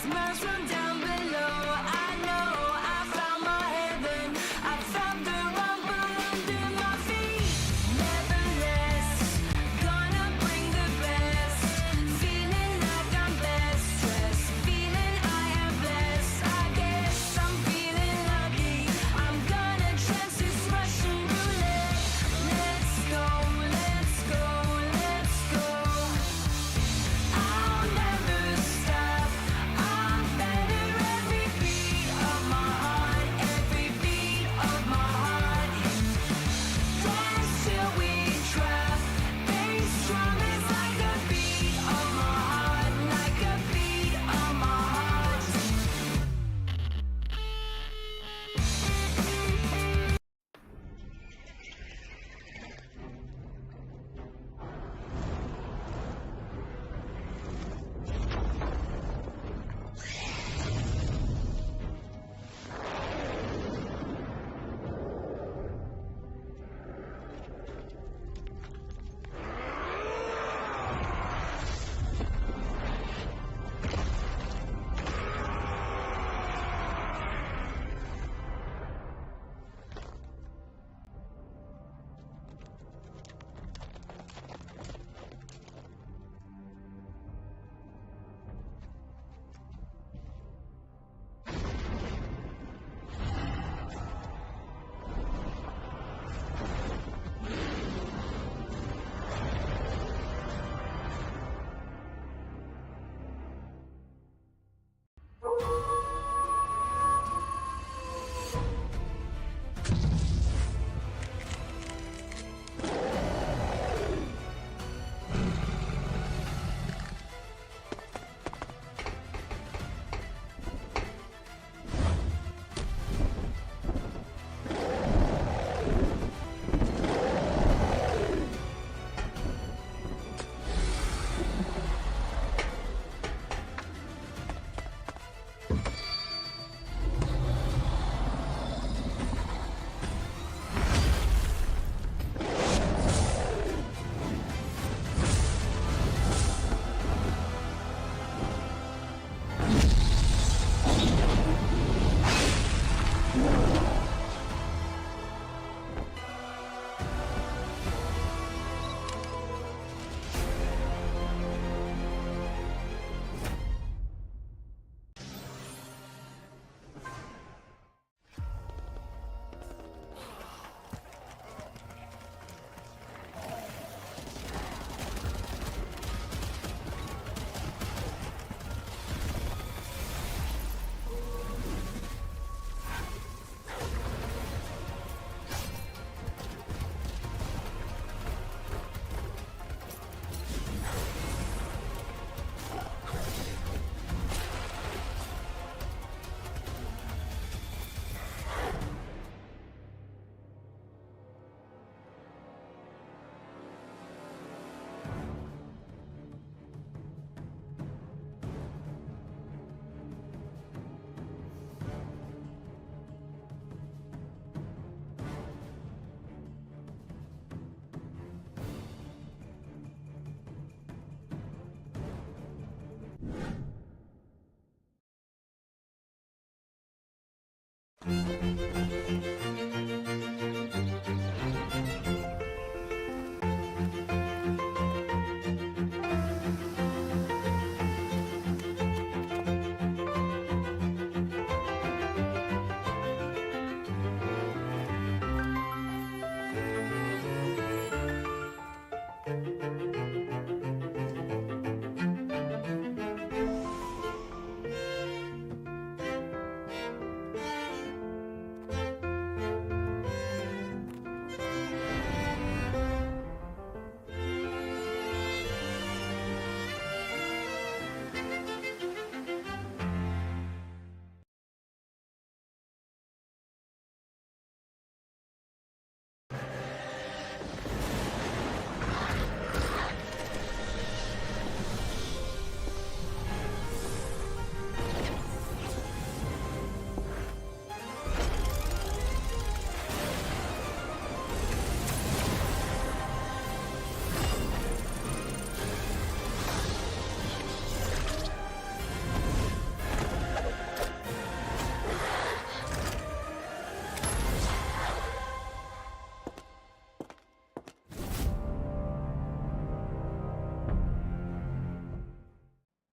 smiles from down below. I know I found my heaven. I found the rumble under my feet. Never less, gonna bring the best. Feeling like I'm best dressed. Feeling I am blessed. I guess I'm feeling lucky. I'm gonna chance this Russian roulette. Let's go, let's go, let's go. I'll never stop. I'm better every beat of my heart, every beat of my heart. Dance till we drop. Bass drum is like a beat of my heart, like a beat of my heart.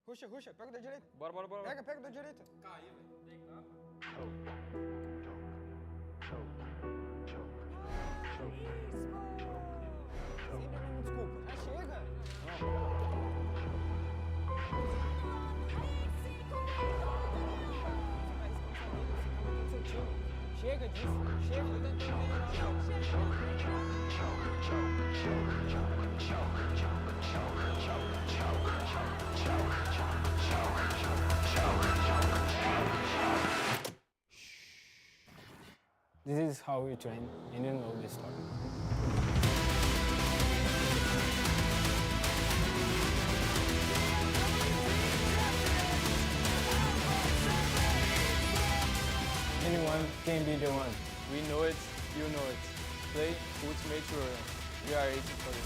Ruxa, pega o da direita. Bora. Pega o da direita. Caí, velho. Deitar. Sempre dando desculpa. Já chega. Você vai arriscando sua vida, você tá matando seu time. Chega disso. Chega, eu tentando melhorar. This is how we train. You didn't know this story. Anyone can be the one. We know it, you know it. Play Ultimate Warrior. We are waiting for you.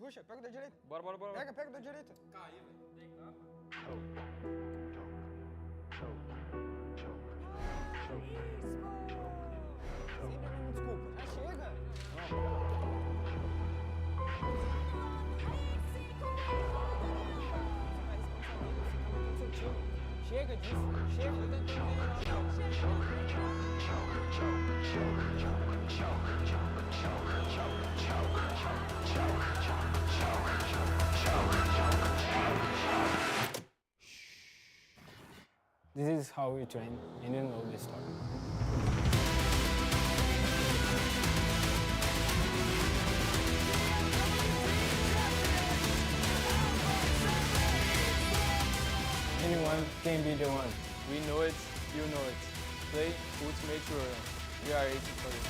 Ruxa, pega o da direita. Bora. Pega o da direita. Sempre a mesma desculpa. Já chega. Chega disso, chega, tô tentando melhorar. This is how we train. You didn't know this story. Anyone can be the one. We know it, you know it. Play Ultimate Royale. We are waiting for you.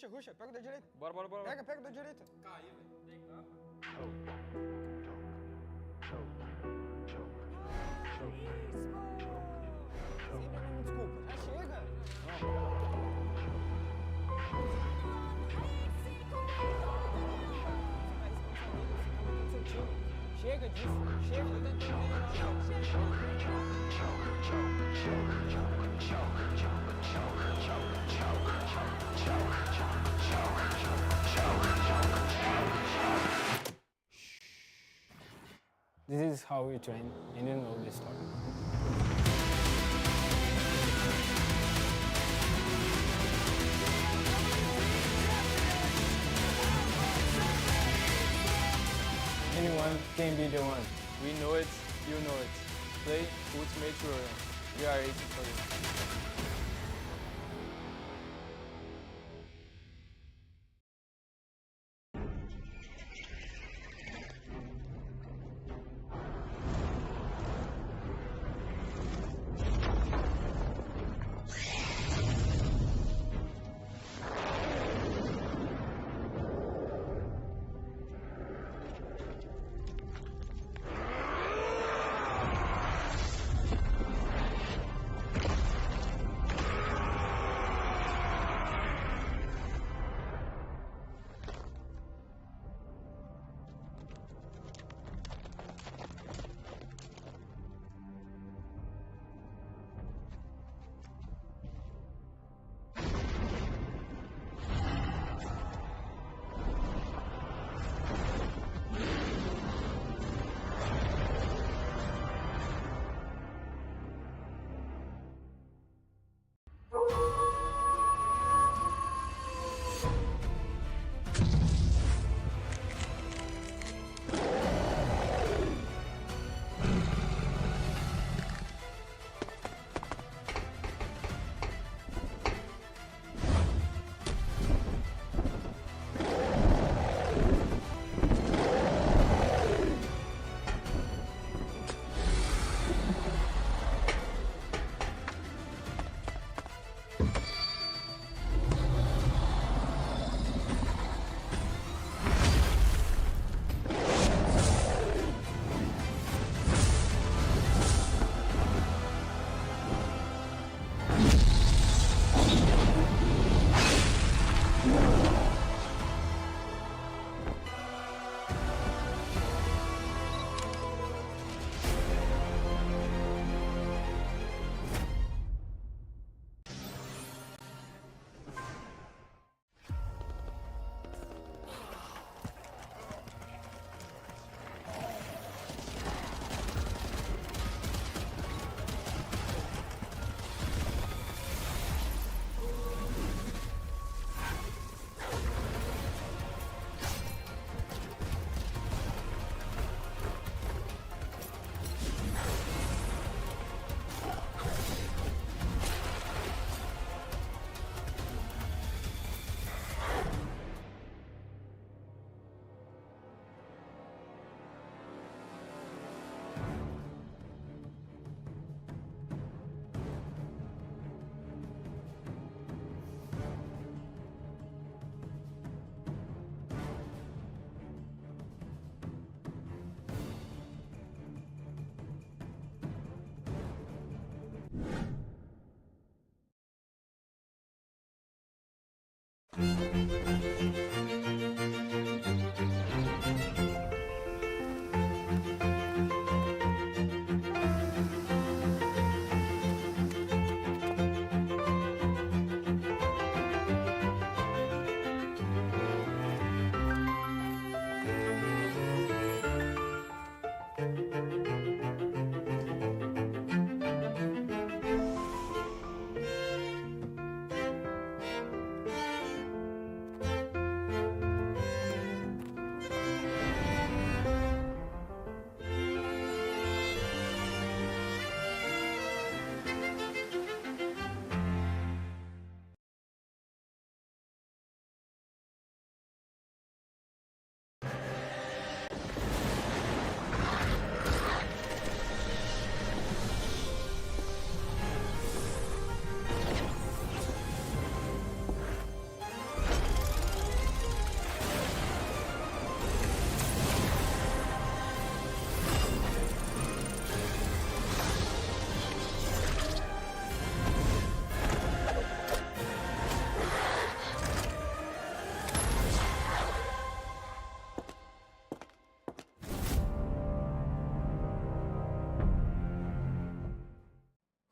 Ruxa, pega o da direita. Bora. Pega o da direita. Sempre a mesma desculpa. Já chega. Chega disso, chega, tô tentando melhorar. This is how we train. You didn't know this story. Anyone can be the one. We know it, you know it. Play Ultimate Royale. We are waiting for you.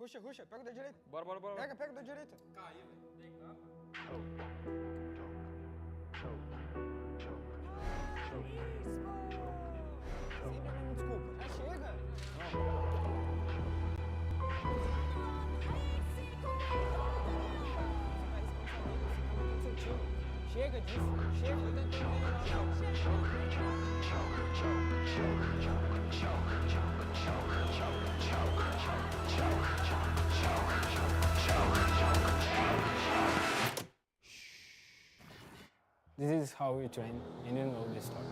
Ruxa, ruxa, pega da direita. Bora, bora, bora. Pega da direita. Sempre a mesma desculpa. Já chega. Chega disso, chega, eu tentando melhorar. This is how we train. You didn't know this story.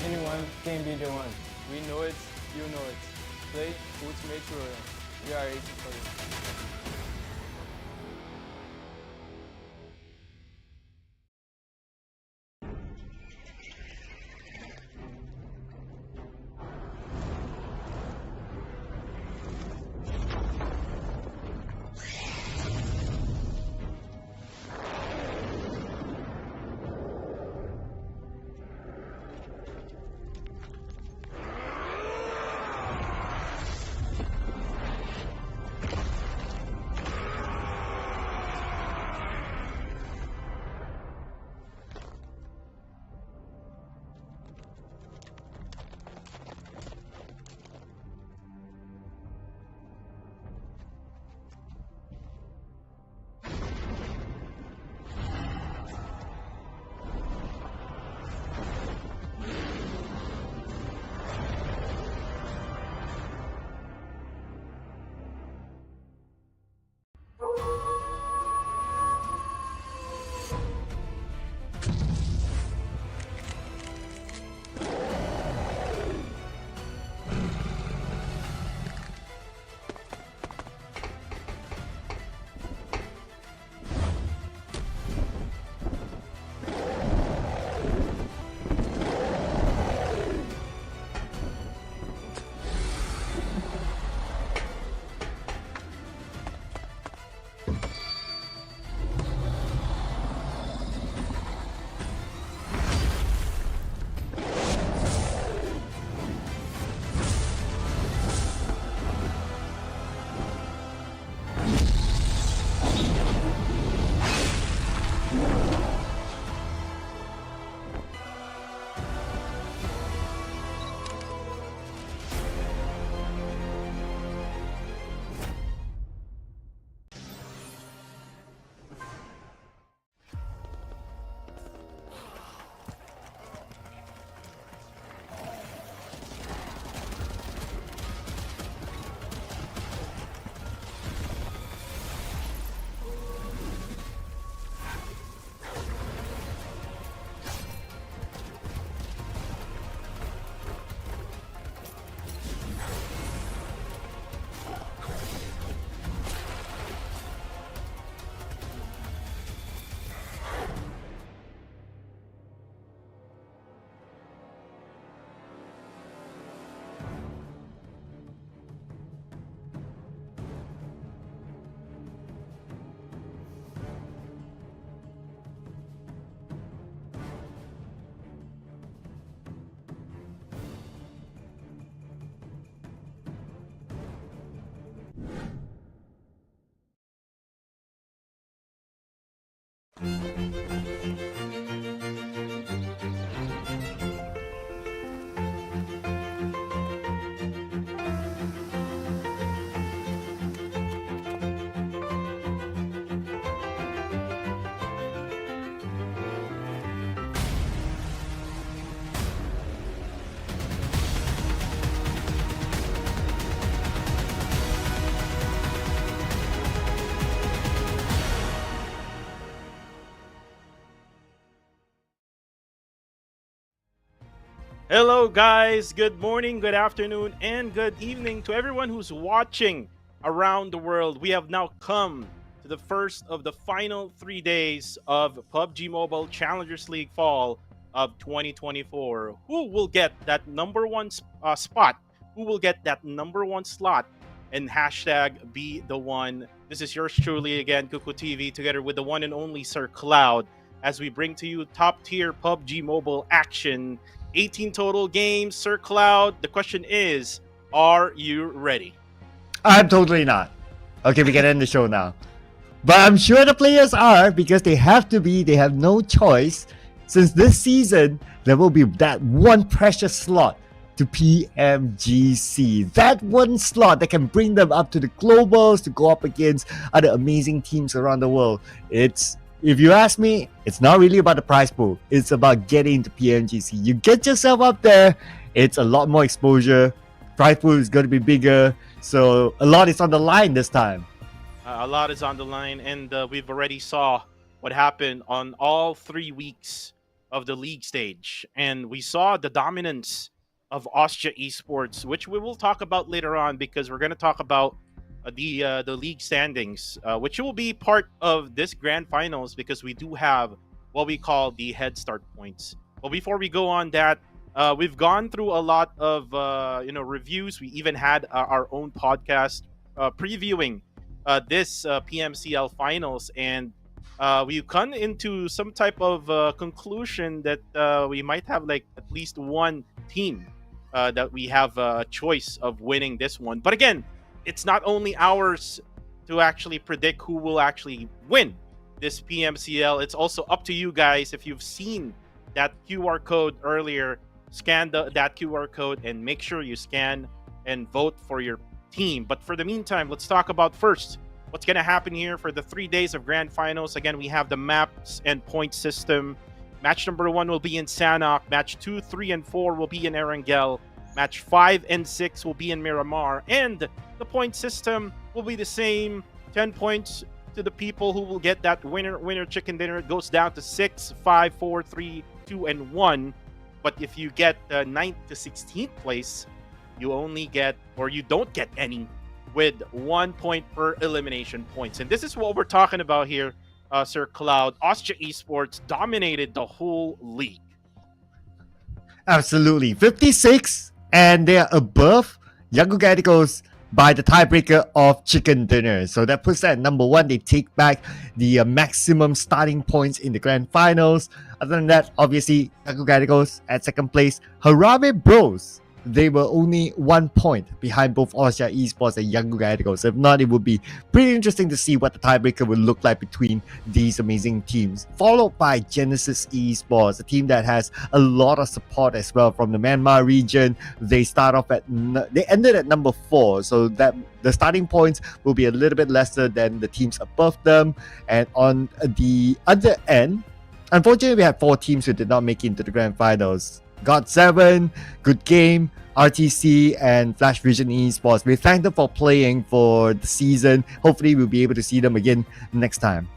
Anyone can be the one. We know it, you know it. Play Ultimate Royale. We are waiting for you. Hello, guys. Good morning, good afternoon, and good evening to everyone who's watching around the world. We have now come to the first of the final 3 days of PUBG Mobile Challengers League Fall of 2024. Who will get that number one spot? Who will get that number one slot and hashtag be the one. This is yours truly again, Kuku TV, together with the one and only Sir Cloud, as we bring to you top tier PUBG Mobile action. 18 total games. Sir Cloud, the question is, are you ready? I'm totally not. Okay, we can end the show now. But I'm sure the players are, because they have to be. They have no choice. Since this season, there will be that one precious slot to PMGC. That one slot that can bring them up to the globals to go up against other amazing teams around the world. If you ask me, it's not really about the prize pool. It's about getting to PMGC. You get yourself up there, it's a lot more exposure. Prize pool is going to be bigger. So a lot is on the line this time. A lot is on the line, and we've already saw what happened on all 3 weeks of the league stage. And we saw the dominance of Austria Esports, which we will talk about later on, because we're going to talk about the league standings, which will be part of this grand finals, because we do have what we call the head start points. But before we go on that, we've gone through a lot of reviews. We even had our own podcast previewing this PMCL finals, and we've come into some type of conclusion that we might have like at least one team that we have a choice of winning this one. But again, it's not only ours to actually predict who will actually win this PMCL. It's also up to you guys. If you've seen that QR code earlier, scan that QR code and make sure you scan and vote for your team. But for the meantime, let's talk about first what's going to happen here for the 3 days of grand finals. Again, we have the maps and point system. Match number 1 will be in Sanhok. Match 2, 3, and 4 will be in Erangel. Match 5 and 6 will be in Miramar. And the point system will be the same. 10 points to the people who will get that winner chicken dinner. It goes down to 6, 5, 4, 3, 2, and 1. But if you get 9th to 16th place, you only get, or you don't get any, with 1 point per elimination points. And this is what we're talking about here, Sir Cloud. Austria Esports dominated the whole league. Absolutely. 56, and they are above Young Galacticos by the tiebreaker of chicken dinner. So that puts that at number 1. They take back the maximum starting points in the grand finals. Other than that, obviously, Young Galacticos at second place. Harame Bros, they were only 1 point behind both Austria Esports and Young Galacticos. If not, it would be pretty interesting to see what the tiebreaker would look like between these amazing teams. Followed by Genesis Esports, a team that has a lot of support as well from the Myanmar region. They ended at number 4, so that the starting points will be a little bit lesser than the teams above them. And on the other end, unfortunately, we had 4 teams who did not make it into the grand finals. God7, Good Game, RTC, and Flash Vision Esports. We thank them for playing for the season. Hopefully, we'll be able to see them again next time.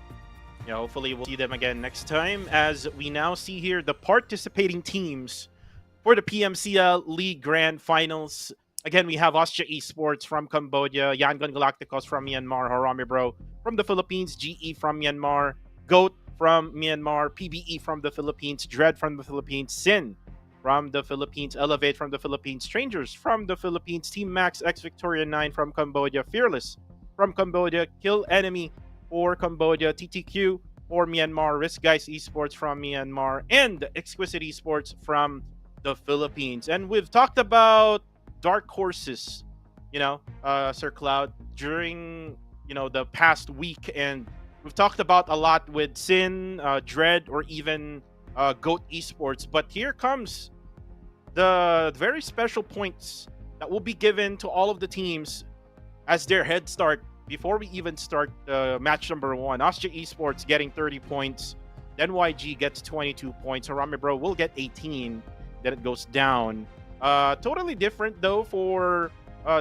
Yeah, hopefully we'll see them again next time. As we now see here, the participating teams for the PMCL League Grand Finals. Again, we have Austria Esports from Cambodia, Yangon Galacticos from Myanmar, Harame Bro from the Philippines, GE from Myanmar, GOAT from Myanmar, PBE from the Philippines, Dread from the Philippines, Sin from the Philippines, Elevate from the Philippines, Strangers from the Philippines, Team Max X Victoria 9 from Cambodia, Fearless from Cambodia, Kill Enemy for Cambodia, TTQ for Myanmar, Risk Guys Esports from Myanmar, and Exquisite Esports from the Philippines. And we've talked about dark horses, Sir Cloud, during, the past week, and we've talked about a lot with Sin, Dread, or even GOAT Esports. But here comes the very special points that will be given to all of the teams as their head start before we even start match number 1. Austria Esports getting 30 points. Then YG gets 22 points. Harame Bro will get 18. Then it goes down. Totally different, though, for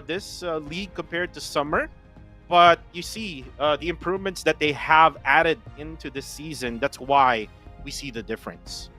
this league compared to Summer. But you see the improvements that they have added into this season. That's why we see the difference.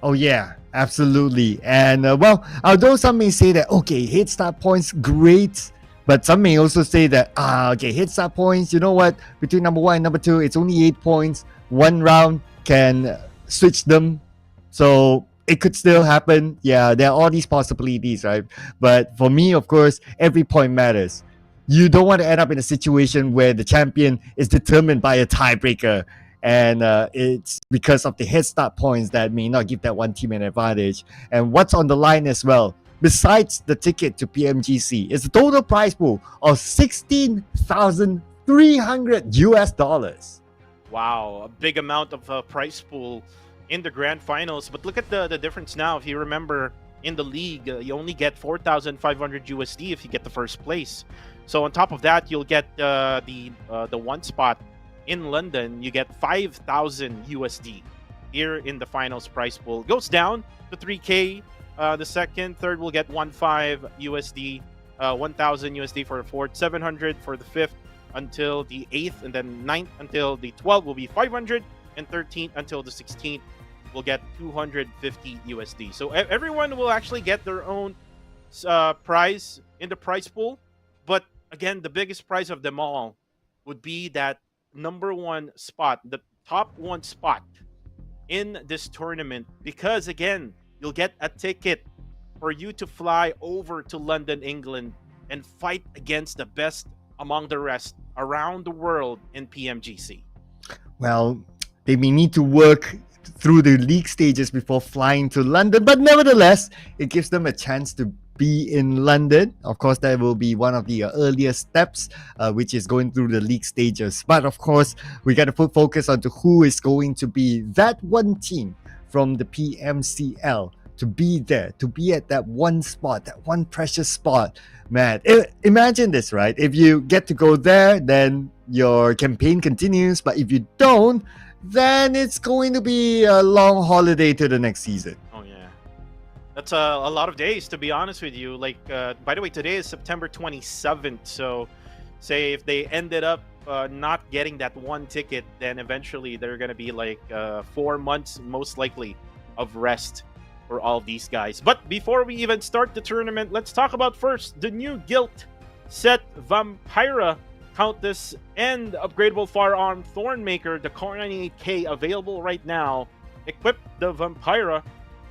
Oh yeah, absolutely. And although some may say that, okay, head start points, great. But some may also say that, okay, head start points, you know what? Between number 1 and number 2, it's only 8 points. One round can switch them. So it could still happen. Yeah, there are all these possibilities, right? But for me, of course, every point matters. you don't want to end up in a situation where the champion is determined by a tiebreaker. And it's because of the head start points that may not give that one team an advantage. And what's on the line as well, besides the ticket to PMGC, is a total prize pool of $16,300. Wow, a big amount of prize pool in the grand finals. But look at the difference now. If you remember, in the league, you only get 4,500 USD if you get the first place. So on top of that, you'll get the one spot in London. You get 5,000 USD here in the finals prize pool. Goes down to 3K. The second, third will get 1,500 USD, 1,000 USD for the fourth, 700 for the fifth until the 8th, and then 9th until the 12th will be 500, and 13th until the 16th will get 250 USD. So everyone will actually get their own prize in the prize pool. But again, the biggest prize of them all would be that number one spot, the top one spot in this tournament, because again, you'll get a ticket for you to fly over to London, England, and fight against the best among the rest around the world in PMGC. Well, they may need to work through the league stages before flying to London, but nevertheless, it gives them a chance to be in London. Of course, that will be one of the earliest steps, which is going through the league stages. But of course, we got to put focus onto who is going to be that one team from the PMCL to be there, to be at that one spot, that one precious spot. Man, imagine this, right? If you get to go there, then your campaign continues. But if you don't, then it's going to be a long holiday to the next season. Oh yeah, that's a lot of days, to be honest with you. Like, by the way, today is September 27th. So say if they ended up not getting that one ticket, then eventually they're gonna be like 4 months most likely of rest for all these guys. But before we even start the tournament, let's talk about first the new Guilt set Vampira Countess and upgradable firearm Thornmaker, the Core 98K, available right now. Equip the Vampira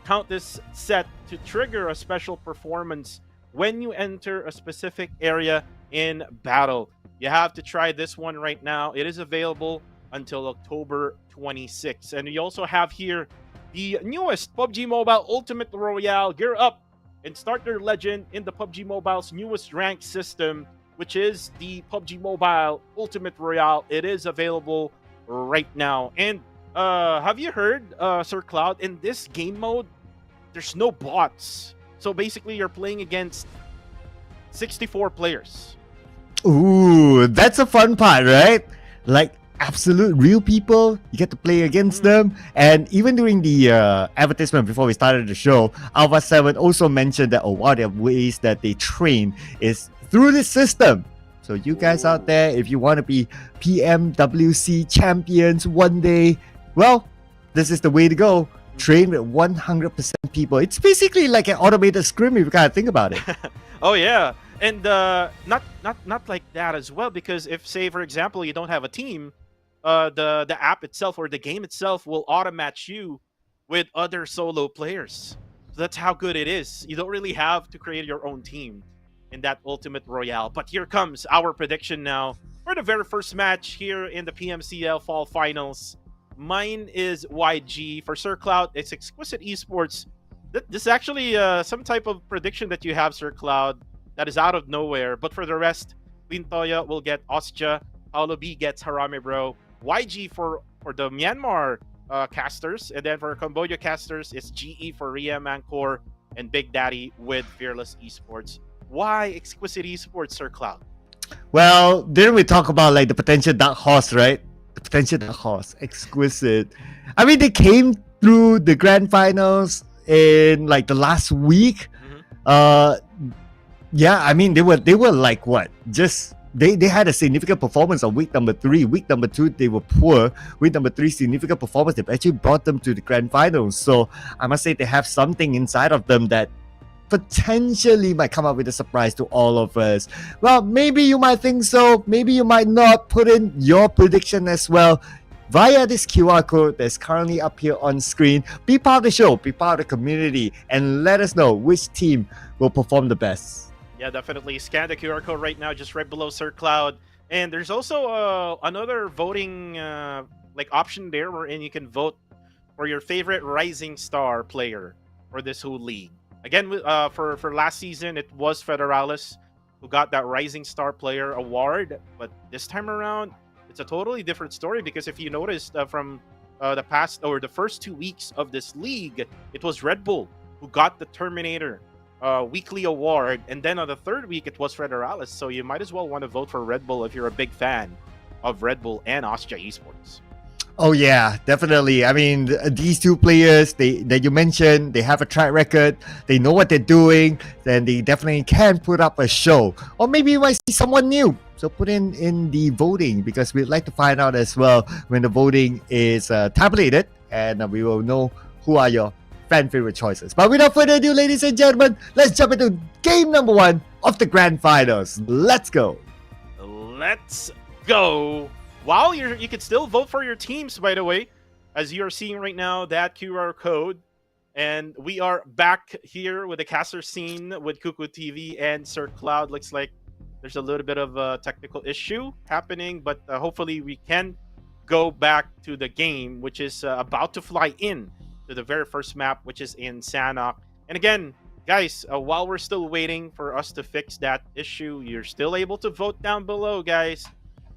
Countess set to trigger a special performance when you enter a specific area in battle. You have to try this one right now. It is available until October 26th. And we also have here the newest PUBG Mobile Ultimate Royale. Gear up and start your legend in the PUBG Mobile's newest rank system, which is the PUBG Mobile Ultimate Royale. It is available right now. And have you heard, Sir Cloud, in this game mode, there's no bots. So basically, you're playing against 64 players. Ooh, that's a fun part, right? Like absolute real people, you get to play against them. And even during the advertisement before we started the show, Alpha 7 also mentioned that one of the ways that they train is through this system. So you guys out there, if you want to be PMWC champions one day, well, this is the way to go. Train with 100% people. It's basically like an automated scrim if you kind of think about it. Oh yeah, and not like that as well, because if, say, for example, you don't have a team, the app itself or the game itself will auto-match you with other solo players. So that's how good it is. You don't really have to create your own team in that Ultimate Royale. But here comes our prediction now for the very first match here in the PMCL Fall Finals. Mine is YG. For Sir Cloud, it's Exquisite Esports. This is actually some type of prediction that you have, Sir Cloud, that is out of nowhere. But for the rest, Lintoya will get Ostja, Paolo B gets Harame Bro, YG for the Myanmar casters, and then for Cambodia casters, it's GE for Ria Mancor, and Big Daddy with Fearless Esports. Why Exquisite Esports, Sir Cloud? Well, didn't we talk about like the potential dark horse, right? The potential dark horse, Exquisite. I mean, they came through the grand finals in like the last week. Yeah, I mean they were like what? Just they had a significant performance on week number 3. Week number 2 they were poor. Week number 3 significant performance. They've actually brought them to the grand finals. So I must say they have something inside of them that potentially might come up with a surprise to all of us. Well, maybe you might think so, maybe you might not. Put in your prediction as well via this QR code that's currently up here on screen. Be part of the show, be part of the community, and let us know which team will perform the best. Yeah, definitely. Scan the QR code right now, just right below Sir Cloud. And there's also another voting like option there wherein you can vote for your favorite rising star player for this whole league. Again, for last season, it was Federalis who got that rising star player award. But this time around, it's a totally different story because if you noticed from the past or the first 2 weeks of this league, it was Red Bull who got the Terminator weekly award, and then on the third week it was Federalis. So you might as well want to vote for Red Bull if you're a big fan of Red Bull and Austria Esports. Oh yeah, definitely. I mean, these two players that you mentioned, they have a track record. They know what they're doing. Then they definitely can put up a show. Or maybe you might see someone new. So put in the voting because we'd like to find out as well when the voting is tabulated, and we will know who are your fan favorite choices. But without further ado, ladies and gentlemen, let's jump into game number 1 of the grand finals. Let's go. Let's go. Wow, you can still vote for your teams, by the way, as you are seeing right now, that QR code. And we are back here with the caster scene with Cuckoo TV and Sir Cloud. Looks like there's a little bit of a technical issue happening, but hopefully we can go back to the game, which is about to fly in to the very first map, which is in Sanhok. And again, guys, while we're still waiting for us to fix that issue, you're still able to vote down below, guys.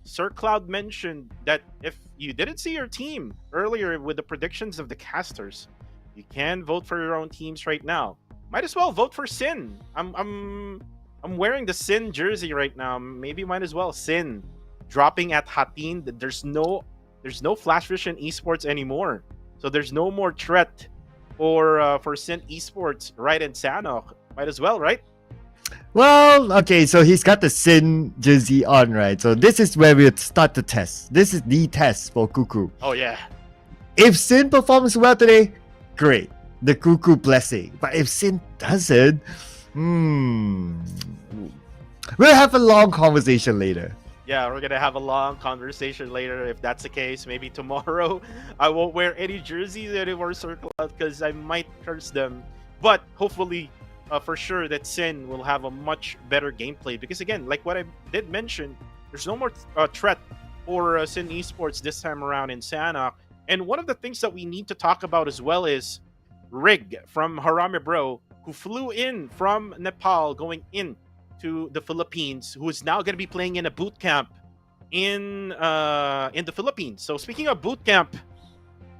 Sir Cloud mentioned that if you didn't see your team earlier with the predictions of the casters, you can vote for your own teams right now. Might as well vote for Sin. I'm wearing the Sin jersey right now. Maybe might as well Sin dropping at Hatin. There's no Flash Vision Esports anymore, so there's no more threat for Sin Esports right in Sanhok. Might as well, right? Well, okay, so he's got the Sin jersey on, right? So this is where we'll start the test. This is the test for Cuckoo. Oh, yeah. If Sin performs well today, great. The Cuckoo blessing. But if Sin doesn't, we'll have a long conversation later. Yeah, we're going to have a long conversation later if that's the case. Maybe tomorrow I won't wear any jerseys anymore, Circle Out, because I might curse them. But hopefully, for sure that Sin will have a much better gameplay because again, like what I did mention, there's no more threat for Sin Esports this time around in Sanhok. And one of the things that we need to talk about as well is Rig from Harame Bro, who flew in from Nepal going in to the Philippines, who is now going to be playing in a boot camp in the Philippines. So speaking of boot camp,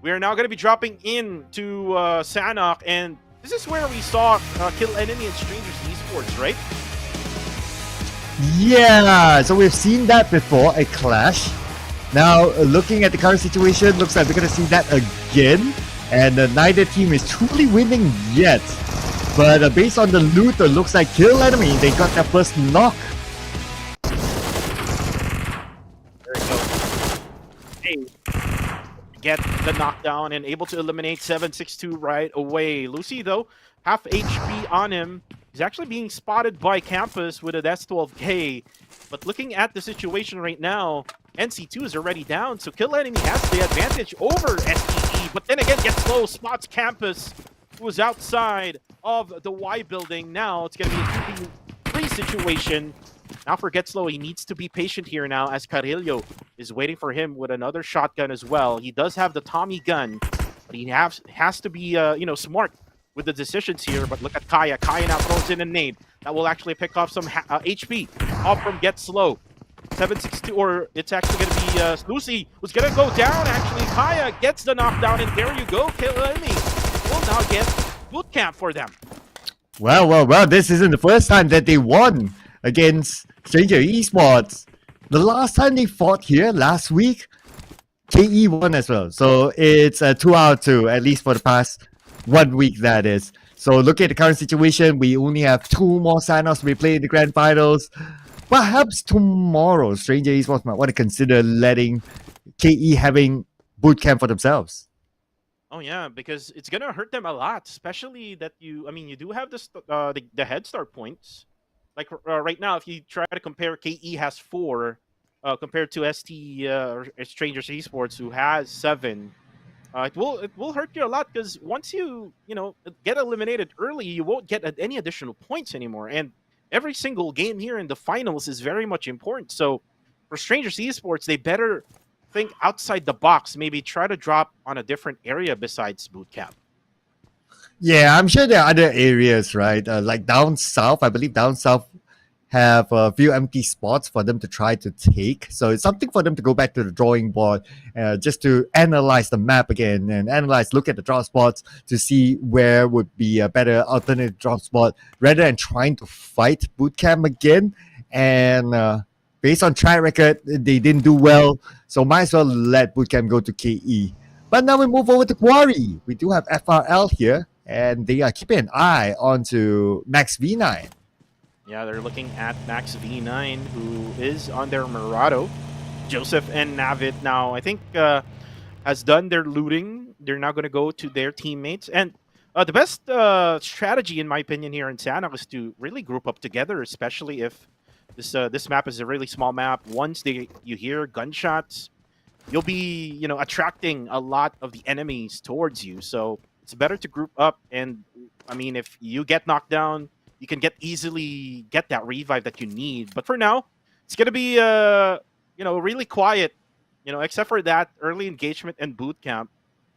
we are now going to be dropping into Sanhok, and this is where we saw Kill Enemy and Strangers Esports, right? Yeah, so we've seen that before, a clash. Now, looking at the current situation, looks like we're going to see that again. And neither team is truly winning yet. But based on the loot, it looks like Kill Enemy, they got their first knock. There we go. Hey, get the knockdown and able to eliminate 762 right away. Lucy, though, half HP on him. He's actually being spotted by Campus with a S12K. But looking at the situation right now, NC2 is already down, so Kill Enemy has the advantage over STE. But then again, gets slow, spots Campus, who is outside of the Y building. Now it's going to be a 2v3 situation. Now for Get Slow, he needs to be patient here now as Carrillo is waiting for him with another shotgun as well. He does have the Tommy gun, but he has to be smart with the decisions here. But look at Kaya. Kaya now throws in a nade. That will actually pick off some HP off from Get Slow. 762, or it's actually going to be Lucy, who's going to go down. Actually, Kaya gets the knockdown, and there you go. Kill Enemy will now get boot camp for them. Well, this isn't the first time that they won against Stranger Esports. The last time they fought here last week, KE won as well. So it's a 2-2, at least for the past 1 week, that is. So look at the current situation. We only have 2 more sign-offs to be played in the grand finals. Perhaps tomorrow, Stranger Esports might want to consider letting KE having boot camp for themselves. Oh yeah, because it's gonna hurt them a lot, especially that you do have the head start points. Like right now, if you try to compare, KE has 4 compared to ST Strangers Esports, who has 7. It will hurt you a lot because once you get eliminated early, you won't get any additional points anymore. And every single game here in the finals is very much important. So for Strangers Esports, they better think outside the box. Maybe try to drop on a different area besides bootcamp. Yeah, I'm sure there are other areas, right? Like down south, I believe down south have a few empty spots for them to try to take. So it's something for them to go back to the drawing board, just to analyze the map again and look at the drop spots to see where would be a better alternative drop spot rather than trying to fight bootcamp again. And based on track record, they didn't do well. So might as well let bootcamp go to KE. But now we move over to Quarry. We do have FRL here, and they are keeping an eye onto Max V9. Yeah, they're looking at Max V9, who is on their Murado. Joseph and Navid now, I think, has done their looting. They're now going to go to their teammates. And the best strategy, in my opinion, here in Sanhok is to really group up together, especially if this map is a really small map. Once you hear gunshots, you'll be, attracting a lot of the enemies towards you. So it's better to group up. And, I mean, if you get knocked down, you can easily get that revive that you need. But for now, it's going to be, really quiet, except for that early engagement and boot camp.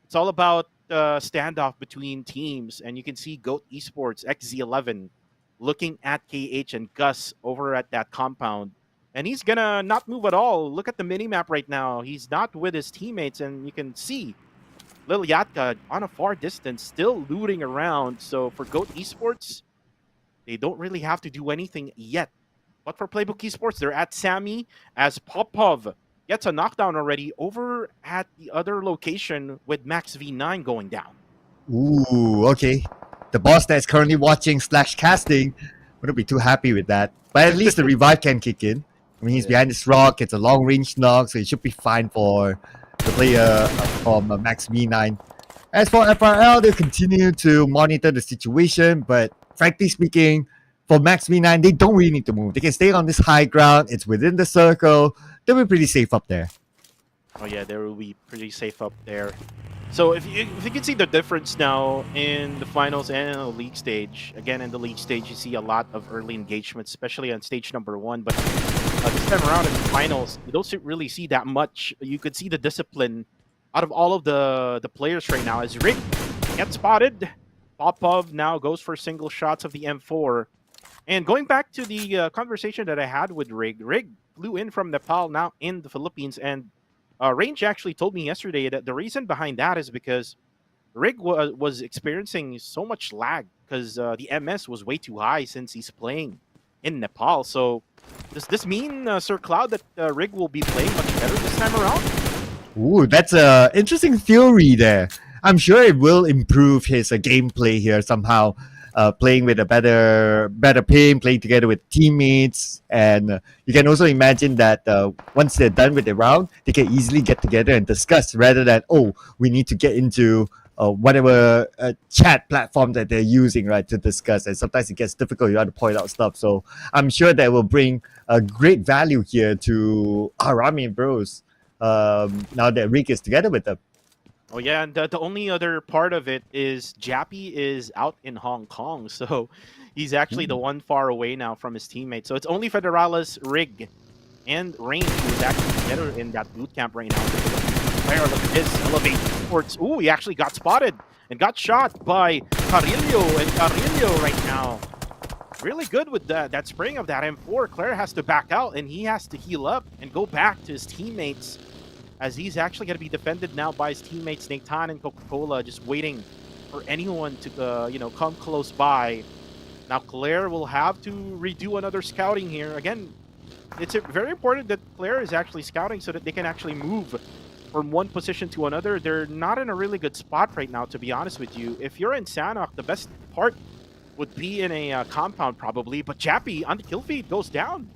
It's all about standoff between teams. And you can see GOAT Esports, XZ11, looking at KH and Gus over at that compound. And he's going to not move at all. Look at the minimap right now. He's not with his teammates, and you can see Lil Yatka on a far distance still looting around. So for GOAT Esports, they don't really have to do anything yet. But for Playbook Esports, they're at Sammy as Popov gets a knockdown already over at the other location with Max V9 going down. Ooh, okay. The boss that's currently watching / casting wouldn't be too happy with that. But at least the revive can kick in. I mean, he's behind this rock. It's a long range knock, so it should be fine for the player from Max V9. As for FRL, they continue to monitor the situation, but frankly speaking, for Max V9, they don't really need to move. They can stay on this high ground. It's within the circle. They'll be pretty safe up there. Oh yeah, they will be pretty safe up there. So if you can see the difference now in the finals and in the league stage, again in the league stage you see a lot of early engagement, especially on stage number 1. But this time around in the finals, you don't really see that much. You could see the discipline out of all of the players right now as Rick gets spotted. Popov now goes for single shots of the M4. And going back to the conversation that I had with Rig flew in from Nepal, now in the Philippines, and Range actually told me yesterday that the reason behind that is because Rig was experiencing so much lag because the MS was way too high since he's playing in Nepal. So does this mean, Sir Cloud, that Rig will be playing much better this time around? Ooh, that's a interesting theory there. I'm sure it will improve his gameplay here somehow. Playing with a better ping, playing together with teammates, and you can also imagine that once they're done with the round, they can easily get together and discuss rather than we need to get into whatever chat platform that they're using, right, to discuss. And sometimes it gets difficult. You have to point out stuff. So I'm sure that will bring a great value here to Arami Bros. Now that Rick is together with them. Oh yeah, and the only other part of it is Jappy is out in Hong Kong, so he's actually the one far away now from his teammates. So it's only Federalis, Rig, and Range who's actually together in that boot camp right now. Look at this, elevate sports. Ooh, he actually got spotted and got shot by Carillo, and Carillo right now really good with that spraying of that M4. Claire has to back out, and he has to heal up and go back to his teammates, as he's actually going to be defended now by his teammates Nathan and Coca-Cola, just waiting for anyone to come close by. Now Claire will have to redo another scouting here. Again, it's very important that Claire is actually scouting so that they can actually move from one position to another. They're not in a really good spot right now, to be honest with you. If you're in Sanhok, the best part would be in a compound probably, but Jappy on the kill feed goes down.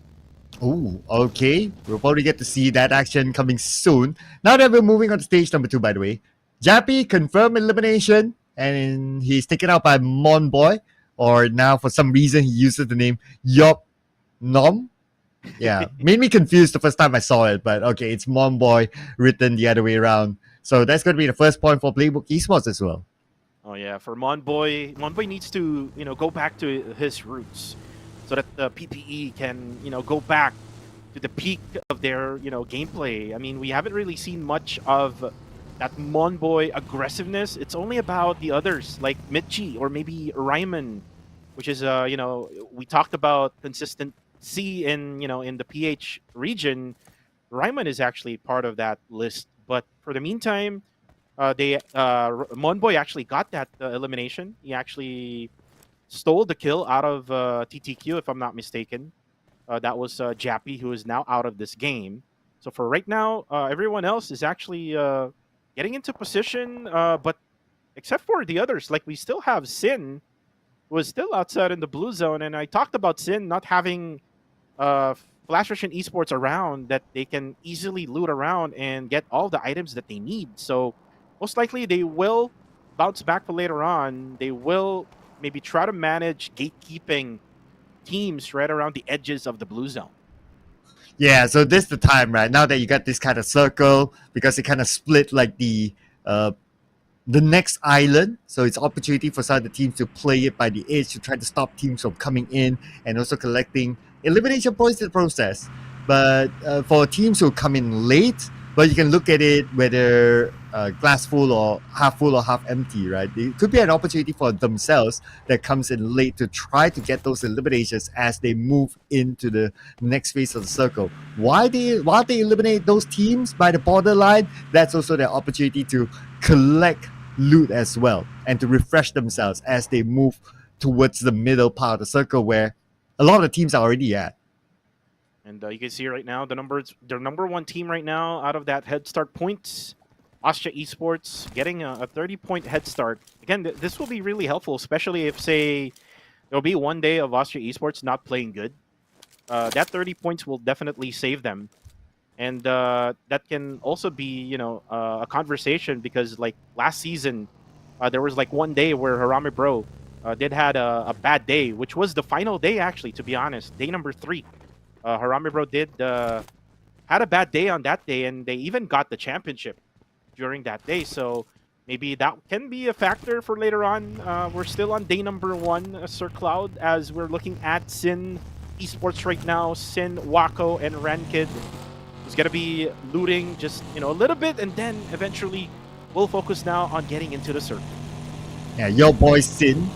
Oh, okay. We'll probably get to see that action coming soon. Now that we're moving on to stage number 2, by the way. Jappy confirmed elimination, and he's taken out by Monboy. Or now, for some reason, he uses the name Yop Nom. Yeah, made me confused the first time I saw it, but okay, it's Monboy written the other way around. So that's going to be the first point for Playbook Esports as well. Oh yeah, for Monboy needs to go back to his roots. so that the PPE can, go back to the peak of their, gameplay. I mean, we haven't really seen much of that Monboy aggressiveness. It's only about the others like Mitchi or maybe Ryman, which is, we talked about consistency in the PH region. Ryman is actually part of that list. But for the meantime, Monboy actually got that elimination. He actually stole the kill out of TTQ, if I'm not mistaken. That was Jappy, who is now out of this game. So for right now, everyone else is actually getting into position, but except for the others, like we still have Sin, who is still outside in the blue zone. And I talked about Sin not having Flash Russian Esports around that they can easily loot around and get all the items that they need. So most likely they will bounce back for later on. They will maybe try to manage gatekeeping teams right around the edges of the blue zone. Yeah, so this is the time, right? Now that you got this kind of circle, because it kind of split like the next island, so it's opportunity for some of the teams to play it by the edge to try to stop teams from coming in and also collecting elimination points in the process. But for teams who come in late, but you can look at it whether glass full or half empty, right? It could be an opportunity for themselves that comes in late to try to get those eliminations as they move into the next phase of the circle. While they eliminate those teams by the borderline, that's also their opportunity to collect loot as well and to refresh themselves as they move towards the middle part of the circle where a lot of the teams are already at. And you can see right now, their number one team right now out of that head start points, Austria Esports, getting a 30-point head start. Again, this will be really helpful, especially if, say, there'll be one day of Austria Esports not playing good. That 30 points will definitely save them. And that can also be, a conversation because, like, last season, there was, like, one day where Harame Bro did had a bad day, which was the final day, actually, to be honest. Day number 3. Harame Bro had a bad day on that day, and they even got the championship during that day. So maybe that can be a factor for later on. We're still on day number 1, Sir Cloud, as we're looking at Sin Esports right now. Sin, Wako, and Rankid is going to be looting just, a little bit, and then eventually we'll focus now on getting into the circle. Yeah, your boy Sin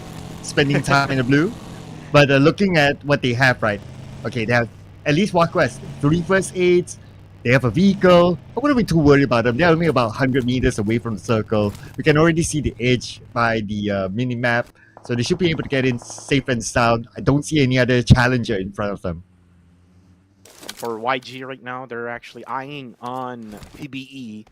spending time in the blue. But looking at what they have, right? Okay, they have at least Wako has 3 first aids. They have a vehicle. I wouldn't be too worried about them. They're only about 100 meters away from the circle. We can already see the edge by the mini-map. So they should be able to get in safe and sound. I don't see any other challenger in front of them. For YG right now, they're actually eyeing on PBE.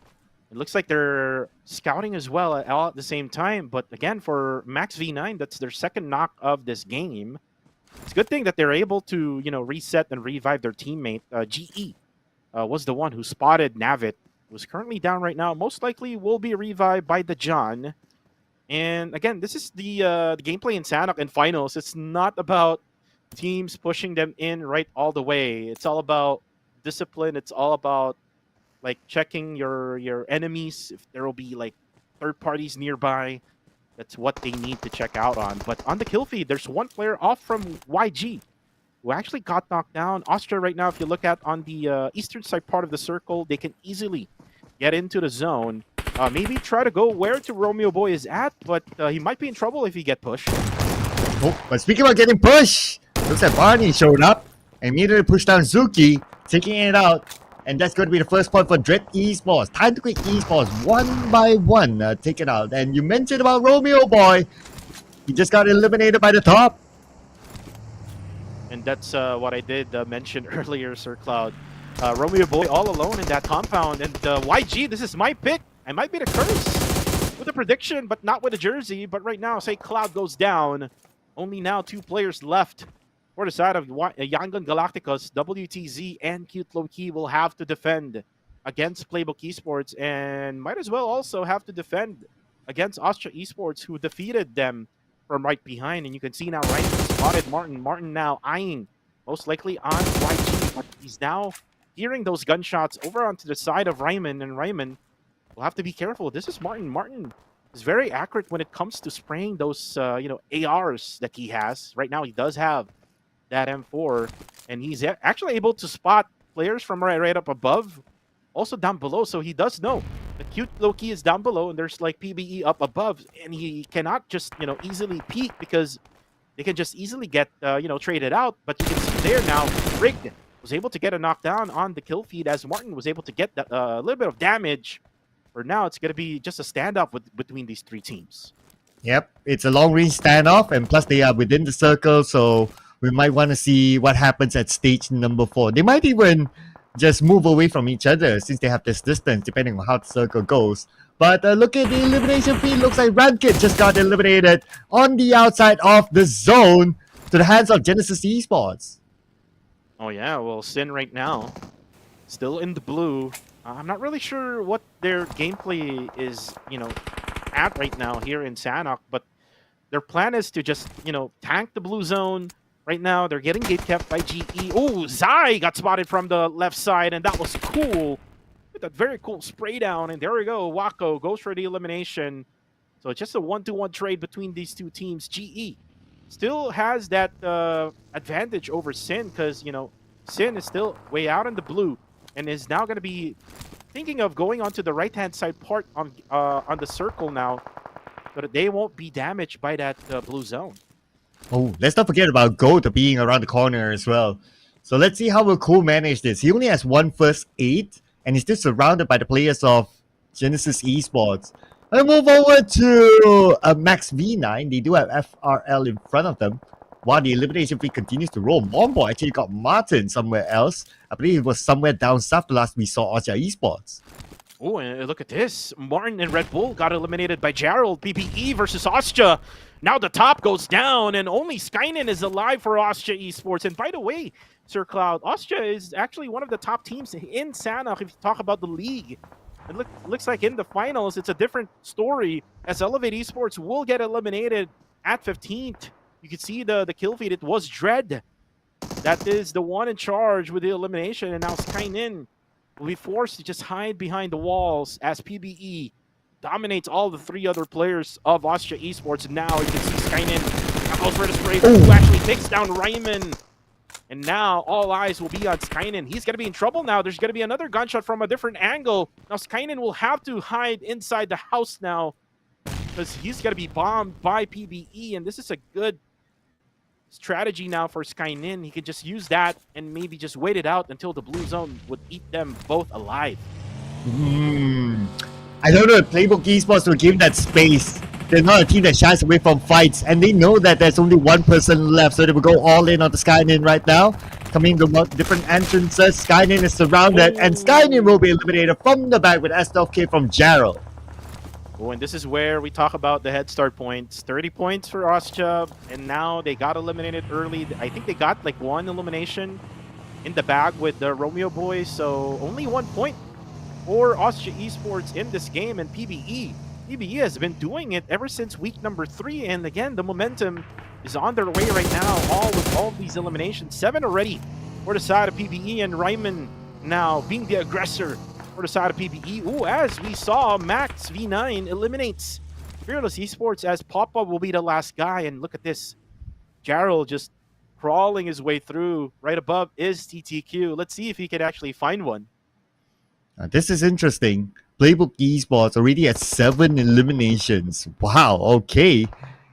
It looks like they're scouting as well all at the same time. But again, for Max V9, that's their second knock of this game. It's a good thing that they're able to, reset and revive their teammate. GE was the one who spotted Navit, who's currently down right now. Most likely will be revived by the John. And again, this is the gameplay in Sanhok and finals. It's not about teams pushing them in right all the way. It's all about discipline. It's all about like checking your enemies, if there will be like third parties nearby. That's what they need to check out on. But on the kill feed, there's one player off from YG who actually got knocked down. Austria right now, if you look at on the eastern side part of the circle, they can easily get into the zone. Maybe try to go where to Romeo Boy is at, but he might be in trouble if he get pushed. Oh, but speaking about getting pushed, looks like Barney showed up and immediately pushed down Zuki, taking it out. And that's going to be the first point for Dread Esports. Time to quick Esports, one by one, take it out. And you mentioned about Romeo Boy. He just got eliminated by the top. And that's what I did mention earlier, Sir Cloud. Romeo Boy all alone in that compound. And YG, this is my pick. I might be the curse with a prediction, but not with a jersey. But right now, say Cloud goes down. Only now 2 players left. For the side of Yangon Galacticos, WTZ and Cute Low-Key will have to defend against Playbook Esports and might as well also have to defend against Austria Esports, who defeated them from right behind. And you can see now Ryan spotted Martin. Martin now eyeing most likely on YG, but he's now hearing those gunshots over onto the side of Ryman, and Ryman will have to be careful. This is Martin. Martin is very accurate when it comes to spraying those, ARs that he has. Right now, he does have that M4, and he's actually able to spot players from right up above, also down below. So he does know the cute Loki is down below, and there's like PBE up above, and he cannot just easily peek because they can just easily get traded out. But you can see there now, Rigged was able to get a knockdown on the kill feed as Martin was able to get a little bit of damage. For now, it's going to be just a standoff between these three teams. Yep, it's a long-range standoff, and plus they are within the circle, so we might want to see what happens at stage number 4. They might even just move away from each other since they have this distance, depending on how the circle goes. But look at the elimination feed. Looks like Rankit just got eliminated on the outside of the zone to the hands of Genesis Esports. Oh yeah, well, Sin right now, still in the blue. I'm not really sure what their gameplay is, at right now here in Sanhok, but their plan is to just, tank the blue zone. Right now, they're getting gate kept by GE. Oh, Zai got spotted from the left side, and that was cool. With that very cool spray down, and there we go. Wako goes for the elimination. So it's just a 1-to-1 trade between these two teams. GE still has that advantage over Sin because, Sin is still way out in the blue and is now going to be thinking of going onto the right-hand side part on the circle now so that they won't be damaged by that blue zone. Oh, let's not forget about Goat being around the corner as well. So let's see how will Cole manage this. He only has one first aid, and he's still surrounded by the players of Genesis Esports. I move over to Max V9. They do have FRL in front of them. While the elimination feed continues to roll, Mombo actually got Martin somewhere else. I believe it was somewhere down south the last we saw Austria Esports. Oh, and look at this. Martin and Red Bull got eliminated by Gerald. PPE versus Austria. Now the top goes down, and only Skynin is alive for Austria Esports. And by the way, Sir Cloud, Austria is actually one of the top teams in Sanhok if you talk about the league. It looks like in the finals, it's a different story as Elevate Esports will get eliminated at 15th. You can see the kill feed. It was Dread. That is the one in charge with the elimination, and now Skynin will be forced to just hide behind the walls as PBE dominates all the three other players of Austria Esports. And now you can see Skynin now goes for the spray, who actually takes down Ryman. And now all eyes will be on Skynin. He's going to be in trouble now. There's going to be another gunshot from a different angle. Now Skynin will have to hide inside the house now because he's going to be bombed by PBE. And this is a good strategy now for Skynin. He could just use that and maybe just wait it out until the blue zone would eat them both alive. I don't know if Playbook Esports will give that space. They're not a team that shies away from fights, and they know that there's only one person left, so they will go all in on the Skynin right now. Coming to different entrances, Skynin is surrounded, and Skynin will be eliminated from the back with S12K from Gerald. Oh, and this is where we talk about the head start points. 30 points for Austria, and now they got eliminated early. I think they got like one elimination in the bag with the Romeo boys, so only 1 point for Austria Esports in this game. And PBE has been doing it ever since week number 3, and again, the momentum is on their way right now, all with all of these eliminations. 7 already for the side of PBE, and Ryman now being the aggressor for the side of PBE. Ooh, as we saw, Max V9 eliminates Fearless Esports as Papa will be the last guy. And look at this, Gerald just crawling his way through. Right above is TTQ. Let's see if he can actually find one. This is interesting. Playbook Esports already at 7 eliminations. Wow, okay.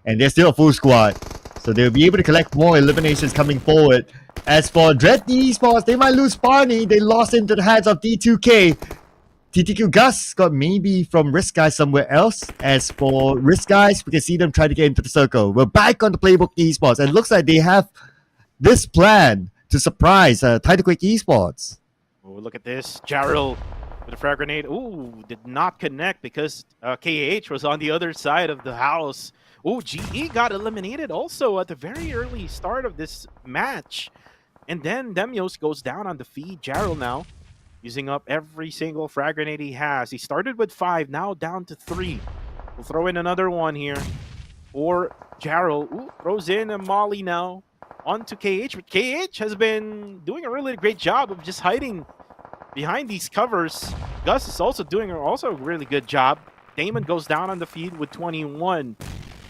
And they're still a full squad. So they'll be able to collect more eliminations coming forward. As for Dread Esports, they might lose Barney. They lost into the hands of D2K. TTQ Gus got maybe from Risk Guys somewhere else. As for Risk Guys, we can see them try to get into the circle. We're back on the Playbook Esports, and it looks like they have this plan to surprise Titanquake Esports. Oh, look at this. Jarrell with a frag grenade. Ooh, did not connect because KH was on the other side of the house. Ooh, GE got eliminated also at the very early start of this match. And then Demios goes down on the feed. Jarrell now using up every single frag grenade he has. He started with 5, now down to 3. We'll throw in another one here for Jarrell. Ooh, throws in a Molly now onto KH. But KH has been doing a really great job of just hiding behind these covers. Gus is also doing a really good job. Damon goes down on the feed with 21.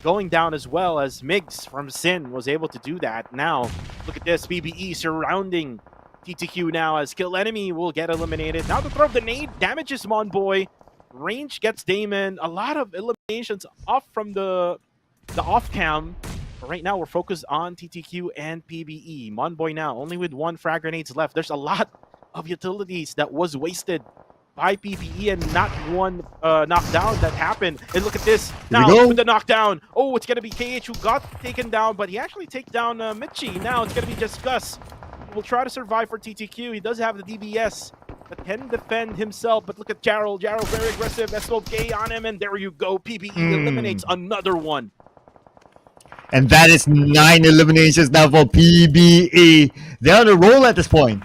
Going down as well as Migs from Sin was able to do that. Now Look at this, PBE surrounding TTQ now as Kill Enemy will get eliminated. Now the throw of the nade damages Monboy. Range gets Damon. A lot of eliminations off from the off cam. But right now we're focused on TTQ and PBE. Monboy now only with 1 frag grenades left. There's a lot of utilities that was wasted by PBE and not one knockdown that happened. And look at this now with the knockdown. Oh, it's gonna be KH who got taken down, but he actually takes down Michi. Now it's gonna be just Gus who will try to survive for TTQ. He does have the DBS but can defend himself. But look at Jarrell. Jarrell very aggressive. SOK on him, and there you go. PBE eliminates another one. And that is 9 eliminations now for PBE. They're on a roll at this point.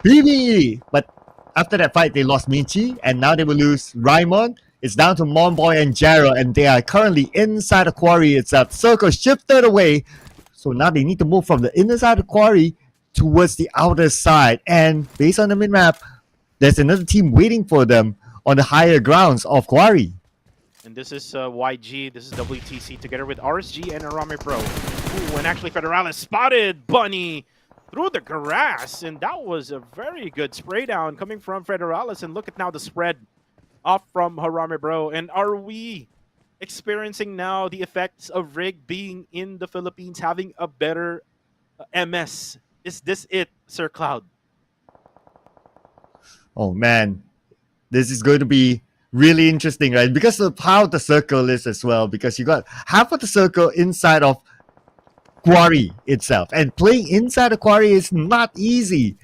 PBE, but after that fight, they lost Michi, and now they will lose Raimon. It's down to Monboy and Jarrell, and they are currently inside the quarry itself. Circle shifted away, so now they need to move from the inner side of the quarry towards the outer side. And based on the map, there's another team waiting for them on the higher grounds of quarry. And this is YG, this is WTC together with RSG and Arame Pro. Ooh, and actually Federalis spotted Bunny through the grass, and that was a very good spray down coming from Federalis. And look at now the spread off from Harame Bro. And are we experiencing now the effects of Rig being in the Philippines, having a better MS? Is this it, Sir Cloud? Oh man, this is going to be really interesting, right? Because of how the circle is as well, because you got half of the circle inside of quarry itself, and playing inside the quarry is not easy.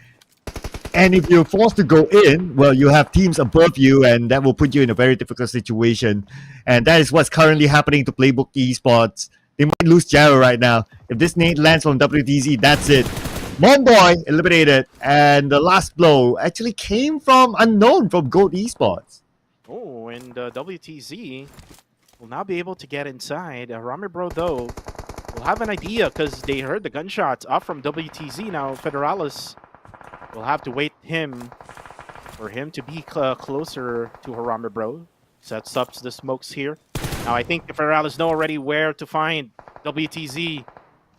And if you're forced to go in, well, you have teams above you, and that will put you in a very difficult situation. And that is what's currently happening to Playbook Esports. They might lose Jarrell right now. If this nade lands from WTZ, that's it. Monboy eliminated, and the last blow actually came from Unknown from Goat Esports. Oh, and WTZ will now be able to get inside. Rami Bro, though, will have an idea because they heard the gunshots up from WTZ. Now, Federalis will have to wait for him to be closer to Harame Bro. Sets up the smokes here. Now, I think the Federalis know already where to find WTZ.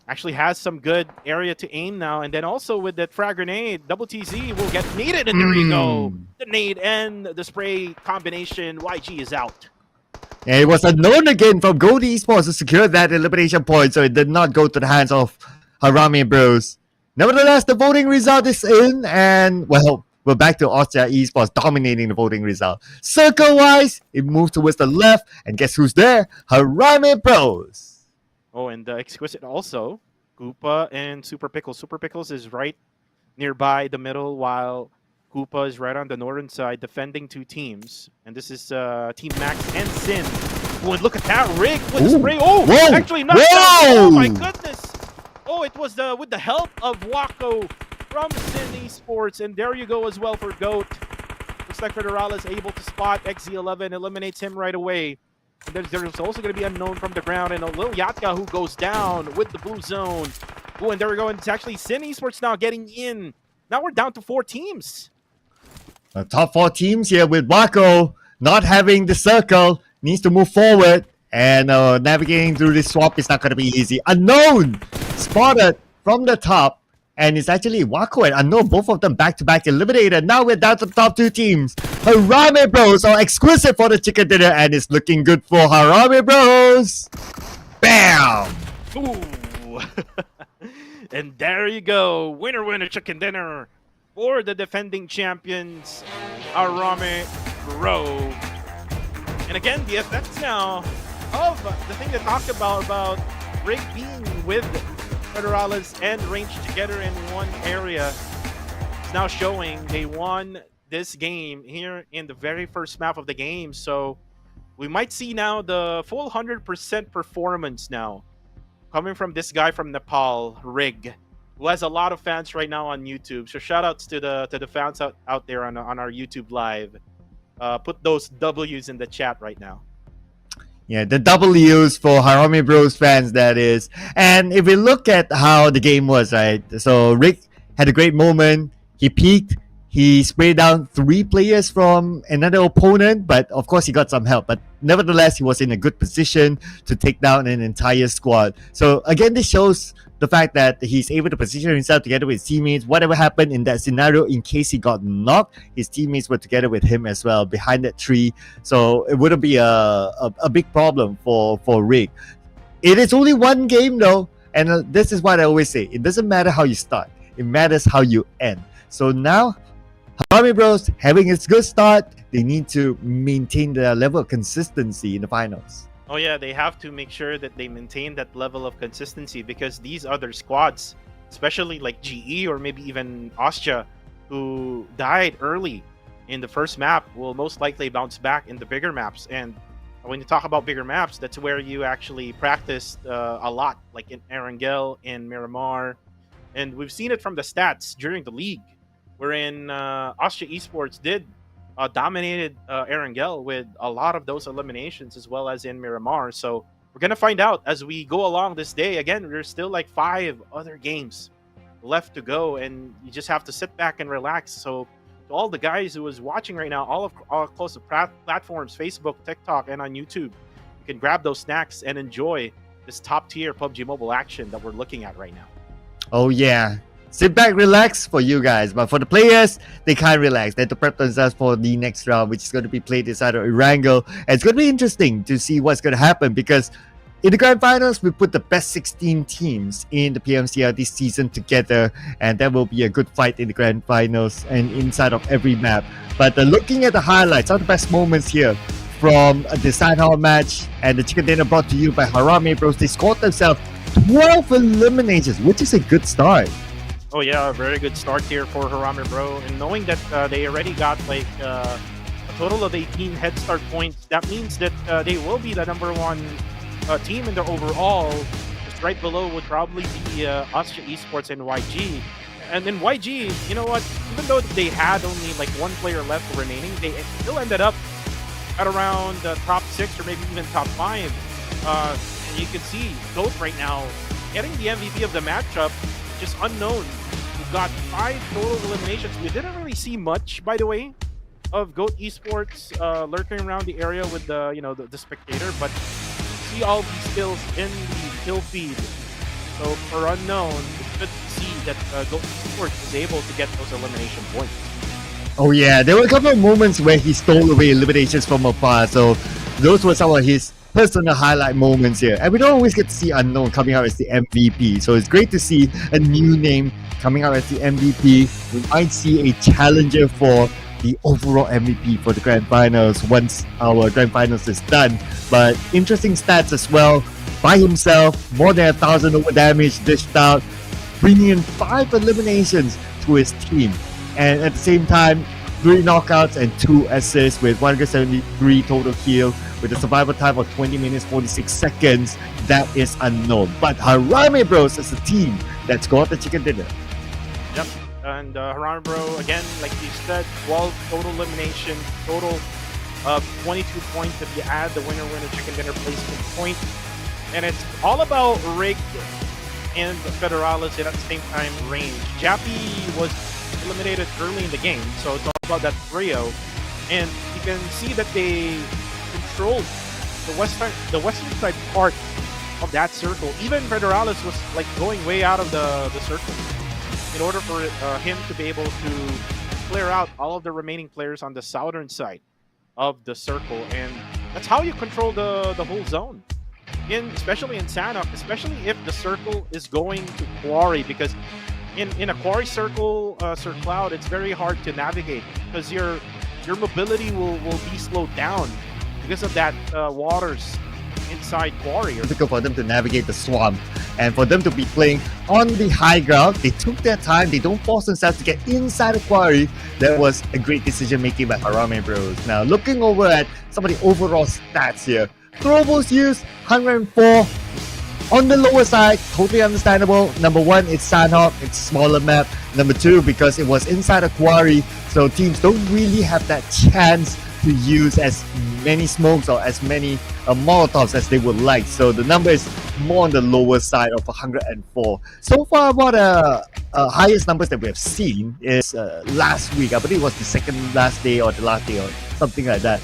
Actually has some good area to aim now. And then also with that frag grenade, WTZ will get needed. And there you go. The nade and the spray combination. YG is out. And it was Unknown again from Gold Esports to secure that elimination point, so it did not go to the hands of Harame Bros. Nevertheless, the voting result is in, and well, we're back to Austria Esports dominating the voting result. Circle-wise, it moves towards the left, and guess who's there? Harame Bros. Oh, and Exquisite also. Koopa and Super Pickles. Super Pickles is right nearby the middle, while Koopa is right on the northern side, defending 2 teams. And this is Team Max and Sin. Oh, and look at that Rig with the spray. Oh, whoa, actually not. Oh my goodness. Oh, it was with the help of Wako from Sin Esports. And there you go as well for Goat. Looks like Federalis able to spot XZ11, eliminates him right away. And there's also going to be Unknown from the ground, and a little Yatka who goes down with the blue zone. Oh, and there we go. And it's actually Sin Esports now getting in. Now we're down to 4 teams. The top 4 teams here with Wako not having the circle, needs to move forward, and navigating through this swamp is not going to be easy. Unknown spotted from the top, and it's actually Wako and Unknown, both of them back-to-back eliminated. Now we're down to the top 2 teams. Harame Bros are Exquisite for the chicken dinner, and it's looking good for Harame Bros. Bam! Ooh. And there you go. Winner, winner, chicken dinner for the defending champions, Harame Bro. And again, the effects now of the thing that talked about Rig being with Federalis and Range together in one area is now showing. They won this game here in the very first map of the game. So we might see now the full 100% performance now coming from this guy from Nepal, Rig, who has a lot of fans right now on YouTube. So shout outs to the fans out there on our YouTube live. Put those W's in the chat right now. Yeah, the W's for Harame Bros fans, that is. And if we look at how the game was, right? So Rick had a great moment. He peaked. He sprayed down 3 players from another opponent, but of course he got some help. But nevertheless, he was in a good position to take down an entire squad. So again, this shows the fact that he's able to position himself together with his teammates. Whatever happened in that scenario, in case he got knocked, his teammates were together with him as well behind that tree. So it wouldn't be a big problem for Rick. It is only one game though, and this is what I always say. It doesn't matter how you start. It matters how you end. So now, Harami Bros having a good start. They need to maintain their level of consistency in the finals. Oh yeah, they have to make sure that they maintain that level of consistency, because these other squads, especially like GE or maybe even Austria, who died early in the first map, will most likely bounce back in the bigger maps. And when you talk about bigger maps, that's where you actually practiced a lot, like in Erangel, in Miramar. And we've seen it from the stats during the league, wherein Austria Esports dominated Erangel with a lot of those eliminations, as well as in Miramar. So we're gonna find out as we go along this day. Again, there's still like 5 other games left to go, and you just have to sit back and relax. So to all the guys who is watching right now, all across the platforms, Facebook, TikTok, and on YouTube, you can grab those snacks and enjoy this top tier PUBG Mobile action that we're looking at right now. Oh yeah. Sit back, relax for you guys. But for the players, they can't relax. They have to prep themselves for the next round, which is going to be played inside of Erangel. And it's going to be interesting to see what's going to happen, because in the grand finals, we put the best 16 teams in the PMCL this season together, and that will be a good fight in the grand finals and inside of every map. But looking at the highlights, some of the best moments here from the Sanhok match and the chicken dinner brought to you by Harami Bros. They scored themselves 12 eliminations, which is a good start. Oh yeah, a very good start here for Harami Bro. And knowing that they already got like a total of 18 head start points, that means that they will be the number 1 team in the overall. Just right below would probably be Austria Esports and YG. And then YG, you know what? Even though they had only like 1 player left remaining, they still ended up at around top 6 or maybe even top 5. And you can see Goat right now getting the MVP of the matchup, just unknown. Who got 5 total eliminations. We didn't really see much, by the way, of Goat Esports lurking around the area with the spectator, but see all these skills in the kill feed. So for unknown, it's good to see that Goat Esports is able to get those elimination points. Oh yeah, there were a couple of moments where he stole away eliminations from afar. So those were some of his personal highlight moments here. And we don't always get to see Unknown coming out as the MVP. So it's great to see a new name coming out as the MVP. We might see a challenger for the overall MVP for the grand finals once our grand finals is done. But interesting stats as well. By himself, more than 1,000 over damage dished out, bringing in 5 eliminations to his team. And at the same time, 3 knockouts and 2 assists with 173 total kill with a survival time of 20 minutes 46 seconds. That is Unknown. But Harami Bros is a team that's got the chicken dinner. Yep. And Harami Bro, again, like you said, 12 total elimination, total of 22 points if you add the winner-winner chicken dinner placement point. And it's all about Rig and Federalis and at the same time range. Jappy was eliminated early in the game, so it's all about that trio. And you can see that they controlled the western side part of that circle. Even Federalis was like going way out of the circle in order for him to be able to clear out all of the remaining players on the southern side of the circle. And that's how you control the whole zone. Especially in Sanhok, especially if the circle is going to quarry, because in a quarry circle, Sir Cloud, it's very hard to navigate because your mobility will be slowed down because of that waters inside quarry. Difficult for them to navigate the swamp, and for them to be playing on the high ground, they took their time. They don't force themselves to get inside the quarry. That was a great decision making by Harami Bros. Now looking over at some of the overall stats here, throwables used 104. On the lower side, totally understandable. Number 1, it's Sanhok, it's a smaller map. Number 2, because it was inside a quarry, so teams don't really have that chance to use as many smokes or as many Molotovs as they would like. So the number is more on the lower side of 104. So far, what highest numbers that we have seen is last week. I believe it was the second last day or the last day or something like that.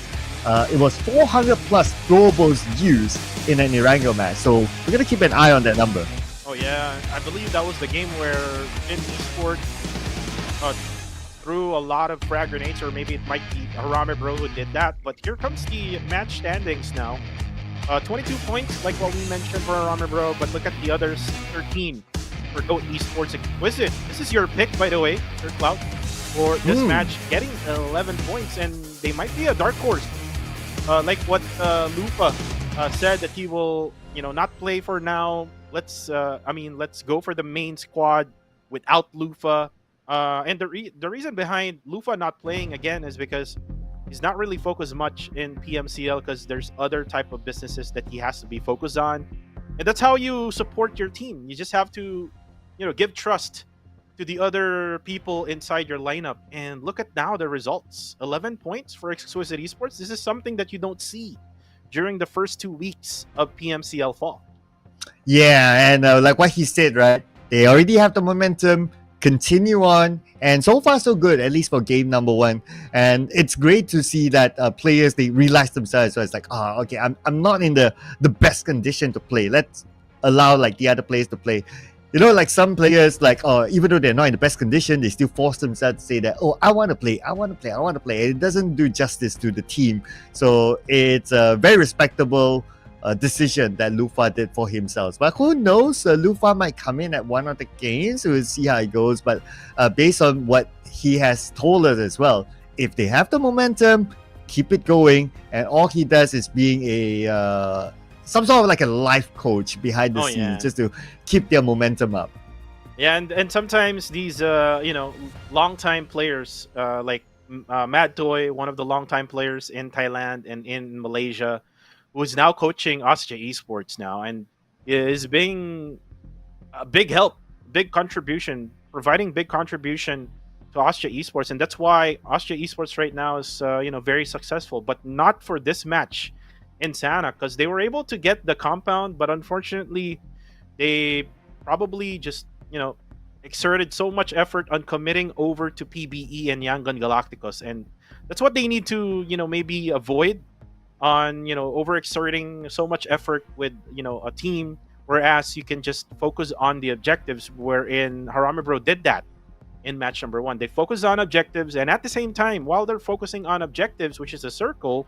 It was 400 plus throwables used in an Erangel match. So we're going to keep an eye on that number. Oh yeah, I believe that was the game where in Esports threw a lot of frag grenades, or maybe it might be Harame Bro who did that. But here comes the match standings now. 22 points, like what we mentioned for Harame Bro, but look at the others, 13 for Goat Esports Exquisite. This is your pick, by the way, Sir Cloud, for this match, getting 11 points, and they might be a dark horse. Like what Lupa said, that he will, not play for now. Let's go for the main squad without Lufa. And the reason behind Lufa not playing again is because he's not really focused much in PMCL, because there's other type of businesses that he has to be focused on. And that's how you support your team. You just have to, give trust to the other people inside your lineup. And look at now the results. 11 points for Exquisite Esports. This is something that you don't see during the first 2 weeks of PMCL fall. Yeah, and like what he said, right? They already have the momentum, continue on, and so far so good, at least for game number 1. And it's great to see that players, they realize themselves. So it's like, okay, I'm not in the best condition to play. Let's allow like the other players to play. Like some players, like even though they're not in the best condition, they still force themselves to say that, I want to play. And it doesn't do justice to the team. So it's a very respectable decision that Lufa did for himself. But who knows, Lufa might come in at one of the games. We'll see how it goes. But based on what he has told us as well, if they have the momentum, keep it going. And all he does is being a some sort of like a life coach behind the scenes, just to keep their momentum up. Yeah, and sometimes these long-time players like Mad Toy, one of the long-time players in Thailand and in Malaysia, who is now coaching Austria Esports now, and is being a big help, providing big contribution to Austria Esports. And that's why Austria Esports right now is very successful, but not for this match in Sanhok, because they were able to get the compound, but unfortunately they probably just exerted so much effort on committing over to PBE and Yangon Galacticos, and that's what they need to maybe avoid, on overexerting so much effort with a team, whereas you can just focus on the objectives, wherein Harame Bro did that in match number 1. They focused on objectives, and at the same time, while they're focusing on objectives, which is a circle,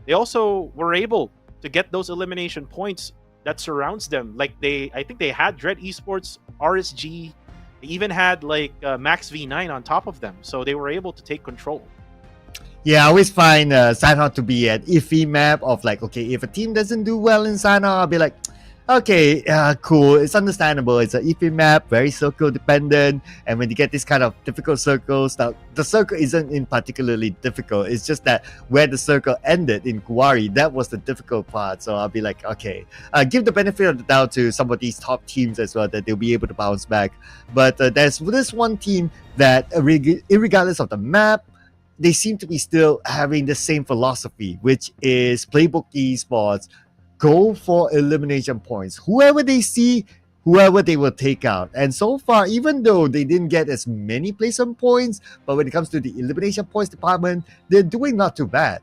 they also were able to get those elimination points that surrounds them. Like I think they had Dread Esports, RSG, they even had like Max V9 on top of them, so they were able to take control. Yeah, I always find Sanhok to be an iffy map of like, okay, if a team doesn't do well in Sanhok, I'll be like, okay, cool, it's understandable. It's an iffy map, very circle dependent, and when you get this kind of difficult circles, now the circle isn't in particularly difficult, it's just that where the circle ended in Kuwari, that was the difficult part. So I'll be like, okay, give the benefit of the doubt to some of these top teams as well, that they'll be able to bounce back. But there's this one team that irregardless of the map, they seem to be still having the same philosophy, which is Playbook Esports. Go for elimination points. Whoever they see, whoever they will take out. And so far, even though they didn't get as many placement points, but when it comes to the elimination points department, they're doing not too bad.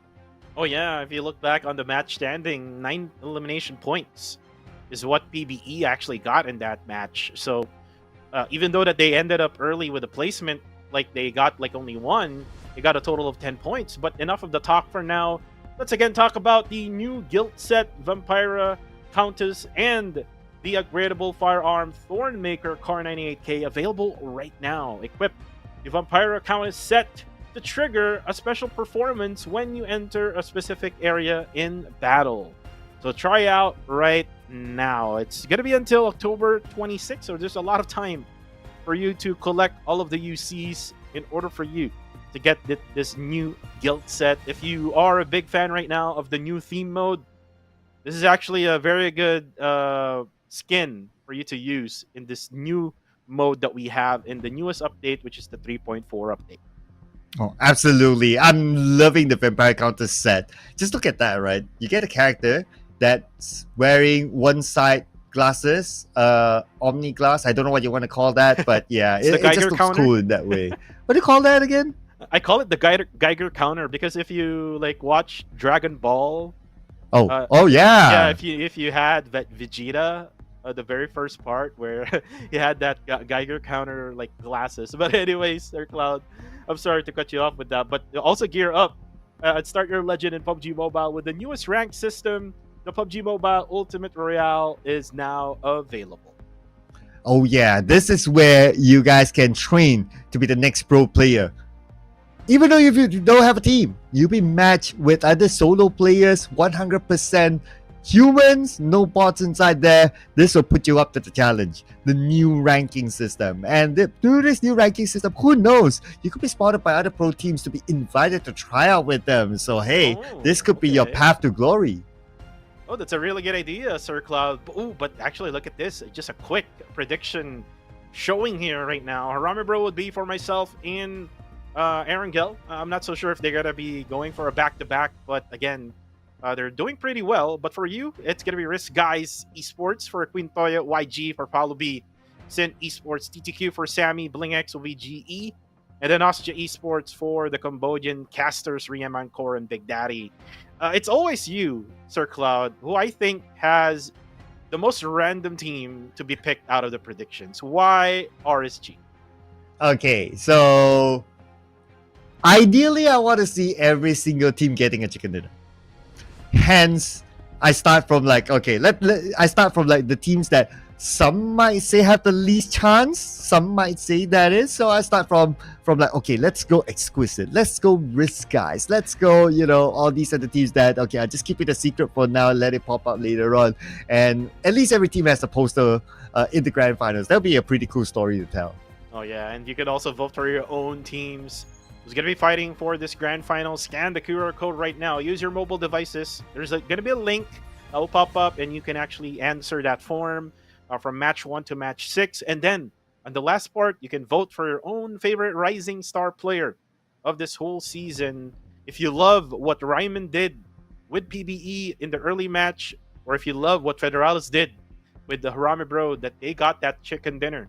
Oh yeah, if you look back on the match standing, 9 elimination points is what PBE actually got in that match. So even though that they ended up early with a placement, like they got like only 1, they got a total of 10 points. But enough of the talk for now. Let's again talk about the new guild set, Vampira, Countess, and the upgradable firearm Thornmaker Car98K, available right now. Equip the Vampira Countess set to trigger a special performance when you enter a specific area in battle. So try out right now. It's going to be until October 26th, so there's a lot of time for you to collect all of the UCs in order for you to get this new guild set. If you are a big fan right now of the new theme mode, this is actually a very good skin for you to use in this new mode that we have in the newest update, which is the 3.4 update. Oh, absolutely. I'm loving the Vampire Counter set. Just look at that, right? You get a character that's wearing one side glasses, omni glass. I don't know what you want to call that, but yeah, it just looks counter. Cool in that way. What do you call that again? I call it the Geiger counter, because if you like watch Dragon Ball, yeah, if you had Vegeta, the very first part where he had that Geiger counter like glasses. But anyways, Sir Cloud, I'm sorry to cut you off with that, but also gear up and start your legend in PUBG Mobile with the newest ranked system. The PUBG Mobile Ultimate Royale is now available. Oh yeah, this is where you guys can train to be the next pro player. Even though if you don't have a team, you'll be matched with other solo players, 100% humans, no bots inside there. This will put you up to the challenge, the new ranking system. And through this new ranking system, who knows? You could be spotted by other pro teams to be invited to try out with them. So hey, this could be your path to glory. Oh, that's a really good idea, Sir Cloud. Oh, but actually, look at this. Just a quick prediction showing here right now. Harami Bro would be for myself in Erangel. I'm not so sure if they're going to be going for a back-to-back, but again, they're doing pretty well. But for you, it's going to be Risk Guys Esports for Queen Toya, YG for Paulo B, Sin Esports, TTQ for Sammy, Bling X will be GE, and then Austria Esports for the Cambodian casters, Riaman Core and Big Daddy. It's always you, Sir Cloud, who I think has the most random team to be picked out of the predictions. Why RSG? Okay, so ideally, I want to see every single team getting a chicken dinner. Hence, I start from like, okay, I start from like the teams that some might say have the least chance, some might say that is. So I start from like, okay, let's go Exquisite, let's go Risk Guys, let's go, all these other teams that, okay, I just keep it a secret for now, let it pop up later on. And at least every team has a poster in the grand finals. That'll be a pretty cool story to tell. Oh yeah, and you can also vote for your own teams who's going to be fighting for this grand final. Scan the QR code right now. Use your mobile devices. There's going to be a link that will pop up, and you can actually answer that form from match 1 to match 6. And then on the last part, you can vote for your own favorite rising star player of this whole season. If you love what Ryman did with PBE in the early match, or if you love what Federalis did with the Harami Bro, that they got that chicken dinner,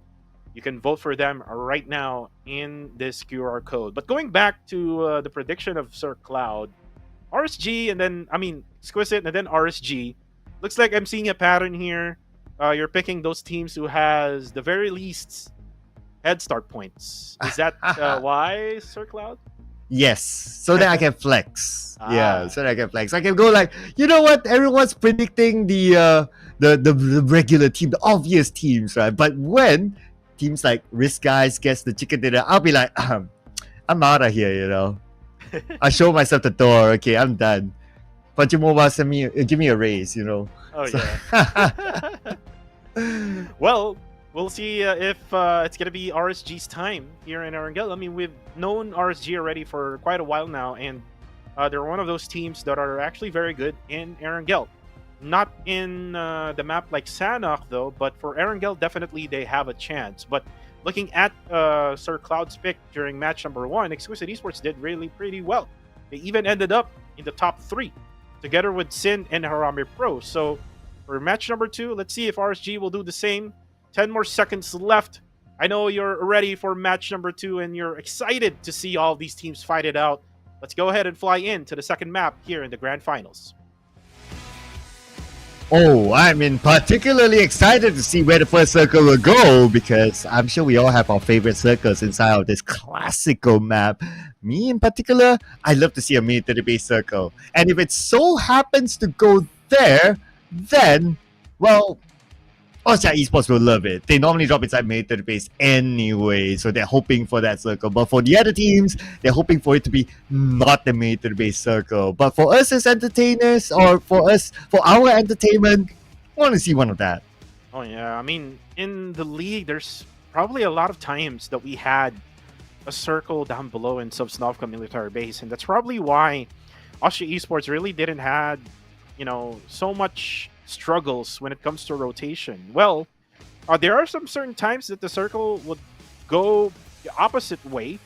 you can vote for them right now in this QR code. But going back to the prediction of Sir Cloud, RSG and then, Exquisite and then RSG. Looks like I'm seeing a pattern here. You're picking those teams who has the very least head start points. Is that why, Sir Cloud? Yes, so that I can flex. Yeah, so that I can flex. I can go like, you know what? Everyone's predicting the regular team, the obvious teams, right? But when teams like Risk Guys gets the chicken dinner, I'll be like, I'm out of here, I show myself the door. Okay, I'm done. PUBG Mobile, give me a raise, Oh, so. Yeah. Well, we'll see if it's going to be RSG's time here in Erangel. We've known RSG already for quite a while now, and they're one of those teams that are actually very good in Erangel. Not in the map like Sanhok, though, but for Erangel, definitely they have a chance. But looking at Sir Cloud's pick during match number 1, Exquisite Esports did really pretty well. They even ended up in the top 3, together with Sin and Harami Pro. So for match number 2, let's see if RSG will do the same. 10 more seconds left. I know you're ready for match number 2 and you're excited to see all these teams fight it out. Let's go ahead and fly in to the second map here in the grand finals. Oh, I'm particularly excited to see where the first circle will go, because I'm sure we all have our favorite circles inside of this classical map. Me in particular, I love to see a military base circle. And if it so happens to go there, then, well, Austria Esports will love it. They normally drop inside military base anyway, so they're hoping for that circle. But for the other teams, they're hoping for it to be not the military base circle. But for us as entertainers, or for our entertainment, I want to see one of that. Oh yeah, in the league, there's probably a lot of times that we had a circle down below in Sovsnovka military base, and that's probably why Austria Esports really didn't have, so much struggles when it comes to rotation. Well, there are some certain times that the circle would go the opposite way,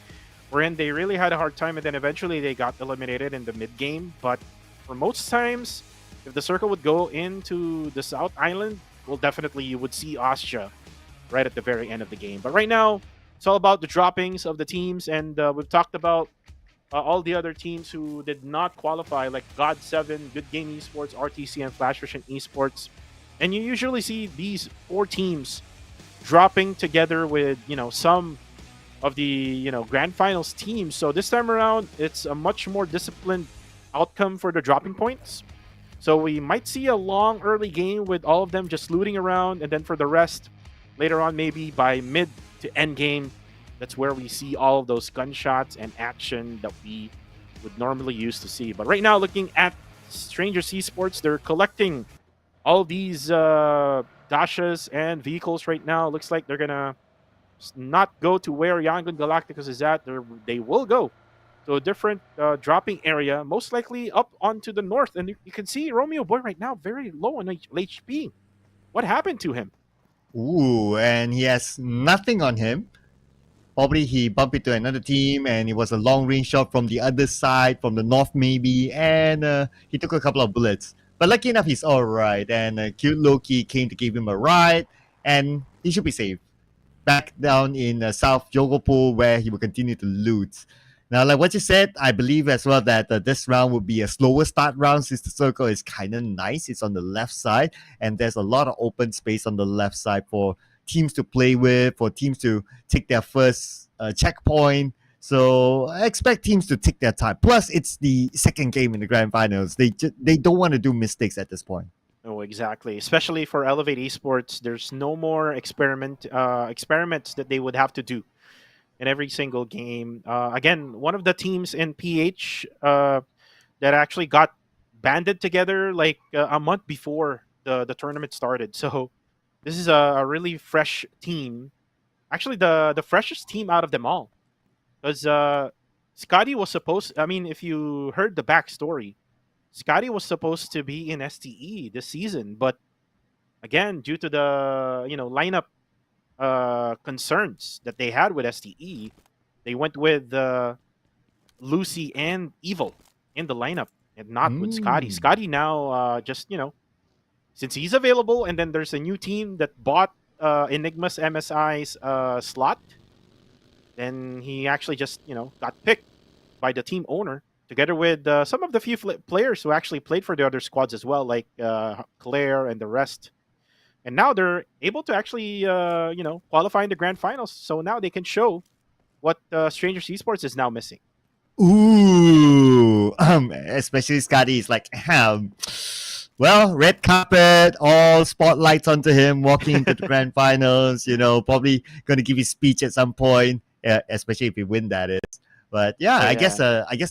wherein they really had a hard time, and then eventually they got eliminated in the mid game. But for most times, if the circle would go into the South Island, well, definitely you would see Austria right at the very end of the game. But right now, it's all about the droppings of the teams, and we've talked about all the other teams who did not qualify, like God7, Good Game Esports, RTC, and Flash Vision Esports. And you usually see these 4 teams dropping together with, some of the, grand finals teams. So this time around, it's a much more disciplined outcome for the dropping points. So we might see a long early game with all of them just looting around, and then for the rest, later on, maybe by mid to end game, that's where we see all of those gunshots and action that we would normally used to see. But right now, looking at Stranger Esports, they're collecting all these dashes and vehicles right now. Looks like they're gonna not go to where Yangon Galacticos is at. They will go to a different dropping area, most likely up onto the north. And you can see Romeo Boy right now very low on HP. What happened to him? Ooh, and he has nothing on him. Probably he bumped into another team, and it was a long range shot from the other side, from the north maybe, and he took a couple of bullets. But lucky enough, he's all right. And cute Loki came to give him a ride, and he should be safe. Back down in South Yogopol, where he will continue to loot. Now, like what you said, I believe as well that this round would be a slower start round since the circle is kind of nice. It's on the left side, and there's a lot of open space on the left side for teams to play with, for teams to take their first checkpoint. So I expect teams to take their time. Plus, it's the second game in the grand finals. They don't want to do mistakes at this point. Oh, exactly. Especially for Elevate Esports, there's no more experiments that they would have to do in every single game. Again, one of the teams in PH that actually got banded together like a month before the tournament started. So this is a really fresh team. Actually, the freshest team out of them all. Because Scotty was supposed... I mean, if you heard the backstory, Scotty was supposed to be in STE this season. But again, due to the lineup concerns that they had with STE, they went with Lucy and Evil in the lineup and not with Scotty. Scotty now just, since he's available, and then there's a new team that bought Enigma's MSI's slot, then he actually just, got picked by the team owner together with some of the few players who actually played for the other squads as well, like Claire and the rest. And now they're able to actually, qualify in the grand finals. So now they can show what Stranger Esports is now missing. Ooh, especially Scotty is like, well, red carpet, all spotlights onto him, walking into the grand finals. Probably going to give his speech at some point, especially if he win. That is. But yeah, I guess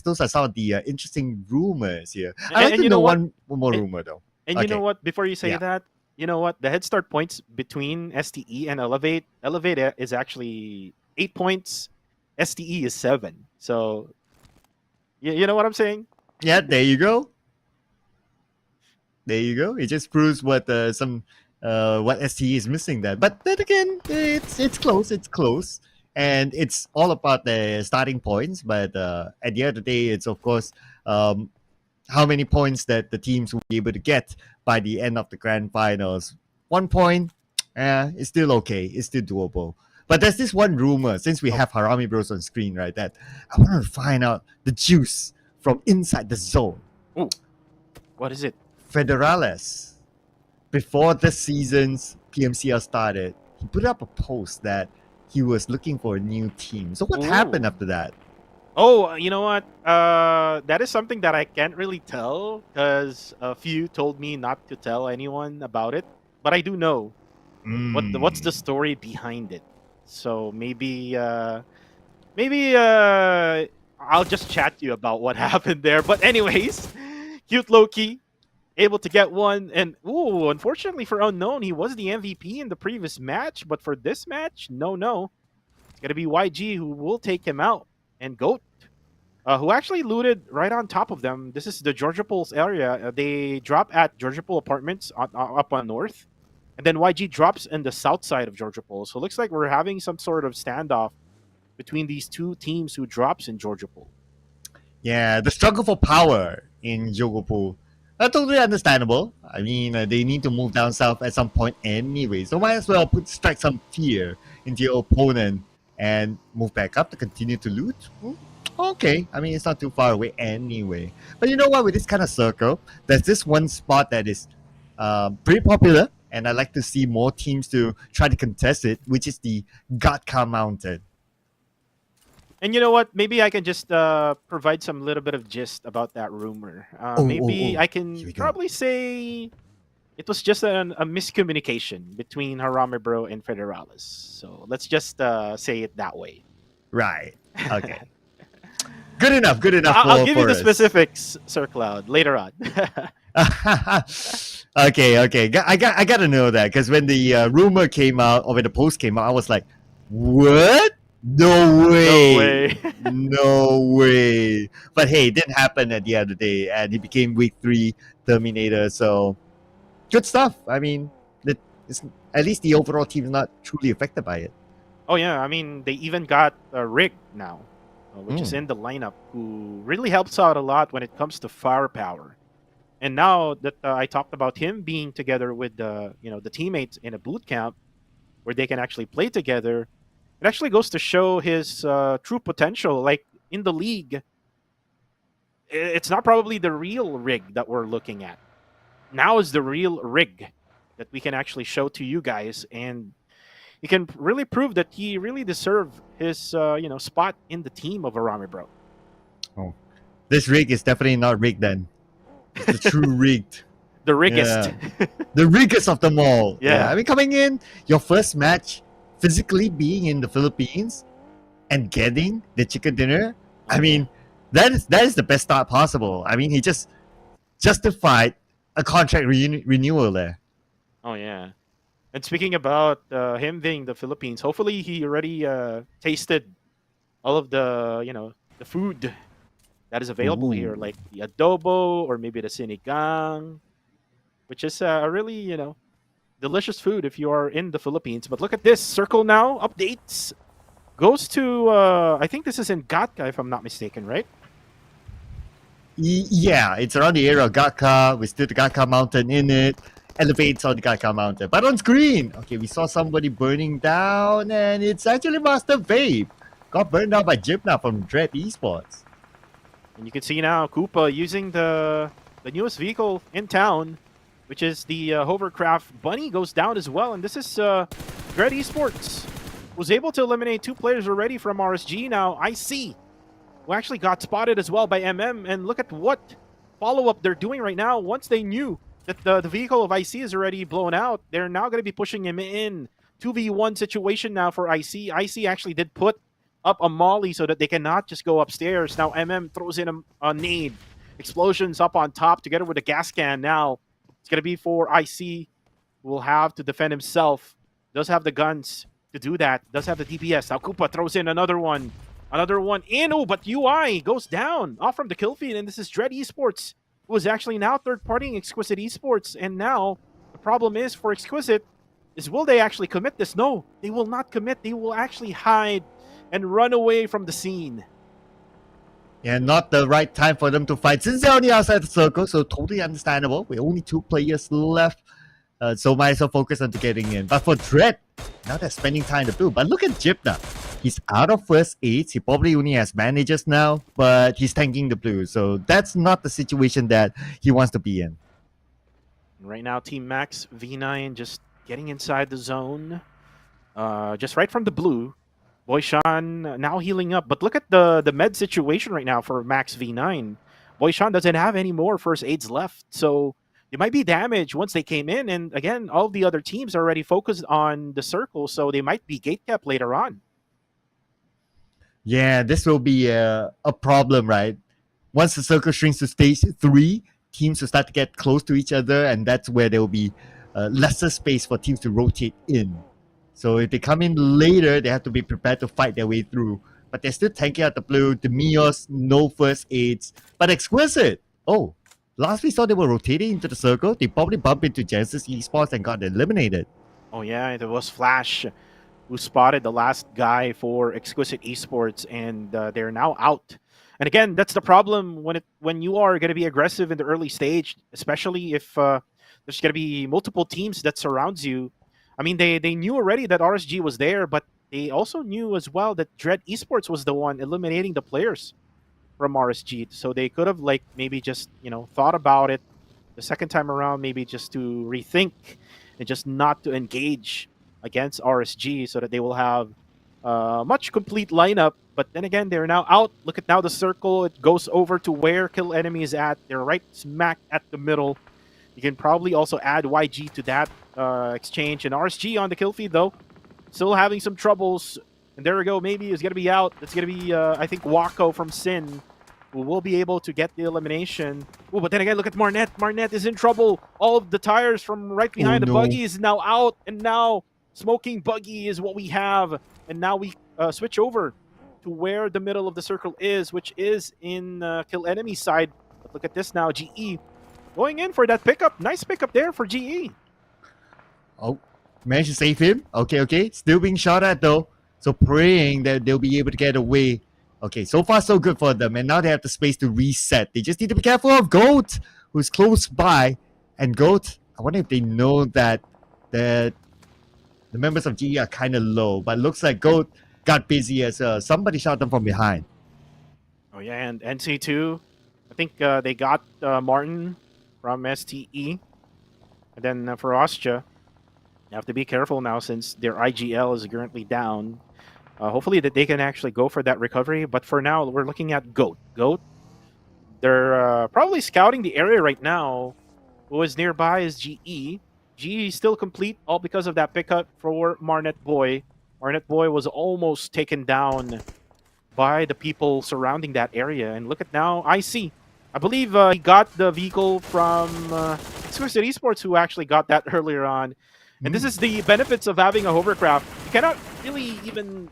those are some of the interesting rumors here. I'd like to know one more rumor though. And you know what? Before you say that, you know what? The head start points between STE and Elevate is actually 8 points. STE is 7. So, you know what I'm saying? Yeah, there you go. There you go. It just proves what what STE is missing there. But then again, it's close. It's close, and it's all about the starting points. But at the end of the day, it's of course how many points that the teams will be able to get by the end of the grand finals. 1 point, it's still okay. It's still doable. But there's this one rumor, since we have Harami Bros on screen, right, that I want to find out the juice from inside the zone. Ooh. What is it? Federales, before this season's PMCL started, he put up a post that he was looking for a new team. So what happened after that? Oh, you know what? That is something that I can't really tell because a few told me not to tell anyone about it. But I do know what's the story behind it. So maybe I'll just chat to you about what happened there. But anyways, cute Loki able to get one, and unfortunately for Unknown, he was the MVP in the previous match. But for this match, no, it's gonna be YG who will take him out, and Goat, who actually looted right on top of them. This is the Georgia Pole's area. They drop at Georgia Pole Apartments up on north. And then YG drops in the south side of Georgia Pole. So it looks like we're having some sort of standoff between these two teams who drops in Georgia Pole. Yeah, the struggle for power in Georgia Pole. Totally understandable. I mean, they need to move down south at some point anyway. So might as well strike some fear into your opponent and move back up to continue to loot. Okay, I mean, it's not too far away anyway. But you know what? With this kind of circle, there's this one spot that is pretty popular and I like to see more teams to try to contest it, which is the Gatka Mountain. And you know what? Maybe I can just provide some little bit of gist about that rumor. Maybe I Here can we go. probably say it was just a miscommunication between Harame Bro and Federalis. So let's just say it that way. Right. Okay. Good enough. Good enough. I'll for, give you for the us. specifics, Sir Cloud, later on. Okay. I got to know that because when the rumor came out or when the post came out, I was like, "What? No way! No way. No way!" But hey, it didn't happen at the end of the day, and he became Week 3 Terminator. So good stuff. I mean, at least the overall team is not truly affected by it. Oh yeah, I mean they even got Rig now, which is Mm. in the lineup, who really helps out a lot when it comes to firepower. And now that I talked about him being together with the teammates in a boot camp where they can actually play together, it actually goes to show his true potential. Like in the league, it's not probably the real Rig that we're looking at. Now is the real Rig that we can actually show to you guys, and he can really prove that he really deserved his spot in the team of Arame Bro. This rig is definitely not rigged then. It's the true rigged. The riggest. The riggest of them all. Yeah. I mean, coming in, your first match, physically being in the Philippines and getting the chicken dinner. I mean, that is the best start possible. I mean, he just justified a contract renewal there. Oh yeah. And speaking about him being the Philippines, hopefully he already tasted all of the food that is available here, Ooh. like the adobo or maybe the sinigang, which is a really delicious food if you are in the Philippines. But look at this circle now updates goes to I think this is in Gatka if I'm not mistaken, right? Yeah, it's around the area of Gatka. We still the Gatka Mountain in it. Elevates on the Gatka Mountain. But on screen, okay, we saw somebody burning down, and it's actually Master Vape. Got burned down by Jibna from Dread Esports. And you can see now Koopa using the newest vehicle in town, which is the hovercraft. Bunny goes down as well, and this is Dread Esports was able to eliminate 2 players already from RSG. Now IC, who actually got spotted as well by MM, and look at what follow-up they're doing right now. Once they knew that the vehicle of IC is already blown out, they're now going to be pushing him in. 2v1 situation now for IC. IC actually did put up a molly so that they cannot just go upstairs. Now MM throws in a nade. Explosions up on top together with a gas can. Now it's going to be for IC, who will have to defend himself. Does have the guns to do that. Does have the DPS. Now Koopa throws in another one. Another one in. Oh, but UI goes down off from the kill feed. And this is Dread Esports, who is actually now third-partying Exquisite Esports. And now the problem is for Exquisite is, will they actually commit this? No, they will not commit. They will actually hide and run away from the scene. Yeah, not the right time for them to fight since they're on the outside the circle, so totally understandable. With only 2 players left, so might as well focus on getting in. But for Dread, now they're spending time to build. But look at Jibna. He's out of first aids. He probably only has managers now, but he's tanking the blue. So that's not the situation that he wants to be in. Right now, Team Max V9 just getting inside the zone. Just right from the blue. Boyshan now healing up. But look at the med situation right now for Max V9. Boyshan doesn't have any more first aids left. So they might be damaged once they came in. And again, all the other teams are already focused on the circle. So they might be gate kept later on. Yeah, this will be a problem, right? Once the circle shrinks to stage 3, teams will start to get close to each other, and that's where there will be lesser space for teams to rotate in. So if they come in later, they have to be prepared to fight their way through. But they're still tanking out the blue. The Mios, no first aids. But Exquisite, oh, last we saw they were rotating into the circle. They probably bumped into Genesis Esports and got eliminated. Oh yeah, there was Flash, who spotted the last guy for Exquisite Esports, and they're now out. And again, that's the problem when you are going to be aggressive in the early stage, especially if there's going to be multiple teams that surrounds you. I mean, they knew already that RSG was there, but they also knew as well that Dread Esports was the one eliminating the players from RSG. So they could have maybe just thought about it the second time around, maybe just to rethink and just not to engage against RSG so that they will have much complete lineup. But then again, they're now out. Look at now the circle. It goes over to where Kill Enemy is at. They're right smack at the middle. You can probably also add YG to that exchange. And RSG on the kill feed, though, still having some troubles. And there we go. Maybe it's going to be out. It's going to be, I think, Wako from Sin, who will be able to get the elimination. Oh, but then again, look at Marnet. Marnet is in trouble. All of the tires from right behind the buggy is now out. And now smoking buggy is what we have. And now we switch over to where the middle of the circle is, which is in Kill Enemy side. But look at this now. GE going in for that pickup. Nice pickup there for GE. Oh, managed to save him. Okay. Still being shot at though. So praying that they'll be able to get away. Okay, so far so good for them. And now they have the space to reset. They just need to be careful of Goat, who's close by. And Goat, I wonder if they know that the members of GE are kind of low. But looks like Goat got busy as somebody shot them from behind. Oh yeah, and NC2, I think they got Martin from STE. And then for Austria, you have to be careful now since their IGL is currently down. Hopefully that they can actually go for that recovery. But for now, we're looking at Goat. Goat, they're probably scouting the area right now. Who is nearby is GE. GE is still complete, all because of that pickup for Marnet Boy. Marnet Boy was almost taken down by the people surrounding that area. And look at now, IC. I believe he got the vehicle from Exquisite Esports, who actually got that earlier on. And this is the benefits of having a hovercraft. You cannot really even,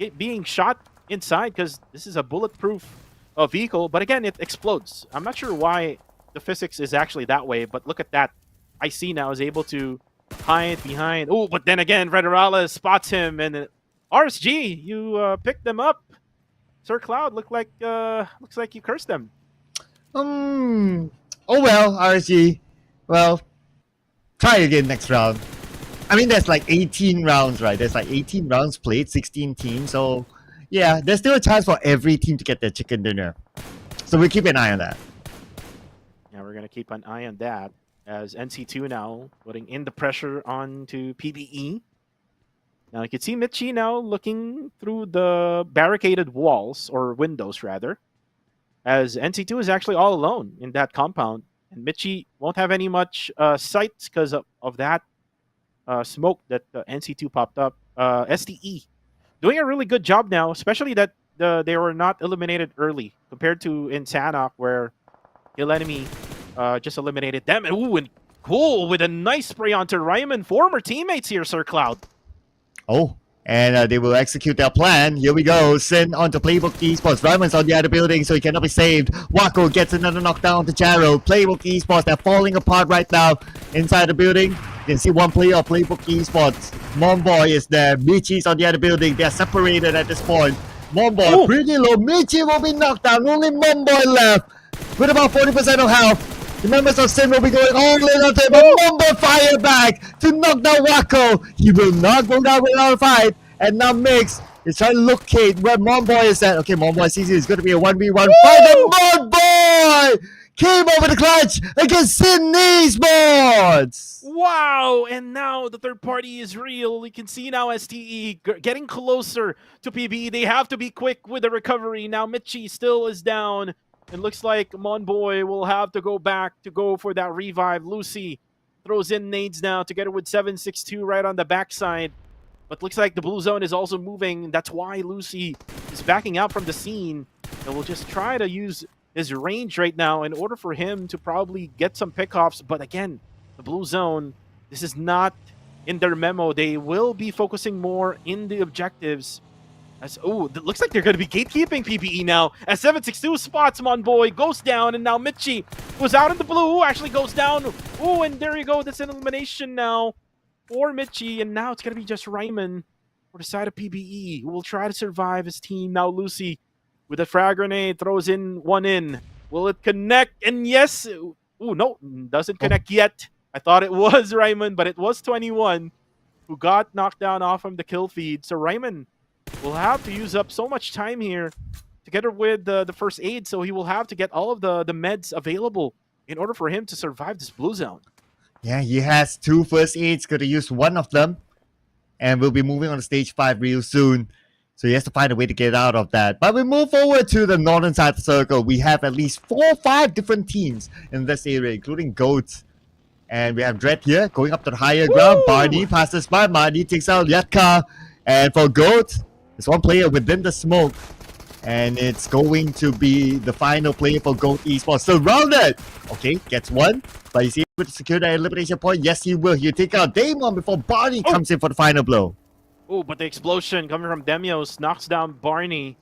it being shot inside because this is a bulletproof vehicle. But again, it explodes. I'm not sure why the physics is actually that way, but look at that. IC now is able to hide behind. Oh, but then again, Federales spots him, and RSG, you picked them up. Sir Cloud, looks like you cursed them. Oh well, RSG. Well, try again next round. I mean, there's like 18 rounds, right? There's like 18 rounds played, 16 teams. So, yeah, there's still a chance for every team to get their chicken dinner. So we'll keep an eye on that. Yeah, we're going to keep an eye on that as NC2 now putting in the pressure onto PBE. Now you can see Michi now looking through the barricaded walls, or windows rather, as NC2 is actually all alone in that compound. And Michi won't have any much sights because of that smoke that NC2 popped up. STE doing a really good job now, especially that they were not eliminated early compared to in Sanhok, where Kill Enemy just eliminated them. And ooh, and cool with a nice spray onto Ryman. Former teammates here, Sir Cloud. Oh, and they will execute their plan. Here we go. Send on to Playbook Esports. Ryman's on the other building, so he cannot be saved. Wako gets another knockdown to Jaro. Playbook Esports, they're falling apart right now inside the building. You can see one player of Playbook Esports. Momboy is there. Michi's on the other building. They're separated at this point. Momboy pretty low. Michi will be knocked down. Only Momboy left with about 40% of health. The members of Sin will be going all in on him, but Momboy fire back to knock down Wako. He will not go down without a fight. And now Mix is trying to locate where Momboy is at. Okay, Momboy sees it's going to be a 1v1 fight. And Momboy came over the clutch against Sin Esports. Wow, and now the third party is real. We can see now STE getting closer to PB. They have to be quick with the recovery. Now Michi still is down. It looks like Monboy will have to go back to go for that revive. Lucy throws in nades now together with 762 right on the backside. But looks like the blue zone is also moving. That's why Lucy is backing out from the scene. And will just try to use his range right now in order for him to probably get some pickoffs. But again, the blue zone, this is not in their memo. They will be focusing more in the objectives. It looks like they're going to be gatekeeping PPE now. As 762 spots Monboy, goes down, and now Michi, who's out in the blue, actually goes down. Oh, and there you go. That's an elimination now for Michi, and now it's going to be just Ryman for the side of PBE, who will try to survive his team. Now Lucy, with a frag grenade, throws in one in. Will it connect? And yes. No, doesn't connect yet. I thought it was Ryman, but it was 21 who got knocked down off from the kill feed. So Ryman will have to use up so much time here together with the first aid, so he will have to get all of the meds available in order for him to survive this blue zone. Yeah, he has 2 first aids. Going to use one of them. And we'll be moving on to stage 5 real soon. So he has to find a way to get out of that. But we move forward to the northern side of the circle. We have at least 4 or 5 different teams in this area, including Goats. And we have Dread here going up to the higher ground. Barney passes by. Marty takes out Yatka. And for Goat, there's one player within the smoke. And it's going to be the final player for Goat Esports. Surrounded! Okay, gets one. But is he able to secure that elimination point? Yes, he will. He'll take out Damon before Barney comes in for the final blow. Oh, but the explosion coming from Demios knocks down Barney.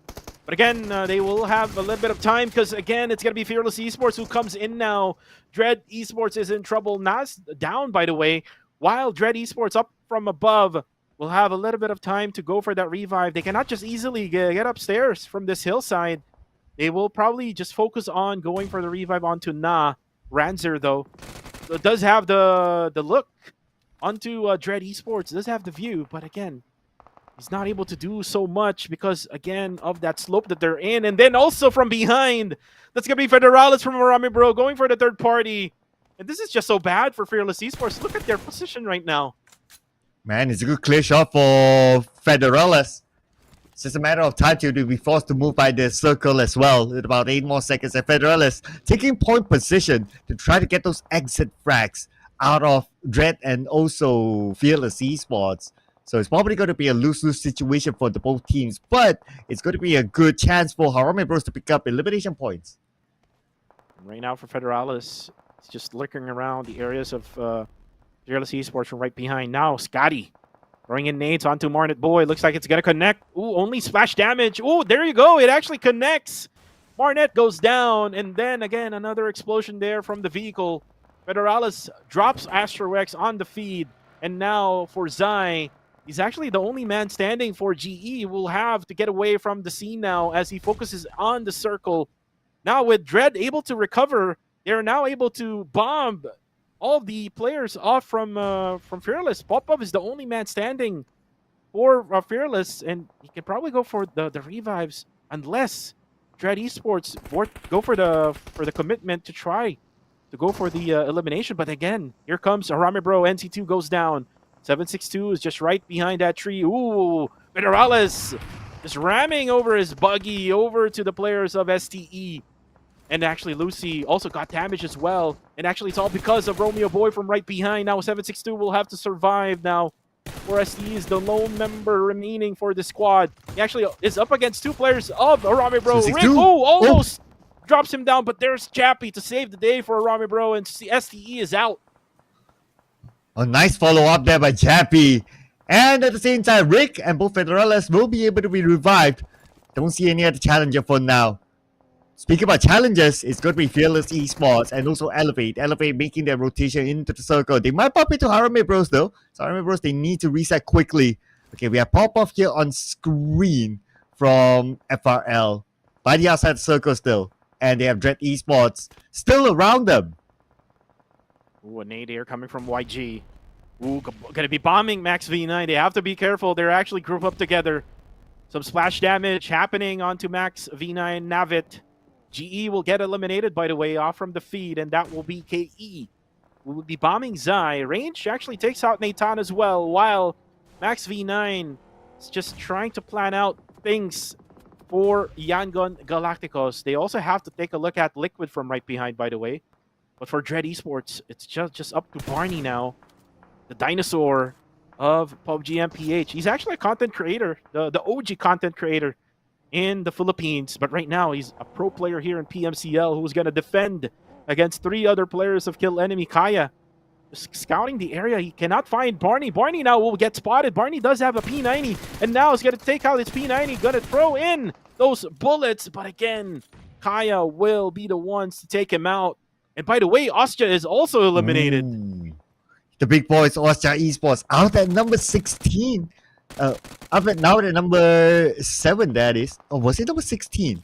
But again, they will have a little bit of time because, again, it's going to be Fearless Esports who comes in now. Dread Esports is in trouble. Nas down, by the way, while Dread Esports up from above will have a little bit of time to go for that revive. They cannot just easily get upstairs from this hillside. They will probably just focus on going for the revive onto Na. Ranzer, though, does have the look onto Dread Esports, does have the view, but again, he's not able to do so much because, again, of that slope that they're in. And then also from behind, that's going to be Federalis from Arami Bro going for the third party. And this is just so bad for Fearless Esports. Look at their position right now. Man, it's a good clear shot for Federalis. It's just a matter of time to be forced to move by the circle as well. In about 8 more seconds, and Federalis taking point position to try to get those exit frags out of Dread and also Fearless Esports. So it's probably going to be a lose-lose situation for the both teams, but it's going to be a good chance for Harame Bros to pick up elimination points. Right now for Federalis, it's just lurking around the areas of Fearless Esports from right behind. Now, Scotty throwing in nades onto Marnet Boy. Looks like it's going to connect. Ooh, only splash damage. Ooh, there you go. It actually connects. Marnet goes down. And then, again, another explosion there from the vehicle. Federalis drops Astrowex on the feed. And now for Zai, he's actually the only man standing for GE. Will have to get away from the scene now as he focuses on the circle. Now with Dread able to recover, they're now able to bomb all the players off from Fearless. Popov is the only man standing for Fearless, and he can probably go for the revives unless Dread Esports go for the commitment to try to go for the elimination. But again, here comes Arame Bro. NC2 goes down. 762 is just right behind that tree. Ooh, Federalis just ramming over his buggy over to the players of STE. And actually, Lucy also got damage as well. And actually, it's all because of Romeo Boy from right behind. Now, 762 will have to survive now. For STE is the lone member remaining for the squad. He actually is up against 2 players of Arame Bro. Rick, almost drops him down, but there's Chappie to save the day for Arame Bro, and STE is out. A nice follow-up there by Chappie. And at the same time, Rick and both Federalis will be able to be revived. Don't see any other challenger for now. Speaking about challenges, it's going to be Fearless Esports and also Elevate. Elevate making their rotation into the circle. They might pop into Harame Bros though. So Harame Bros, they need to reset quickly. Okay, we have Pop-Off here on screen from FRL. By the outside the circle still. And they have Dread Esports still around them. Ooh, a nade here coming from YG. Ooh, gonna be bombing Max V9. They have to be careful. They're actually grouped up together. Some splash damage happening onto Max V9 Navit. GE will get eliminated, by the way, off from the feed, and that will be KE. We will be bombing Zai. Range actually takes out Nathan as well, while Max V9 is just trying to plan out things for Yangon Galacticos. They also have to take a look at Liquid from right behind, by the way. But for Dread Esports, it's just up to Barney now, the dinosaur of PUBG MPH. He's actually a content creator, the OG content creator in the Philippines, but right now he's a pro player here in PMCL who's going to defend against 3 other players of Kill Enemy. Kaya just scouting the area. He cannot find Barney. Barney now will get spotted. Barney does have a P90, and now he's going to take out his P90, going to throw in those bullets, but again, Kaya will be the ones to take him out. And by the way, Ostia is also eliminated. The big boys, Ostia Esports, out at number 16. Up at now at number 7, that is. Oh, was it number 16?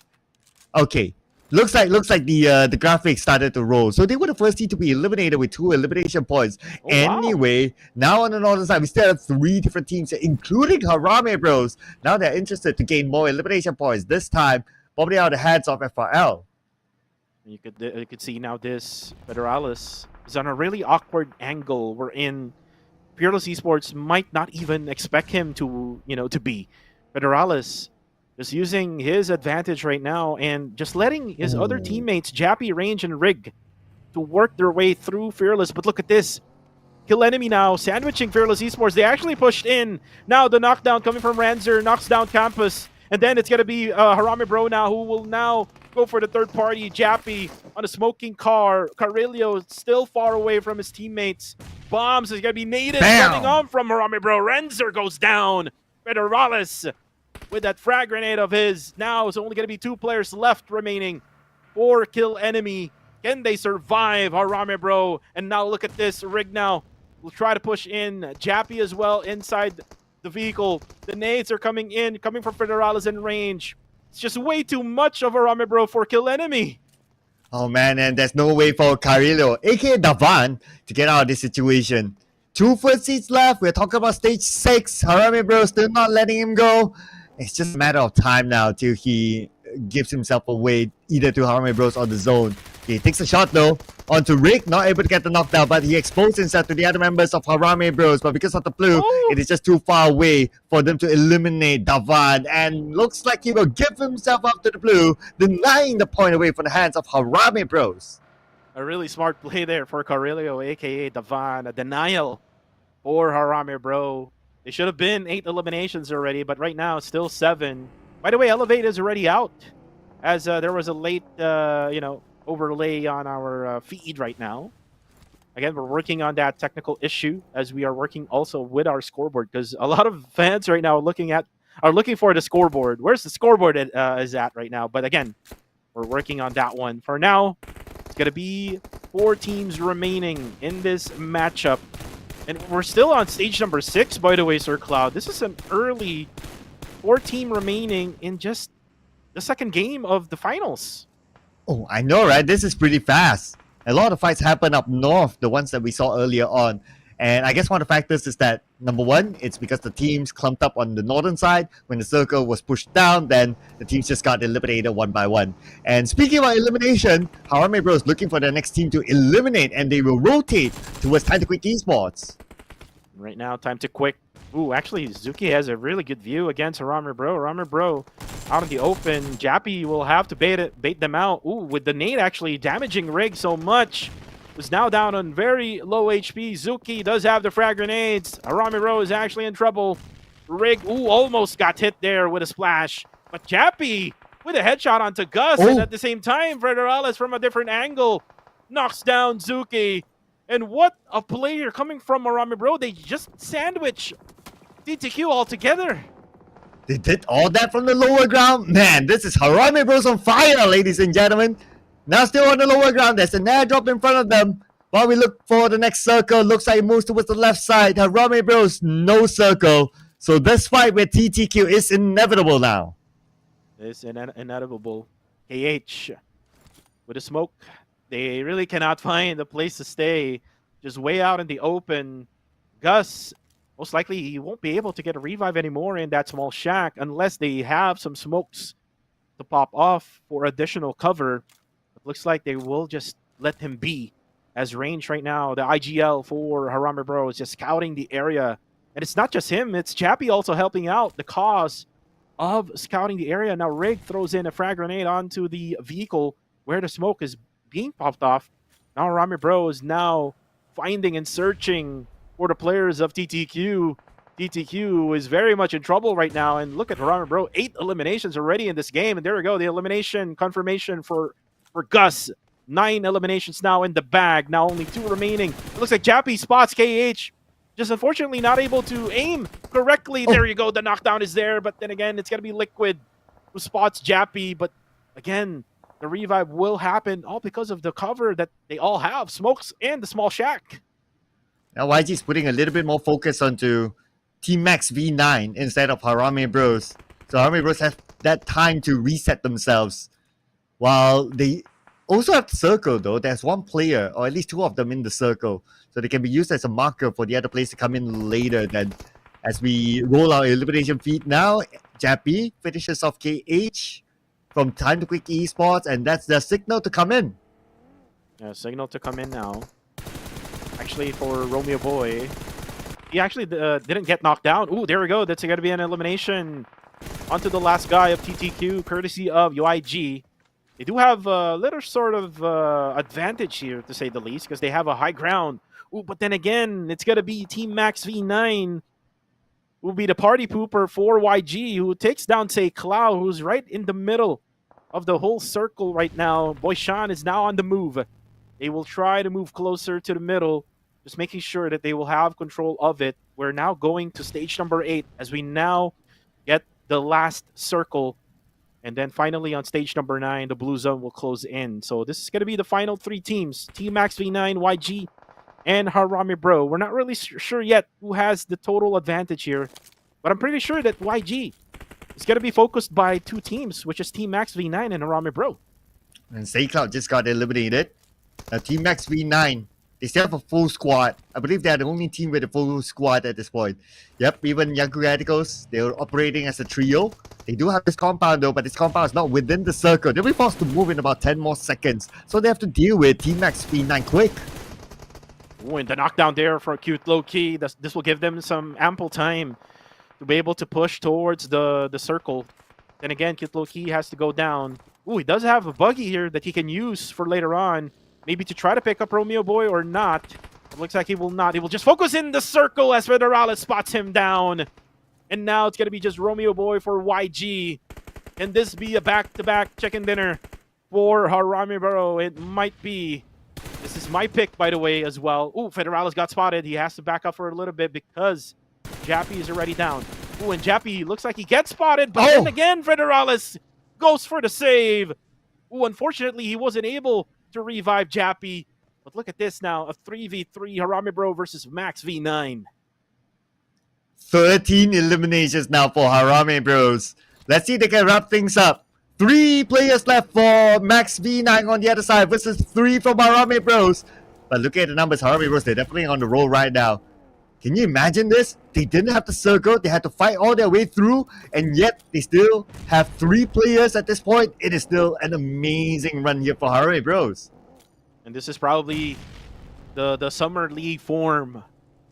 Okay. Looks like the graphics started to roll. So they were the first team to be eliminated with 2 elimination points. Oh, anyway, wow. Now on the northern side, we still have 3 different teams, including Harame Bros. Now they're interested to gain more elimination points. This time, probably out of the hands of FRL. You could see now this Federalis is on a really awkward angle wherein Fearless Esports might not even expect him to, to be. Federalis just using his advantage right now and just letting his other teammates, Jappy, Range, and Rig, to work their way through Fearless. But look at this. Kill enemy now, sandwiching Fearless Esports. They actually pushed in. Now the knockdown coming from Ranzer, knocks down Campus. And then it's going to be Harame Bro now, who will now go for the third party. Jappy on a smoking car. Carillo still far away from his teammates. Bombs is going to be native coming on from Harame Bro. Ranzer goes down. Federalis with that frag grenade of his. Now it's only going to be 2 players left remaining. 4 kill enemy. Can they survive, Harame Bro? And now look at this. Rig now will try to push in. Jappy as well inside the vehicle. The nades are coming in, coming from Federalis in range. It's just way too much of Harame Bro for kill enemy. Oh man, and there's no way for Carillo, aka Davan, to get out of this situation. 2 first seats left. We're talking about stage 6. Harame Bro still not letting him go. It's just a matter of time now till he gives himself away either to Harame Bros or the zone. He takes a shot though onto Rick, not able to get the knockdown, but he exposed himself to the other members of Harame Bros. But because of the blue, it is just too far away for them to eliminate Davan. And looks like he will give himself up to the blue, denying the point away from the hands of Harame Bros. A really smart play there for Carillo, aka Davan. A denial for Harame Bro. They should have been 8 eliminations already, but right now it's still 7. By the way, Elevate is already out, as there was a late, overlay on our feed right now. Again, we're working on that technical issue as we are working also with our scoreboard, because a lot of fans right now are looking for the scoreboard. Where's the scoreboard is at right now? But again, we're working on that one. For now, it's going to be 4 teams remaining in this matchup. And we're still on stage number 6, by the way, Sir Cloud. This is an early 4-team remaining in just the second game of the finals. Oh, I know, right? This is pretty fast. A lot of fights happen up north, the ones that we saw earlier on. And I guess one of the factors is that, number one, it's because the teams clumped up on the northern side. When the circle was pushed down, then the teams just got eliminated one by one. And speaking about elimination, Harame Bros is looking for the next team to eliminate, and they will rotate towards Time to Quick Esports. Right now, Time to Quick. Ooh, actually, Zuki has a really good view against Harame Bro. Harame Bro out in the open. Jappy will have to bait them out. Ooh, with the nade actually damaging Rig so much. Was now down on very low HP. Zuki does have the frag grenades. Harame Bro is actually in trouble. Rig, ooh, almost got hit there with a splash. But Jappy with a headshot onto Gus. And at the same time, Federalis from a different angle knocks down Zuki. And what a player coming from Harame Bro. They just sandwich DTQ altogether. They did all that from the lower ground? Man, this is Harame Bros on fire, ladies and gentlemen. Now still on the lower ground. There's an airdrop in front of them. While we look for the next circle, looks like it moves towards the left side. Harame Bros, no circle. So this fight with TTQ is inevitable now. It's inevitable. KH with the smoke. They really cannot find a place to stay. Just way out in the open. Gus, most likely he won't be able to get a revive anymore in that small shack unless they have some smokes to pop off for additional cover. It looks like they will just let him be. As range right now, the IGL for Harame Bro is just scouting the area. And it's not just him, it's Jappy also helping out the cause of scouting the area. Now Rig throws in a frag grenade onto the vehicle where the smoke is being popped off. Now Harame Bro is now finding and searching for the players of TTQ. TTQ is very much in trouble right now. And look at Harame Bro, 8 eliminations already in this game. And there we go, the elimination confirmation for Gus. 9 eliminations now in the bag. Now only 2 remaining. It looks like Jappy spots KH. Just unfortunately not able to aim correctly. There you go. The knockdown is there. But then again, it's going to be Liquid who spots Jappy. But again, the revive will happen all because of the cover that they all have. Smokes and the small shack. Now YG is putting a little bit more focus onto Team Max V9 instead of Harame Bros. So Harame Bros have that time to reset themselves. While they also have the circle though, there's one player, or at least 2 of them in the circle. So they can be used as a marker for the other players to come in later. Then as we roll our elimination feed now, Jappy finishes off KH from Time to Quick Esports, and that's the signal to come in. Signal to come in now. actually, for Romeo Boy. He actually didn't get knocked down. Ooh, there we go. That's going to be an elimination onto the last guy of TTQ, courtesy of UIG. They do have a little sort of advantage here, to say the least, because they have a high ground. Ooh, but then again, it's going to be Team Max V9 will be the party pooper for YG, who takes down, say, Clow, who's right in the middle of the whole circle right now. Boyshan is now on the move. They will try to move closer to the middle, just making sure that they will have control of it. We're now going to stage number 8 as we now get the last circle. And then finally on stage number 9, the blue zone will close in. So this is going to be the final 3 teams. Team Max V9, YG, and Harami Bro. We're not really sure yet who has the total advantage here, but I'm pretty sure that YG is going to be focused by 2 teams, which is Team Max V9 and Harami Bro. And Say Cloud just got eliminated. Team Max V9, they still have a full squad. I believe they're the only team with a full squad at this point. Yep, even Young Radicals, they're operating as a trio. They do have this compound though, but this compound is not within the circle. They'll be forced to move in about 10 more seconds. So they have to deal with Team Max V9 quick. Ooh, and the knockdown there for Cute Low Key. This will give them some ample time to be able to push towards the circle. Then again, Cute Low Key has to go down. Ooh, he does have a buggy here that he can use for later on. Maybe to try to pick up Romeo Boy or not. It looks like he will not. He will just focus in the circle as Federalis spots him down. And now it's going to be just Romeo Boy for YG. Can this be a back-to-back chicken dinner for Harami Bro? It might be. This is my pick, by the way, as well. Ooh, Federalis got spotted. He has to back up for a little bit because Jappy is already down. Ooh, and Jappy looks like he gets spotted. But then again, Federalis goes for the save. Ooh, unfortunately, he wasn't able to revive Jappy. But look at this now. A 3v3 Harami Bro versus Max V9. 13 eliminations now for Harami Bros. Let's see if they can wrap things up. 3 players left for Max V9 on the other side versus 3 from Harami Bros. But look at the numbers, Harami Bros, they're definitely on the roll right now. Can you imagine this? They didn't have the circle, they had to fight all their way through, and yet they still have 3 players at this point. It is still an amazing run here for Harami Bros. And this is probably the Summer League form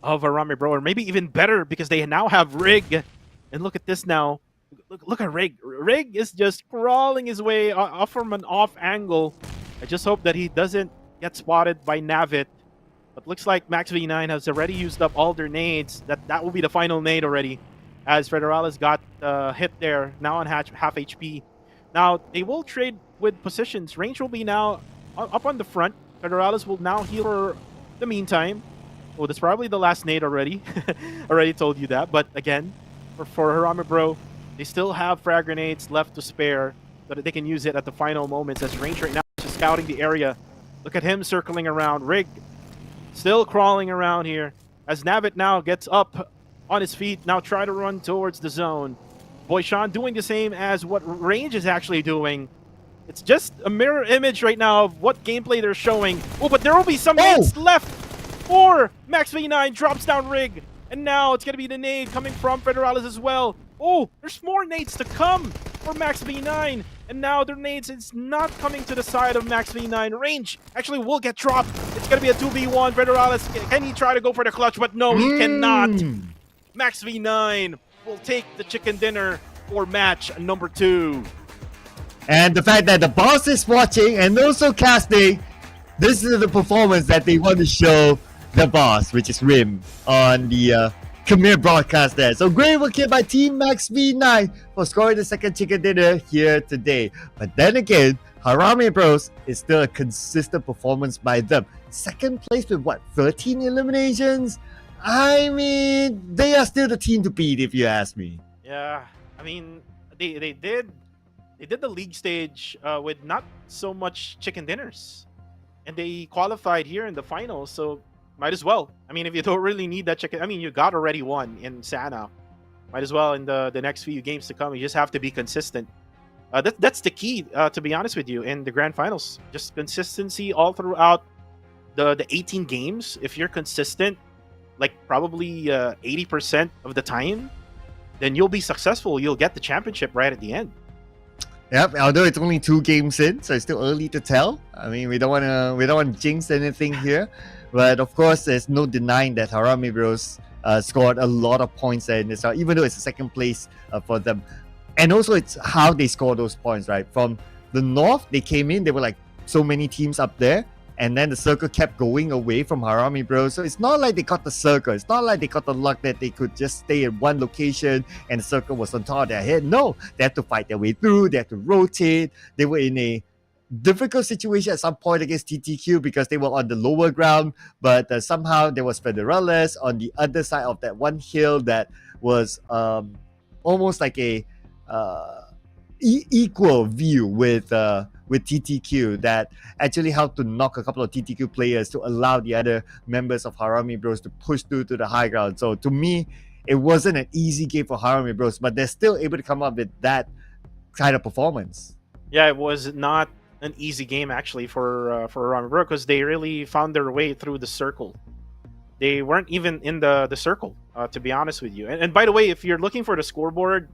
of Harami Bro, or maybe even better because they now have Rig. And look at this now. Look at Rig. Rig is just crawling his way off from an off angle. I just hope that he doesn't get spotted by Navit. But looks like Max V9 has already used up all their nades. That will be the final nade already, as Federalis got hit there, now on half HP. Now, they will trade with positions. Range will be now up on the front. Federalis will now heal for the meantime. Oh, that's probably the last nade already. Already told you that. But again, for Harami Bro, they still have frag grenades left to spare so that they can use it at the final moments, as Range right now is just scouting the area. Look at him circling around. Rig still crawling around here as Navit now gets up on his feet, now try to run towards the zone. Boyshan doing the same as what Range is actually doing. It's just a mirror image right now of what gameplay they're showing. Oh, but there will be some nades left for Max V9. Drops down Rig. And now it's going to be the nade coming from Federalis as well. Oh, there's more nades to come for Max V9. And now their nades is not coming to the side of Max V9. Range actually will get dropped. It's going to be a 2v1. Federalis, can he try to go for the clutch? But no, he cannot. Max V9 will take the chicken dinner for match number 2. And the fact that the boss is watching and also casting, this is the performance that they want to show the boss, which is Rim, on the Khmer broadcast there. So great work here by Team Max V9 for scoring the second chicken dinner here today. But then again, Harami Bros is still a consistent performance by them. Second place with what, 13 eliminations? I mean, they are still the team to beat if you ask me. Yeah, I mean, they did the league stage with not so much chicken dinners, and they qualified here in the finals, so might as well. I mean, if you don't really need that chicken, I mean, you got already one in Sanhok. Might as well in the next few games to come. You just have to be consistent. That's the key, to be honest with you, in the grand finals. Just consistency all throughout the 18 games. If you're consistent, like probably 80% of the time, then you'll be successful. You'll get the championship right at the end. Yep, although it's only 2 games in, so it's still early to tell. I mean, we don't want to jinx anything here. But of course, there's no denying that Harami Bros scored a lot of points there in this round, even though it's a second place for them. And also, it's how they score those points, right? From the north, they came in, there were like so many teams up there. And then the circle kept going away from Harami Bros. So it's not like they got the circle. It's not like they got the luck that they could just stay in one location and the circle was on top of their head. No, they had to fight their way through. They had to rotate. They were in a difficult situation at some point against TTQ because they were on the lower ground. But somehow there was Federales on the other side of that one hill that was almost like a equal view with TTQ that actually helped to knock a couple of TTQ players to allow the other members of Harami Bros to push through to the high ground. So to me, it wasn't an easy game for Harami Bros, but they're still able to come up with that kind of performance. Yeah, it was not an easy game actually for Harami Bros because they really found their way through the circle. They weren't even in the circle, to be honest with you. And by the way, if you're looking for the scoreboard,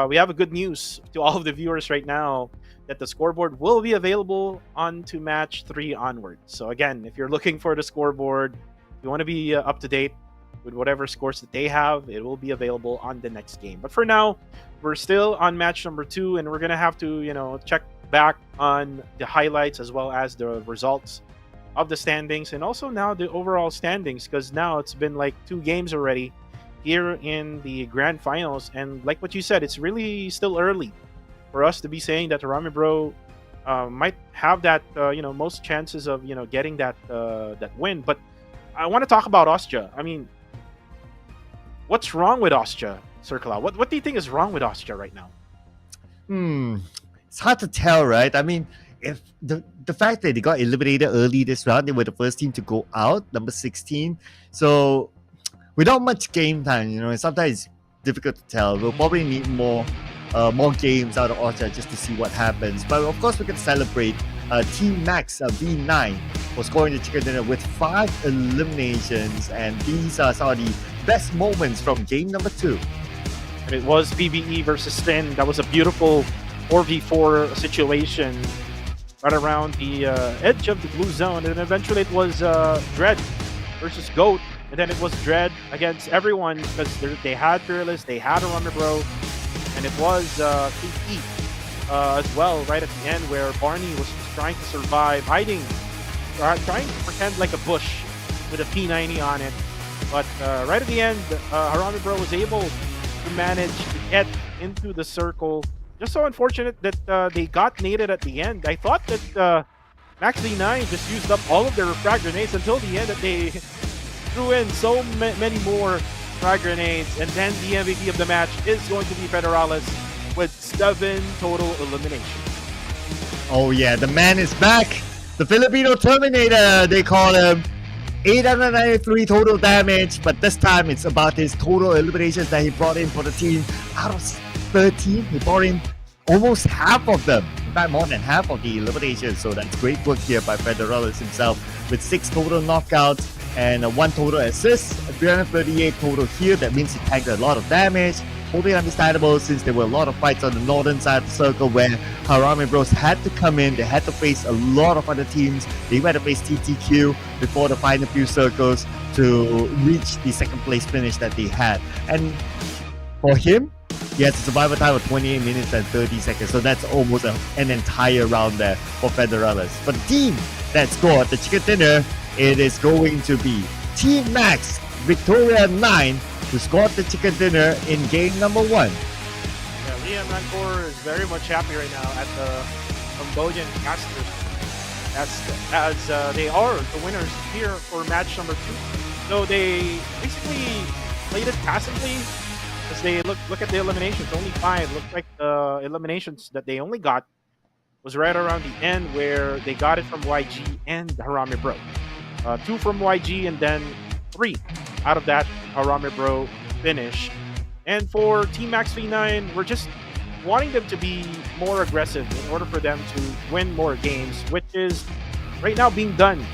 we have a good news to all of the viewers right now that the scoreboard will be available on to match 3 onwards. So again, if you're looking for the scoreboard, you want to be up to date with whatever scores that they have, it will be available on the next game. But for now, we're still on match number 2, and we're gonna have to, check back on the highlights as well as the results of the standings and also now the overall standings, because now it's been like 2 games already here in the grand finals, and like what you said, it's really still early for us to be saying that Harami Bro might have that most chances of getting that win. But I want to talk about Austria. I mean, what's wrong with Austria, Circle Out? What do you think is wrong with Austria right now? It's hard to tell, right? I mean, if the fact that they got eliminated early this round, they were the first team to go out, number 16. So without much game time, sometimes it's difficult to tell. We'll probably need more games out of Austria just to see what happens. But of course, we can celebrate Team Max V9 for scoring the chicken dinner with 5 eliminations, and these are some of the best moments from game number 2. And it was PBE versus Sin. That was a beautiful 4v4 situation right around the edge of the blue zone, and eventually it was Dread versus Goat, and then it was Dread against everyone because they had Fearless, they had Harami Bro, and it was PE as well right at the end where Barney was trying to survive, hiding, trying to pretend like a bush with a P90 on it. But right at the end, Harami Bro was able to manage to get into the circle. Just so unfortunate that they got naded at the end. I thought that Max V9 just used up all of their frag grenades until the end, that they threw in so many more frag grenades, and then the MVP of the match is going to be Federales with 7 total eliminations. Oh yeah, the man is back. The Filipino Terminator, they call him. 893 total damage, but this time it's about his total eliminations that he brought in for the team. Out of 13, he brought in almost half of them. In fact, more than half of the eliminations. So that's great work here by Federales himself with 6 total knockouts and 1 total assist, 338 total here. That means he tanked a lot of damage. Totally understandable since there were a lot of fights on the northern side of the circle where Harami Bros had to come in. They had to face a lot of other teams. They had to face TTQ before the final few circles to reach the second place finish that they had. And for him, he has a survival time of 28 minutes and 30 seconds. So that's almost an entire round there for Federales. For the team that scored the chicken dinner, it is going to be Team Max Victoria 9 who scored the chicken dinner in game number 1. Yeah, Liam Rancor is very much happy right now at the Cambodian casters. As they are the winners here for match number 2. So they basically played it passively as they look at the eliminations. Only 5. Looks like the eliminations that they only got was right around the end where they got it from YG and Harami Bro. 2 from YG and then 3 out of that Harami Bro finish. And for Team Max V9, we're just wanting them to be more aggressive in order for them to win more games, which is right now being done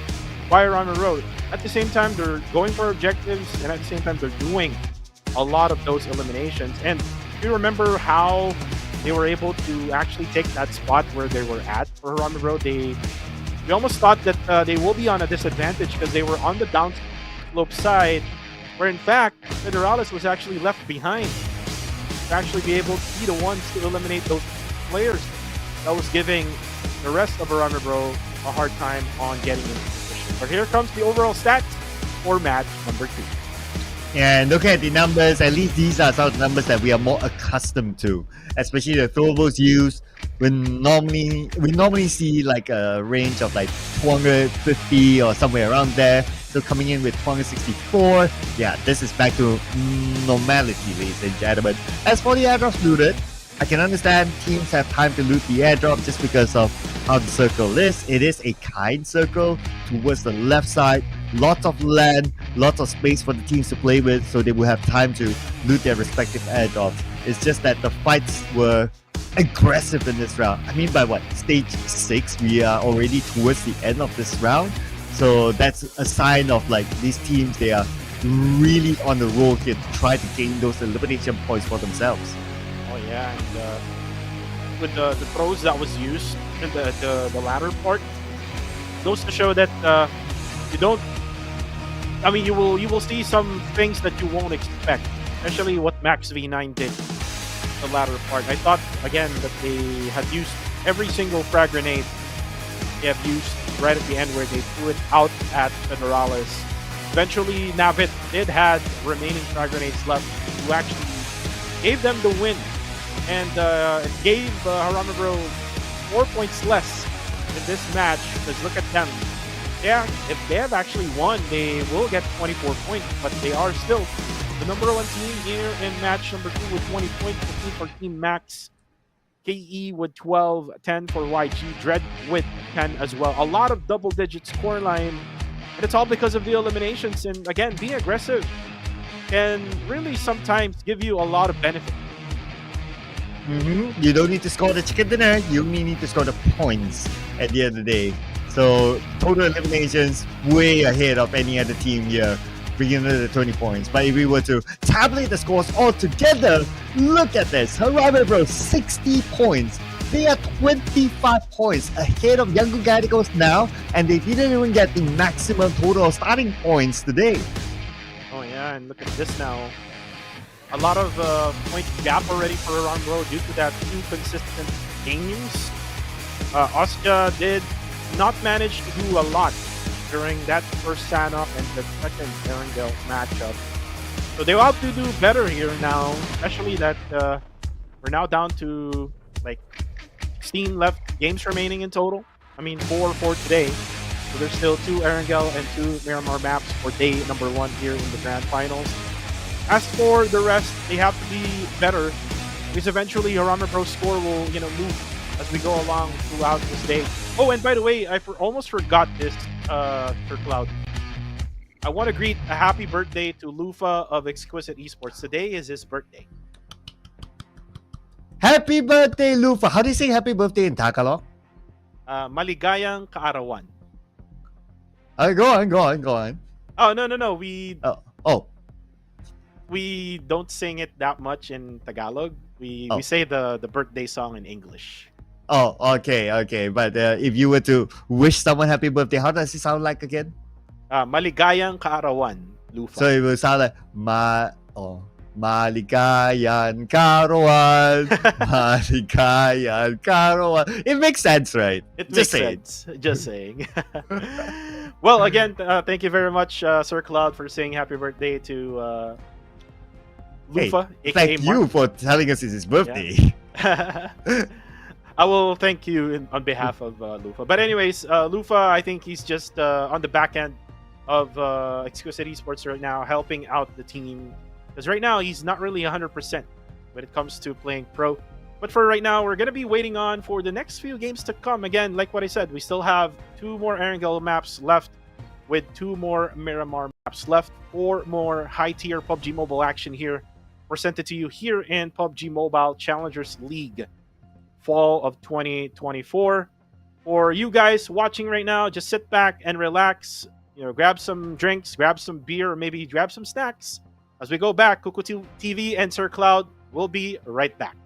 by Harami Bro. At the same time, they're going for objectives, and at the same time, they're doing a lot of those eliminations. And if you remember how they were able to actually take that spot where they were at for Harami Bro, they we almost thought that they will be on a disadvantage because they were on the downslope side, where in fact Federalis was actually left behind to actually be able to be the ones to eliminate those players. That was giving the rest of Miramar Bro a hard time on getting into position. But here comes the overall stats for match number 2. And look at the numbers. At least these are some of the numbers that we are more accustomed to, especially the throwables used. We normally see like a range of like 250 or somewhere around there. So coming in with 264, yeah, this is back to normality, ladies and gentlemen. As for the airdrops looted, I can understand teams have time to loot the airdrop just because of how the circle is. It is a kind circle towards the left side. Lots of land, lots of space for the teams to play with, so they will have time to loot their respective airdrops. It's just that the fights were aggressive in this round. I mean, by what? Stage 6, we are already towards the end of this round. So that's a sign of like these teams, they are really on the roll here to try to gain those elimination points for themselves. Oh yeah, and with the throws that was used in the latter part, goes to show that you don't. I mean, you will see some things that you won't expect, especially what Max V9 did. The latter part, I thought again that they had used every single frag grenade they have used right at the end, where they threw it out at Federalis. Eventually, Navit did had remaining frag grenades left, who actually gave them the win, and it gave Miramar Bro 4 points less in this match. Because look at them. Yeah, if they have actually won, they will get 24 points, but they are still the number 1 team here in match number 2 with 20 points. 15 for Team Max, KE with 12, 10 for YG, Dread with 10 as well. A lot of double-digit scoreline, and it's all because of the eliminations. And again, being aggressive can really sometimes give you a lot of benefit. You don't need to score the chicken dinner, you only need to score the points at the end of the day. So total eliminations way ahead of any other team here, bringing in the 20 points. But if we were to tabulate the scores all together, look at this. Miramar Bro 60 points. They are 25 points ahead of Yangon Galacticos now, and they didn't even get the maximum total starting points today. Oh yeah, and look at this now. A lot of point gap already for Miramar Bro due to that 2 consistent games. Oscar did not manage to do a lot during that first Sanhok and the second Erangel matchup. So they will have to do better here now, especially that we're now down to like 16 left games remaining in total. I mean, 4 for today. So there's still 2 Erangel and 2 Miramar maps for day number 1 here in the grand finals. As for the rest, they have to be better, because eventually Miramar Bro's score will, move as we go along throughout this day. Oh, and by the way, I almost forgot this, for Cloud. I want to greet a happy birthday to Lufa of Exquisite Esports. Today is his birthday. Happy birthday, Lufa! How do you say happy birthday in Tagalog? Maligayang kaarawan. Go on. Oh, no. We Oh. don't sing it that much in Tagalog. We say the birthday song in English. Oh, okay. But if you were to wish someone happy birthday, how does it sound like again? Maligayang kaarawan, Lufa. So it will sound like Maligayan Karawan. Maligayan Karawan. It makes sense, right? It makes sense. Just saying. Well, again, thank you very much, Sir Cloud, for saying happy birthday to Lufa, Hey, aka thank Mark. you for telling us it's his birthday. I will thank you on behalf of Lufa. But anyways, Lufa, I think he's just on the back end of Exquisite Esports right now, helping out the team. Because right now, he's not really 100% when it comes to playing pro. But for right now, we're going to be waiting on for the next few games to come. Again, like what I said, we still have 2 more Erangel maps left, with 2 more Miramar maps left, 4 more high-tier PUBG Mobile action here presented to you here in PUBG Mobile Challengers League fall of 2024. For you guys watching right now, just sit back and relax. Grab some drinks, grab some beer, or maybe grab some snacks. As we go back, Kuku TV and Sir Cloud will be right back.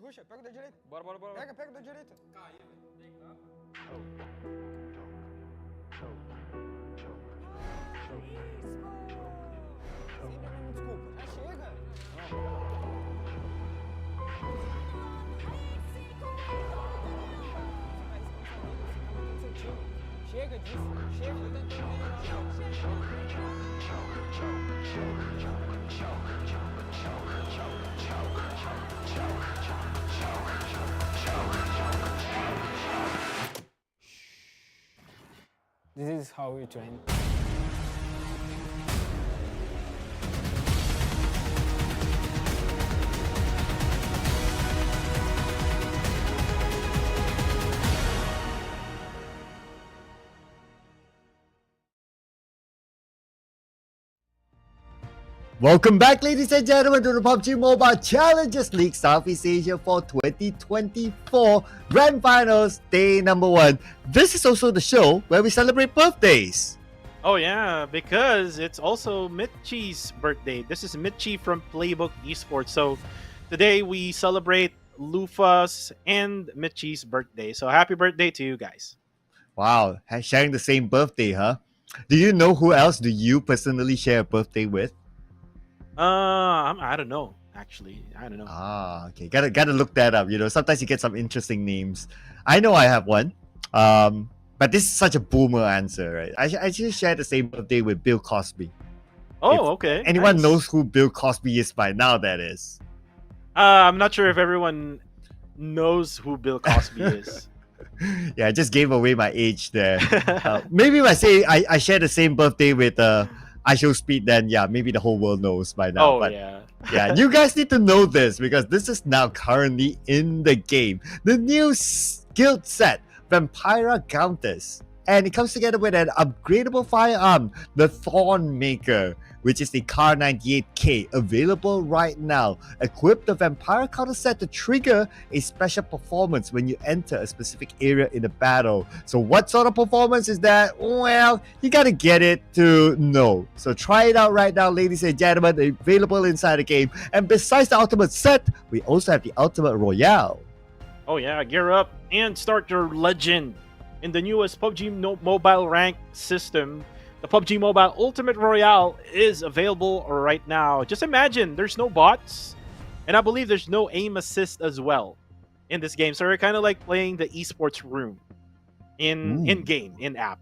Ruxa, pega da direita. Bora. Pega da direita. Sempre a mesma desculpa. Já chega. Chega disso. Chega, tô tentando melhorar. This is how we train. Welcome back, ladies and gentlemen, to the PUBG Mobile Challengers League Southeast Asia for 2024 Grand Finals, day number 1. This is also the show where we celebrate birthdays. Oh yeah, because it's also Mitchie's birthday. This is Mitchie from Playbook Esports. So today we celebrate Lufa's and Mitchie's birthday. So happy birthday to you guys. Wow, sharing the same birthday, huh? Do you know who else do you personally share a birthday with? I don't know. Actually, I don't know. Ah, okay. Gotta look that up. You know, sometimes you get some interesting names. I know I have one. But this is such a boomer answer, right? I just share the same birthday with Bill Cosby. Oh, okay. Anyone nice. knows who Bill Cosby is by now, that is. I'm not sure if everyone knows who Bill Cosby is. Yeah, I just gave away my age there. Maybe if I say I share the same birthday with I Show Speed, then yeah, maybe the whole world knows by now. Oh, but yeah. yeah, you guys need to know this because this is now currently in the game. The new guild set, Vampira Countess. And it comes together with an upgradable firearm, the Thorn Maker, which is the Car 98K, available right now. Equip the Vampire Counter set to trigger a special performance when you enter a specific area in a battle. So what sort of performance is that? Well, you gotta get it to know. So try it out right now, ladies and gentlemen, available inside the game. And besides the Ultimate set, we also have the Ultimate Royale. Oh yeah, gear up and start your legend in the newest PUBG Mobile rank system. The PUBG Mobile Ultimate Royale is available right now. Just imagine, there's no bots, and I believe there's no aim assist as well in this game. So we're kind of like playing the esports room in game, in app.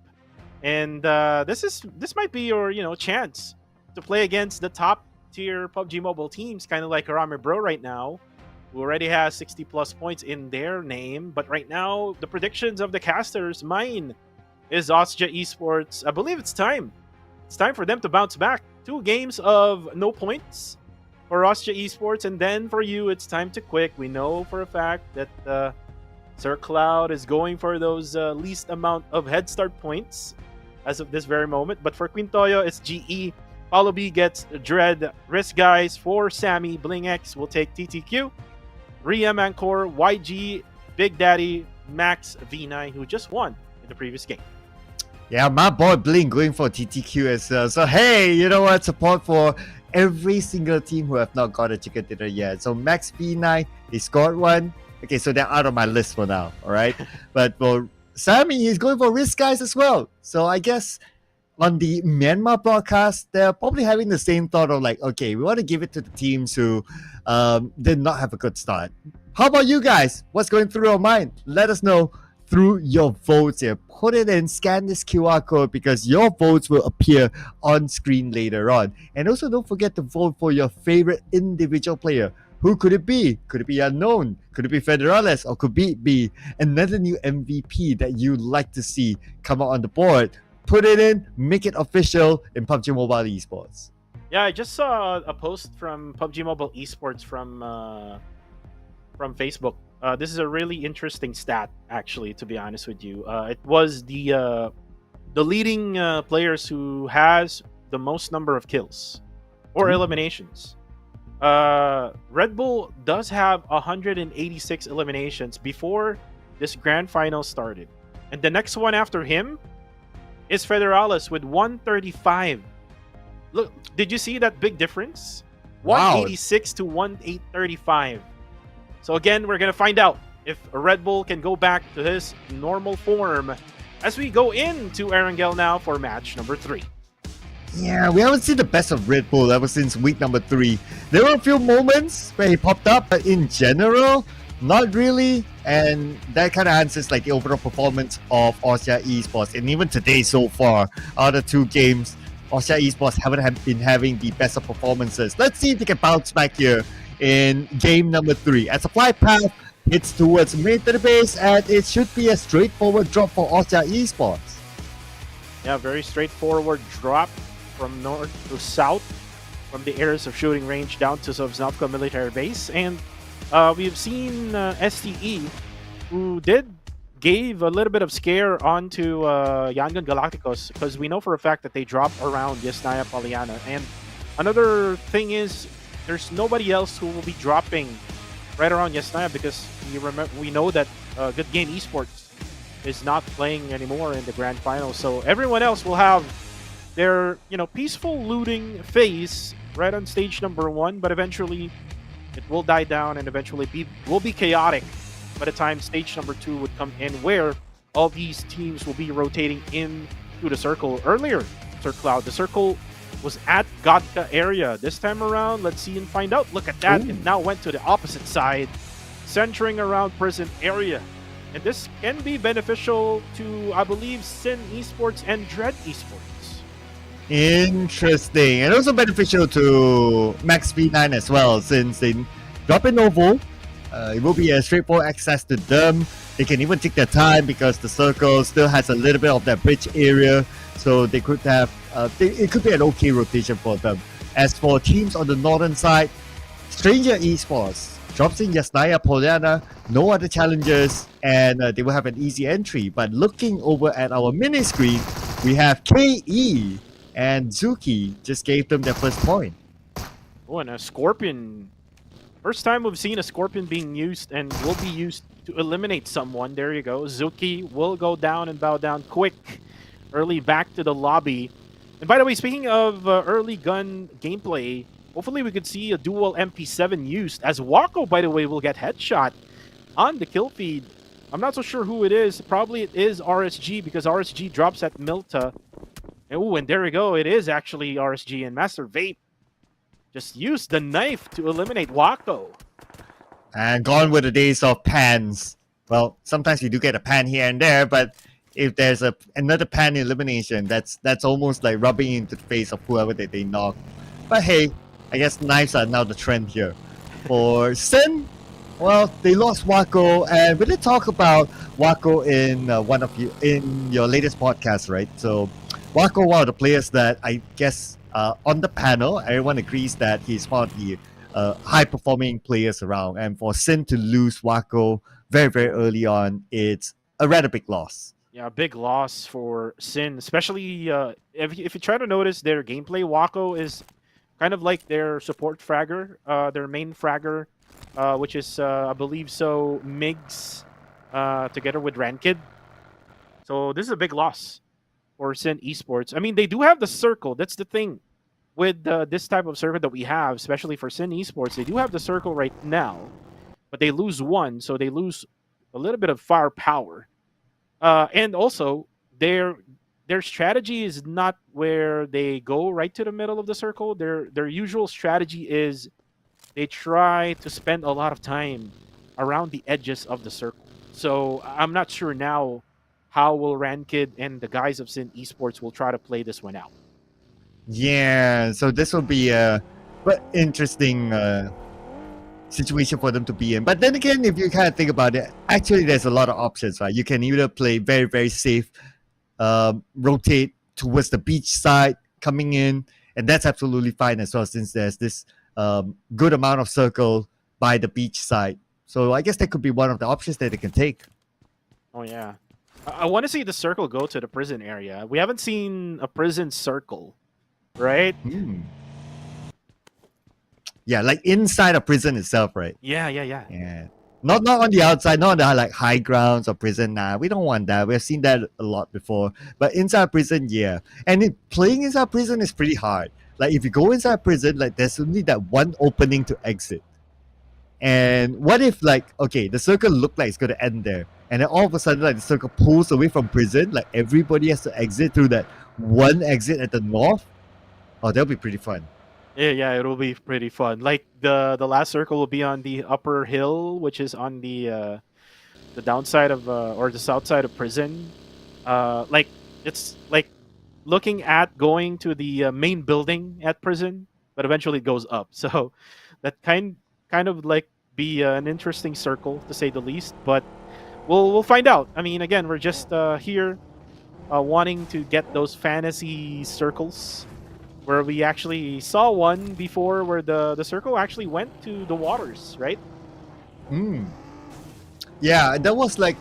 And this might be your chance to play against the top tier PUBG Mobile teams, kind of like Miramar Bro right now, who already has 60 plus points in their name. But right now, the predictions of the casters, mine is Austria Esports. I believe it's time. It's time for them to bounce back. 2 games of no points for Austria Esports, and then for you, it's time to quit. We know for a fact that Sir Cloud is going for those least amount of head start points as of this very moment. But for Quintoyo, it's GE. Paulo B gets Dread. Risk Guys for Sammy. Bling X will take TTQ. Ria Mancor, YG, Big Daddy, Max V9, who just won in the previous game. Yeah, my boy Blink going for TTQ as well. So hey, you know what? Support for every single team who have not got a chicken dinner yet. So Max P9, he scored one. Okay, so they're out of my list for now. All right, but for Sammy, he's going for Risk Guys as well. So I guess on the Myanmar broadcast, they're probably having the same thought of like, okay, we want to give it to the teams who did not have a good start. How about you guys? What's going through your mind? Let us know through your votes here. Put it in, scan this QR code because your votes will appear on screen later on. And also don't forget to vote for your favorite individual player. Who could it be? Could it be unknown? Could it be Federales? Or could it be another new MVP that you'd like to see come out on the board? Put it in, make it official in PUBG Mobile Esports. Yeah, I just saw a post from PUBG Mobile Esports from Facebook. This is a really interesting stat, actually. To be honest with you, it was the leading players who has the most number of kills or eliminations. Red Bull does have 186 eliminations before this grand final started, and the next one after him is Federales with 135. Look, did you see that big difference? Wow. 186 to 1835. So again, we're gonna find out if Red Bull can go back to his normal form as we go into Erangel now for match number 3. Yeah, we haven't seen the best of Red Bull ever since week number 3. There were a few moments where he popped up, but in general, not really. And that kind of answers like the overall performance of Austria Esports. And even today so far, out of 2 games, Austria Esports haven't been having the best of performances. Let's see if they can bounce back here in game number 3. As a flight path hits towards mid to the base, and it should be a straightforward drop for Austria Esports. Yeah, very straightforward drop from north to south, from the areas of shooting range down to Sanhok military base. And we've seen STE, who gave a little bit of scare onto Yangon Galacticos, because we know for a fact that they drop around Yasnaya Polyana. And another thing is, there's nobody else who will be dropping right around Yasnaya, because we know that Good Game Esports is not playing anymore in the grand final. So everyone else will have their peaceful looting phase right on stage number 1, but eventually it will die down and eventually will be chaotic by the time stage number 2 would come in, where all these teams will be rotating into the circle. Earlier, Sir Cloud, the circle was at Godka area. This time around, let's see and find out. Look at that. Ooh. It now went to the opposite side, centering around prison area. And this can be beneficial to, I believe, Sin Esports and Dread Esports. Interesting. And also beneficial to Max V9 as well, since they drop in Novo. It will be a straightforward access to them. They can even take their time because the circle still has a little bit of that bridge area. So they could have, it could be an okay rotation for them. As for teams on the northern side, Stranger Esports drops in Yasnaya Polyana, no other challengers, and they will have an easy entry. But looking over at our mini screen, we have KE and Zuki just gave them their first point. Oh, and a Scorpion. First time we've seen a Scorpion being used, and will be used to eliminate someone. There you go. Zuki will go down and bow down quick. Early back to the lobby. And by the way, speaking of early gun gameplay, hopefully we could see a dual MP7 used, as Wako, by the way, will get headshot on the kill feed. I'm not so sure who it is. Probably it is RSG, because RSG drops at Milta. Oh, and there we go. It is actually RSG, and Master Vape just used the knife to eliminate Wako. And gone were the days of pans. Well, sometimes you do get a pan here and there, but if there's another pan elimination, that's almost like rubbing into the face of whoever that they knock. But hey, I guess knives are now the trend here. For Sin, well, they lost Wako, and we did talk about Wako in in your latest podcast, right? So Wako, one of the players that I guess on the panel, everyone agrees that he's one of the high-performing players around. And for Sin to lose Wako very, very early on, it's a rather big loss. Yeah, big loss for Sin, especially if you try to notice their gameplay. Wako is kind of like their support fragger, their main fragger, which is, I believe so, Migs, together with Rankid. So this is a big loss for Sin Esports. I mean, they do have the circle. That's the thing with this type of circle that we have, especially for Sin Esports. They do have the circle right now, but they lose one, so they lose a little bit of firepower. And also, their strategy is not where they go right to the middle of the circle. Their usual strategy is they try to spend a lot of time around the edges of the circle. So I'm not sure now how will Rankid and the guys of Sin Esports will try to play this one out. Yeah, so this will be a but interesting situation for them to be in. But then again, if you kind of think about it, actually there's a lot of options, right? You can either play very, very safe, rotate towards the beach side, coming in, and that's absolutely fine as well, since there's this good amount of circle by the beach side. So I guess that could be one of the options that they can take. Oh yeah, I want to see the circle go to the prison area. We haven't seen a prison circle, right? Yeah, like inside a prison itself, right? Yeah. Yeah. Not on the outside, not on the like high grounds of prison. Nah, we don't want that. We've seen that a lot before. But inside prison, yeah. And playing inside prison is pretty hard. Like if you go inside prison, like there's only that one opening to exit. And what if like, okay, the circle looked like it's gonna end there, and then all of a sudden like the circle pulls away from prison, like everybody has to exit through that one exit at the north? Oh, that'll be pretty fun. Yeah, it'll be pretty fun. Like the last circle will be on the upper hill, which is on the downside of or the south side of prison. Like it's like looking at going to the main building at prison, but eventually it goes up. So that kind of like be an interesting circle to say the least. But we'll find out. I mean, again, we're just here wanting to get those fantasy circles, where we actually saw one before where the circle actually went to the waters, right? Yeah, that was like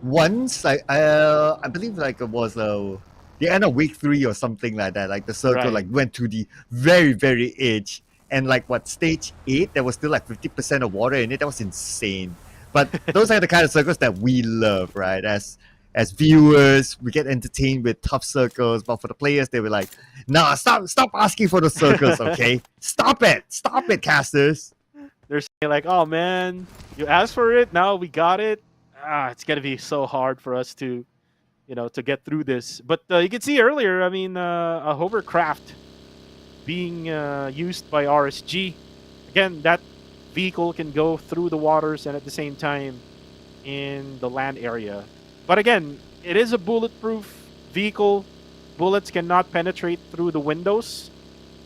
once I believe like it was the end of week 3 or something like that. Like the circle Right. like went to the very, very edge, and like what stage 8 there was still like 50% of water in it. That was insane. But those are the kind of circles that we love, right? As viewers, we get entertained with tough circles, but for the players, they were like, "Nah, stop asking for those circles, okay? Stop it, casters." They're saying like, "Oh man, you asked for it, now we got it. It's gonna be so hard for us to, to get through this." But you can see earlier, I mean, a hovercraft being used by RSG. Again, that vehicle can go through the waters and at the same time in the land area. But again, it is a bulletproof vehicle. Bullets cannot penetrate through the windows,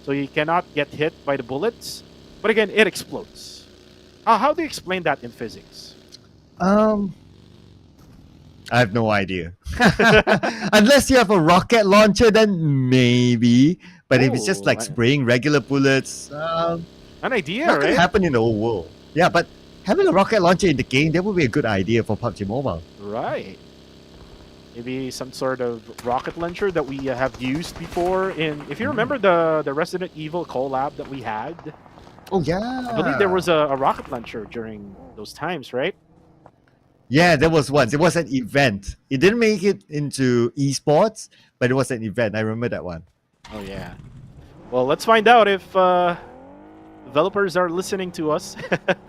so you cannot get hit by the bullets. But again, it explodes. How do you explain that in physics? I have no idea. Unless you have a rocket launcher, then maybe. But if it's just like spraying regular bullets, An idea, not gonna right? happen in the whole world. Yeah, but having a rocket launcher in the game, that would be a good idea for PUBG Mobile. Right. Maybe some sort of rocket launcher that we have used before in. If you remember the Resident Evil collab that we had, Oh yeah. I believe there was a rocket launcher during those times, right? Yeah, there was once. It was an event. It didn't make it into esports, but it was an event. I remember that one. Oh yeah. Well, let's find out if developers are listening to us.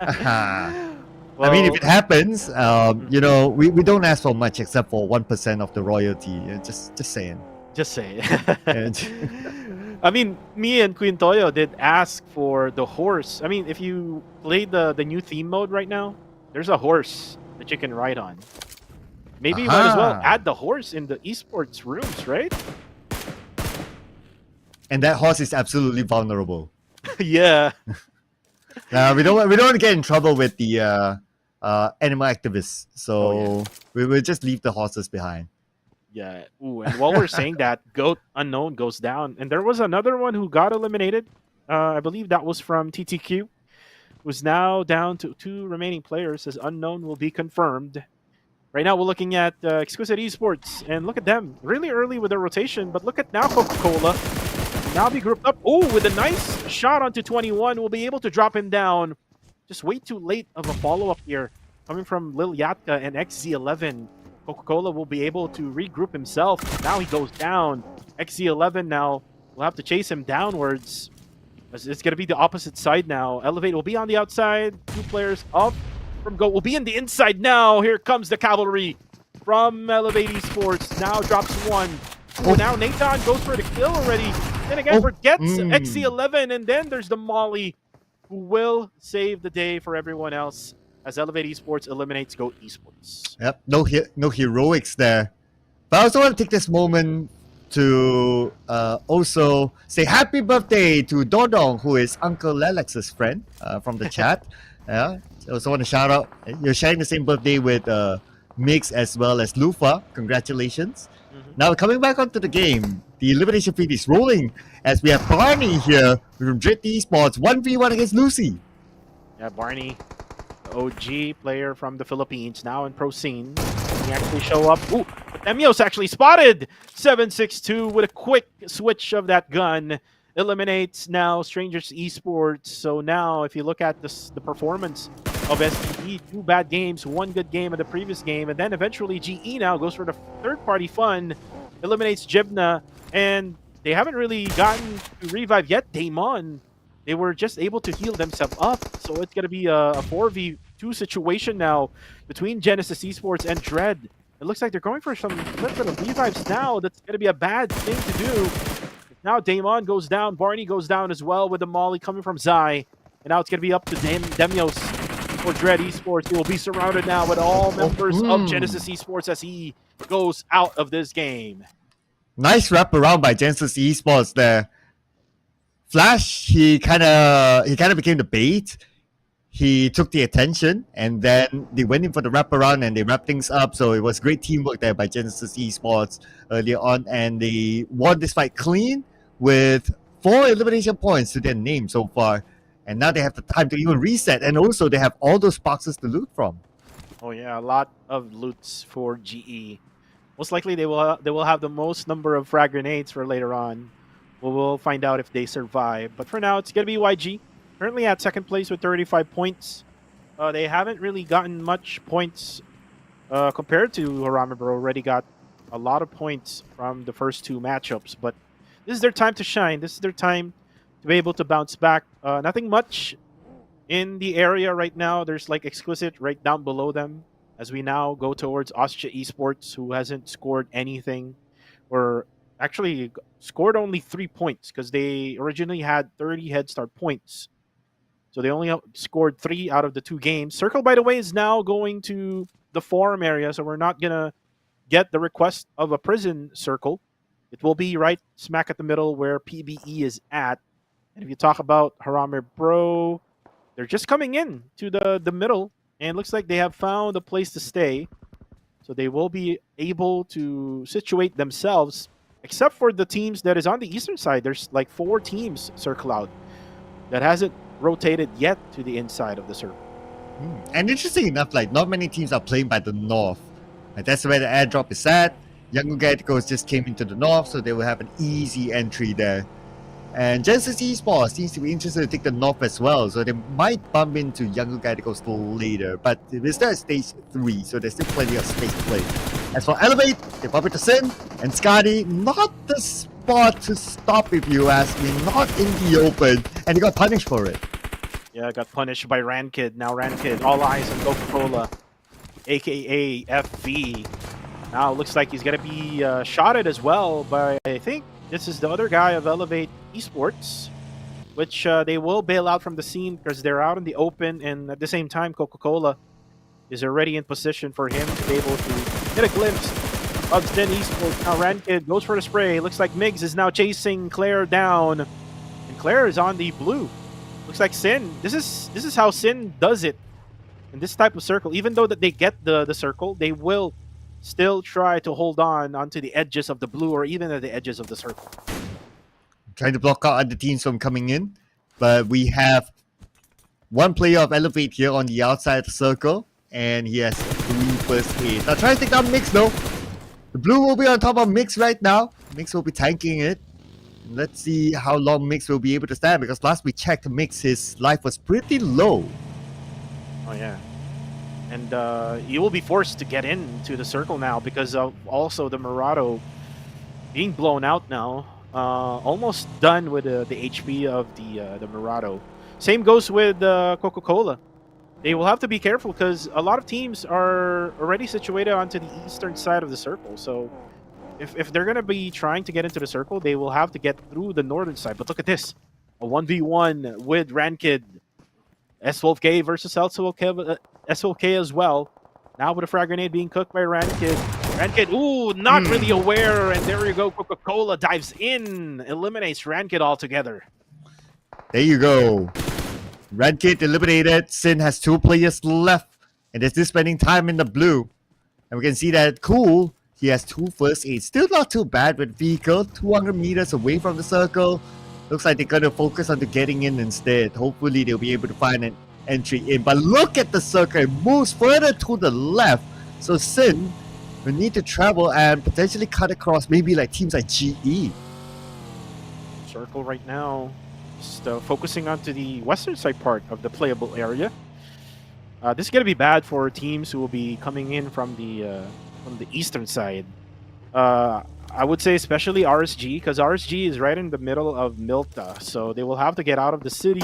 I mean, if it happens, we don't ask for much except for 1% of the royalty. Just saying. Just say. And- I mean, me and Queen Toyo did ask for the horse. I mean, if you play the new theme mode right now, there's a horse that you can ride on. Maybe you might as well Aha. add the horse in the esports rooms, right? And that horse is absolutely vulnerable. Yeah. We don't want to get in trouble with the animal activists, so Oh, yeah. we will just leave the horses behind. Yeah. Ooh, and while we're saying that, Goat Unknown goes down. And there was another one who got eliminated. I believe that was from TTQ. Who's now down to 2 remaining players, as Unknown will be confirmed. Right now, we're looking at Exquisite Esports. And look at them. Really early with their rotation. But look at now Coca-Cola. Now be grouped up. Oh, with a nice shot onto 21. We'll be able to drop him down. Just way too late of a follow-up here. Coming from Lil Yatka and XZ11. Coca-Cola will be able to regroup himself. Now he goes down. XC11 now will have to chase him downwards. It's going to be the opposite side now. Elevate will be on the outside. 2 players up from Go will be in the inside now. Here comes the cavalry from Elevate Esports. Now drops 1. Oh, now Nathan goes for the kill already. Then again, forgets XC11. And then there's the Molly, who will save the day for everyone else as Elevate Esports eliminates Go Esports. Yep, no heroics there. But I also want to take this moment to also say happy birthday to Dodong, who is Uncle Alex's friend from the chat. Yeah, I also want to shout out. You're sharing the same birthday with Mix as well as Lufa. Congratulations. Now coming back onto the game, the elimination feed is rolling as we have Barney here from Drit Esports 1v1 against Lucy. Yeah, Barney, the OG player from the Philippines, now in pro scene. He actually show up. Ooh, but Emios actually spotted 762 with a quick switch of that gun. Eliminates now Strangers Esports. So now if you look at the performance of STD, 2 bad games, 1 good game in the previous game, and then eventually GE now goes for the third-party fun, eliminates Jibna, and they haven't really gotten to revive yet. Damon, they were just able to heal themselves up, so it's going to be a 4v2 situation now between Genesis Esports and Dread. It looks like they're going for some little bit of revives now. That's going to be a bad thing to do. Now Damon goes down, Barney goes down as well with the Molly coming from Zai, and now it's going to be up to Demios for Dread Esports. He will be surrounded now with all members of Genesis Esports as he goes out of this game. Nice wrap around by Genesis Esports there. Flash, he kind of became the bait. He took the attention, and then they went in for the wraparound and they wrapped things up. So it was great teamwork there by Genesis Esports earlier on, and they won this fight clean with 4 elimination points to their name so far. And now they have the time to even reset, and also they have all those boxes to loot from. Oh yeah, a lot of loots for GE. Most likely they will have the most number of frag grenades for later on. We'll find out if they survive. But for now, it's going to be YG. Currently at second place with 35 points. They haven't really gotten much points compared to Harame Bro. Already got a lot of points from the first 2 matchups. But this is their time to shine. This is their time to be able to bounce back. Nothing much in the area right now. There's like Exquisite right down below them as we now go towards Austria Esports, who hasn't scored anything, or actually scored only 3 points because they originally had 30 head start points. So they only scored 3 out of the 2 games. Circle, by the way, is now going to the forum area, so we're not going to get the request of a prison circle. It will be right smack at the middle where PBE is at. And if you talk about Harame Bro, they're just coming in to the middle, and it looks like they have found a place to stay. So they will be able to situate themselves, except for the teams that is on the eastern side. There's like 4 teams circle out that hasn't rotated yet to the inside of the circle. And interesting enough, like not many teams are playing by the north. Like, that's where the airdrop is at. Young Galacticos just came into the north, so they will have an easy entry there. And Genesis Esports seems to be interested to take the north as well, so they might bump into Young Galacticos later. But we're still at stage 3, so there's still plenty of space to play. As for Elevate, they bump into Sin, and Skadi, not the spot to stop if you ask me, not in the open, and he got punished for it. Yeah, got punished by Rankid. Now Rankid, all eyes on Coca-Cola, aka FV. Now it looks like he's going to be shotted as well by, I think, this is the other guy of Elevate Esports, which they will bail out from the scene because they're out in the open, and at the same time, Coca-Cola is already in position for him to be able to get a glimpse of Zen Esports. Now Rankid goes for the spray. Looks like Migs is now chasing Claire down, and Claire is on the blue. Looks like Sin. This is how Sin does it in this type of circle. Even though that they get the circle, they will still try to hold on onto the edges of the blue or even at the edges of the circle. Trying to block out other teams from coming in, but we have one player of Elevate here on the outside of the circle, and he has 3 first aid. Now trying to take down Mix though. The blue will be on top of Mix right now. Mix will be tanking it. Let's see how long Mix will be able to stand, because last we checked Mix, his life was pretty low. Oh yeah. And you will be forced to get into the circle now because of also the Murado being blown out now. Almost done with the HP of the Murado. Same goes with Coca-Cola. They will have to be careful because a lot of teams are already situated onto the eastern side of the circle. So if they're going to be trying to get into the circle, they will have to get through the northern side. But look at this. A 1v1 with Rankid. S12K versus SLK as well. Now with a frag grenade being cooked by Rankid. Rankid, ooh, not really aware. And there you go. Coca-Cola dives in. Eliminates Rankid altogether. There you go. Red Kid eliminated. Sin has 2 players left. And they're still spending time in the blue. And we can see that Cool, he has 2 first aids. Still not too bad with vehicle. 200 meters away from the circle. Looks like they're going to focus on getting in instead. Hopefully they'll be able to find an entry in. But look at the circle. It moves further to the left. So Sin will need to travel and potentially cut across maybe like teams like GE. Circle right now. Just focusing onto the western side part of the playable area. This is going to be bad for teams who will be coming in from the eastern side. I would say especially RSG, because RSG is right in the middle of Milta, so they will have to get out of the city.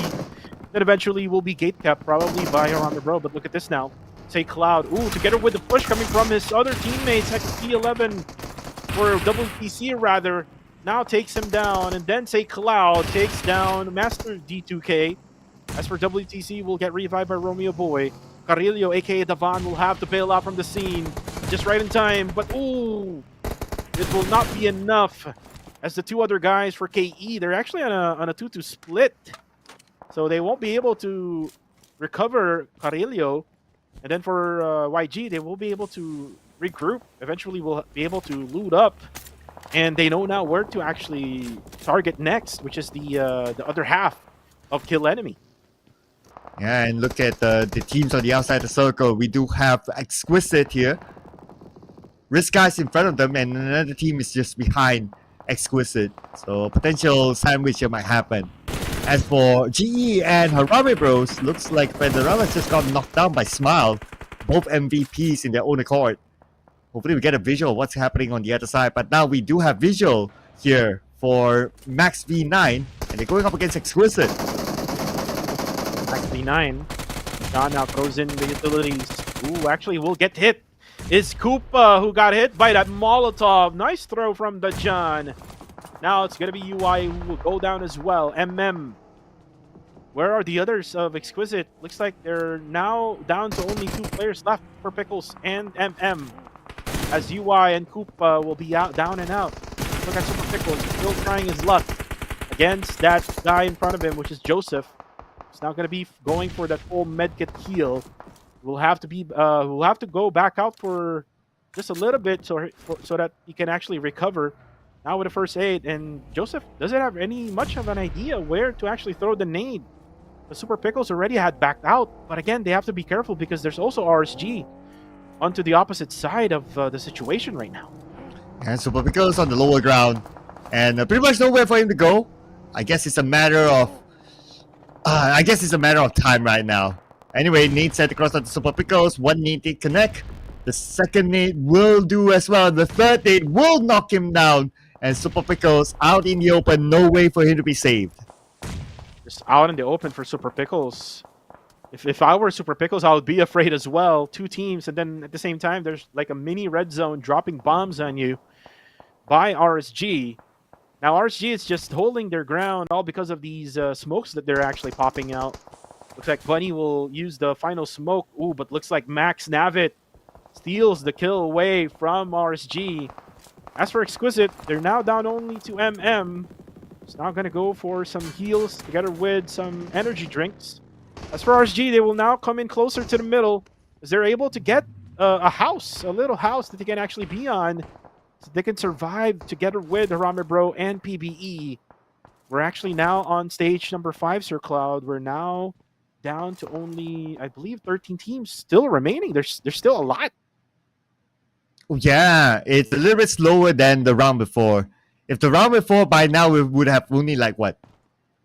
Then eventually will be gate capped probably by around the road. But look at this now. Say Cloud, ooh, together with the push coming from his other teammates, P11 or WTC rather. Now takes him down, and then say Cloud takes down Master D2K. As for WTC, will get revived by Romeo Boy. Carillo, aka Davan, will have to bail out from the scene just right in time. But ooh, it will not be enough. As the 2 other guys for KE, they're actually on a 2-2 split, so they won't be able to recover Carillo. And then for YG, they will be able to regroup. Eventually, will be able to loot up. And they know now where to actually target next, which is the other half of Kill Enemy. Yeah, and look at the teams on the outside the circle. We do have Exquisite here. Risk guys in front of them, and another team is just behind Exquisite. So potential sandwich here might happen. As for GE and Harame Bros, looks like Federama just got knocked down by Smile. Both MVPs in their own accord. Hopefully we get a visual of what's happening on the other side. But now we do have visual here for Max V9. And they're going up against Exquisite. Max V9. John now throws in the utilities. Ooh, actually will get hit. It's Koopa who got hit by that Molotov. Nice throw from the John. Now it's going to be UI who will go down as well. MM. Where are the others of Exquisite? Looks like they're now down to only 2 players left for Pickles and MM. As UI and Koopa will be out, down and out. Look at Super Pickles, still trying his luck against that guy in front of him, which is Joseph. He's now going to be going for that full medkit heal. We'll have to go back out for just a little bit so that he can actually recover. Now with the first aid, and Joseph doesn't have much of an idea where to actually throw the nade. The Super Pickles already had backed out, but again, they have to be careful because there's also RSG onto the opposite side of the situation right now. And Super Pickles on the lower ground, and pretty much nowhere for him to go. I guess it's a matter of time right now. Anyway, nade set across onto Super Pickles. 1 nade did connect. The second nade will do as well. The third nade will knock him down. And Super Pickles out in the open. No way for him to be saved. Just out in the open for Super Pickles. If I were Super Pickles, I would be afraid as well. 2 teams, and then at the same time, there's like a mini red zone dropping bombs on you by RSG. Now, RSG is just holding their ground all because of these smokes that they're actually popping out. Looks like Bunny will use the final smoke. Ooh, but looks like Max Navit steals the kill away from RSG. As for Exquisite, they're now down only to MM. It's now going to go for some heals together with some energy drinks. As for RSG, they will now come in closer to the middle as they're able to get a little house that they can actually be on. So they can survive together with Harame Bro and PBE. We're actually now on stage number 5, Sir Cloud. We're now down to only, I believe, 13 teams still remaining. There's still a lot. Yeah, it's a little bit slower than the round before. If the round before, by now we would have only like what,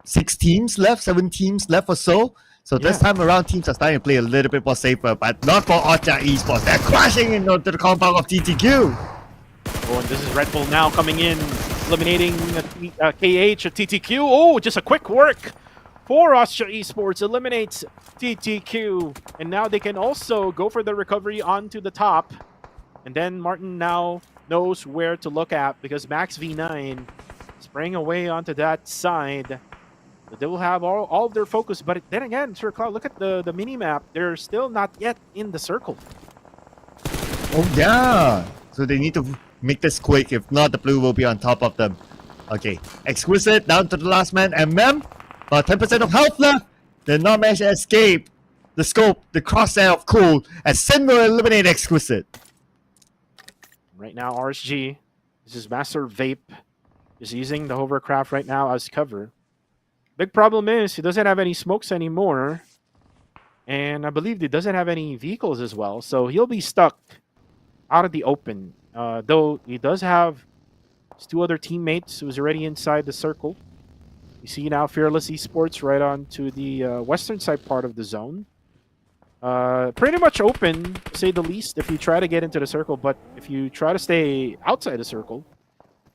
6 teams left, 7 teams left or so. So this time around, teams are starting to play a little bit more safer, but not for Osja Esports. They're crashing into the compound of TTQ. Oh, and this is Red Bull now coming in, eliminating KH at TTQ. Oh, just a quick work for Osja Esports, eliminates TTQ. And now they can also go for the recovery onto the top. And then Martin now knows where to look at because Max V9 spraying away onto that side. They will have all of their focus, but then again, Sir Cloud, look at the mini-map. They're still not yet in the circle. Oh yeah, so they need to make this quick. If not, the blue will be on top of them. Okay, Exquisite down to the last man. MM, about 10% of health left. They not managed to escape the scope, the crosshair of Cool, as Sin will eliminate Exquisite. Right now, RSG, this is Master Vape, is using the hovercraft right now as cover. Big problem is he doesn't have any smokes anymore. And I believe he doesn't have any vehicles as well. So he'll be stuck out of the open. Though he does have his two other teammates who's already inside the circle. You see now Fearless Esports right on to the western side part of the zone. Pretty much open, to say the least, if you try to get into the circle. But if you try to stay outside the circle,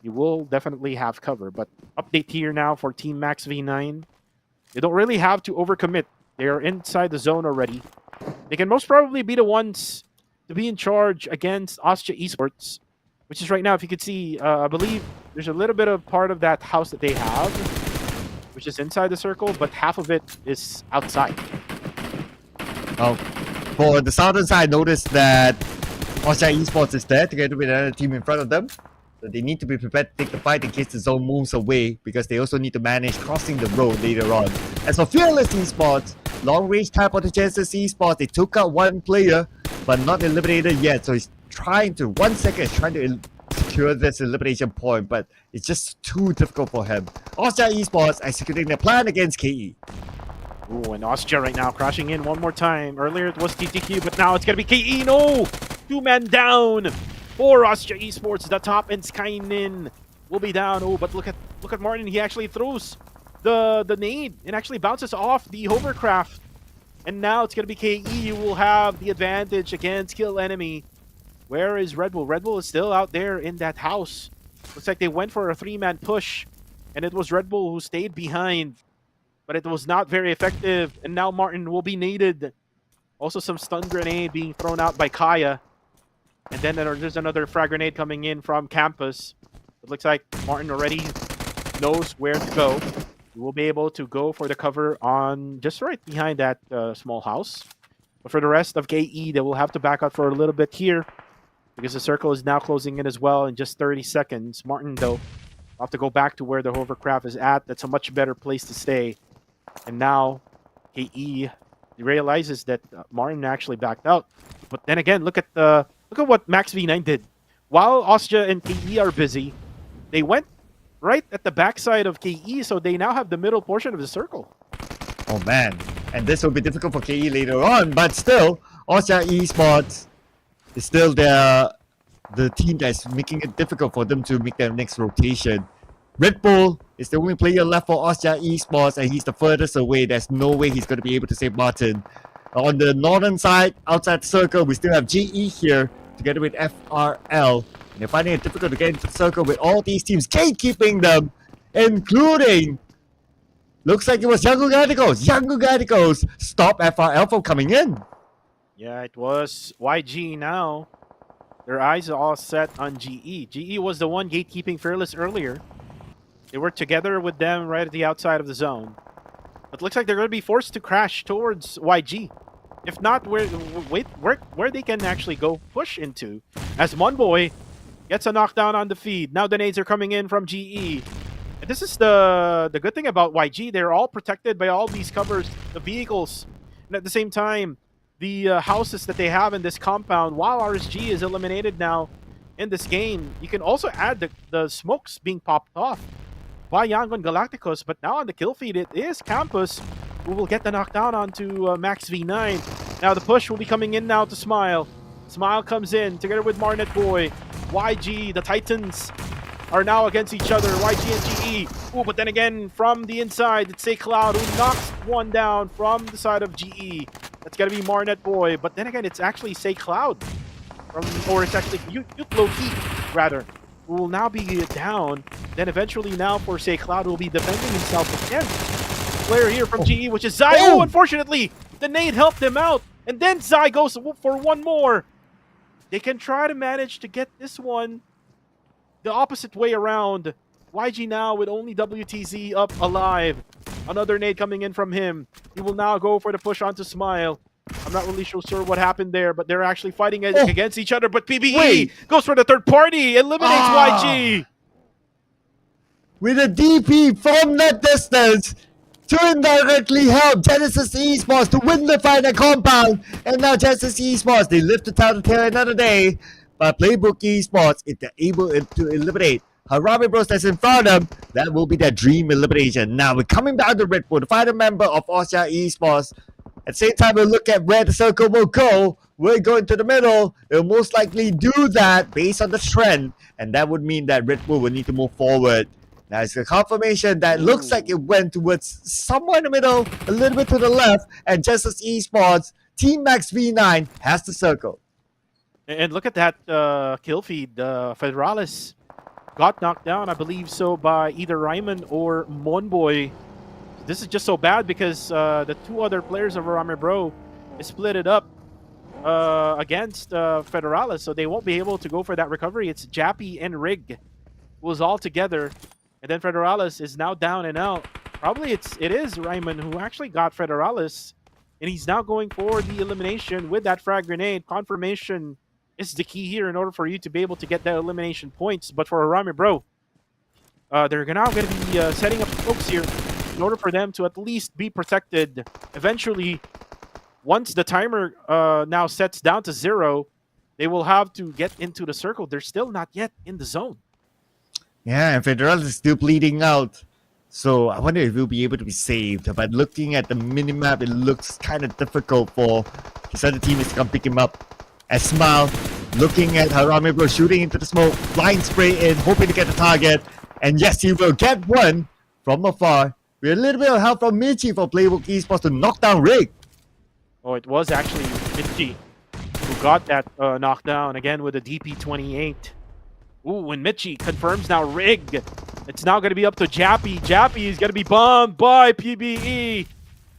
you will definitely have cover. But update here now for Team Max V9. They don't really have to overcommit. They're inside the zone already. They can most probably be the ones to be in charge against Osja Esports, which is right now, if you could see, I believe there's a little bit of part of that house that they have, which is inside the circle, but half of it is outside. Oh, for the southern side, notice that Osja Esports is there together with another team in front of them. So they need to be prepared to take the fight in case the zone moves away, because they also need to manage crossing the road later on. As for Fearless Esports, long range tap on the Genesis Esports, they took out one player, but not eliminated yet. So he's trying to, 1 second, is trying to secure this elimination point, but it's just too difficult for him. Osja Esports executing their plan against KE. Ooh, and Osja right now crashing in one more time. Earlier it was TTQ, but now it's gonna be KE. No! 2-man down for Osja Esports. The top and Skynin will be down. Oh, but look at Martin. He actually throws the nade and actually bounces off the hovercraft. And now it's gonna be KE who will have the advantage against Kill Enemy. Where is Red Bull? Red Bull is still out there in that house. Looks like they went for a 3-man push, and it was Red Bull who stayed behind. But it was not very effective, and now Martin will be needed. Also some stun grenade being thrown out by Kaya. And then there's another frag grenade coming in from Campus. It looks like Martin already knows where to go. He will be able to go for the cover on just right behind that small house. But for the rest of KE, they will have to back out for a little bit here, because the circle is now closing in as well in just 30 seconds. Martin, though, will have to go back to where the hovercraft is at. That's a much better place to stay. And now KE realizes that Martin actually backed out. But then again, look at what Max V9 did. While Osja and KE are busy, they went right at the backside of KE, so they now have the middle portion of the circle. Oh man, and this will be difficult for KE later on, but still, Osja Esports is still the team that's making it difficult for them to make their next rotation. Red Bull is the only player left for Osja Esports, and he's the furthest away. There's no way he's going to be able to save Martin. On the northern side, outside the circle, we still have GE here, together with FRL. And they're finding it difficult to get into the circle with all these teams gatekeeping them, including... Looks like it was Yangon Gadicos. Yangon Gadicos stop FRL from coming in. Yeah, it was YG now. Their eyes are all set on GE. GE was the one gatekeeping Fearless earlier. They were together with them right at the outside of the zone. But looks like they're going to be forced to crash towards YG. If not, where they can actually go push into. As Monboy gets a knockdown on the feed. Now the nades are coming in from GE. And this is the good thing about YG. They're all protected by all these covers, the vehicles. And at the same time, the houses that they have in this compound, while RSG is eliminated now in this game, you can also add the smokes being popped off by Yangon Galacticos. But now on the kill feed, it is Campus who will get the knockdown onto Max V9. Now the push will be coming in now to Smile. Smile comes in together with Marnet Boy. YG, the Titans, are now against each other. YG and GE. Ooh, but then again, from the inside, it's a Cloud who knocks one down from the side of GE. That's gonna be Marnet Boy. But then again, it's actually Say Cloud. Or it's actually Low Key, rather, who will now be down. Then eventually now for Say Cloud will be defending himself again. Player here from GE, which is Zai. Oh, unfortunately, the nade helped him out. And then Zai goes for one more. They can try to manage to get this one the opposite way around. YG now with only WTZ up alive. Another nade coming in from him. He will now go for the push onto Smile. I'm not really sure what happened there, but they're actually fighting against each other. But PBE goes for the third party, eliminates YG. With a DP from that distance to indirectly help Genesis Esports to win the final compound. And now Genesis Esports, they live to tell the tale another day. But Playbook Esports, if they're able to eliminate Harami Bros that's in front of them, that will be their dream elimination. Now we're coming back to Red Bull, the final member of Austria Esports. At the same time, we'll look at where the circle will go. We're going to the middle. They'll most likely do that based on the trend. And that would mean that Red Bull will need to move forward. Now it's a confirmation that looks like it went towards somewhere in the middle, a little bit to the left. And just as Esports, Team Max V9 has the circle. And look at that kill feed. Federalis got knocked down, I believe so, by either Ryman or Monboy. This is just so bad because the two other players of Miramar Bro is split it up against Federalis, so they won't be able to go for that recovery. It's Jappy and Rig was all together, and then Federalis is now down and out. Probably it is Ryman who actually got Federalis, and he's now going for the elimination with that frag grenade. Confirmation is the key here in order for you to be able to get the elimination points. But for Miramar Bro, they're now going to be setting up folks here in order for them to at least be protected. Eventually, once the timer now sets down to 0, they will have to get into the circle. They're still not yet in the zone. Yeah, and Federalis is still bleeding out. So I wonder if he'll be able to be saved. But looking at the minimap, it looks kind of difficult for his other teammates to come pick him up. As Smile looking at Harami Bro shooting into the smoke, blind spray in, hoping to get the target. And yes, he will get one from afar. With a little bit of help from Michi for Playbook Esports to knock down Rig. Oh, it was actually Michi who got that knockdown again with a DP28. Ooh, and Michi confirms now Rig. It's now going to be up to Jappy. Jappy is going to be bombed by PBE.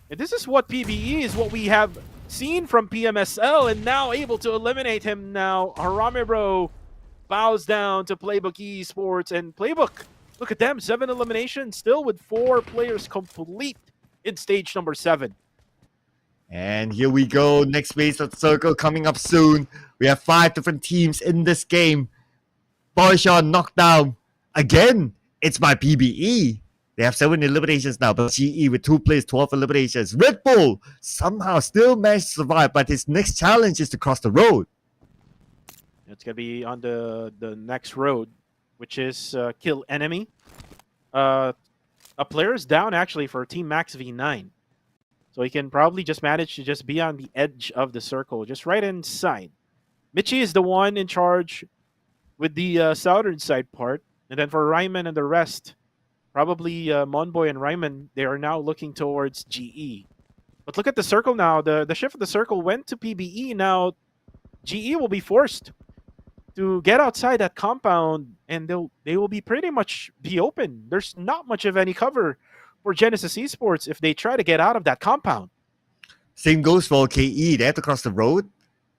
And this is what PBE is, what we have seen from PMSL, and now able to eliminate him now. Harami Bro bows down to Playbook Esports, and Playbook, look at them, 7 eliminations, still with 4 players complete in stage number 7. And here we go, next phase of the circle coming up soon. We have 5 different teams in this game. Boyshawn knocked down again. It's by PBE. They have 7 eliminations now, but GE with 2 players, 12 eliminations. Red Bull somehow still managed to survive, but his next challenge is to cross the road. It's going to be on the next road, which is kill enemy. A player is down actually for Team Max V9. So he can probably just manage to just be on the edge of the circle, just right inside. Michi is the one in charge with the southern side part. And then for Ryman and the rest, probably Monboy and Ryman, they are now looking towards GE. But look at the circle now. The shift of the circle went to PBE. Now GE will be forced to get outside that compound, and they will be pretty much be open. There's not much of any cover for Genesis Esports if they try to get out of that compound. Same goes for KE. They have to cross the road,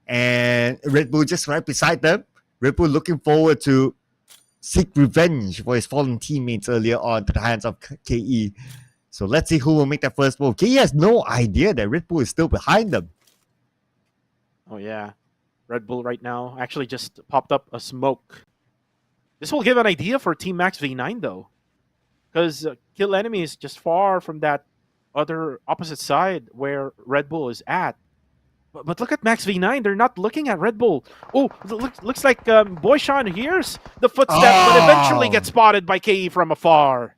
and Red Bull just right beside them. Red Bull looking forward to seek revenge for his fallen teammates earlier on to the hands of KE. So let's see who will make that first move. KE has no idea that Red Bull is still behind them. Oh yeah, Red Bull right now actually just popped up a smoke. This will give an idea for Team Max V9 though, because kill enemy is just far from that other opposite side where Red Bull is at. But look at Max V9. They're not looking at Red Bull. Oh, looks like Boyshawn hears the footstep, but eventually gets spotted by KE from afar.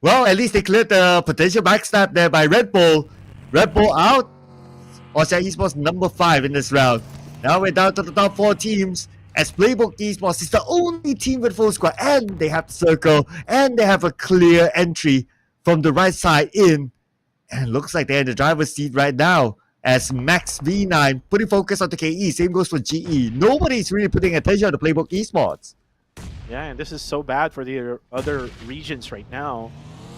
Well, at least they cleared the potential backstab there by Red Bull. Red Bull out. Austria Esports number 5 in this round. Now we're down to the top 4 teams. as Playbook Esports is the only team with full squad, and they have the circle, and they have a clear entry from the right side in. And looks like they're in the driver's seat right now as Max V9 putting focus on the KE. Same goes for GE. Nobody's really putting attention on the Playbook Esports. Yeah, and this is so bad for the other regions right now.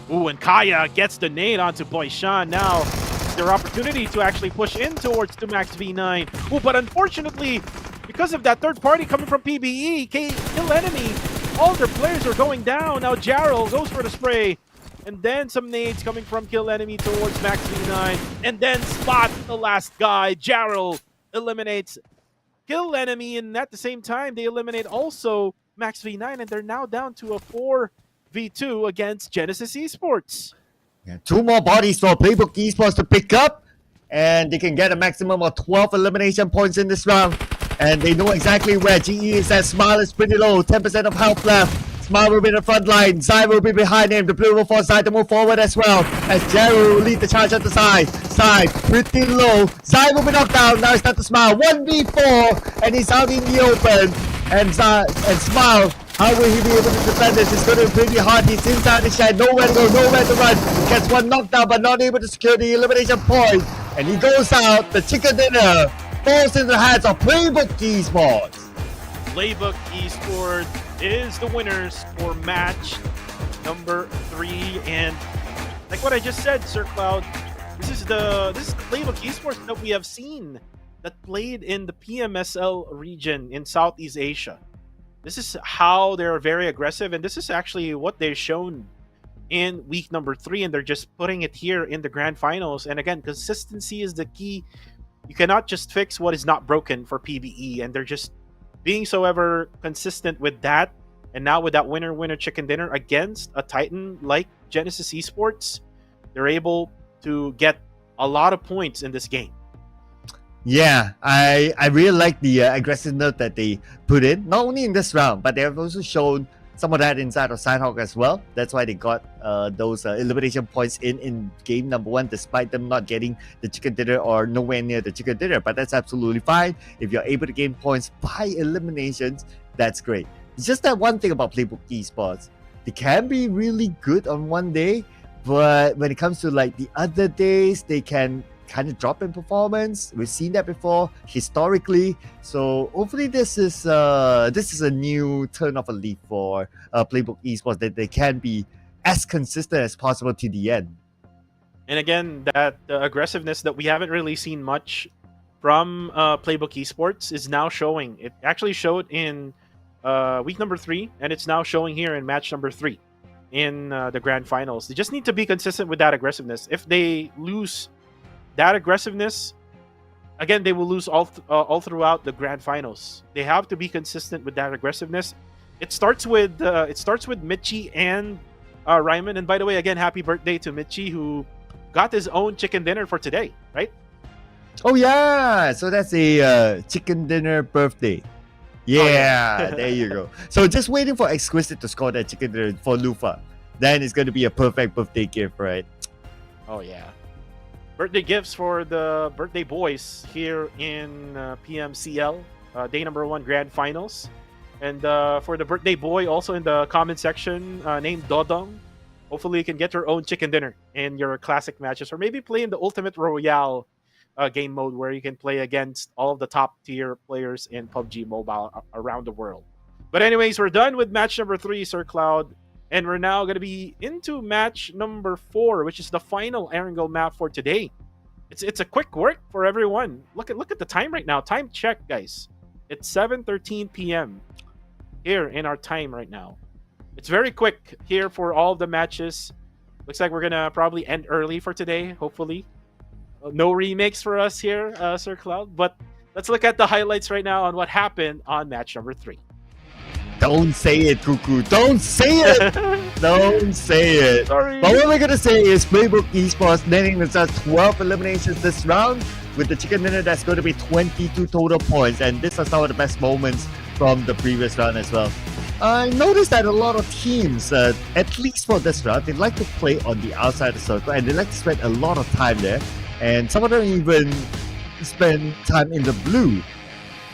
Ooh, and Kaya gets the nade onto Boyshan. Now, their opportunity to actually push in towards the Max V9. Ooh, but unfortunately, because of that third party coming from PBE, Kill Enemy, all their players are going down. Now, Jarrell goes for the spray. And then some nades coming from Kill Enemy towards Max V9. And then Spot, the last guy. Jarrell eliminates Kill Enemy. And at the same time, they eliminate also Max V9. And they're now down to a 4v2 against Genesis Esports. Yeah, 2 more bodies for Playbook Esports to pick up. And they can get a maximum of 12 elimination points in this round. And they know exactly where GE is at. Smile is pretty low. 10% of health left. Smile will be in the front line. Zai will be behind him. The blue will force Zai to move forward as well. As Jerry will lead the charge at the side. Zai pretty low. Zai will be knocked down. Now it's time to Smile. 1v4. And he's out in the open. And Smile, how will he be able to defend this? It's going to be pretty hard. He's inside the shed. Nowhere to go. Nowhere to run. Gets one knockdown but not able to secure the elimination point. And he goes out. The chicken dinner falls in the hands of Playbook Esports. Playbook Esports is the winners for match number 3, and like what I just said, Sir Cloud, this is the Playbook Esports that we have seen that played in the PMSL region in Southeast Asia. This is how they're very aggressive, and this is actually what they've shown in week number 3, and they're just putting it here in the grand finals. And again, consistency is the key. You cannot just fix what is not broken for PBE, and they're just being so ever consistent with that. And now with that winner chicken dinner against a titan like Genesis Esports, they're able to get a lot of points in this game. Yeah, I really like the aggressiveness that they put in, not only in this round, but they have also shown some of that inside of Sanhok as well. That's why they got those elimination points in game number 1, despite them not getting the chicken dinner or nowhere near the chicken dinner. But that's absolutely fine. If you're able to gain points by eliminations, that's great. It's just that one thing about Playbook Esports. They can be really good on one day, but when it comes to like the other days, they can kind of drop in performance. We've seen that before historically. So hopefully this is a new turn of a leaf for Playbook Esports, that they can be as consistent as possible to the end. And again, that aggressiveness that we haven't really seen much from Playbook Esports is now showing. It actually showed in week number 3, and it's now showing here in match number 3 in the grand finals. They just need to be consistent with that aggressiveness. If they lose that aggressiveness, again, they will lose all throughout the grand finals. They have to be consistent with that aggressiveness. It starts with Michi and Ryman. And by the way, again, happy birthday to Michi, who got his own chicken dinner for today, right? Oh yeah, so that's a chicken dinner birthday. Yeah, there you go. So just waiting for Exquisite to score that chicken dinner for Lufa. Then it's going to be a perfect birthday gift, right? Oh yeah. Birthday gifts for the birthday boys here in PMCL, day number 1 grand finals. And for the birthday boy also in the comment section named Dodong, hopefully you can get your own chicken dinner in your classic matches, or maybe play in the Ultimate Royale game mode where you can play against all of the top tier players in PUBG Mobile around the world. But anyways, we're done with match number 3, Sir Cloud. And we're now going to be into match number 4, which is the final Erangel map for today. It's a quick work for everyone. Look at the time right now. Time check, guys. It's 7:13 p.m. here in our time right now. It's very quick here for all the matches. Looks like we're going to probably end early for today, hopefully. No remakes for us here, Sir Cloud. But let's look at the highlights right now on what happened on match number 3. Don't say it, Cuckoo. Don't say it. Don't say it. Sorry. But what we're going to say is Playbook Esports netting themselves 12 eliminations this round. With the chicken dinner, that's going to be 22 total points. And these are some of the best moments from the previous round as well. I noticed that a lot of teams, at least for this round, they like to play on the outside of the circle. And they like to spend a lot of time there. And some of them even spend time in the blue.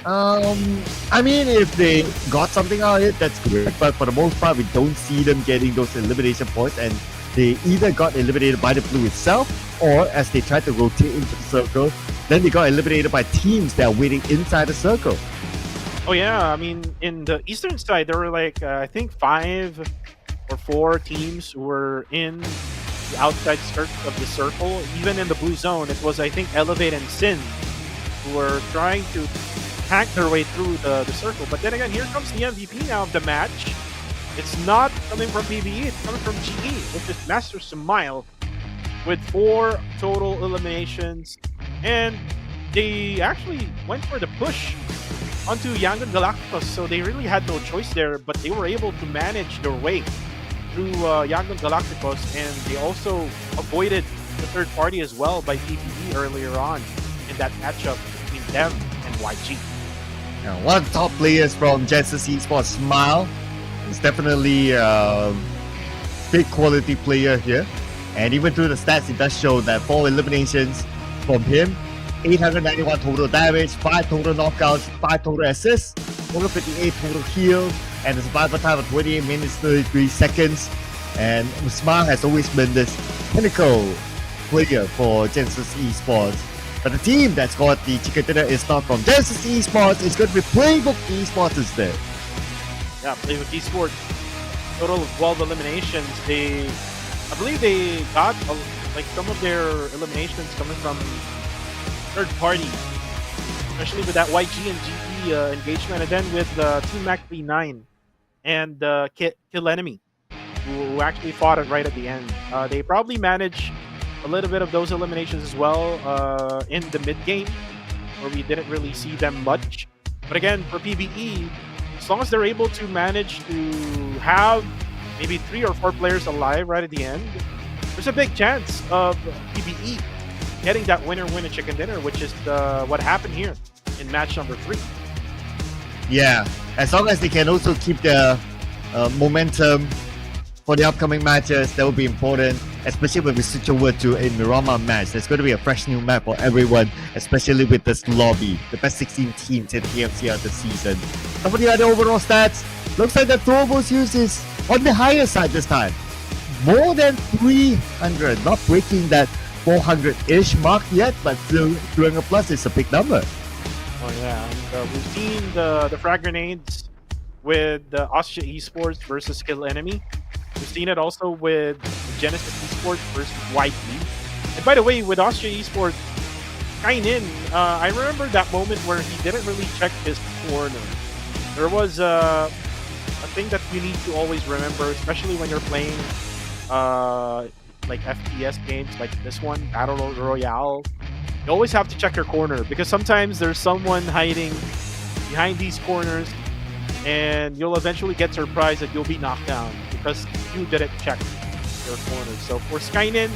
I mean, if they got something out of it, that's great. But for the most part, we don't see them getting those elimination points, and they either got eliminated by the blue itself, or as they tried to rotate into the circle, then they got eliminated by teams that are waiting inside the circle. Oh yeah, I mean, in the eastern side, there were like I think 5 or 4 teams who were in the outside skirt of the circle. Even in the blue zone, it was I think Elevate and Sin who were trying to hack their way through the circle. But then again, here comes the MVP now of the match. It's not coming from PBE, it's coming from GE, which is Master Smile, with 4 total eliminations. And they actually went for the push onto Yangon Galacticos, so they really had no choice there, but they were able to manage their way through Yangon Galacticos, and they also avoided the third party as well by PBE earlier on in that matchup between them and YG. Now, one of the top players from Genesis Esports, Smile, is definitely a big quality player here. And even through the stats, it does show that 4 eliminations from him, 891 total damage, 5 total knockouts, 5 total assists, 458 total heal, and a survival time of 28 minutes 33 seconds. And Smile has always been this pinnacle player for Genesis Esports. But the team that's got the chicken dinner is not from Genesis Esports, it's going to be Playbook Esports instead. Yeah, Playbook Esports, total of 12 eliminations. I believe they got like some of their eliminations coming from third party, especially with that YG and GE engagement, and then with Team Mac 39 and Kill Enemy, who actually fought it right at the end. They probably managed a little bit of those eliminations as well in the mid game, where we didn't really see them much. But again, for PBE, as long as they're able to manage to have maybe 3 or 4 players alive right at the end, there's a big chance of PBE getting that winner chicken dinner, which is what happened here in match number 3. Yeah, as long as they can also keep the momentum for the upcoming matches, that will be important, especially when we switch over to a Miramar match. There's going to be a fresh new map for everyone, especially with this lobby, the best 16 teams in the PMCL this season. Some of the other overall stats, looks like the throwables use is on the higher side this time. More than 300, not breaking that 400-ish mark yet, but still doing a plus is a big number. Oh yeah, and, we've seen the frag grenades with Austria Esports versus Kill Enemy. We've seen it also with Genesis Esports versus YG. And by the way, with Austria Esports, Kainin, I remember that moment where he didn't really check his corner. There was a thing that you need to always remember, especially when you're playing like FPS games like this one, Battle Royale. You always have to check your corner, because sometimes there's someone hiding behind these corners, and you'll eventually get surprised that you'll be knocked down because you didn't check your corner. So for Skynin,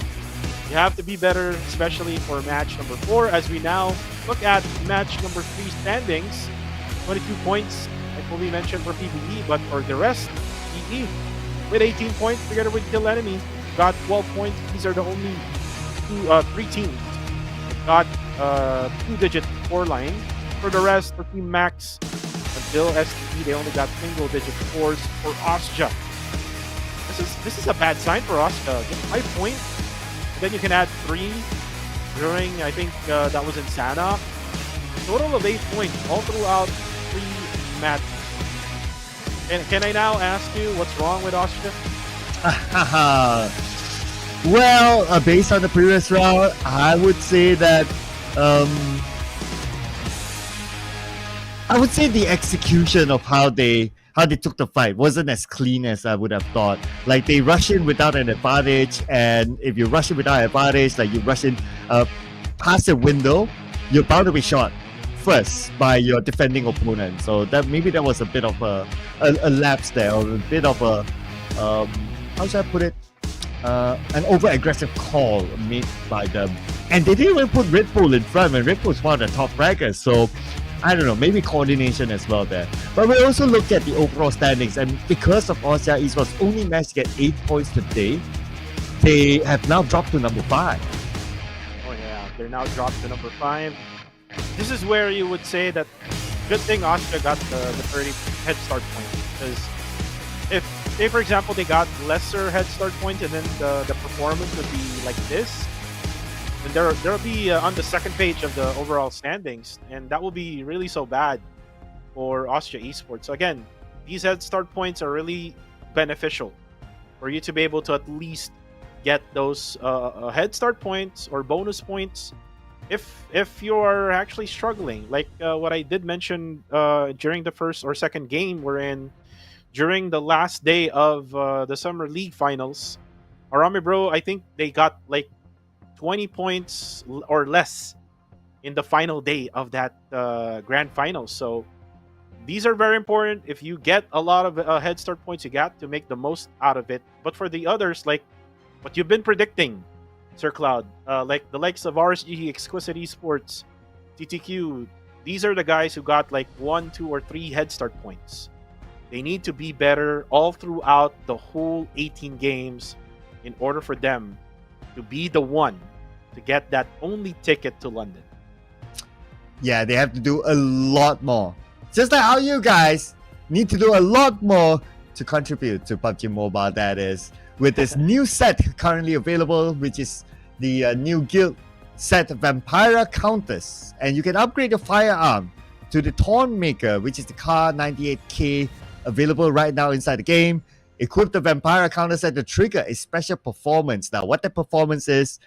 you have to be better, especially for match number 4, as we now look at match number 3 standings. 22 points, like we mentioned, for PBE, but for the rest, PE with 18 points together with Kill Enemy got 12 points. These are the only 3 teams that got 2-digit score line. For the rest, for Team Max until STE, they only got single-digit scores. For Austria, this is a bad sign for Austria. Just 5 points, and then you can add 3 during, I think that was in Sanhok. Total of 8 points all throughout 3 matches. And can I now ask you what's wrong with Austria? Well, based on the previous round, I would say that I would say the execution of how they took the fight wasn't as clean as I would have thought. Like, they rush in without an advantage, and if you rush in without an advantage, like you rush in past a window, you're bound to be shot first by your defending opponent. So that maybe that was a bit of a lapse there, or a bit of a how should I put it? An over-aggressive call made by them. And they didn't even put Red Bull in front, and Red Bull is one of the top fraggers. So I don't know, maybe coordination as well there. But we also look at the overall standings, and because of Austria Esports only managed to get 8 points today, they have now dropped to number 5. Oh yeah, they're now dropped to number 5. This is where you would say that good thing Austria got the 30 head start point, because if, say for example, they got lesser head start points and then the performance would be like this, then there'll be on the second page of the overall standings, and that will be really so bad for Austria Esports. So again, these head start points are really beneficial for you to be able to at least get those head start points or bonus points if you're actually struggling, like what I did mention during the first or second game we're in, during the last day of the Summer League finals. Arame Bro, I think they got like 20 points or less in the final day of that grand final. So these are very important. If you get a lot of head start points, you got to make the most out of it. But for the others, like what you've been predicting, Sir Cloud, like the likes of RSG, Exquisite Esports, TTQ, these are the guys who got like 1, 2, or 3 head start points. They need to be better all throughout the whole 18 games in order for them to be the one to get that only ticket to London. Yeah, they have to do a lot more. Just like how you guys need to do a lot more to contribute to PUBG Mobile, that is, with this new set currently available, which is the new guild set Vampira Countess. And you can upgrade your firearm to the Thornmaker, which is the Car 98K available right now inside the game. Equip the Vampira Countess set to trigger a special performance. Now, what that performance is,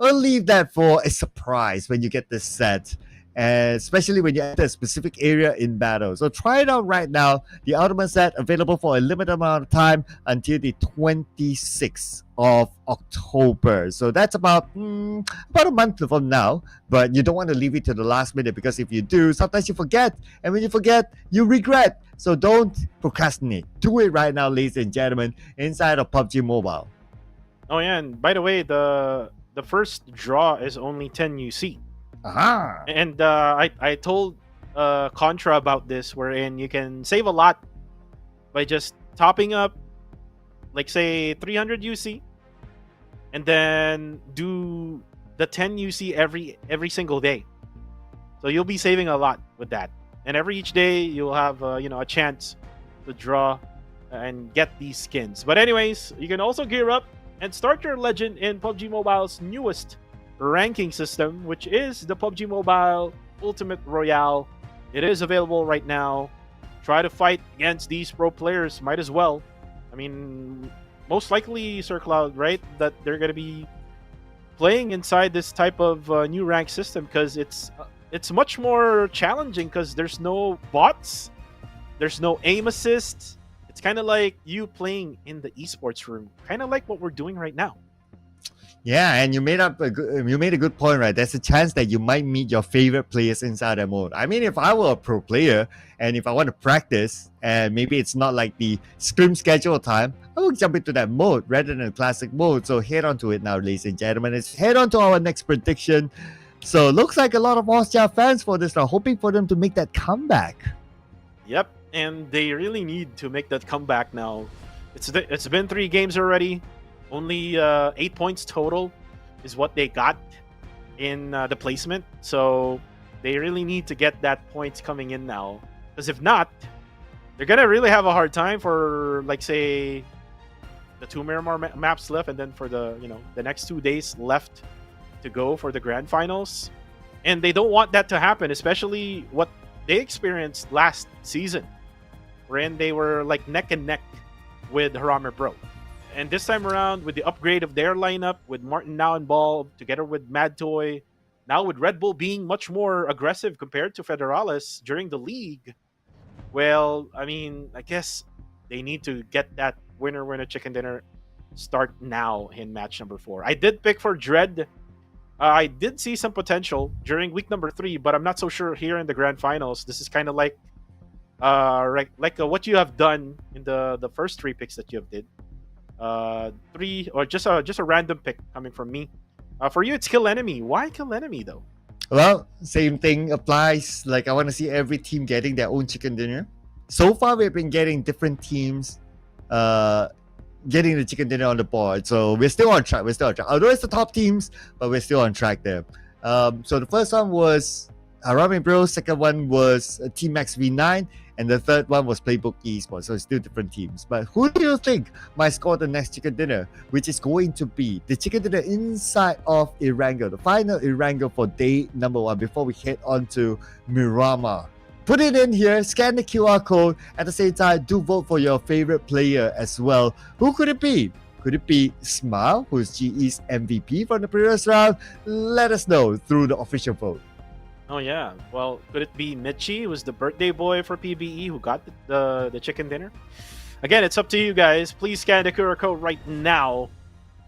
I'll leave that for a surprise when you get this set, and especially when you enter a specific area in battle. So try it out right now. The ultimate set available for a limited amount of time until the 26th of October. So that's about a month from now. But you don't want to leave it to the last minute, because if you do, sometimes you forget. And when you forget, you regret. So don't procrastinate. Do it right now, ladies and gentlemen, inside of PUBG Mobile. Oh yeah, and by the way, the first draw is only 10 UC. Aha! And I told Contra about this, wherein you can save a lot by just topping up, like say 300 UC, and then do the 10 UC every single day. So you'll be saving a lot with that. And each day you'll have a chance to draw and get these skins. But anyways, you can also gear up and start your legend in PUBG Mobile's newest ranking system, which is the PUBG Mobile Ultimate Royale. It is available right now. Try to fight against these pro players, might as well. I mean, most likely, Sir Cloud, right, that they're going to be playing inside this type of new rank system, because it's much more challenging, because there's no bots, there's no aim assist. It's kind of like you playing in the esports room, kind of like what we're doing right now. Yeah, and you made a good point, right? There's a chance that you might meet your favorite players inside that mode. I mean, if I were a pro player and if I want to practice, and maybe it's not like the scrim schedule time, I will jump into that mode rather than classic mode. So head on to it now, ladies and gentlemen. Let's head on to our next prediction. So looks like a lot of Austria fans for this are hoping for them to make that comeback. Yep, and they really need to make that comeback now. It's been 3 games already. Only 8 points total is what they got in the placement. So they really need to get that points coming in now. Because if not, they're going to really have a hard time for, like, say, the 2 Miramar maps left. And then for the next 2 days left to go for the grand finals. And they don't want that to happen, especially what they experienced last season, wherein they were like neck and neck with Harame Bro. And this time around, with the upgrade of their lineup, with Martin now involved, together with Mad Toy, now with Red Bull being much more aggressive compared to Federalis during the league, well, I mean, I guess they need to get that winner chicken dinner start now in match number 4. I did pick for Dread. I did see some potential during week number 3, but I'm not so sure here in the grand finals. This is kind of like what you have done in the first 3 picks that you have did. 3 or just a random pick coming from me. For you, it's Kill Enemy. Why Kill Enemy though? Well, same thing applies. Like, I want to see every team getting their own chicken dinner. So far, we've been getting different teams getting the chicken dinner on the board. So we're still on track. Although it's the top teams, but we're still on track there. So the first one was Harame Bro. Second one was Team Max V9. And the third one was Playbook Esports. So it's still different teams. But who do you think might score the next chicken dinner? Which is going to be the chicken dinner inside of Erangel. The final Erangel for day number 1 before we head on to Miramar. Put it in here, scan the QR code. At the same time, do vote for your favorite player as well. Who could it be? Could it be Smile, who's GE's MVP from the previous round? Let us know through the official vote. Oh yeah. Well, could it be Mitchie, who's the birthday boy for PBE, who got the chicken dinner? Again, it's up to you guys. Please scan the QR code right now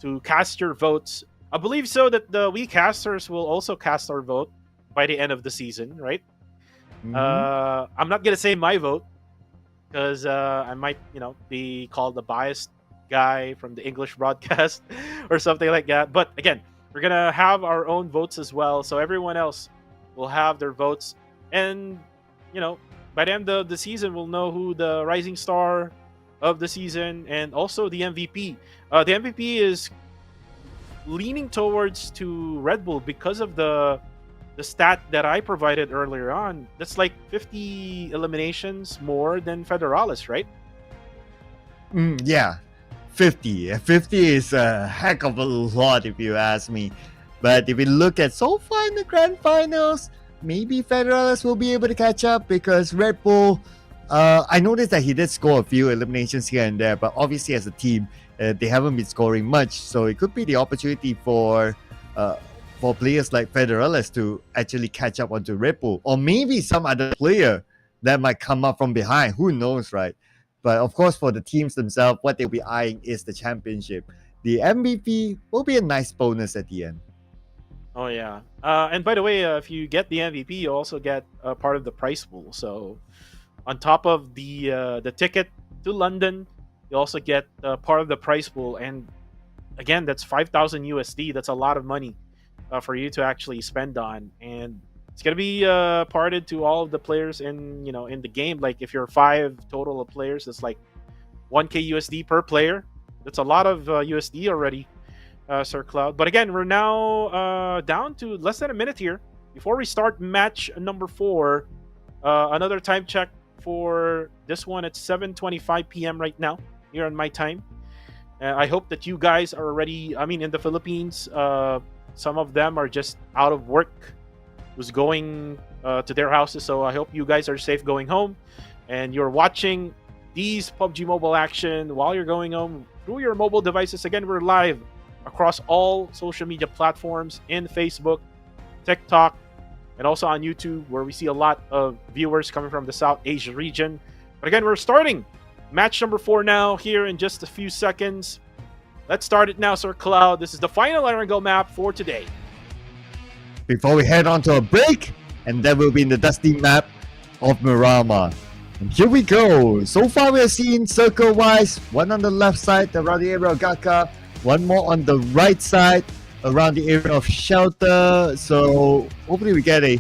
to cast your votes. I believe so that the we casters will also cast our vote by the end of the season, right? I'm not gonna say my vote because I might, be called a biased guy from the English broadcast or something like that. But again, we're gonna have our own votes as well, so everyone else will have their votes, and by the end of the season, we'll know who the rising star of the season and also the MVP. The MVP is leaning towards to Red Bull because of the stat that I provided earlier on. That's like 50 eliminations more than Federalis, right? Yeah, 50. 50 is a heck of a lot if you ask me. But if we look at so far in the grand finals, maybe Federalis will be able to catch up because Red Bull, I noticed that he did score a few eliminations here and there, but obviously as a team, they haven't been scoring much. So it could be the opportunity for players like Federalis to actually catch up onto Red Bull, or maybe some other player that might come up from behind. Who knows, right? But of course, for the teams themselves, what they'll be eyeing is the championship. The MVP will be a nice bonus at the end. Oh yeah. And by the way, if you get the MVP, you also get part of the prize pool. So on top of the ticket to London, you also get part of the prize pool. And again, that's 5,000 USD. That's a lot of money for you to actually spend on. And it's gonna be parted to all of the players in in the game. Like if you're 5 total of players, it's like 1K USD per player. That's a lot of USD already. Sir Cloud. But again, we're now down to less than a minute here before we start match number 4. Another time check for this one. It's 7:25 p.m. right now here on my time. I hope that you guys are already. I mean, in the Philippines, some of them are just out of work, who's going to their houses. So I hope you guys are safe going home, and you're watching these PUBG Mobile action while you're going home through your mobile devices. Again, we're live across all social media platforms in Facebook, TikTok, and also on YouTube, where we see a lot of viewers coming from the South Asia region. But again, we're starting match number 4 now here in just a few seconds. Let's start it now, Sir Cloud. This is the final Erangel map for today. Before we head on to a break, and then we'll be in the dusty map of Miramar. And here we go. So far we are seeing circle-wise, one on the left side around the area of Gaka, one more on the right side around the area of Shelter. So hopefully we get a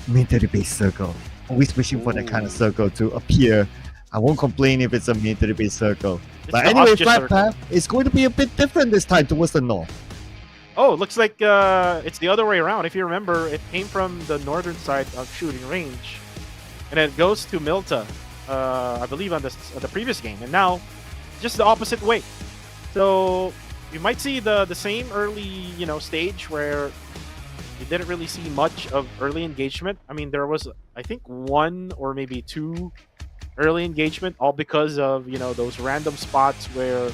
military-based circle. Always wishing for that kind of circle to appear. I won't complain if it's a military-based circle. But anyway, Flat Path is going to be a bit different this time towards the north. Oh, looks like it's the other way around. If you remember, it came from the northern side of shooting range, and it goes to Milta, I believe, on the previous game, and now just the opposite way. So you might see the same early stage where you didn't really see much of early engagement. I mean, there was, I think, 1 or maybe 2 early engagement, all because of those random spots where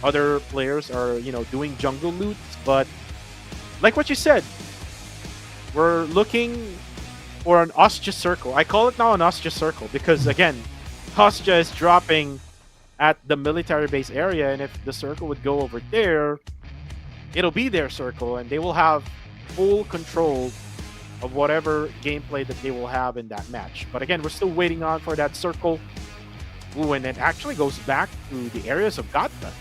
other players are doing jungle loot. But like what you said, we're looking for an Ostja circle. I call it now an Ostja circle because again, Ostja is dropping at the military base area, and if the circle would go over there, it'll be their circle, and they will have full control of whatever gameplay that they will have in that match. But again, we're still waiting on for that circle. Ooh, and it actually goes back to the areas of Gata.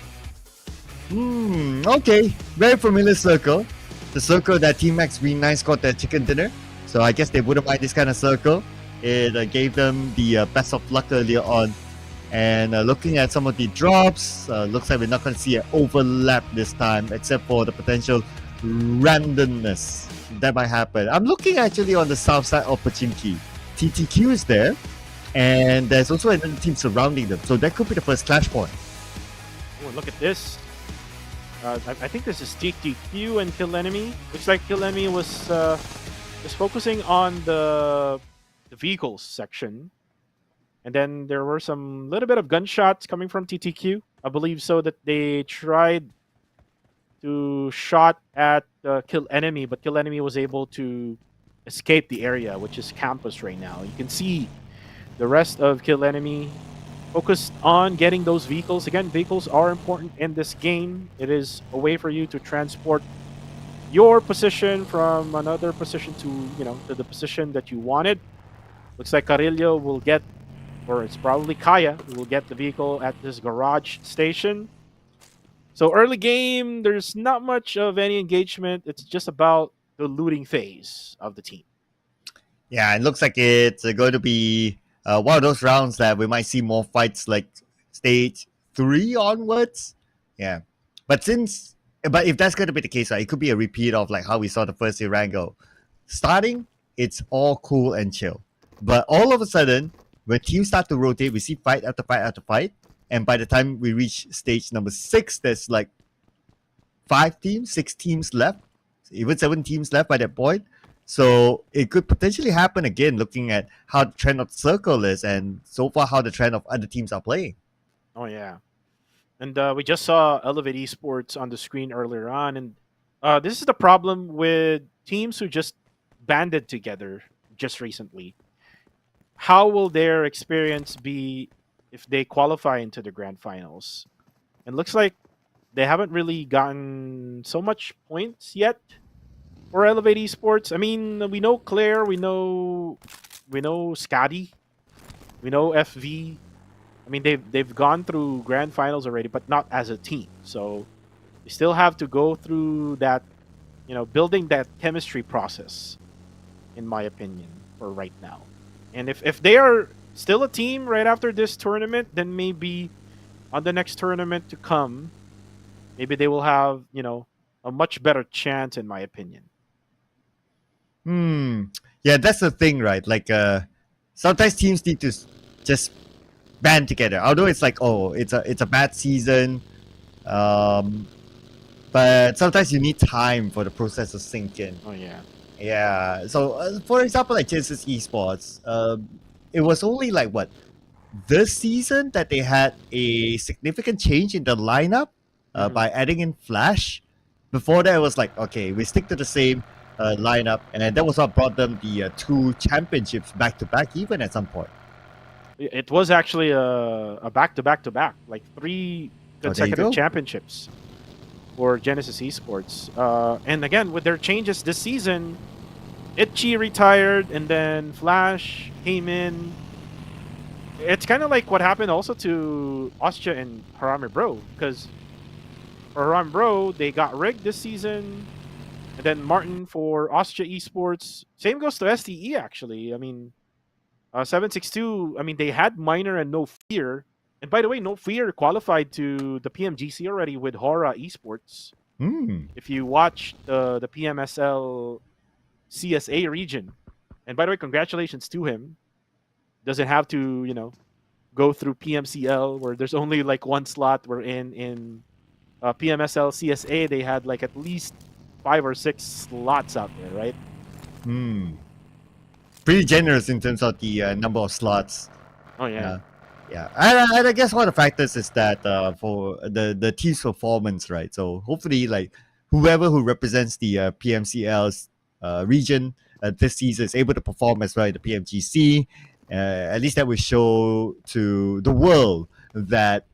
Okay. Very familiar circle. The circle that Team Max V9 scored their chicken dinner. So I guess they wouldn't mind this kind of circle. It gave them the best of luck earlier on. And looking at some of the drops, looks like we're not going to see an overlap this time, except for the potential randomness that might happen. I'm looking actually on the south side of Pachinki. TTQ is there, and there's also another team surrounding them. So that could be the first clash point. Oh, look at this. I think this is TTQ and Kill Enemy. Looks like Kill Enemy was focusing on the vehicles section. And then there were some little bit of gunshots coming from TTQ. I believe so that they tried to shot at Kill Enemy, but Kill Enemy was able to escape the area, which is campus right now. You can see the rest of Kill Enemy focused on getting those vehicles. Again, vehicles are important in this game. It is a way for you to transport your position from another position to, to the position that you wanted. Looks like Carillo will get, or it's probably Kaya who will get the vehicle at this garage station. So early game, there's not much of any engagement. It's just about the looting phase of the team. Yeah, it looks like it's going to be one of those rounds that we might see more fights like stage 3 onwards. Yeah. But if that's going to be the case, right, it could be a repeat of like how we saw the first Erangel. Starting, it's all cool and chill. But all of a sudden, when teams start to rotate, we see fight after fight after fight. And by the time we reach stage number 6, there's like 6 teams left, even 7 teams left by that point. So it could potentially happen again, looking at how the trend of the circle is, and so far how the trend of other teams are playing. Oh yeah, and we just saw Elevate Esports on the screen earlier on, and this is the problem with teams who just banded together just recently. How will their experience be if they qualify into the grand finals? And looks like they haven't really gotten so much points yet for Elevate Esports. I mean, we know Claire, we know Scotty, we know FV. I mean, they've gone through grand finals already, but not as a team. So they still have to go through that, building that chemistry process, in my opinion, for right now. And if they are still a team right after this tournament, then maybe on the next tournament to come, maybe they will have, a much better chance, in my opinion. Yeah, that's the thing, right? Like, sometimes teams need to just band together. Although it's like, it's a bad season, but sometimes you need time for the process to sink in. Oh yeah. Yeah. So, for example, like Genesis Esports, it was only like this season that they had a significant change in the lineup by adding in Flash. Before that, it was like, okay, we stick to the same lineup, and then that was what brought them the 2 championships back to back, even at some point. It was actually a back to back to back, like 3 consecutive championships for Genesis Esports. And again, with their changes this season, Itchy retired, and then Flash came in. It's kind of like what happened also to Ostya and Harame Bro, because for Harame Bro, they got rigged this season. And then Martin for Ostya Esports. Same goes to STE, actually. I mean, 762, I mean, they had Minor and No Fear. And by the way, No Fear qualified to the PMGC already with Hora Esports. If you watch the PMSL CSA region. And by the way, congratulations to him. Doesn't have to, go through PMCL where there's only like 1 slot. We're in PMSL CSA, they had like at least 5 or 6 slots out there, right? Pretty generous in terms of the number of slots. Oh yeah. Yeah, and I guess one of the factors is that for the team's performance, right? So hopefully, like whoever who represents the PMCL's region this season is able to perform as well in the PMGC. At least that will show to the world that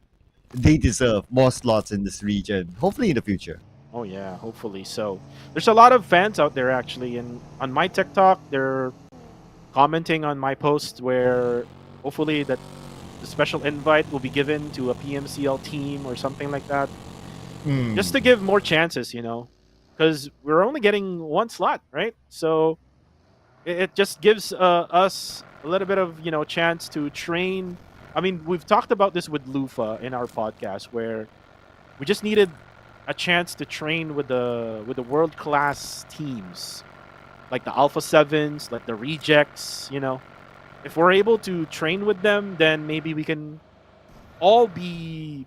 they deserve more slots in this region. Hopefully in the future. Oh yeah, hopefully. So there's a lot of fans out there actually, and on my TikTok, they're commenting on my post where hopefully that the special invite will be given to a PMCL team or something like that. Just to give more chances, because we're only getting 1 slot, right? So it just gives us a little bit of, chance to train. I mean, we've talked about this with Lufa in our podcast where we just needed a chance to train with the world-class teams like the Alpha 7s, like the rejects, if we're able to train with them, then maybe we can all be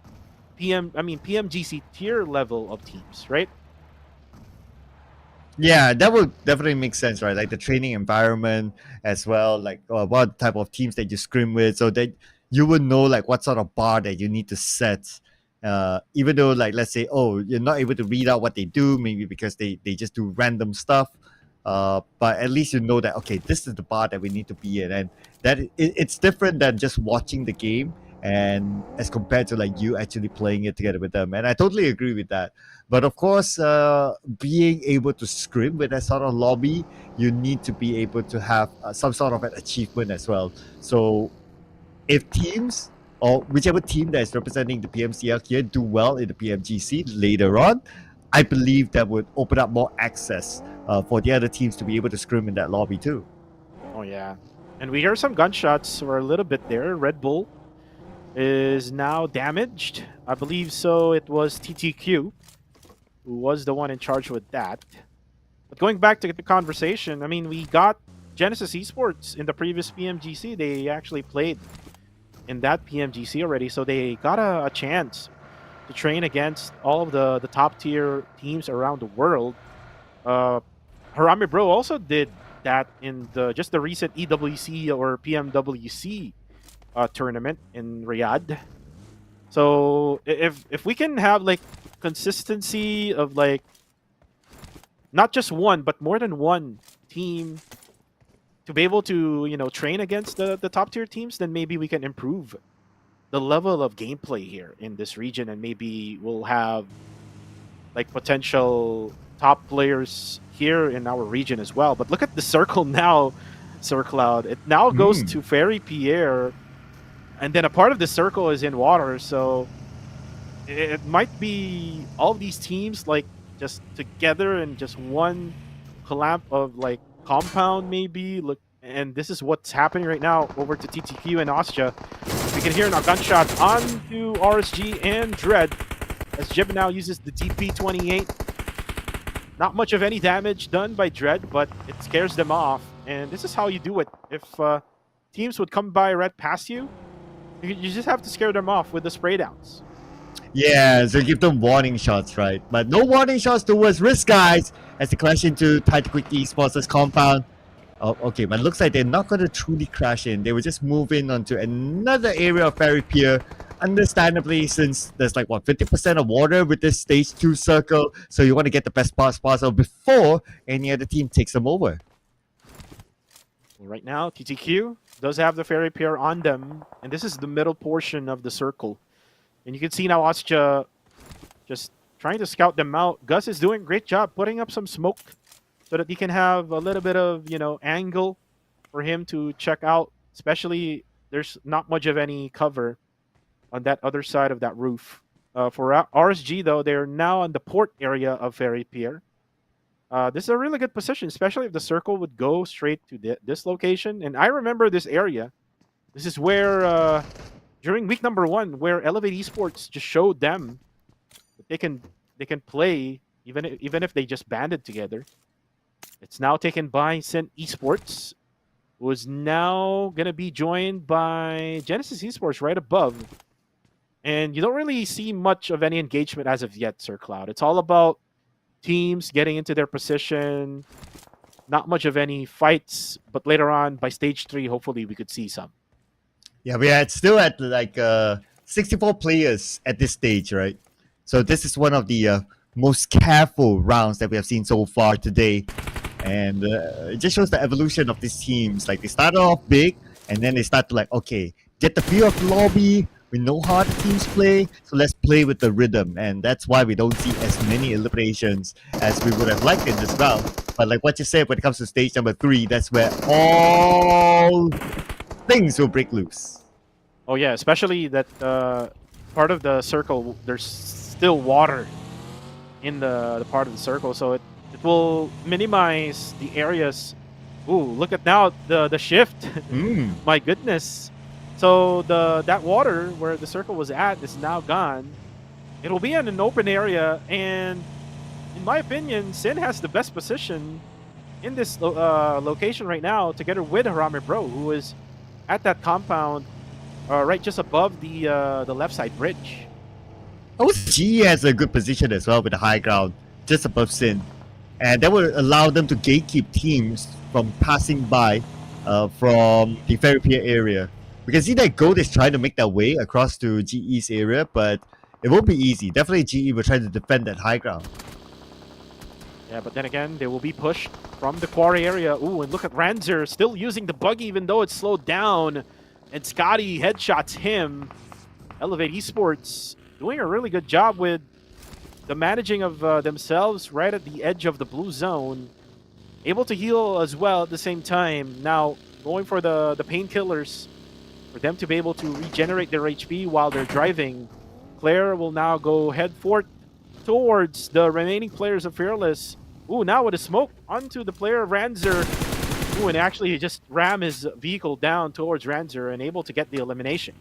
PMGC tier level of teams, right? Yeah, that would definitely make sense, right? Like the training environment as well, like what type of teams that you scrim with, so that you would know like what sort of bar that you need to set. Even though, like, let's say, oh, you're not able to read out what they do, maybe because they just do random stuff. But at least you know that okay, this is the bar that we need to be in, and it's different than just watching the game, and as compared to like you actually playing it together with them. And I totally agree with that. But of course, being able to scrim with that sort of lobby, you need to be able to have some sort of an achievement as well. So if teams or whichever team that is representing the PMCL here do well in the PMGC later on, I believe that would open up more access for the other teams to be able to scrim in that lobby too. Oh yeah, and we hear some gunshots for a little bit there. Red Bull is now damaged. I believe so. It was TTQ who was the one in charge with that. But going back to the conversation, I mean, we got Genesis Esports in the previous PMGC. They actually played in that PMGC already, so they got a chance to train against all of the top tier teams around the world. Harame Bro also did that in just the recent EWC or PMWC tournament in Riyadh. So if we can have like consistency of like not just one but more than one team to be able to train against the top tier teams, then maybe we can improve the level of gameplay here in this region, and maybe we'll have like potential top players here in our region as well. But look at the circle now, Sir Cloud. It now goes to Ferry Pierre, and then a part of the circle is in water, so it might be all of these teams like just together in just one collab of like compound maybe. Look, and this is what's happening right now over to TTQ and Ostia. We can hear a gunshot onto RSG and Dread as Jib now uses the DP28. Not much of any damage done by Dread, but it scares them off. And this is how you do it. If teams would come by right past you, you just have to scare them off with the spray downs. Yeah, so give them warning shots, right? But no warning shots towards Risk Guys as they crash into Tight Quick Esports' compound. Oh, okay, but it looks like they're not going to truly crash in. They will just move in onto another area of Ferry Pier. Understandably, since there's like, what, 50% of water with this stage 2 circle. So you want to get the best parts possible before any other team takes them over. Well, right now, TTQ does have the Ferry Pier on them. And this is the middle portion of the circle. And you can see now Ostia just trying to scout them out. Gus is doing a great job putting up some smoke so that he can have a little bit of, angle for him to check out. Especially, there's not much of any cover on that other side of that roof. For RSG, though, they're now on the port area of Ferry Pier. This is a really good position, especially if the circle would go straight to this location. And I remember this area. This is where, during week number 1, where Elevate Esports just showed them that they can play even if they just banded together. It's now taken by Sin Esports, who is now going to be joined by Genesis Esports right above. And you don't really see much of any engagement as of yet, Sir Cloud. It's all about teams getting into their position. Not much of any fights, but later on, by stage 3, hopefully we could see some. Yeah, we are still at like 64 players at this stage, right? So this is one of the most careful rounds that we have seen so far today. And it just shows the evolution of these teams. Like, they started off big, and then they start to like, okay, get the feel of the lobby. We know how the teams play, so let's play with the rhythm. And that's why we don't see as many eliminations as we would have liked in this round. But like what you said, when it comes to stage number 3, that's where all things will break loose. Oh yeah, especially that part of the circle, there's still water in the part of the circle, so it will minimize the areas. Ooh, look at now the shift. My goodness. So that water where the circle was at is now gone. It'll be in an open area, and in my opinion, Sin has the best position in this location right now, together with Harame Bro, who is at that compound, right just above the left side bridge. G has a good position as well with the high ground just above Sin, and that will allow them to gatekeep teams from passing by from the ferry pier area. We can see that Gold is trying to make their way across to GE's area, but it won't be easy. Definitely GE will try to defend that high ground. Yeah, but then again, they will be pushed from the quarry area. Ooh, and look at Ranzer still using the buggy even though it's slowed down. And Scotty headshots him. Elevate Esports doing a really good job with the managing of themselves right at the edge of the blue zone. Able to heal as well at the same time. Now, going for the painkillers for them to be able to regenerate their HP while they're driving. Claire will now go head forth towards the remaining players of Fearless. Ooh, now with a smoke onto the player of Ranzer. Ooh, and actually he just rammed his vehicle down towards Ranzer and able to get the elimination.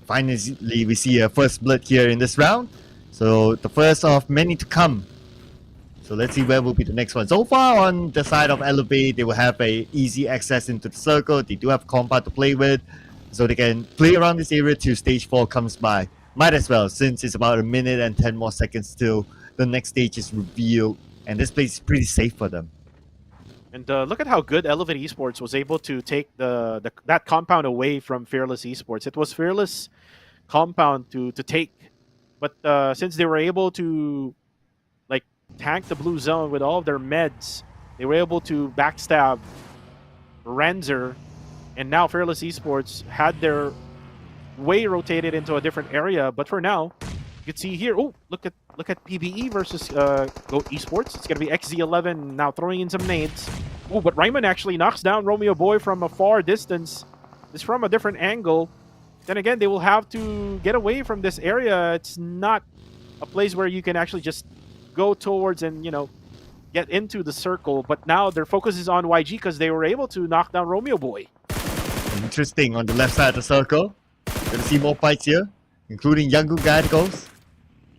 Finally, we see a first blood here in this round. So the first of many to come. So let's see where will be the next one. So far on the side of Elevate, they will have a easy access into the circle. They do have compound to play with, so they can play around this area till stage 4 comes by. Might as well, since it's about a minute and 10 more seconds till the next stage is revealed, and this place is pretty safe for them. And look at how good Elevate Esports was able to take that compound away from Fearless Esports. It was Fearless compound to take, but since they were able to like tank the blue zone with all of their meds, they were able to backstab Ranzer, and now Fearless Esports had their way rotated into a different area. But for now, you can see here, oh, look at PBE versus Goat Esports. It's going to be XZ11 now throwing in some nades. Oh, but Ryman actually knocks down Romeo Boy from a far distance. It's from a different angle. Then again, they will have to get away from this area. It's not a place where you can actually just go towards and, you know, get into the circle. But now their focus is on YG because they were able to knock down Romeo Boy. Interesting on the left side of the circle. Gonna see more fights here, including Young Gadigos.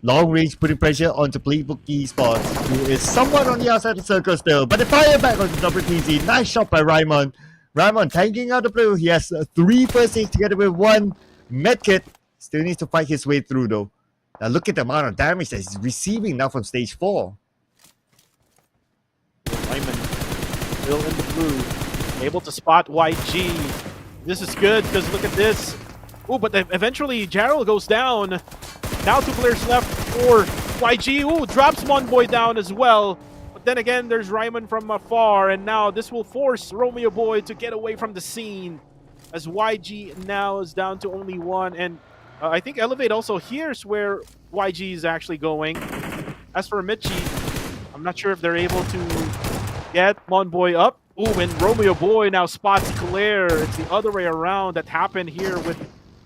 Long range putting pressure onto Playbook Esports, who is somewhat on the outside of the circle still. But they fire back onto WTZ. Nice shot by Raimon. Raimon tanking out the blue. He has 3 first aids together with 1 medkit. Still needs to fight his way through though. Now look at the amount of damage that he's receiving now from stage 4. Raimon still in the blue. Able to spot YG. This is good because look at this. Oh, but then eventually Jarrell goes down. Now 2 players left for YG. Ooh, drops Monboy down as well. But then again, there's Ryman from afar, and now this will force Romeo Boy to get away from the scene as YG now is down to only 1. And I think Elevate also hears where YG is actually going. As for Michi, I'm not sure if they're able to get Monboy up. Ooh, and Romeo Boy now spots Claire. It's the other way around that happened here with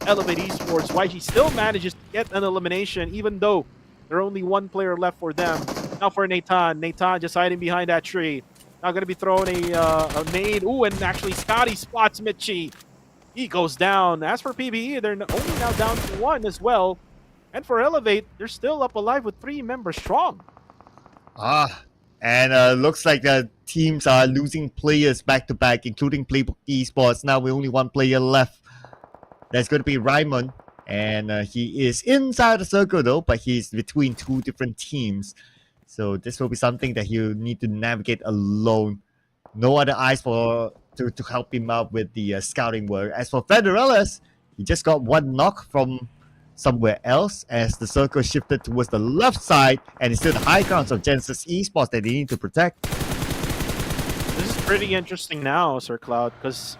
Elevate Esports. YG still manages to get an elimination, even though there are only 1 player left for them. Now for Nathan. Nathan just hiding behind that tree. Now going to be throwing a nade. Ooh, and actually Scotty spots Michi. He goes down. As for PBE, they're only now down to 1 as well. And for Elevate, they're still up alive with 3 members strong. And looks like the teams are losing players back-to-back, including Playbook Esports. Now with only 1 player left. That's going to be Raimon, and he is inside the circle though, but he's between 2 different teams. So this will be something that he'll need to navigate alone. No other eyes to help him out with the scouting work. As for Federales, he just got 1 knock from somewhere else as the circle shifted towards the left side, and it's still the high grounds of Genesis Esports that they need to protect. This is pretty interesting now, Sir Cloud, because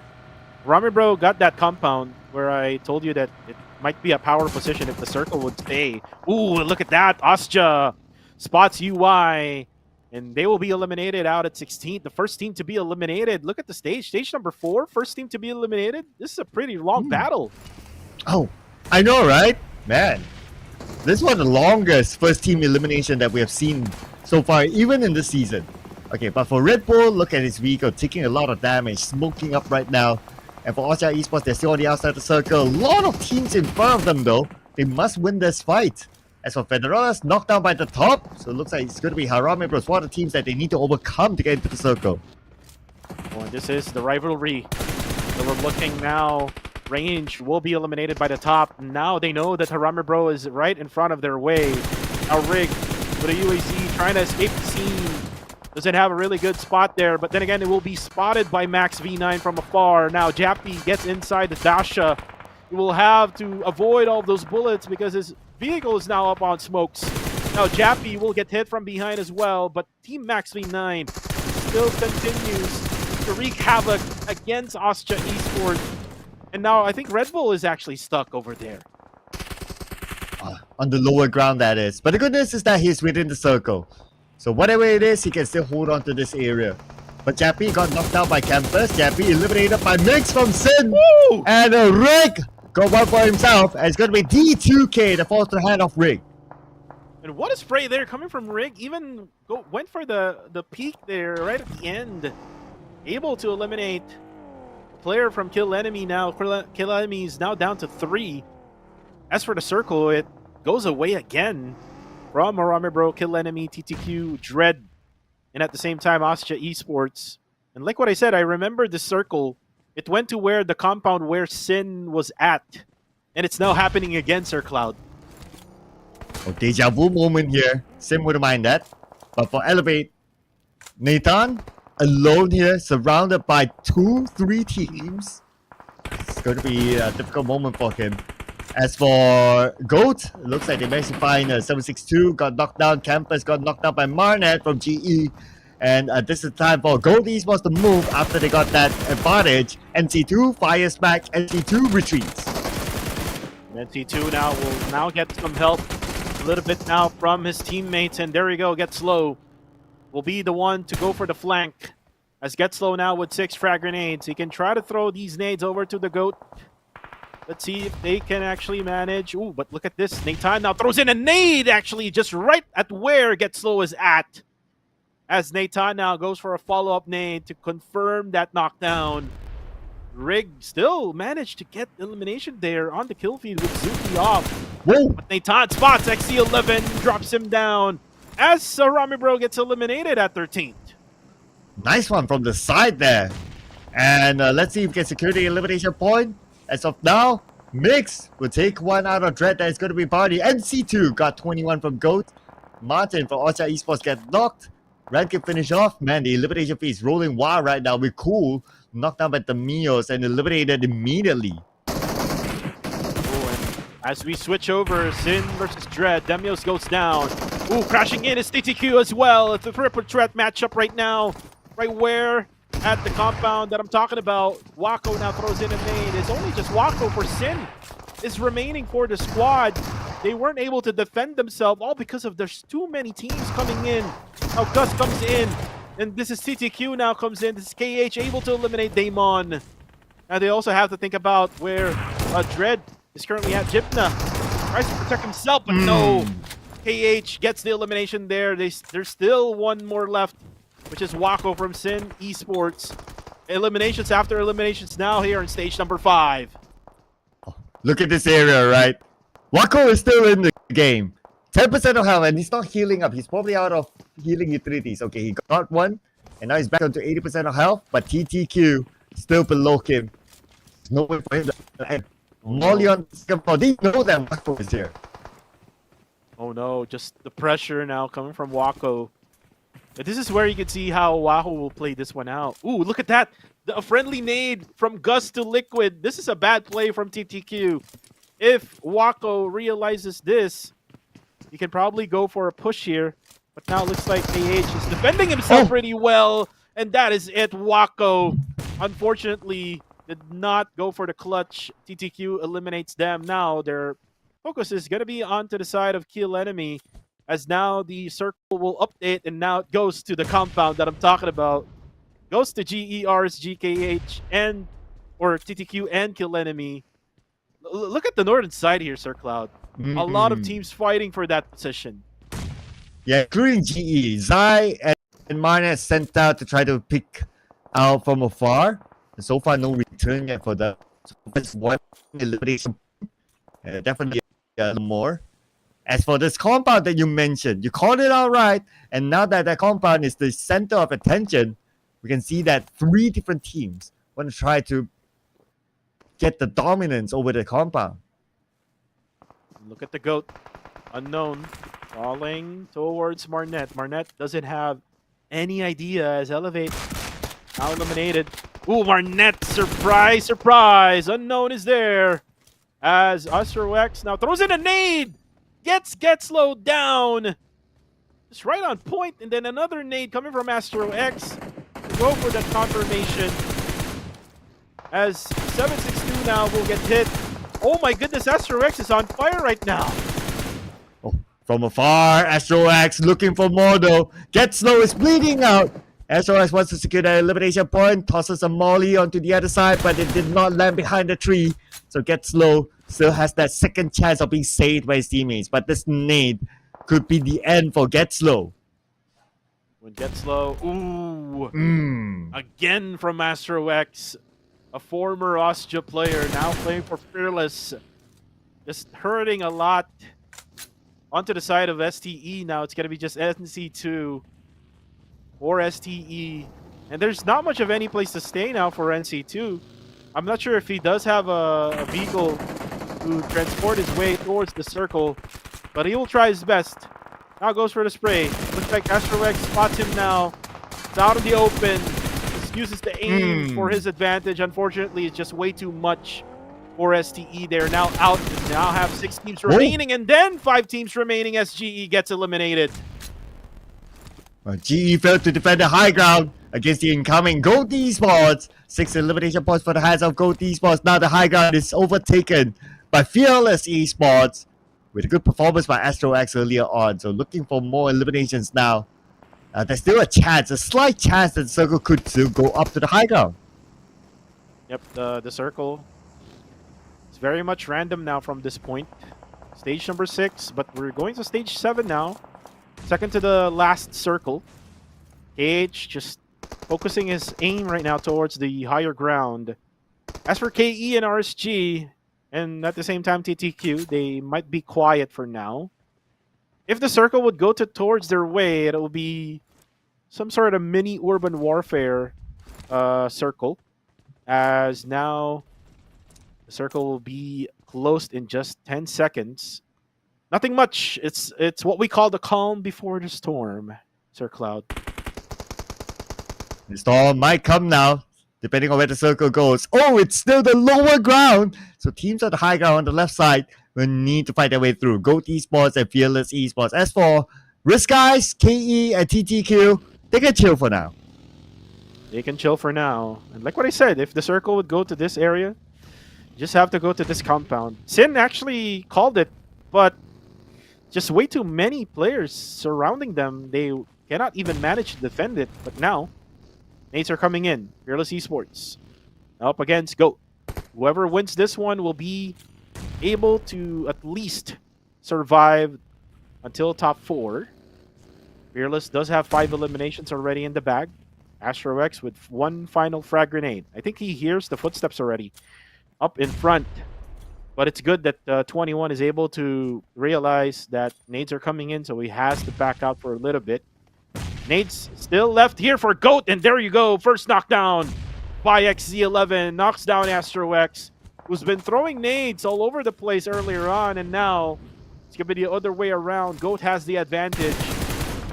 Rami Bro got that compound where I told you that it might be a power position if the circle would stay. Ooh, look at that. Ostja spots UI, and they will be eliminated out at 16th. The first team to be eliminated. Look at the stage. Stage number 4. First team to be eliminated. This is a pretty long battle. Oh, I know, right? Man, this was the longest first team elimination that we have seen so far, even in this season. Okay, but for Red Bull, look at his vehicle taking a lot of damage, smoking up right now. And for Osha Esports, they're still on the outside of the circle. A lot of teams in front of them, though. They must win this fight. As for Federales, knocked down by the top. So it looks like it's going to be Harame Bros, one of the teams that they need to overcome to get into the circle. Well, this is the rivalry. So we're looking now. Range will be eliminated by the top. Now they know that Harame Bro is right in front of their way. Now Rig with a UAZ trying to escape the scene. Doesn't have a really good spot there, but then again, it will be spotted by Max V9 from afar. Now Jappy gets inside the Dasha. He will have to avoid all those bullets because his vehicle is now up on smokes. Now Jappy will get hit from behind as well, but Team Max V9 still continues to wreak havoc against Austria Esports. And now I think Red Bull is actually stuck over there. On the lower ground, that is. But the good news is that he's within the circle. So whatever it is, he can still hold on to this area. But Jappy got knocked out by Campus. Jappy eliminated by Mix from Sin. Woo! And Rig got one for himself. And it's going to be D2K that falls to the hand of Rig. And what a spray there coming from Rig. Even went for the peak there right at the end. Able to eliminate a player from Kill Enemy now. Kill Enemy is now down to 3. As for the circle, it goes away again from Harame Bro, Kill Enemy, TTQ, Dread, and at the same time, Austria Esports. And like what I said, I remember the circle. It went to where the compound where Sin was at. And it's now happening again, Sir Cloud. Oh, deja vu moment here. Sim wouldn't mind that. But for Elevate, Nathan alone here, surrounded by 2-3 teams. It's going to be a difficult moment for him. As for Goat, it looks like they managed to find 762, got knocked down. Campus got knocked down by Marnet from GE. And this is the time for Goat Esports to move after they got that advantage. NC2 fires back, NC2 retreats. NC2 now will now get some help a little bit now from his teammates. And there we go, Getslow will be the one to go for the flank. As Getslow now with 6 frag grenades. He can try to throw these nades over to the Goat. Let's see if they can actually manage. Ooh, but look at this. Nathan now throws in a nade, actually, just right at where Getslow is at. As Nathan now goes for a follow-up nade to confirm that knockdown. Rig still managed to get elimination there on the kill feed with Zuki off. Whoa! But Nathan spots XC11, drops him down. As Harame Bro gets eliminated at 13th. Nice one from the side there. And let's see if we can secure the elimination point. As of now, Mix will take one out of Dread that is going to be Barney. NC2 got 21 from Goat. Martin from Austria Esports get knocked. Red can finish off. Man, the elimination feed is rolling wild right now. We're cool. Knocked down by the Mios and eliminated immediately. Oh, and as we switch over, Sin versus Dread, Demios goes down. Ooh, crashing in is TTQ as well. It's a triple threat matchup right now. Right where? At the compound that I'm talking about. Wako now throws in a nade. It's only just Wako for Sin is remaining for the squad. They weren't able to defend themselves, all because of there's too many teams coming in. Now Gus comes in, and this is TTQ now comes in. This is KH able to eliminate Daemon. Now they also have to think about where Dread is currently at. Jipna tries to protect himself, but no. KH gets the elimination there. There's still one more left, which is Wako from Sin Esports. Eliminations after eliminations now here in stage number 5. Look at this area, right? Wako is still in the game. 10% of health, and he's not healing up. He's probably out of healing utilities. Okay, he got one, and now he's back onto 80% of health, but TTQ still below him. There's no way for him to... Molly on the second floor. They know that Wako is here. Oh no, just the pressure now coming from Wako. But this is where you can see how Wahoo will play this one out. Ooh, look at that. A friendly nade from Gus to Liquid. This is a bad play from TTQ. If Wako realizes this, he can probably go for a push here. But now it looks like KH is defending himself pretty well. And that is it. Wako, unfortunately, did not go for the clutch. TTQ eliminates them. Now their focus is going to be onto the side of Kill Enemy. As now the circle will update, and now it goes to the compound that I'm talking about. Goes to GER's GKH and or TTQ and Kill Enemy. Look at the northern side here, Sir Cloud. A lot of teams fighting for that position. Yeah, including GE. Zai and Marnet sent out to try to pick out from afar. And so far, no return yet for the one elimination. Definitely more. As for this compound that you mentioned, you called it out right, and now that that compound is the center of attention, we can see that 3 different teams want to try to get the dominance over the compound. Look at the GOAT. Unknown. Falling towards Marnet. Marnet doesn't have any idea as Elevate now eliminated. Ooh, Marnet. Surprise, surprise. Unknown is there. As Astrox now throws in a nade. Gets slowed down. Just right on point. And then another nade coming from Astro X to go for that confirmation. As 762 now will get hit. Oh my goodness, Astro X is on fire right now. Oh, from afar, Astro X looking for more though. Get Slow is bleeding out. Astro X wants to secure that elimination point. Tosses a molly onto the other side, but it did not land behind the tree. So Get Slow still has that second chance of being saved by his teammates. But this nade could be the end for Get Slow. When Get Slow, ooh, again from Astro X, a former Austria player now playing for Fearless, just hurting a lot. Onto the side of STE now, it's gonna be just NC2 or STE, and there's not much of any place to stay now for NC2. I'm not sure if he does have a vehicle to transport his way towards the circle, but he will try his best. Now goes for the spray. Looks like Astro X spots him now. It's out in the open. Just uses the aim for his advantage. Unfortunately, it's just way too much for STE. They're now out. They now have 6 teams remaining, and then 5 teams remaining as GE gets eliminated. GE failed to defend the high ground against the incoming Gold Esports. 6 elimination points for the hands of Gold Esports. Now the high ground is overtaken by Fearless Esports with a good performance by Astro X earlier on. So looking for more eliminations now. There's still a chance, a slight chance that the circle could still go up to the high ground. Yep, the circle. It's very much random now from this point. Stage number 6, but we're going to stage 7 now. Second to the last circle. KH just focusing his aim right now towards the higher ground. As for KE and RSG, and at the same time TTQ, they might be quiet for now. If the circle would go towards their way, it will be some sort of mini urban warfare circle. As now the circle will be closed in just 10 seconds. Nothing much. It's what we call the calm before the storm, Sir Cloud. The storm might come now, depending on where the circle goes. Oh, it's still the lower ground. So teams on the high ground on the left side will need to fight their way through. Gold Esports and Fearless Esports. As for Risk Guys, KE, and TTQ, they can chill for now. They can chill for now. And like what I said, if the circle would go to this area, you just have to go to this compound. Sin actually called it, but just way too many players surrounding them. They cannot even manage to defend it. But now, nades are coming in. Fearless Esports up against GOAT. Whoever wins this one will be able to at least survive until top 4. Fearless does have 5 eliminations already in the bag. Astro X with 1 final frag grenade. I think he hears the footsteps already up in front. But it's good that 21 is able to realize that nades are coming in, so he has to back out for a little bit. Nades still left here for GOAT, and there you go. First knockdown by XZ11. Knocks down Astro X, who's been throwing nades all over the place earlier on, and now it's going to be the other way around. GOAT has the advantage.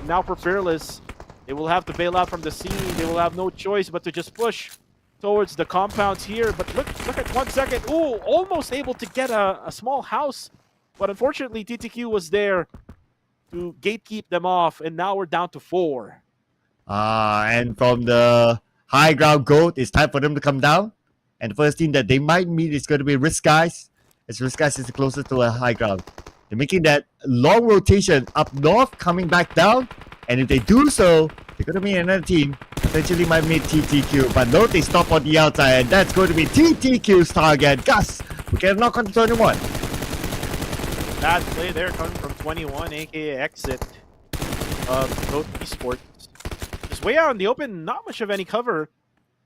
Now for Fearless, they will have to bail out from the scene. They will have no choice but to just push towards the compounds here. But look at 1 second. Ooh, almost able to get a small house. But unfortunately, TTQ was there to gatekeep them off. And now we're down to 4. And from the high ground GOAT, it's time for them to come down. And the first team that they might meet is going to be Risk Guys. As Risk Guys is the closest to a high ground. They're making that long rotation up north, coming back down. And if they do so, they're going to meet another team. Potentially might meet TTQ. But no, they stop on the outside. And that's going to be TTQ's target. Gus, we get a knock on the 21. Bad play there coming from 21, aka exit of GOAT Esports. Just way out in the open, not much of any cover.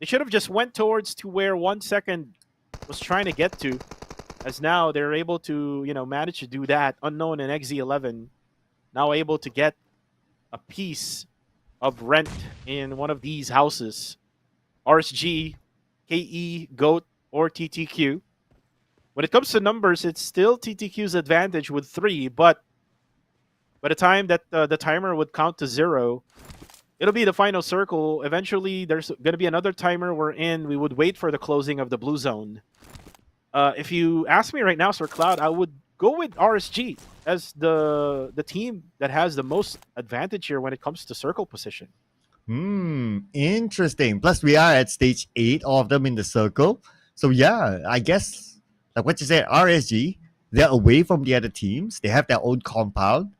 They should have just went towards to where 1 second was trying to get to. as now they're able to, manage to do that. Unknown and XZ11 now able to get a piece of rent in one of these houses. RSG, KE, GOAT, or TTQ. When it comes to numbers, it's still TTQ's advantage with 3, but by the time that the timer would count to 0, it'll be the final circle. Eventually, there's going to be another timer wherein we would wait for the closing of the blue zone. If you ask me right now, Sir Cloud, I would go with RSG as the team that has the most advantage here when it comes to circle position. Interesting. Plus, we are at stage 8, all of them in the circle. So yeah, I guess like what you said, RSG, they're away from the other teams. They have their own compound.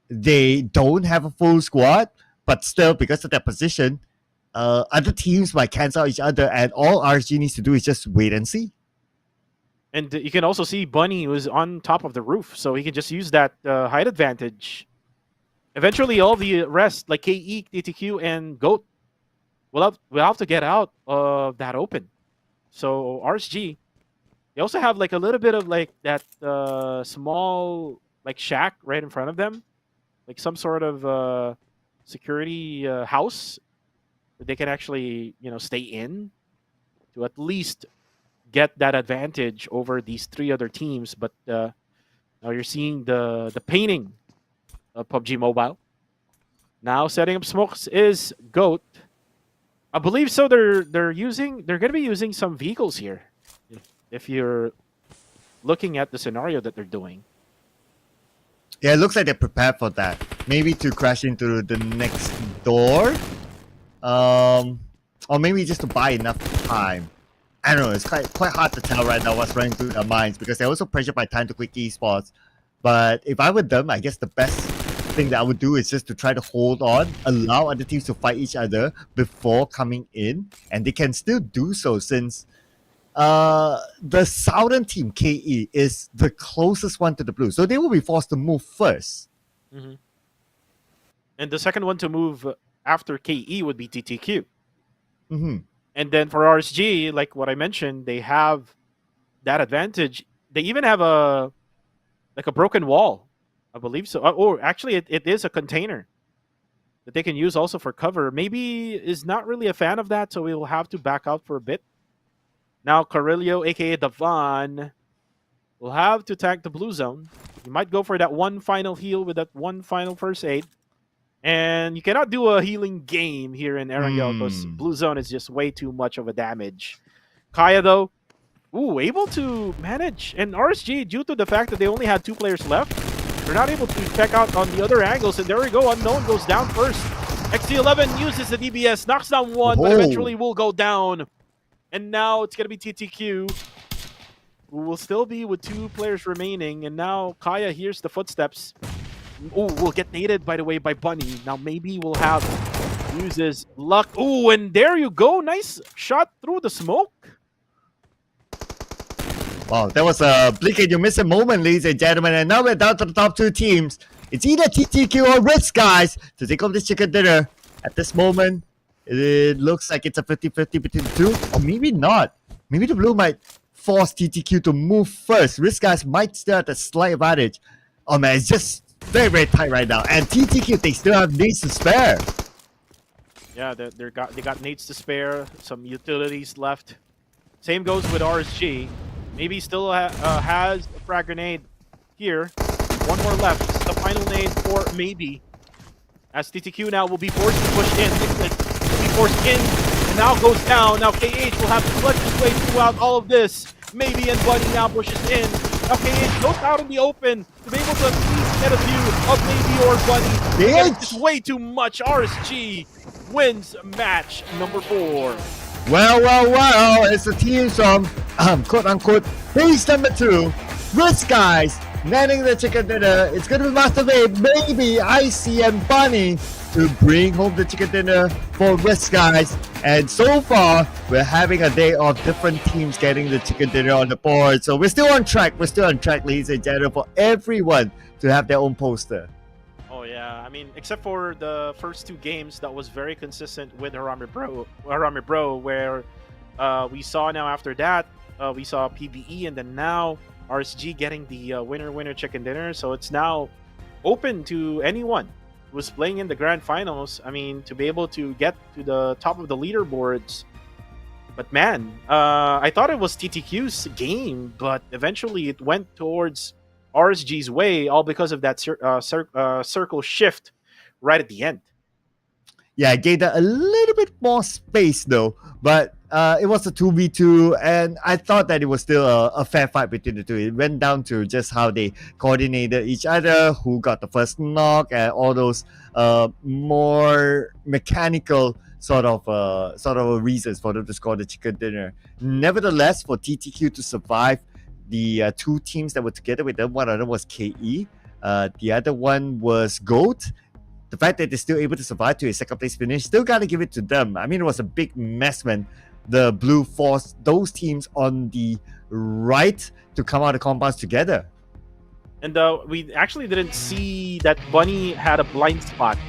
They don't have a full squad, but still, because of their position, other teams might cancel each other, and all RSG needs to do is just wait and see. And you can also see Bunny was on top of the roof, so he can just use that height advantage. Eventually, all the rest, like KE, TTQ, and GOAT, will have to get out of that open. So RSG, they also have like a little bit of like that small like shack right in front of them, like some sort of security house that they can actually stay in to at least get that advantage over these 3 other teams. But now you're seeing the painting of PUBG Mobile. Now setting up smokes is GOAT. I believe so. They're going to be using some vehicles here. If you're looking at the scenario that they're doing. Yeah, it looks like they're prepared for that. Maybe to crash into the next door, or maybe just to buy enough time. I don't know. It's quite hard to tell right now what's running through their minds because they're also pressured by time to quit Esports. But if I were them, I guess the best thing that I would do is just to try to hold on, allow other teams to fight each other before coming in, and they can still do so since the southern team KE is the closest one to the blue, so they will be forced to move first. Mm-hmm. And the second one to move after KE would be TTQ. Mm-hmm. And then for RSG, like what I mentioned, they have that advantage. They even have a broken wall, I believe so. Or actually, it is a container that they can use also for cover. Maybe is not really a fan of that, so we will have to back out for a bit. Now Carillo, aka Davan, will have to tank the blue zone. You might go for that one final heal with that one final first aid. And you cannot do a healing game here in Erangel because blue zone is just way too much of a damage. Kaya, though, able to manage. And RSG, due to the fact that they only had 2 players left, they're not able to check out on the other angles. And there we go. Unknown goes down first. XC11 uses the DBS, knocks down one, but eventually will go down. And now it's going to be TTQ, who will still be with 2 players remaining. And now Kaya hears the footsteps. We'll get naded, by the way, by Bunny. Now maybe we'll have uses luck. And there you go. Nice shot through the smoke. Wow, that was a blink and you miss a moment, ladies and gentlemen. And now we're down to the top 2 teams. It's either TTQ or Risk, guys, to take off this chicken dinner. At this moment, it looks like it's a 50-50 between the 2. Or maybe not. Maybe the blue might force TTQ to move first. Risk, guys, might still have a slight advantage. Oh man, it's just very, very tight right now. And TTQ, they still have needs to spare. Yeah, they got nades to spare, some utilities left. Same goes with RSG. Maybe he still has a frag grenade here. One more left. This is the final nade for maybe. As TTQ now will be forced to push in. Nicholas will be forced in and now goes down. Now KH will have to clutch his way throughout all of this. Maybe and Bunny now pushes in. Now KH goes out in the open to be able to at least get a view of maybe or Bunny. It's way too much. RSG wins match number 4. Well, it's the team from quote-unquote base number 2. Risk, guys, manning the chicken dinner. It's going to be Master Wave, maybe Icy and Bunny to bring home the chicken dinner for Risk, guys. And so far, we're having a day of different teams getting the chicken dinner on the board. So we're still on track. We're still on track, ladies and gentlemen, for everyone to have their own poster. Oh yeah, I mean, except for the first 2 games, that was very consistent with Harambe Bro, where we saw now after that we saw PBE, and then now RSG getting the winner chicken dinner. So it's now open to anyone who's playing in the grand finals. I mean, to be able to get to the top of the leaderboards. But man, I thought it was TTQ's game, but eventually it went towards RSG's way, all because of that circle shift right at the end. Yeah, it gave that a little bit more space though, but it was a 2v2, and I thought that it was still a fair fight between the two. It went down to just how they coordinated each other, who got the first knock, and all those more mechanical sort of reasons for them to score the chicken dinner. Nevertheless, for TTQ to survive, the two teams that were together with them, one of them was KE, the other one was GOAT. The fact that they're still able to survive to a second place finish, still got to give it to them. I mean, it was a big mess when the Blue forced those teams on the right to come out of compounds together. And we actually didn't see that Bunny had a blind spot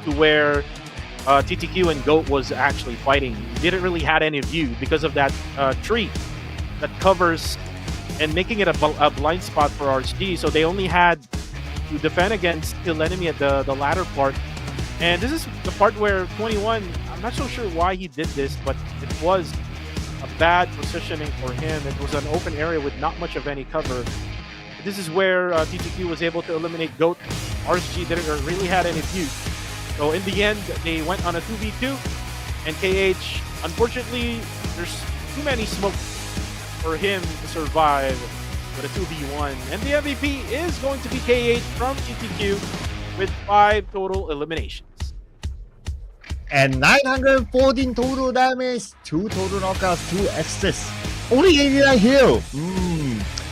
to where TTQ and GOAT was actually fighting. We didn't really had any view because of that tree that covers and making it a blind spot for RSG. So they only had to defend against Kill Enemy at the latter part. And this is the part where 21, I'm not so sure why he did this, but it was a bad positioning for him. It was an open area with not much of any cover. This is where TTQ was able to eliminate GOAT. RSG didn't really had any view. So in the end, they went on a 2v2, and KH, unfortunately, there's too many smoke for him to survive with a 2v1. And the MVP is going to be KH from TTQ with 5 total eliminations. And 914 total damage, 2 total knockouts, 2 assists, only 89 heal.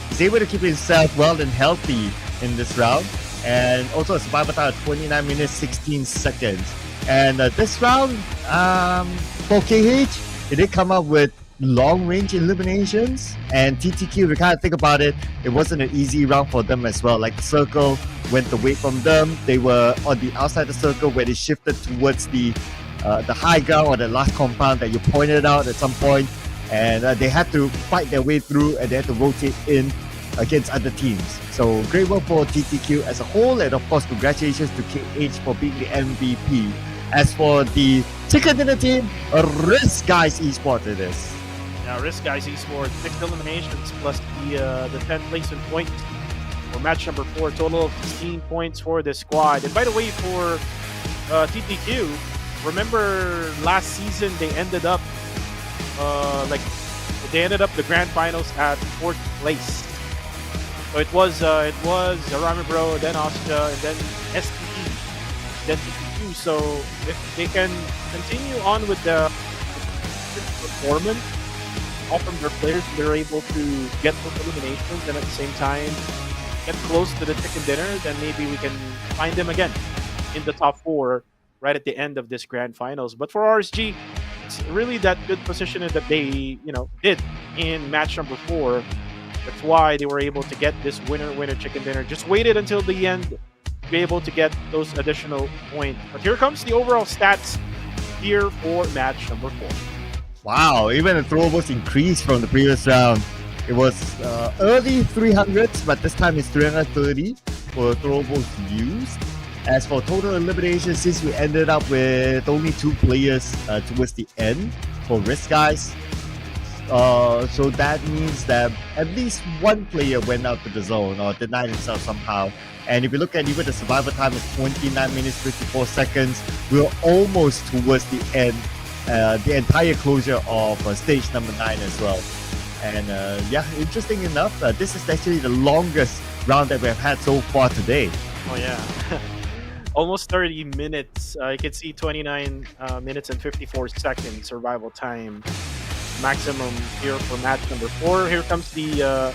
He's able to keep himself well and healthy in this round. And also a survival time of 29 minutes 16 seconds. And this round, for KH, it did come up with long range eliminations, and TTQ, we kind of think about it, it wasn't an easy round for them as well. Like the circle went away from them, they were on the outside the circle where they shifted towards the high ground or the last compound that you pointed out at some point, and they had to fight their way through, and they had to rotate in against other teams. So great work for TTQ as a whole, and of course congratulations to KH for being the MVP. As for the chicken dinner team, Risk Guys Esports it is. Now, Risk Guys Esports, 6 eliminations plus the 10th place in points for match number 4. Total of 16 points for this squad. And by the way, for TTQ, remember last season they ended up the grand finals at 4th place. So it was Erangel Bro, then Ostia, and then STE, then TTQ. So if they can continue on with the performance from their players, they're able to get those eliminations and at the same time get close to the chicken dinner, then maybe we can find them again in the top 4 right at the end of this grand finals. But for RSG, it's really that good positioning that they did in match number 4. That's why they were able to get this winner chicken dinner. Just waited until the end to be able to get those additional points. But here comes the overall stats here for match number 4. Wow, even the throwables increased from the previous round. It was early 300s, but this time it's 330 for throwables used. As for total eliminations, since we ended up with only 2 players towards the end for Risk Guys, so that means that at least 1 player went out to the zone or denied himself somehow. And if you look at even the survival time is 29 minutes 54 seconds, we're almost towards the end. The entire closure of stage number 9 as well. And yeah, interesting enough, this is actually the longest round that we've had so far today. Oh yeah. Almost 30 minutes. You can see 29 minutes and 54 seconds survival time maximum here for match number 4. Here comes the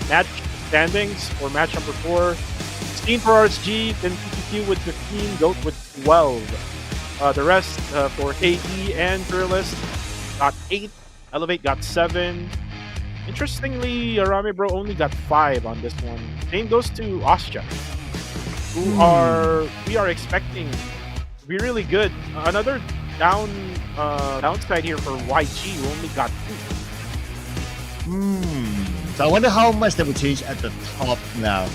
match standings for match number 4. 16 for RSG, then TTQ with 15, GOAT with 12. The rest for KE and Fearless got 8. Elevate got 7. Interestingly, Arame Bro only got 5 on this one. Same goes to Ostia, who we are expecting to be really good. Another downside here for YG, who only got 2. So I wonder how much that will change at the top now.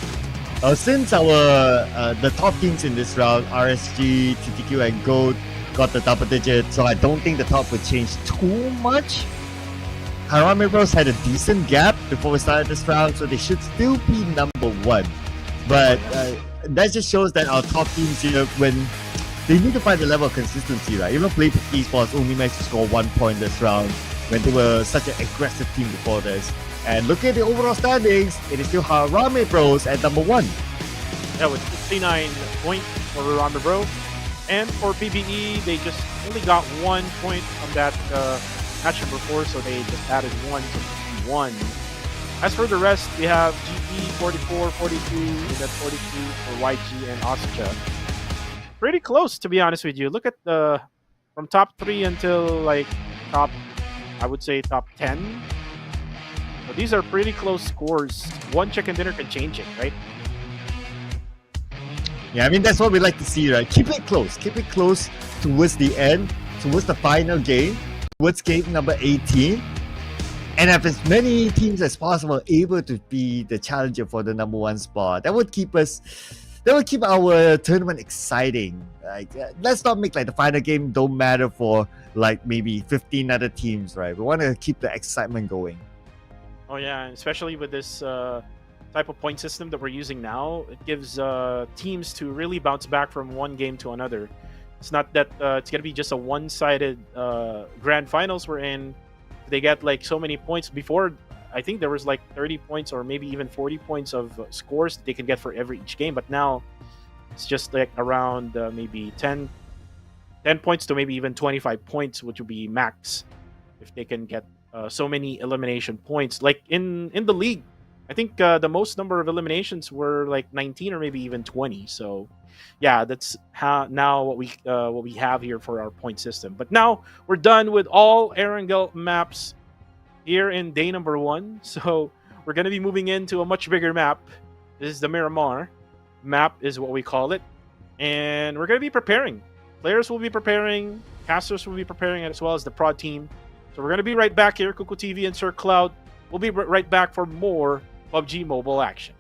Since the top teams in this round, RSG, TTQ, and Gold, got the double digit, so I don't think the top will change too much. Harame Bros had a decent gap before we started this round, so they should still be number one. But that just shows that our top teams, when they need to find the level of consistency, right? Even Play Esports only managed to score 1 point this round when they were such an aggressive team before this. And look at the overall standings, it is still Harame Bros at number one. Yeah, with 69 points for Harame Bro. And for PBE, they just only got 1 point from that match number 4, so they just added 1 to 51. As for the rest, we have GE 44, 42, and then 42 for YG and Oscha. Pretty close, to be honest with you. Look at the from top 3 until like top, I would say top 10. So these are pretty close scores. One chicken dinner can change it, right? Yeah, I mean, that's what we like to see, right? Keep it close towards the end, towards the final game, towards game number 18. And have as many teams as possible able to be the challenger for the number 1 spot. That would keep our tournament exciting. Like, let's not make like the final game don't matter for like maybe 15 other teams, right? We want to keep the excitement going. Oh yeah, especially with this type of point system that we're using now, it gives teams to really bounce back from one game to another. It's not that it's gonna be just a one-sided grand finals we're in. They get like so many points. Before, I think there was like 30 points or maybe even 40 points of scores that they can get for each game, but now it's just like around maybe 10 points to maybe even 25 points, which would be max if they can get so many elimination points. Like in the league, I think the most number of eliminations were like 19 or maybe even 20. So yeah, that's how now what we have here for our point system. But now we're done with all Erangel maps here in day number 1. So we're gonna be moving into a much bigger map. This is the Miramar map, is what we call it, and we're gonna be preparing. Players will be preparing, casters will be preparing, as well as the prod team. So we're gonna be right back here, Kuku TV and Sir Cloud. We'll be right back for more PUBG Mobile action.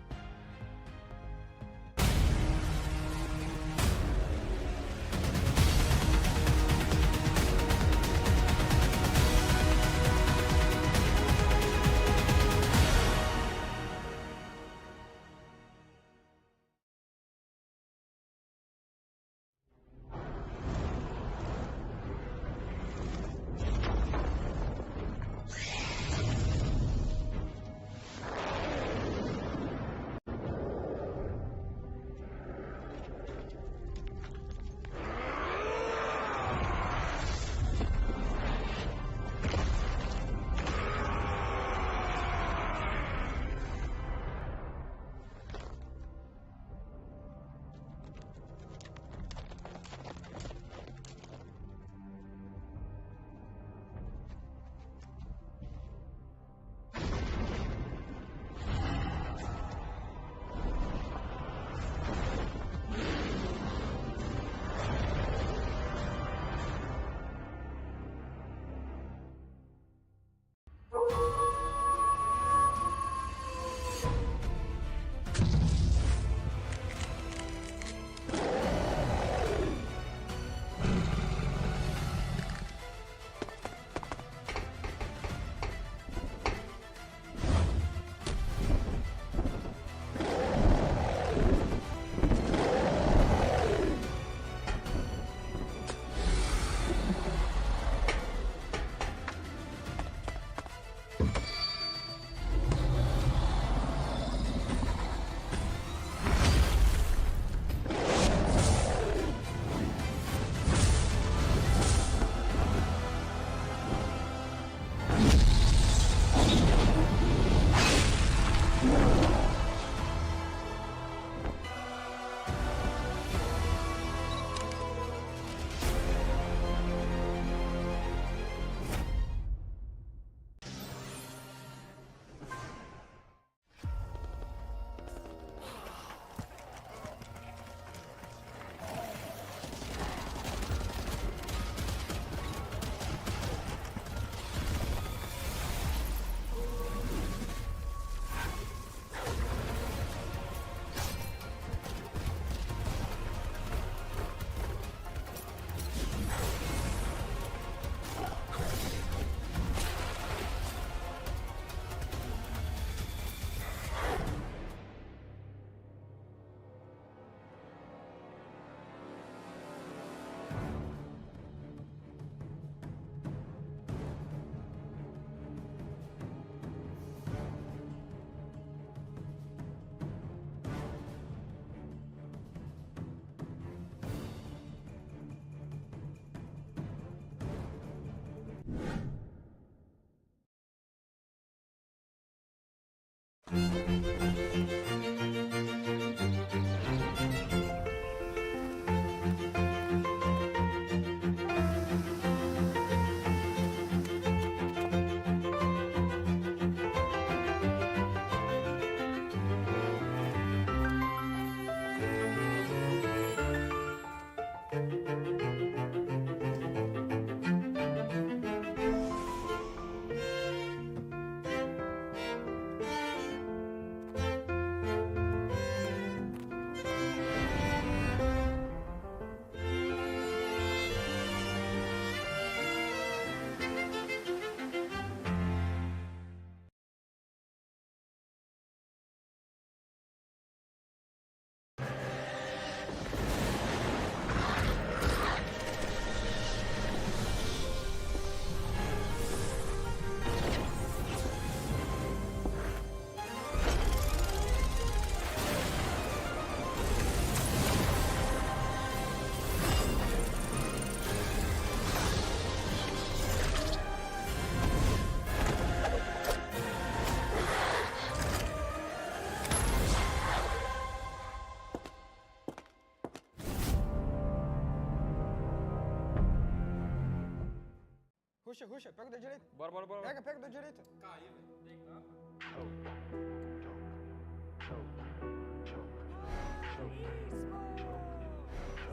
Ruxa, pega o da direita. Bora. Pega o da direita.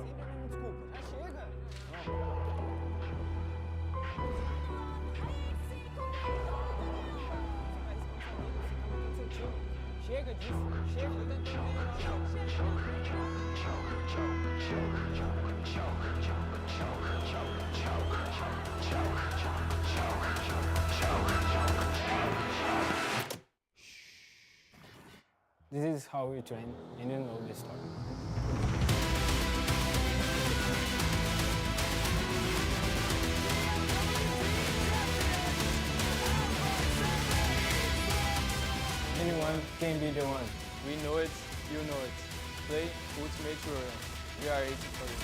Sempre dando desculpa. Já chega. Chega disso, chega, tô tentando melhorar. This is how we train. You didn't know this story. Anyone can be the one. We know it, you know it. Play Ultimate Warrior. We are waiting for you.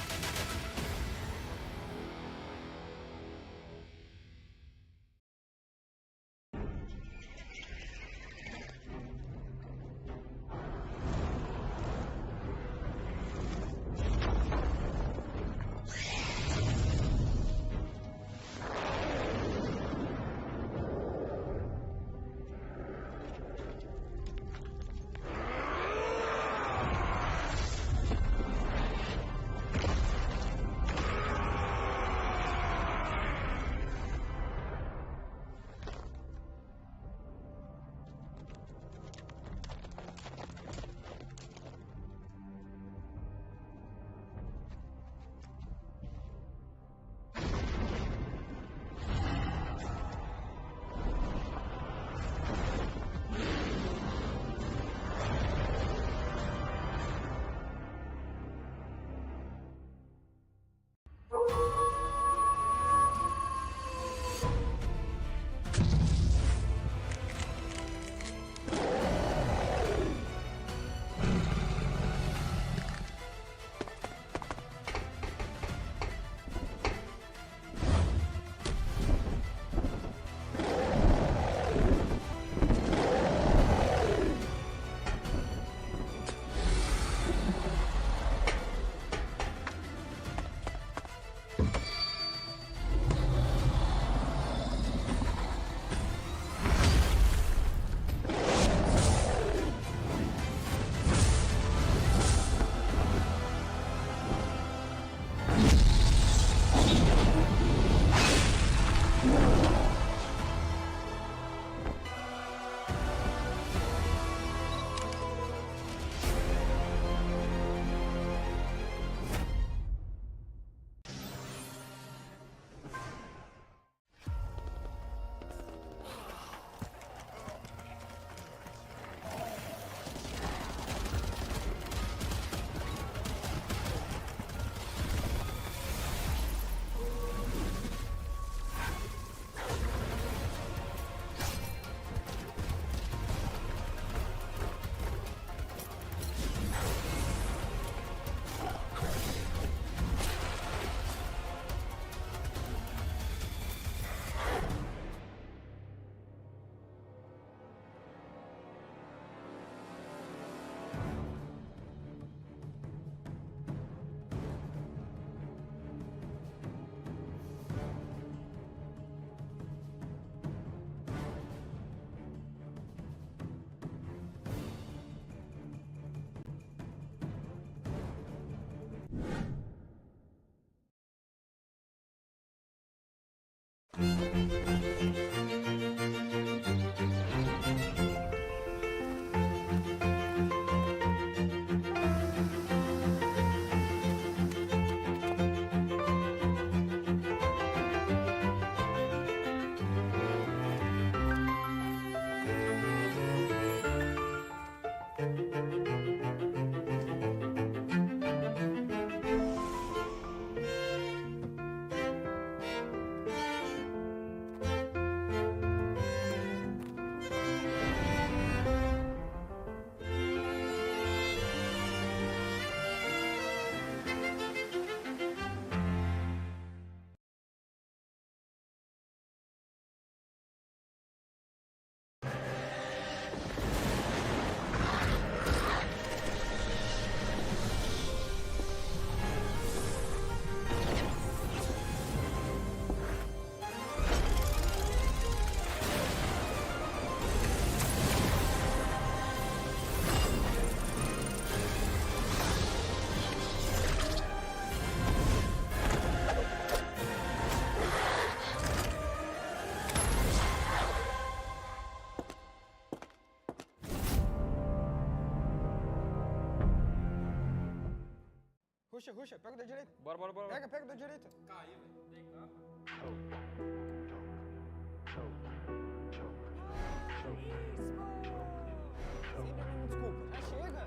Ruxa, pega da direita. Bora. Pega da direita. Sempre a mesma desculpa. Já chega.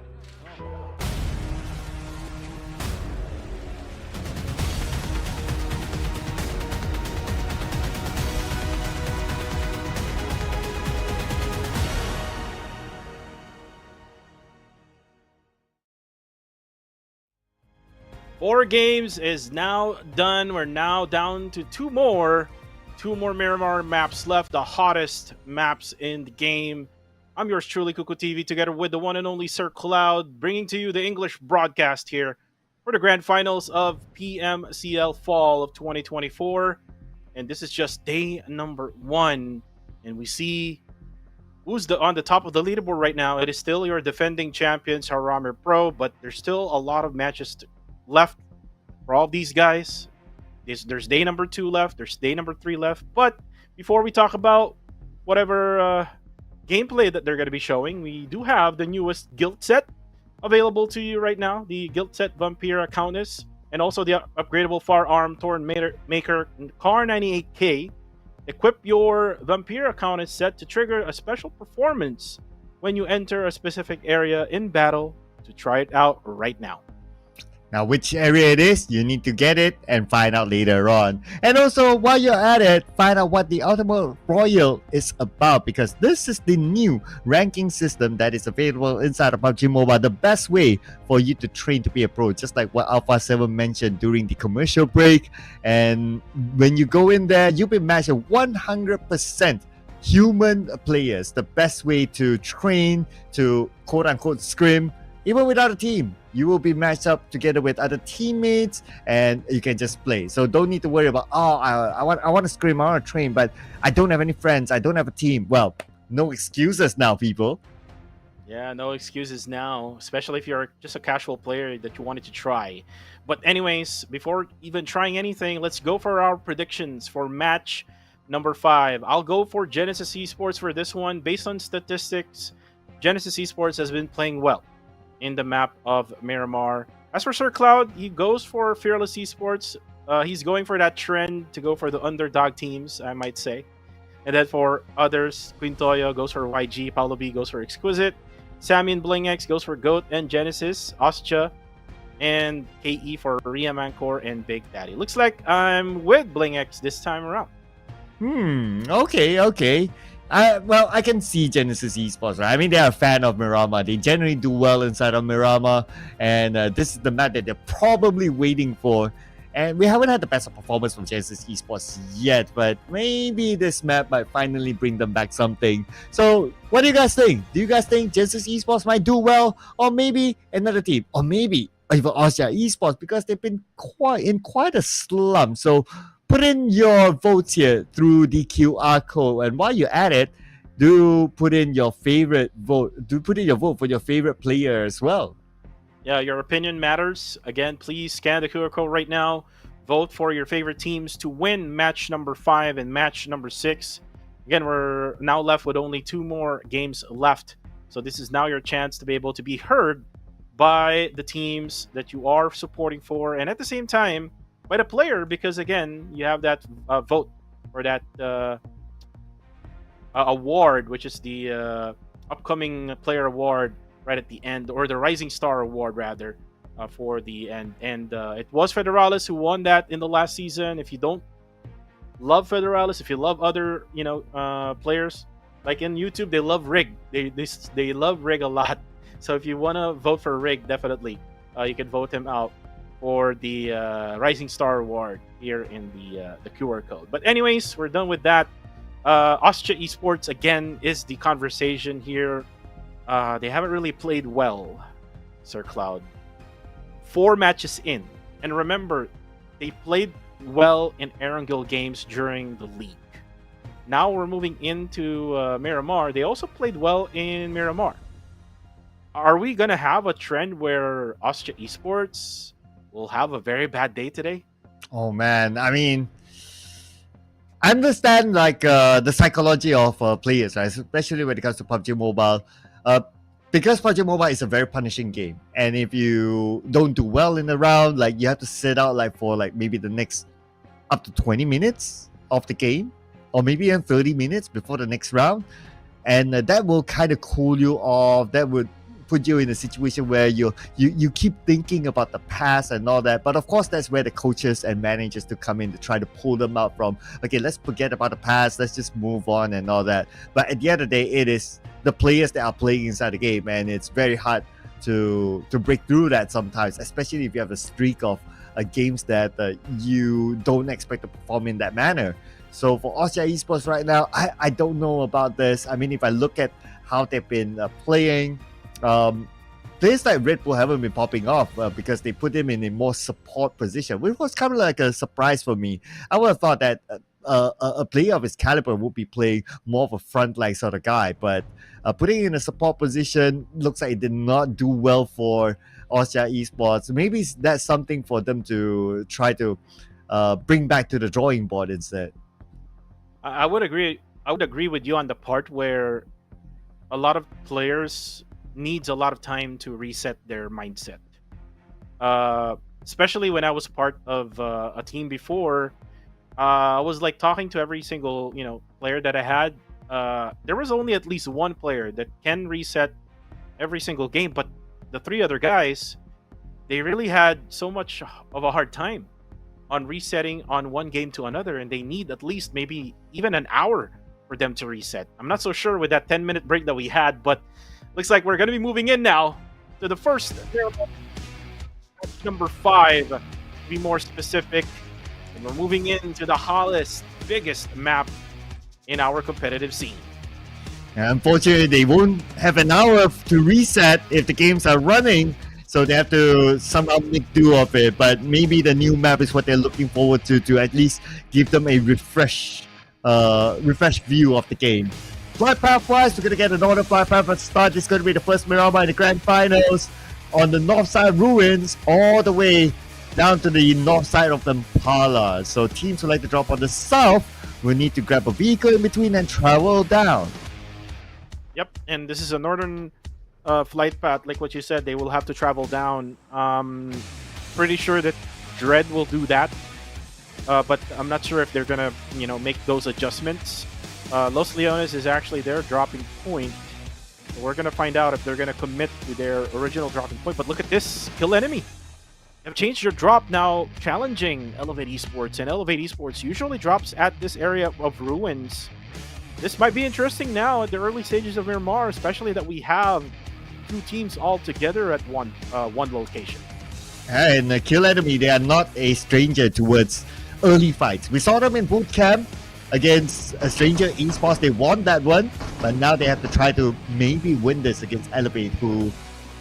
Four games is now done. We're now down to two more Miramar maps left, the hottest maps in the game. I'm yours truly, Kuku TV, together with the one and only Sir Cloud, bringing to you the English broadcast here for the grand finals of PMCL Fall of 2024. And this is just day number 1. And we see who's on the top of the leaderboard right now. It is still your defending champions, Miramar Pro, but there's still a lot of matches left for all of these guys. There's day number 2 left. There's day number 3 left. But before we talk about whatever gameplay that they're going to be showing, we do have the newest guild set available to you right now. The guild set Vampira Countess, and also the upgradable Firearm Torn Maker Car 98K. Equip your Vampira Countess set to trigger a special performance when you enter a specific area in battle. To try it out right now. Now, which area it is, you need to get it and find out later on. And also, while you're at it, find out what the Ultimate Royal is about, because this is the new ranking system that is available inside of PUBG Mobile. The best way for you to train to be a pro, just like what Alpha 7 mentioned during the commercial break. And when you go in there, you'll be matched with 100% human players. The best way to train, to quote-unquote scrim, even without a team. You will be matched up together with other teammates, and you can just play. So don't need to worry about, I want to scream, I want to train, but I don't have any friends, I don't have a team. Well, no excuses now, people. Yeah, no excuses now, especially if you're just a casual player that you wanted to try. But anyways, before even trying anything, let's go for our predictions for match number 5. I'll go for Genesis Esports for this one. Based on statistics, Genesis Esports has been playing well in the map of Miramar. As for Sir Cloud, he goes for Fearless Esports. He's going for that trend to go for the underdog teams, I might say. And then for others, Quintoyo goes for YG, Paulo B goes for Exquisite, Sammy and BlingX goes for Goat and Genesis, Ostja, and KE for Ria Mancor and Big Daddy. Looks like I'm with BlingX this time around. Okay. Well, I can see Genesis Esports, right? I mean, they're a fan of Miramar. They generally do well inside of Miramar. And this is the map that they're probably waiting for. And we haven't had the best of performance from Genesis Esports yet. But maybe this map might finally bring them back something. So, what do you guys think? Do you guys think Genesis Esports might do well? Or maybe another team? Or maybe even Ostja Esports? Because they've been quite a slump. So, put in your votes here through the QR code, and while you're at it, do put in your favorite vote. Do put in your vote for your favorite player as well. Yeah, your opinion matters. Again, please scan the QR code right now. Vote for your favorite teams to win match number 5 and match number 6. Again, we're now left with only 2 more games left. So this is now your chance to be able to be heard by the teams that you are supporting for, and at the same time, by the player, because again, you have that vote for that award, which is the upcoming player award right at the end, or the Rising Star award rather, for the end. And it was Federalis who won that in the last season. If you don't love Federalis, if you love other players, like in YouTube, they love Rig. They love Rig a lot. So if you want to vote for Rig, definitely you can vote him out for the Rising Star Award here in the QR code. But anyways, we're done with that. Ostja Esports, again, is the conversation here. They haven't really played well, Sir Cloud. 4 matches in. And remember, they played well in Erangel games during the league. Now we're moving into Miramar. They also played well in Miramar. Are we going to have a trend where Ostja Esports will have a very bad day today? Oh man, I mean, I understand like the psychology of players, right? Especially when it comes to PUBG Mobile. because PUBG Mobile is a very punishing game, and if you don't do well in the round, like you have to sit out like for like maybe the next up to 20 minutes of the game, or maybe even 30 minutes before the next round, and that will kind of cool you off. That would put you in a situation where you keep thinking about the past and all that. But of course, that's where the coaches and managers to come in to try to pull them out from. Okay, let's forget about the past. Let's just move on and all that. But at the end of the day, it is the players that are playing inside the game, and it's very hard to break through that sometimes, especially if you have a streak of games that you don't expect to perform in that manner. So for Austria Esports right now, I don't know about this. I mean, if I look at how they've been playing, players like Red Bull haven't been popping off because they put him in a more support position, which was kind of like a surprise for me. I would have thought that a player of his caliber would be playing more of a front-line sort of guy, but putting him in a support position looks like it did not do well for Austria Esports. Maybe that's something for them to try to bring back to the drawing board instead. I would agree. I would agree with you on the part where a lot of players needs a lot of time to reset their mindset. Especially when I was part of a team before, I was like talking to every single player that I had. There was only at least one player that can reset every single game, but the three other guys, they really had so much of a hard time on resetting on one game to another, and they need at least maybe even an hour for them to reset. I'm not so sure with that 10-minute break that we had, but looks like we're going to be moving in now to the first number 5, to be more specific. And we're moving into the hottest, biggest map in our competitive scene. Unfortunately, they won't have an hour to reset if the games are running, so they have to somehow make do of it. But maybe the new map is what they're looking forward to at least give them a refreshed view of the game. Flight path-wise, we're going to get an order flight path at start. It's going to be the first Miramar in the Grand Finals on the north side ruins all the way down to the north side of the Impala. So teams who like to drop on the south will need to grab a vehicle in between and travel down. Yep, and this is a northern flight path. Like what you said, they will have to travel down. Pretty sure that Dread will do that. But I'm not sure if they're going to, make those adjustments. Los Leones is actually their dropping point. So we're going to find out if they're going to commit to their original dropping point. But look at this. Kill enemy. They've changed their drop now, challenging Elevate Esports. And Elevate Esports usually drops at this area of ruins. This might be interesting now at the early stages of Miramar, especially that we have 2 teams all together at one location. And Kill Enemy, they are not a stranger towards early fights. We saw them in boot camp against a stranger esports. They won that one, but now they have to try to maybe win this against Elevate, who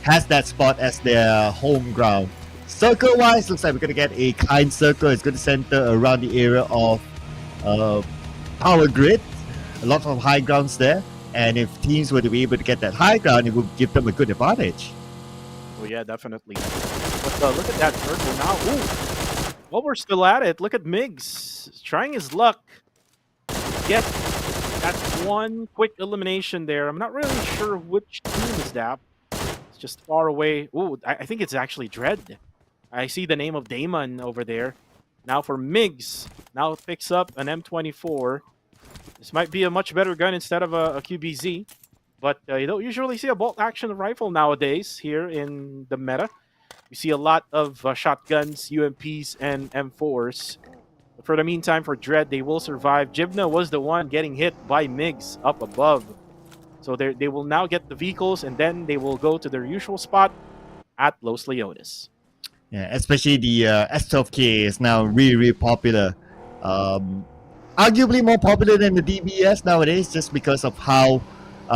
has that spot as their home ground. Circle wise, looks like we're going to get a kind circle. It's going to center around the area of power grid. A lot of high grounds there, and if teams were to be able to get that high ground, it would give them a good advantage. Oh yeah, definitely. But look at that circle now. Ooh. Well, we're still at it. Look at Migs trying his luck. Get that one quick elimination there. I'm not really sure which team is that. It's just far away. Ooh, I think it's actually Dread. I see the name of Damon over there. Now for Migs. Now picks up an M24. This might be a much better gun instead of a QBZ. But you don't usually see a bolt-action rifle nowadays here in the meta. You see a lot of shotguns, UMPs, and M4s. But for the meantime, for Dread, they will survive. Jibna was the one getting hit by Migs up above. So they will now get the vehicles, and then they will go to their usual spot at Los Leones. Yeah, especially the S12K is now really, really popular. Arguably more popular than the DBS nowadays, just because of how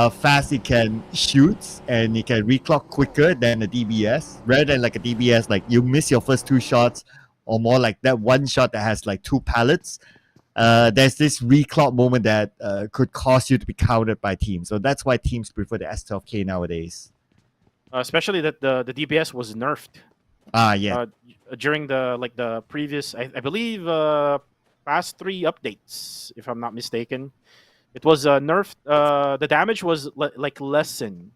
fast it can shoot and it can reclock quicker than the DBS. Rather than like a DBS, like you miss your first 2 shots, or more like that one shot that has like 2 pallets. There's this reclock moment that could cause you to be countered by teams. So that's why teams prefer the S12K nowadays. Especially that the DBS was nerfed. Yeah. During the previous, I believe, past 3 updates, if I'm not mistaken. It was nerfed. The damage was lessened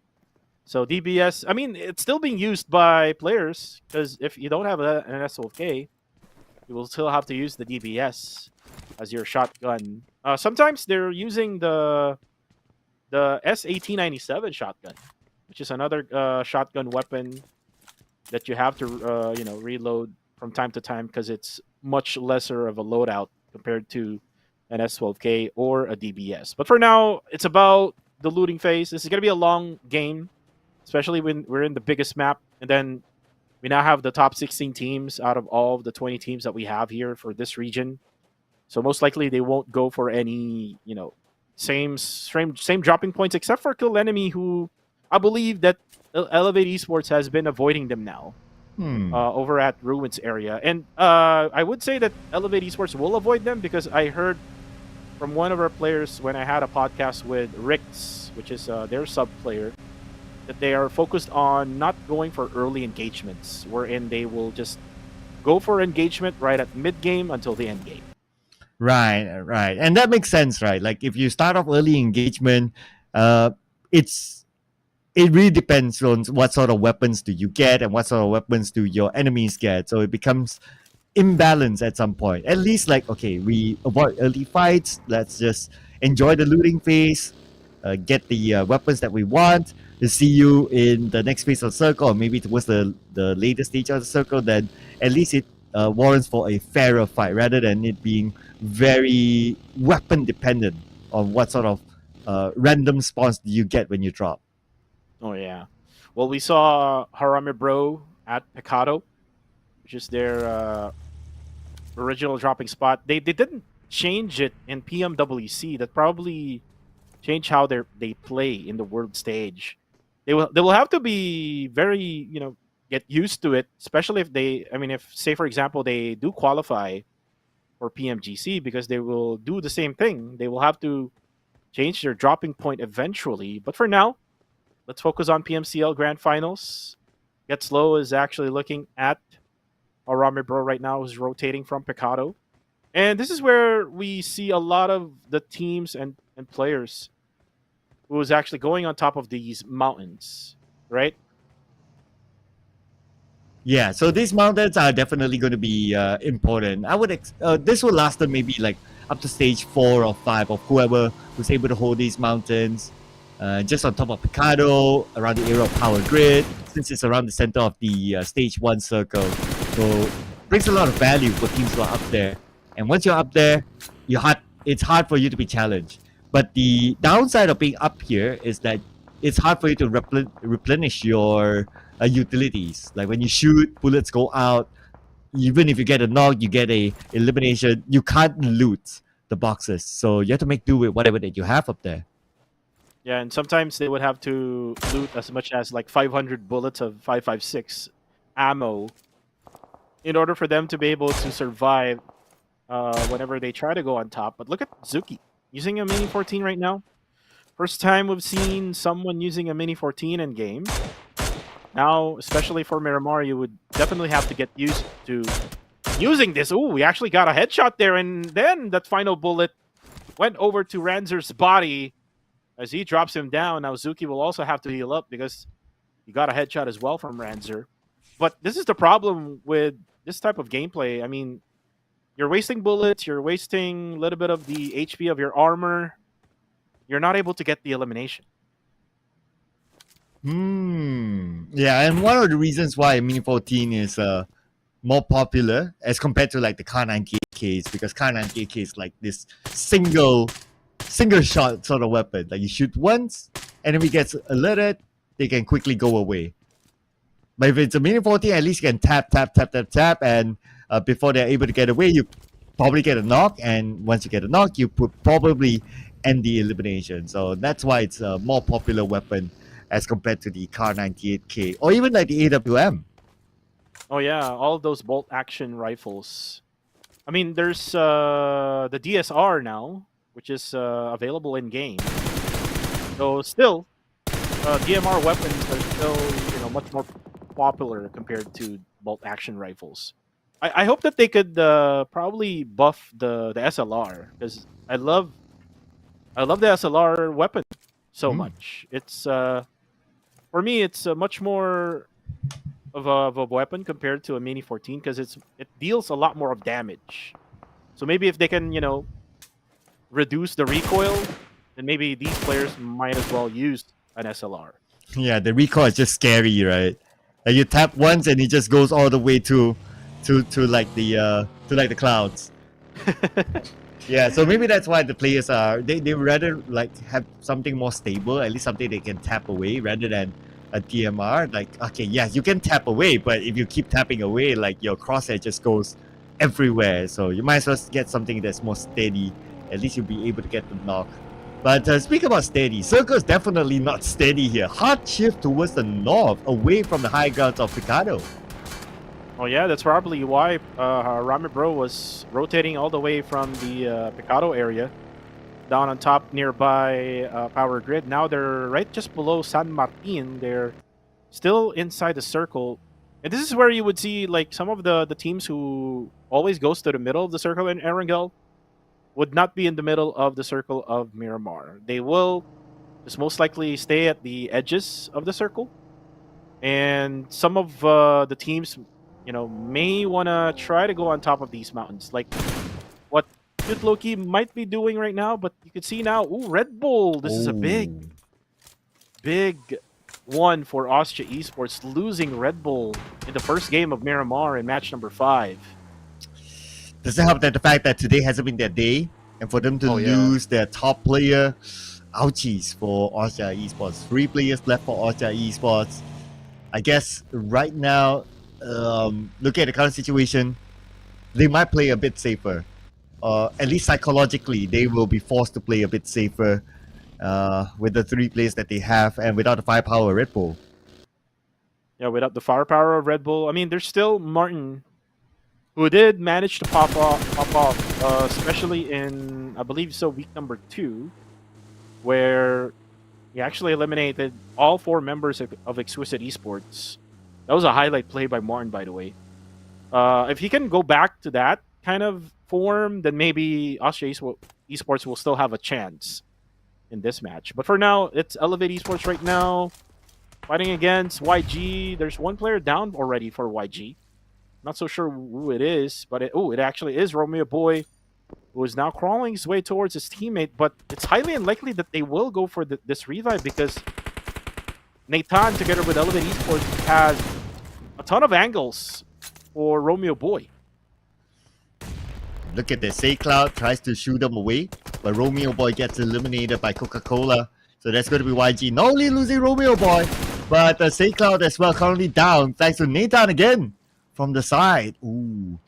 So DBS, I mean, it's still being used by players because if you don't have an SOK, you will still have to use the DBS as your shotgun. Sometimes they're using the S1897 shotgun, which is another shotgun weapon that you have to reload from time to time because it's much lesser of a loadout compared to an S12K or a DBS. But for now, it's about the looting phase. This is gonna be a long game, especially when we're in the biggest map, and then we now have the top 16 teams out of all of the 20 teams that we have here for this region. So most likely they won't go for any, same dropping points except for Kill Enemy, who I believe that Elevate Esports has been avoiding them now over at Ruins area. And I would say that Elevate Esports will avoid them because I heard from one of our players when I had a podcast with Rix, which is their sub player, that they are focused on not going for early engagements, wherein they will just go for engagement right at mid game until the end game. Right. And that makes sense, right? Like if you start off early engagement, uh, it really depends on what sort of weapons do you get and what sort of weapons do your enemies get. So it becomes imbalanced at some point. At least like, okay, we avoid early fights. Let's just enjoy the looting phase, get the weapons that we want. To see you in the next phase of the circle, or maybe towards the later stage of the circle, then at least it warrants for a fairer fight rather than it being very weapon dependent on what sort of random spawns do you get when you drop. Oh yeah. Well, we saw Harame Bro at Pecado, which is their original dropping spot. They didn't change it in PMWC. That probably changed how they play in the world stage. They will have to be very get used to it, especially if say for example they do qualify for PMGC, because they will do the same thing. They will have to change their dropping point eventually. But for now, let's focus on PMCL Grand Finals. Get Slow is actually looking at Arame Bro right now, who's rotating from Picado. And this is where we see a lot of the teams and players who is actually going on top of these mountains, right? Yeah, so these mountains are definitely going to be important. I would this will last them maybe like up to stage 4 or 5 of whoever who's able to hold these mountains. Just on top of Picado, around the area of Power Grid, since it's around the center of the stage 1 circle. So brings a lot of value for teams who are up there. And once you're up there, it's hard for you to be challenged. But the downside of being up here is that it's hard for you to replenish your utilities. Like when you shoot, bullets go out. Even if you get a knock, you get a elimination. You can't loot the boxes, so you have to make do with whatever that you have up there. Yeah, and sometimes they would have to loot as much as like 500 bullets of 5.56 ammo in order for them to be able to survive whenever they try to go on top. But look at Zuki using a Mini 14 right now. First time we've seen someone using a Mini 14 in game. Now, especially for Miramar, you would definitely have to get used to using this. Ooh, we actually got a headshot there, and then that final bullet went over to Ranzer's body as he drops him down. Now Zuki will also have to heal up because he got a headshot as well from Ranzer. But this is the problem with this type of gameplay. I mean, you're wasting bullets, you're wasting a little bit of the HP of your armor. You're not able to get the elimination. Yeah, and one of the reasons why Mini 14 is more popular as compared to like the Car 98K is because Car 98K is like this single shot sort of weapon. Like you shoot once, enemy gets alerted, they can quickly go away. But if it's a Mini 14, at least you can tap, and before they're able to get away, you probably get a knock, and once you get a knock, you probably end the elimination. So that's why it's a more popular weapon as compared to the Car 98K or even like the AWM. Oh yeah, all of those bolt action rifles. I mean, there's the DSR now, which is available in game. So still, DMR weapons are still much more popular compared to bolt action rifles. I hope that they could probably buff the SLR, because I love the SLR weapon so much. It's for me, it's much more of a weapon compared to a Mini 14 because it deals a lot more of damage. So maybe if they can, reduce the recoil, then maybe these players might as well use an SLR. Yeah, the recoil is just scary, right? Like you tap once and it just goes all the way to like the clouds. Yeah, so maybe that's why the players are they rather like have something more stable, at least something they can tap away rather than a DMR. Like, okay, yeah, you can tap away, but if you keep tapping away, like your crosshair just goes everywhere. So you might as well get something that's more steady. At least you'll be able to get the knock. But speaking about steady, Circle is definitely not steady here. Hard shift towards the north, away from the high grounds of Picado. Oh yeah, that's probably why Rami Bro was rotating all the way from the Picado area down on top nearby Power Grid. Now they're right just below San Martin. They're still inside the circle. And this is where you would see like some of the teams who always goes to the middle of the circle in Erangel would not be in the middle of the circle of Miramar. They will just most likely stay at the edges of the circle. And some of the teams, may want to try to go on top of these mountains. Like what Good Loki might be doing right now, but you can see now, ooh, Red Bull. This is a big one for Austria Esports, losing Red Bull in the first game of Miramar in match number 5. Does it help that the fact that today hasn't been their day, and for them to lose their top player, ouchies for Austria Esports. 3 players left for Austria Esports. I guess right now, looking at the current situation, they might play a bit safer. At least psychologically, they will be forced to play a bit safer with the 3 players that they have and without the firepower of Red Bull. Yeah, without the firepower of Red Bull. I mean, there's still Martin, who did manage to pop off, especially in, I believe so, week number 2, where he actually eliminated all 4 members of Exquisite Esports. That was a highlight play by Martin, by the way. If he can go back to that kind of form, then maybe Austria Esports will still have a chance in this match. But for now, it's Elevate Esports right now, fighting against YG. There's 1 player down already for YG. Not so sure who it is, but it actually is Romeo Boy, who is now crawling his way towards his teammate. But it's highly unlikely that they will go for this revive because Nathan, together with Elevate Esports, has a ton of angles for Romeo Boy. Look at this. Say Cloud tries to shoot them away, but Romeo Boy gets eliminated by Coca-Cola. So that's going to be YG. Not only losing Romeo Boy, but Say Cloud as well, currently down thanks to Nathan again from the side. Ooh.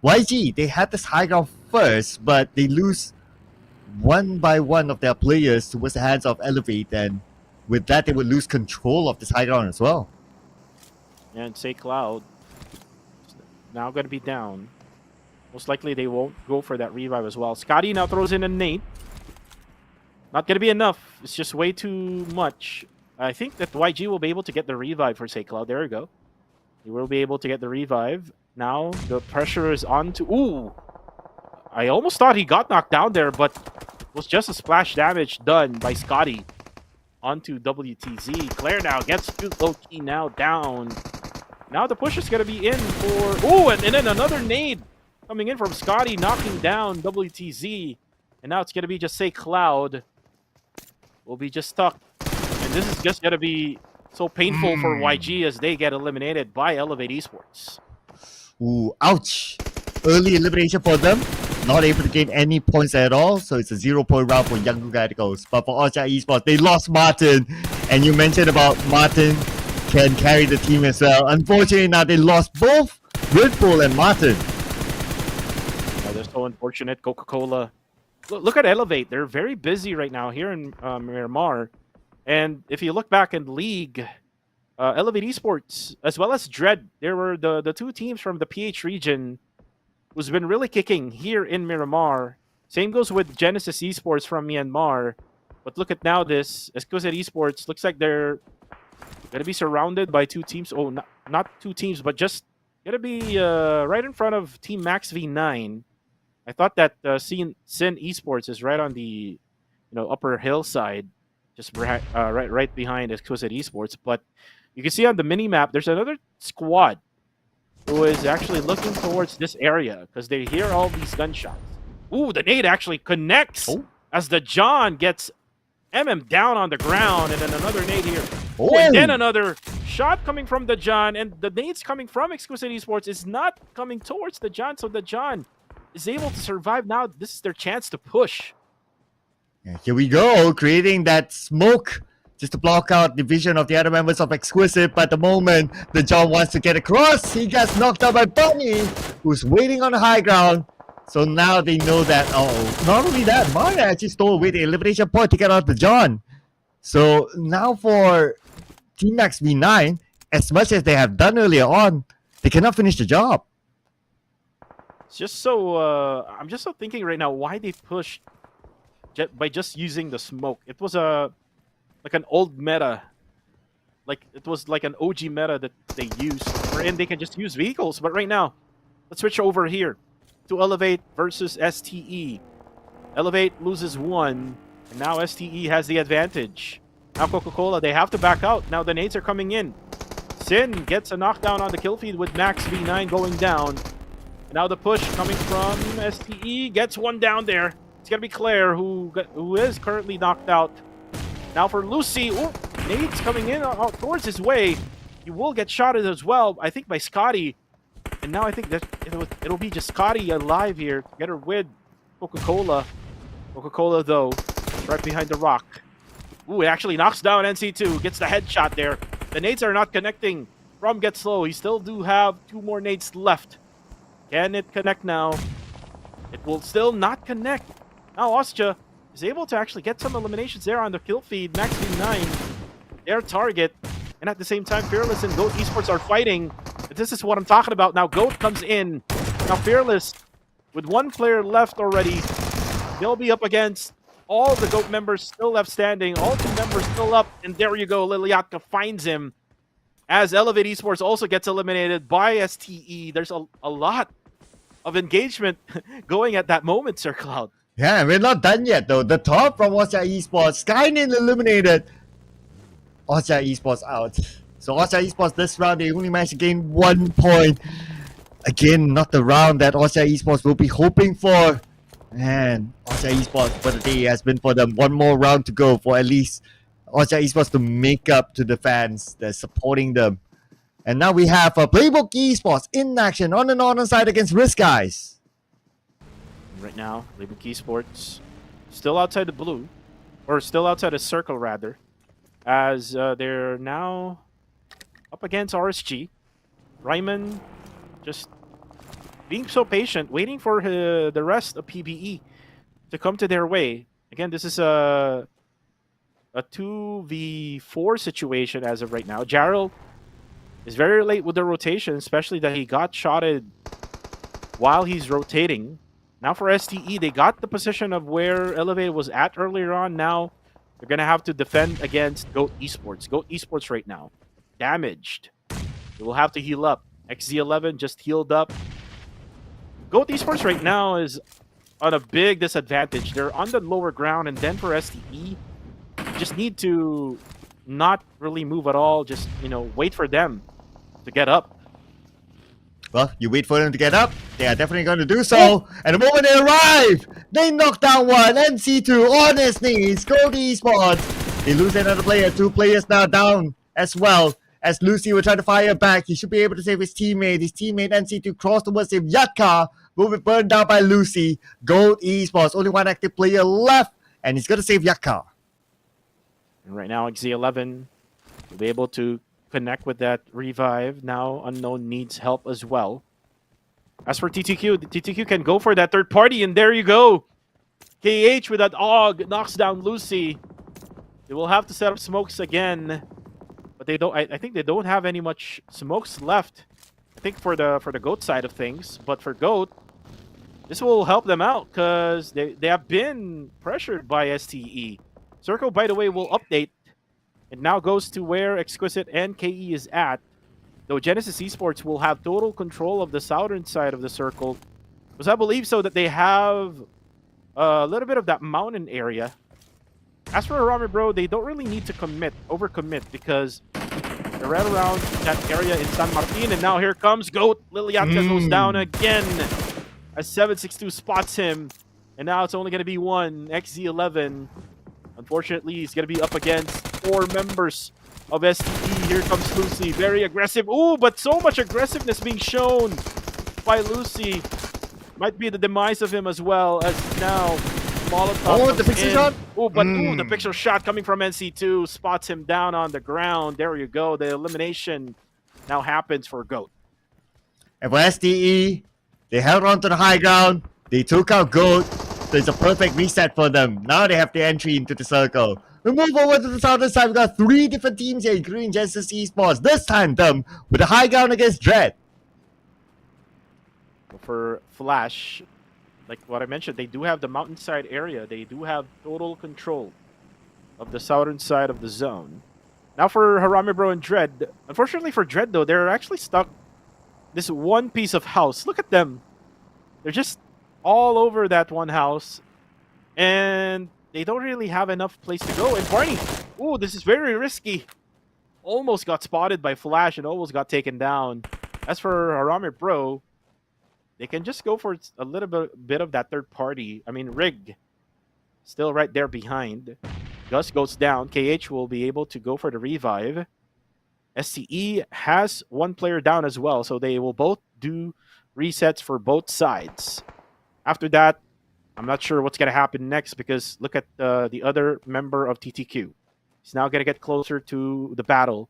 YG, they had this high ground first, but they lose 1 by 1 of their players towards the hands of Elevate, and with that, they would lose control of this high ground as well. And Say Cloud is now going to be down. Most likely they won't go for that revive as well. Scotty now throws in a nade. Not going to be enough. It's just way too much. I think that YG will be able to get the revive for Say Cloud. There we go. He will be able to get the revive. Now the pressure is on to... Ooh! I almost thought he got knocked down there, but it was just a splash damage done by Scotty onto WTZ. Claire now gets too low-key now down. Now the push is going to be in for... Ooh, and then another nade coming in from Scotty, knocking down WTZ. And now it's going to be just Say Cloud. Will be just stuck. And this is just going to be so painful for YG as they get eliminated by Elevate Esports. Ooh, ouch. Early elimination for them. Not able to gain any points at all. So it's a 0-point round for Young Radicals. But for Austria Esports, they lost Martin. And you mentioned about Martin can carry the team as well. Unfortunately, now they lost both Red Bull and Martin. They're so unfortunate. Coca-Cola. Look at Elevate. They're very busy right now here in Miramar. And if you look back in the league, Elevate Esports, as well as Dread, there were the 2 teams from the PH region who's been really kicking here in Miramar. Same goes with Genesis Esports from Myanmar. But look at now this. Exquisite Esports, looks like they're going to be surrounded by 2 teams. Oh, not 2 teams, but just going to be right in front of Team Max V9. I thought that Sin Esports is right on the upper hillside. just right behind Exquisite Esports. But you can see on the mini map, there's another squad who is actually looking towards this area because they hear all these gunshots. Ooh, the nade actually connects as the John gets down on the ground, and then another nade here. Oh, and then another shot coming from the John, and the nades coming from Exquisite Esports is not coming towards the John, so the John is able to survive. Now this is their chance to push. Yeah, here we go, creating that smoke just to block out the vision of the other members of Exquisite. But the moment the John wants to get across, he gets knocked out by Bunny, who's waiting on the high ground. So now they know that, not only that, Mario actually stole away the elimination point to get out the John. So now for Team Max V9, as much as they have done earlier on, they cannot finish the job. It's just so, I'm just so thinking right now why they pushed by just using the smoke. It was like an old meta. Like, it was like an OG meta that they used, wherein they can just use vehicles. But right now, let's switch over here to Elevate versus STE. Elevate loses 1, and now STE has the advantage. Now Coca-Cola, they have to back out. Now the nades are coming in. Sin gets a knockdown on the kill feed with Max V9 going down. And now the push coming from STE gets one down there. It's going to be Claire who is currently knocked out. Now for Lucy, nades coming in towards his way. He will get shotted as well, I think, by Scotty. And now I think that it'll be just Scotty alive here to get her with Coca-Cola. Coca-Cola, though, right behind the rock. Ooh, it actually knocks down NC2. Gets the headshot there. The nades are not connecting from Get Slow. He still do have 2 more nades left. Can it connect now? It will still not connect. Now Ostja is able to actually get some eliminations there on the kill feed. Max V9, their target. And at the same time, Fearless and Goat Esports are fighting. This is what I'm talking about. Now Goat comes in. Now Fearless, with 1 player left already, they'll be up against all the GOAT members still left standing. All 2 members still up. And there you go. Liliatka finds him. As Elevate Esports also gets eliminated by STE. There's a lot of engagement going at that moment, Sir Cloud. Yeah, we're not done yet though. The top from Ostia Esports, Skynet eliminated. Ostia Esports out. So Ostia Esports this round, they only managed to gain 1 point. Again, not the round that Ostia Esports will be hoping for. And Ostia Esports for the day has been for them 1 more round to go for at least Ostia Esports to make up to the fans that's supporting them. And now we have Playbook Esports in action on the northern side against Risk Guys. Right now, Playbook Esports still outside the blue, or still outside the circle rather, as they're now up against RSG. Ryman just being so patient, waiting for the rest of PBE to come to their way. Again, this is a 2v4 situation as of right now. Jarrell is very late with the rotation, especially that he got shotted while he's rotating. Now for STE, they got the position of where Elevate was at earlier on. Now they're going to have to defend against GOAT Esports. GOAT Esports right now, damaged. They will have to heal up. XZ11 just healed up. GOAT Esports right now is on a big disadvantage. They're on the lower ground, and then for STE, you just need to not really move at all. Just, wait for them to get up. Well, you wait for them to get up. They are definitely going to do so. And the moment they arrive, they knock down 1. NC2 on his knees. Go to Esports. They lose another player. 2 players now down as well. As Lucy will try to fire back, he should be able to save his teammate. His teammate NC2 cross towards him. Yatka will be burned down by Lucy. Gold Esports. Only 1 active player left. And he's going to save Yatka. And right now, XZ11 will be able to connect with that revive. Now Unknown needs help as well. As for TTQ, TTQ can go for that third party, and there you go. KH with that AUG knocks down Lucy. They will have to set up smokes again, but they don't. I think they don't have any much smokes left. I think for the GOAT side of things, but for GOAT, this will help them out because they have been pressured by STE. Circle, by the way, will update. It now goes to where Exquisite and KE is at. Though Genesis Esports will have total control of the southern side of the circle. Because I believe so that they have a little bit of that mountain area. As for Arame Bro, they don't really need to overcommit, because they're right around that area in San Martin. And now here comes Goat. Liliatka goes down again as 762 spots him. And now it's only going to be one. XZ11. Unfortunately, he's going to be up against 4 members of STE. Here comes Lucy. Very aggressive. Ooh, but so much aggressiveness being shown by Lucy. Might be the demise of him as well, as now Molotov the picture shot. Oh, but the picture shot coming from NC2 spots him down on the ground. There you go. The elimination now happens for Goat. And for STE, they held on to the high ground. They took out Goat. So it's a perfect reset for them. Now they have the entry into the circle. We move over to the southern side. We got 3 different teams here, including Genesis Esports. This time, them with the high ground against Dread. For Flash, like what I mentioned, they do have the mountainside area. They do have total control of the southern side of the zone. Now for Harame Bro and Dread. Unfortunately for Dread, though, they're actually stuck this one piece of house. Look at them. They're just all over that one house. And they don't really have enough place to go. And Barney, ooh, this is very risky. Almost got spotted by Flash and almost got taken down. As for Harame Bro, they can just go for a little bit of that third party. I mean, Rig still right there behind. Gus goes down. KH will be able to go for the revive. SCE has 1 player down as well, so they will both do resets for both sides. After that, I'm not sure what's going to happen next, because look at the other member of TTQ. He's now going to get closer to the battle.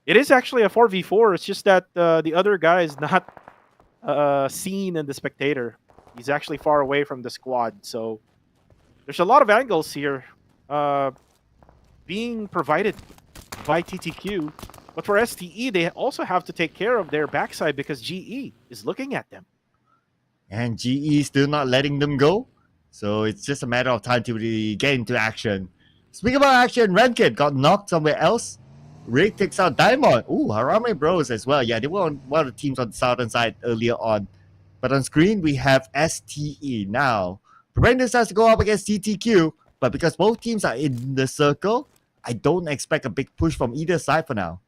It is actually a 4v4. It's just that the other guy is not seen in the spectator. He's actually far away from the squad, so there's a lot of angles here being provided by TTQ. But for STE, they also have to take care of their backside, because GE is looking at them. And GE still not letting them go. So it's just a matter of time to really get into action. Speaking about action, Ranked got knocked somewhere else. Rig takes out Diamond. Ooh, Harame Bros as well. Yeah, they were on one of the teams on the southern side earlier on. But on screen, we have STE now. Preparing themselves to go up against TTQ. But because both teams are in the circle, I don't expect a big push from either side for now.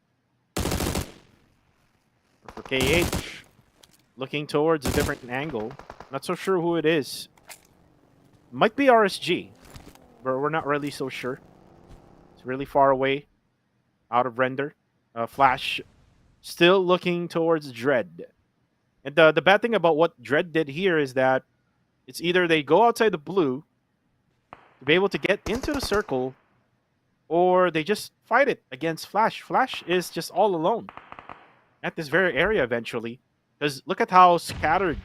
For KH, looking towards a different angle. Not so sure who it is. Might be RSG, but we're not really so sure. It's really far away, out of render. Flash still looking towards Dread. And the bad thing about what Dread did here is that it's either they go outside the blue to be able to get into the circle, or they just fight it against Flash. Flash is just all alone at this very area eventually. Because look at how scattered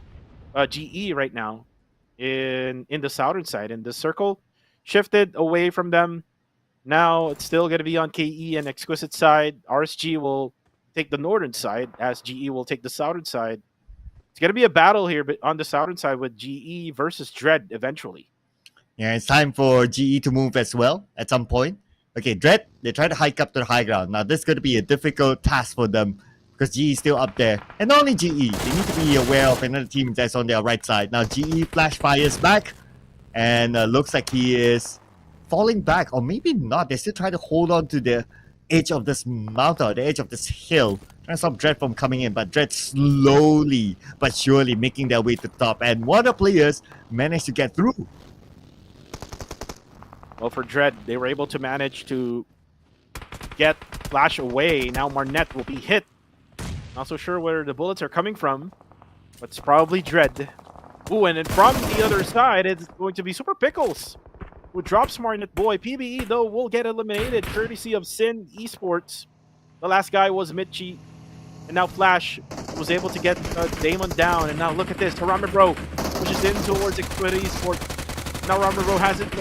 GE right now in the southern side. And the circle shifted away from them. Now it's still going to be on KE and Exquisite side. RSG will take the northern side, as GE will take the southern side. It's going to be a battle here but on the southern side with GE versus Dread eventually. Yeah, it's time for GE to move as well at some point. Okay, Dread, they try to hike up to the high ground. Now this is going to be a difficult task for them, because GE is still up there. And not only GE, they need to be aware of another team that's on their right side. Now GE Flash fires back, and looks like he is falling back, or maybe not. They still try to hold on to the edge of this mountain, the edge of this hill, trying to stop Dread from coming in. But Dread slowly but surely making their way to the top, and one of the players managed to get through. Well, for Dread, they were able to manage to get Flash away. Now Marnette will be hit. Not so sure where the bullets are coming from, but it's probably Dread. Ooh, and then from the other side, it's going to be Super Pickles, who drops Marnette Boy. PBE, though, will get eliminated, courtesy of Sin Esports. The last guy was Mitchie, and now Flash was able to get Damon down. And now look at this, Harame Bro pushes in towards Exquisite Esports. Now Harame Bro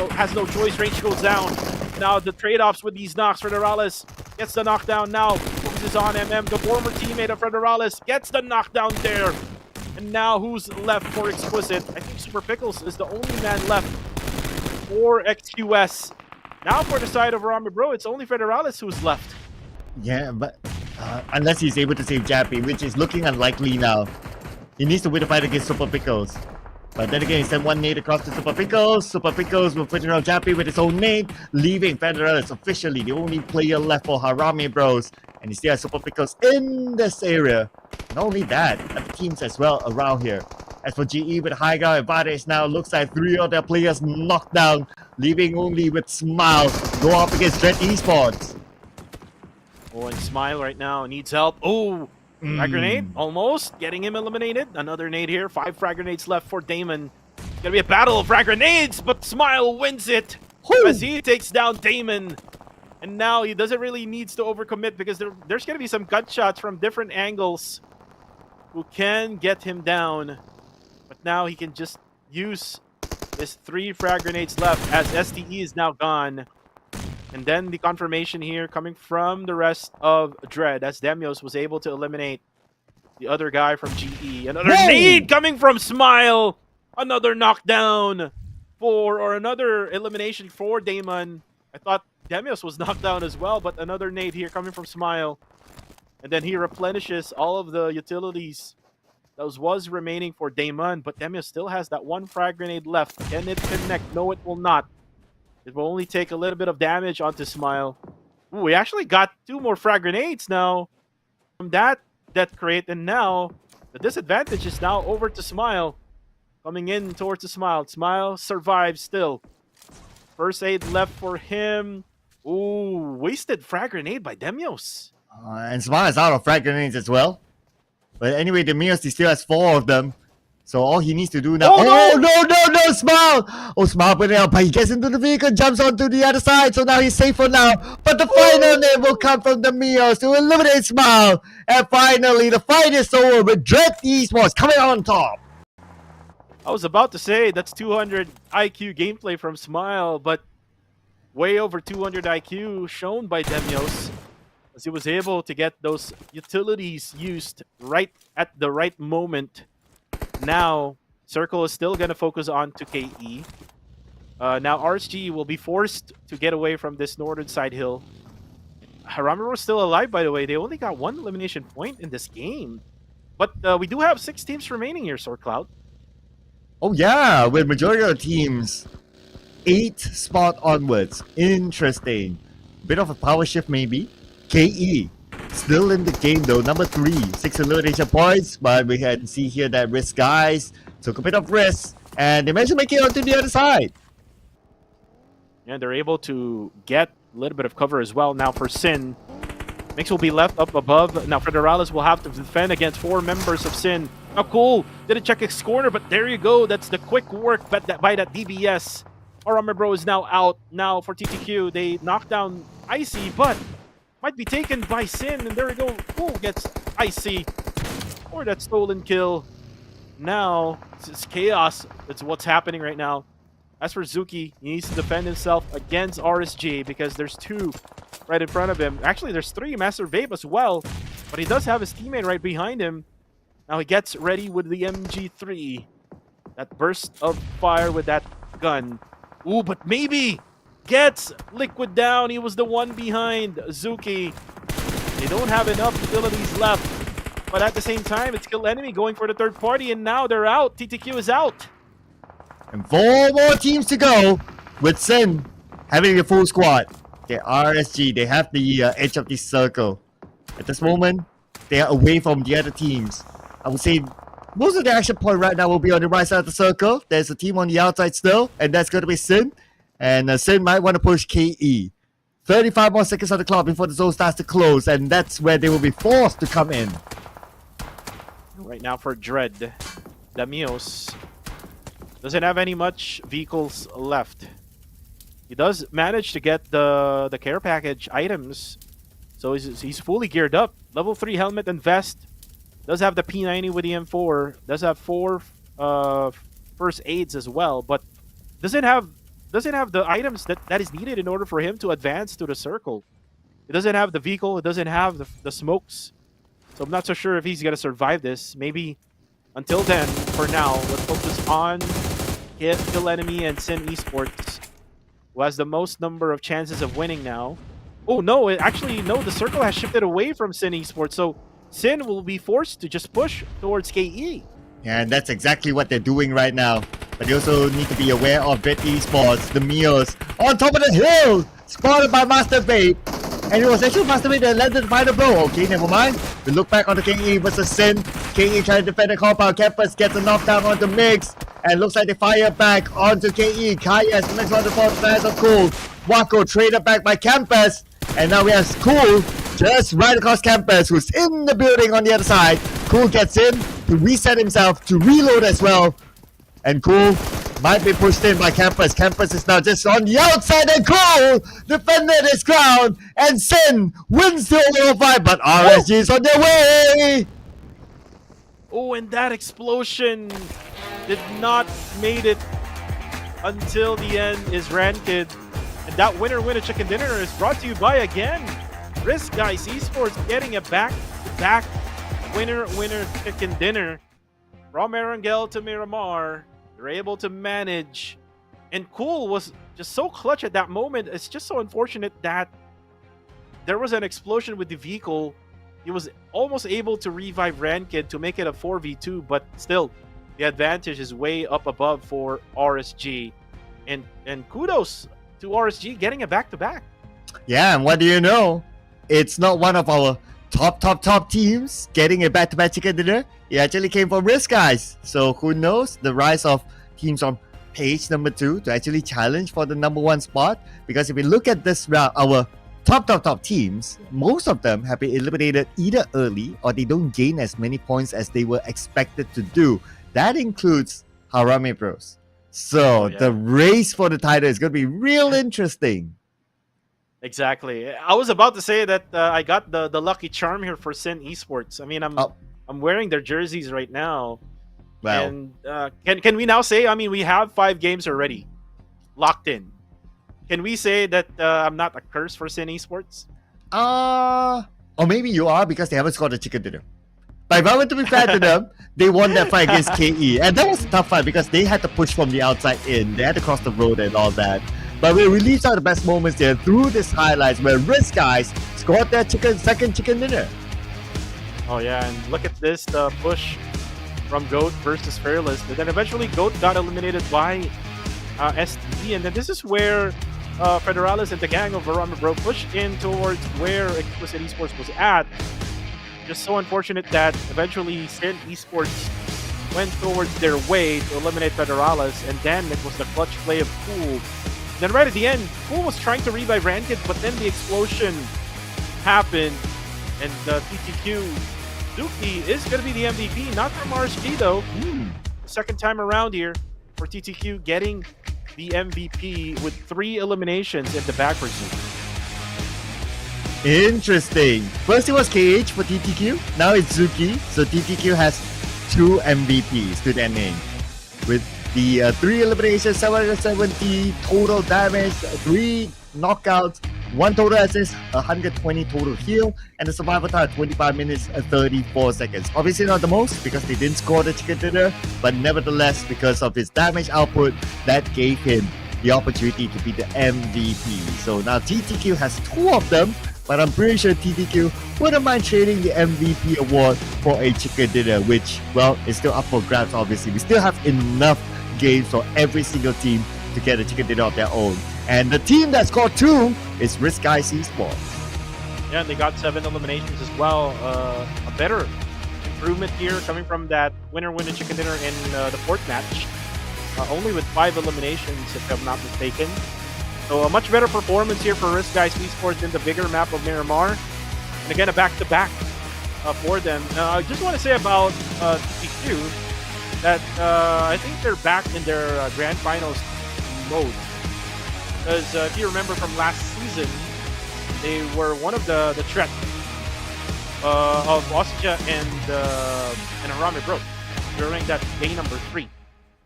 has no choice, range goes down. Now the trade-offs with these knocks. Federales gets the knockdown now. Focuses on MM, the former teammate of Federales, gets the knockdown there. And now who's left for Exquisite? I think Super Pickles is the only man left for XQS. Now for the side of Harame Bro, it's only Federales who's left. Yeah, but unless he's able to save Jappy, which is looking unlikely now. He needs to win the fight against Super Pickles. But then again, he sent one nade across to Super Pickles. Super Pickles will put around Jappy with his own nade, leaving Federers officially the only player left for Harami Bros. And he still has Super Pickles in this area. Not only that, other teams as well around here. As for GE with high ground advantage now, looks like 3 of their players knocked down, leaving only with Smile go up against Dread Esports. Oh, and Smile right now needs help. Oh, frag grenade, almost getting him eliminated. Another nade here. 5 frag grenades left for Damon. It's gonna be a battle of frag grenades, but Smile wins it as he takes down Damon. And now he doesn't really needs to overcommit because there's gonna be some gunshots from different angles who can get him down. But now he can just use his 3 frag grenades left as STE is now gone. And then the confirmation here coming from the rest of Dread as Demios was able to eliminate the other guy from GE. Another nade coming from Smile. Another knockdown or another elimination for Damon. I thought Demios was knocked down as well, but another nade here coming from Smile. And then he replenishes all of the utilities that was remaining for Damon, but Demios still has that 1 frag grenade left. Can it connect? No, it will not. It will only take a little bit of damage onto Smile. Ooh, we actually got 2 more frag grenades now from that death crate, and now the disadvantage is now over to Smile. Coming in towards the Smile. Smile survives still. First aid left for him. Ooh, wasted frag grenade by Demios. And Smile is out of frag grenades as well. But anyway, Demios, he still has 4 of them. So all he needs to do now... no, Smile! Oh, Smile put it out, but he gets into the vehicle, jumps onto the other side, so now he's safe for now. But the final name will come from Demios to eliminate Smile. And finally, the fight is over with Dread Esports coming out on top. I was about to say that's 200 IQ gameplay from Smile, but way over 200 IQ shown by Demios as he was able to get those utilities used right at the right moment. Now, Circle is still going to focus on to KE. Now, RSG will be forced to get away from this northern side hill. Haramuro is still alive, by the way. They only got 1 elimination point in this game. But we do have 6 teams remaining here, SwordCloud. Oh yeah, with majority of the teams 8 spot onwards. Interesting. Bit of a power shift maybe. KE still in the game though, number 3, 6 elimination points, but we can see here that Risk guys took a bit of risk and they managed to make it onto the other side. And they're able to get a little bit of cover as well now for Sin. Mix will be left up above. Now Federalis will have to defend against 4 members of Sin. Now cool, didn't check his corner, but there you go. That's the quick work by that DBS. Armor Bro is now out. Now for TTQ, they knock down Icy, but might be taken by Sin. And there we go. Cool gets Icy for that stolen kill. Now it's chaos. That's what's happening right now. As for Zuki, he needs to defend himself against RSG because there's 2 right in front of him. Actually, there's 3 Master Vape as well, but he does have his teammate right behind him. Now he gets ready with the MG3. That burst of fire with that gun. Ooh, but maybe gets Liquid down. He was the one behind Zuki. They don't have enough abilities left. But at the same time, it's Kill Enemy going for the 3rd party, and now they're out. TTQ is out. And 4 more teams to go with Sin having a full squad. The RSG, they have the edge of this circle. At this moment, they are away from the other teams. I would say most of the action point right now will be on the right side of the circle. There's a team on the outside still, and that's going to be Sin. And Sin might want to push KE. 35 more seconds on the clock before the zone starts to close, and that's where they will be forced to come in. Right now for Dread, Damios doesn't have any much vehicles left. He does manage to get the care package items, so he's fully geared up. Level 3 helmet and vest. Does have the P90 with the M4. Does have 4 first aids as well, but doesn't have the items that is needed in order for him to advance to the circle. It doesn't have the vehicle. It doesn't have the smokes. So I'm not so sure if he's gonna survive this. Maybe until then, for now, let's focus on Kill Enemy and Sin Esports, who has the most number of chances of winning now. Oh no, no, the circle has shifted away from Sin Esports, so Sin will be forced to just push towards KE. And that's exactly what they're doing right now. But you also need to be aware of Red Esports, the Meals, on top of the hill, spotted by Master Vape. And it was actually Master Vape that landed the final blow. Okay, never mind. We look back on the King E versus Sin. King E trying to defend the compound. Campus gets a knockdown onto Mix. And looks like they fire back onto KE. Kaya is the next one to fall to the hands of Cool. Wako traded back by Campus. And now we have Cool just right across Campus, who's in the building on the other side. Cool gets in to reset himself, to reload as well. And Cool might be pushed in by Campus. Campus is now just on the outside, and Cool defended his ground. And Sin wins the overall fight, but RSG is on their way. Oh, and that explosion did not made it until the end is ranked. And that winner chicken dinner is brought to you by, again, Risk Guys Esports, getting a back-to-back winner chicken dinner. From Erangel to Miramar, they're able to manage. And Cool was just so clutch at that moment. It's just so unfortunate that there was an explosion with the vehicle. He was almost able to revive Ranked to make it a 4v2, but still, the advantage is way up above for RSG. And kudos to RSG getting a back-to-back. Yeah, and what do you know? It's not one of our top teams getting a back-to-back chicken dinner. It actually came from Risk Guys. So who knows? The rise of teams on page number 2 to actually challenge for the number 1 spot. Because if we look at this round, our top teams, most of them have been eliminated either early or they don't gain as many points as they were expected to do. That includes Harame Bros. So the race for the title is going to be real interesting. Exactly. I was about to say that I got the lucky charm here for Sin Esports. I mean, I'm wearing their jerseys right now. Wow. And can we now say, I mean, we have 5 games already locked in. Can we say that I'm not a curse for Sin Esports? Or maybe you are because they haven't scored a chicken dinner. But if I were to be fair to them, they won that fight against KE. And that was a tough fight because they had to push from the outside in. They had to cross the road and all that. But we released out the best moments there through this highlights where Risk Guys scored their second chicken dinner. Oh yeah, and look at this, the push from GOAT versus Fearless. But then eventually GOAT got eliminated by STE. And then this is where Federalis and the gang of Miramar Bro pushed in towards where Explicit Esports was at. Just so unfortunate that eventually Sin Esports went towards their way to eliminate Federalis, and then it was the clutch play of Cool. Then right at the end, Cool was trying to revive Ranked, but then the explosion happened, and TTQ Zuki is going to be the MVP, not from RSG though. The second time around here for TTQ getting the MVP with 3 eliminations in the backwards loop. Interesting. First it was KH for TTQ, now it's Zuki. So TTQ has 2 MVPs to their name. With the 3 eliminations, 770 total damage, 3 knockouts, 1 total assist, 120 total heal, and the survival time 25 minutes and 34 seconds. Obviously not the most because they didn't score the chicken dinner, but nevertheless because of his damage output, that gave him the opportunity to be the MVP. So now TTQ has 2 of them, but I'm pretty sure TTQ wouldn't mind trading the MVP award for a chicken dinner, which, well, is still up for grabs, obviously. We still have enough games for every single team to get a chicken dinner of their own. And the team that scored 2 is Risk Guys Esports. Yeah, and they got 7 eliminations as well. A better improvement here coming from that winner chicken dinner in the 4th match. Only with 5 eliminations, if I'm not mistaken. So a much better performance here for Risk Guys Esports in the bigger map of Miramar. And again, a back-to-back for them. I just want to say about TTQ that I think they're back in their grand finals mode. Because if you remember from last season, they were one of the threat of Ostia and Harame Bro during that day number 3,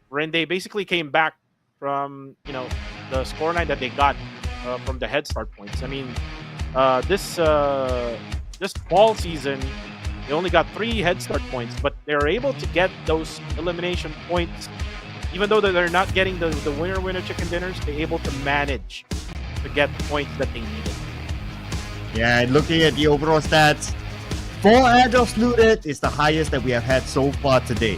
wherein they basically came back from the scoreline that they got from the head start points. I mean, this fall season they only got 3 head start points, but they're able to get those elimination points. Even though they're not getting the winner chicken dinners, they're able to manage to get the points that they needed. Yeah, and looking at the overall stats, 4 airdrops looted is the highest that we have had so far today.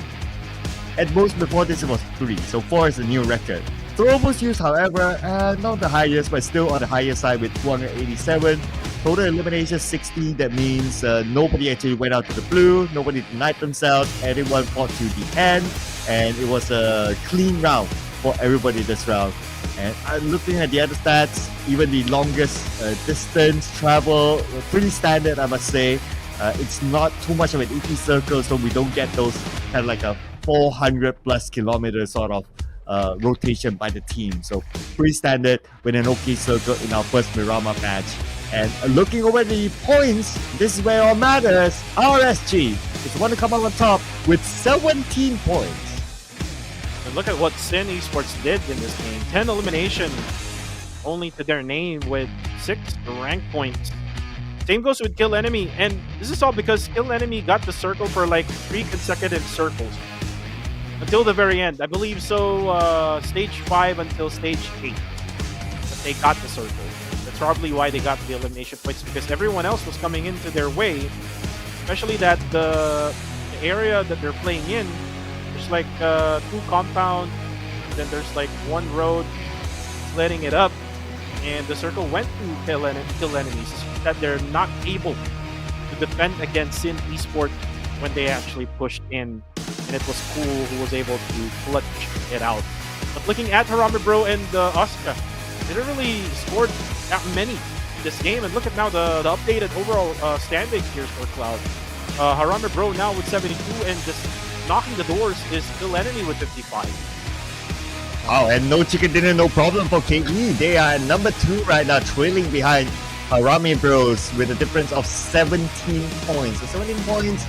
At most before this it was 3, so 4 is a new record. Throwables used, however, not the highest, but still on the higher side with 287. Total elimination 60. That means nobody actually went out to the blue, nobody denied themselves, everyone fought to the end, and it was a clean round for everybody this round. And looking at the other stats, even the longest distance travel, pretty standard, I must say. It's not too much of an EP circle, so we don't get those kind of like a 400 plus kilometer sort of rotation by the team. So pretty standard with an OK circle in our first Miramar match. And looking over the points, this is where it all matters. RSG is the one to come out on top with 17 points. And look at what Sin Esports did in this game. 10 elimination only to their name with 6 rank points. Same goes with Kill Enemy, and this is all because Kill Enemy got the circle for like 3 consecutive circles. Until the very end. I believe so, stage 5 until stage 8. But they got the circle. That's probably why they got the elimination points, because everyone else was coming into their way. Especially that the area that they're playing in, there's like 2 compound, then there's like 1 road letting it up. And the circle went to kill enemies, that they're not able to defend against Sin Esports when they actually pushed in. And it was Cool who was able to clutch it out. But looking at Harambe Bro and Oscar, they didn't really scored that many in this game. And look at now the updated overall standings here for Cloud. Harambe Bro now with 72, and just knocking the doors is Kill Enemy with 55. Wow, and no chicken dinner, no problem for KE. They are at number 2 right now, trailing behind Harambe Bros with a difference of 17 points. So 17 points,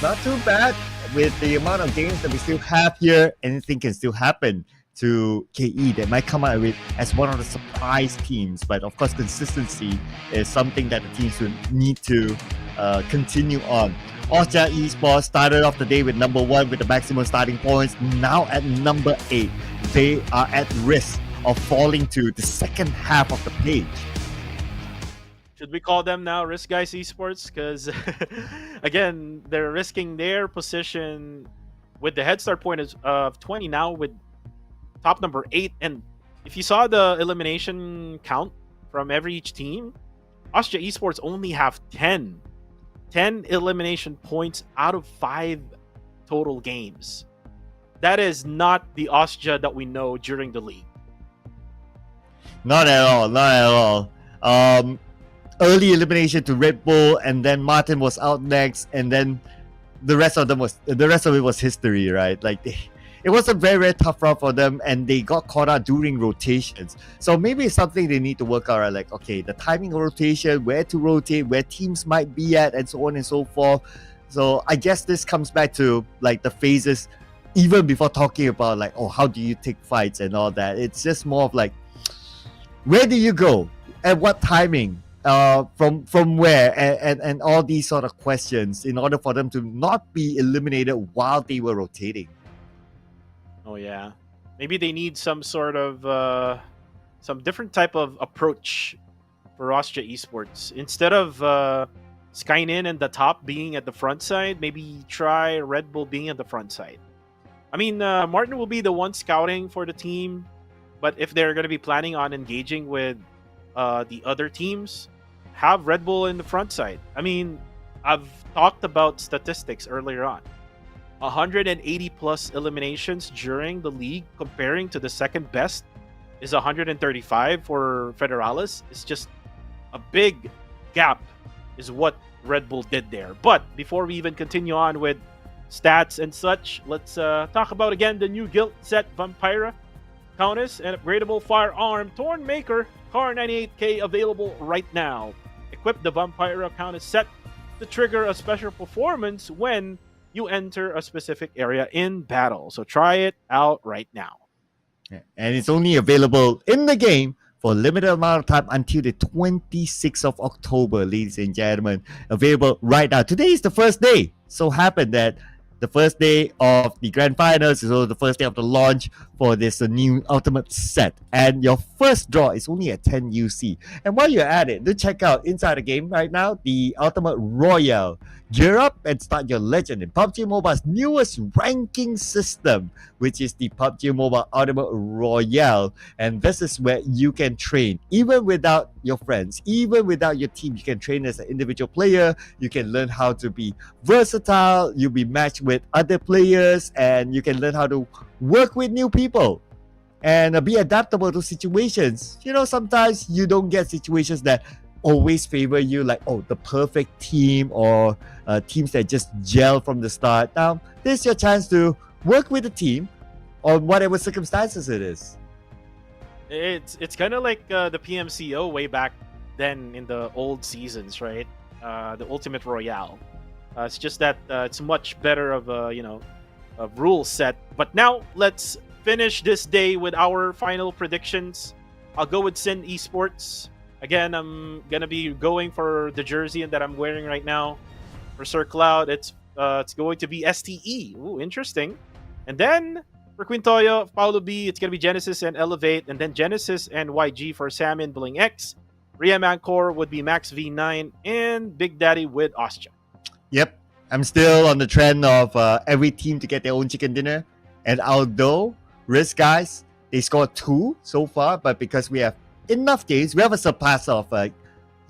not too bad. With the amount of games that we still have here, anything can still happen to KE. They might come out with as one of the surprise teams, but of course consistency is something that the teams will need to continue on. Austria Esports started off the day with number 1 with the maximum starting points. Now at number 8, they are at risk of falling to the second half of the page. Should we call them now Risk Guys Esports? Because, again, they're risking their position with the head start point of 20 now with top number 8. And if you saw the elimination count from each team, Austria Esports only have 10 elimination points out of 5 total games. That is not the Austria that we know during the league. Not at all, not at all. Early elimination to Red Bull, and then Martin was out next, and then the rest of it was history, right? Like it was a very, very tough round for them, and they got caught out during rotations. So maybe it's something they need to work out, right? Like, okay, the timing of rotation, where to rotate, where teams might be at, and so on and so forth. So I guess this comes back to like the phases, even before talking about like, oh, how do you take fights and all that. It's just more of like, where do you go? At what timing? From where, and all these sort of questions in order for them to not be eliminated while they were rotating. Oh yeah, maybe they need some sort of some different type of approach for Austria Esports. Instead of Skynin and the top being at the front side, maybe try Red Bull being at the front side. I mean, Martin will be the one scouting for the team, but if they're going to be planning on engaging with the other teams, have Red Bull in the front side. I mean, I've talked about statistics earlier on. 180 plus eliminations during the league, comparing to the second best is 135 for Federales. It's just a big gap is what Red Bull did there. But before we even continue on with stats and such, let's talk about again the new guild set Vampira. Countess, an upgradable firearm, Torn Maker, Car 98K available right now. Equip the Vampira Countess set to trigger a special performance when you enter a specific area in battle. So try it out right now. And it's only available in the game for a limited amount of time until the 26th of October, ladies and gentlemen. Available right now. Today is the first day. So happened that the first day of the grand finals. It's also the first day of the launch for this new ultimate set. And your first draw is only at 10 UC. And while you're at it, do check out inside the game right now, the Ultimate Royale. Gear up and start your legend in PUBG Mobile's newest ranking system, which is the PUBG Mobile Ultimate Royale. And this is where you can train, even without your friends, even without your team. You can train as an individual player. You can learn how to be versatile. You'll be matched with other players, and you can learn how to work with new people and be adaptable to situations. You know, sometimes you don't get situations that always favor you, like, oh, the perfect team or teams that just gel from the start. Now, this is your chance to work with the team on whatever circumstances it is. It's kind of like the PMCO way back then in the old seasons, right? The Ultimate Royale. It's just that it's much better of a a rule set. But now let's finish this day with our final predictions. I'll go with Sin Esports. Again, I'm gonna be going for the jersey that I'm wearing right now. For Sir Cloud, it's going to be STE. Ooh, interesting. And then for Quintoyo, Paulo B, it's gonna be Genesis and Elevate, and then Genesis and YG for Salmon Bling X. Riem Anchor would be Max V9, and Big Daddy with Ostia. Yep, I'm still on the trend of every team to get their own chicken dinner. And although Risk guys, they scored 2 so far, but because we have enough games, we have a surplus of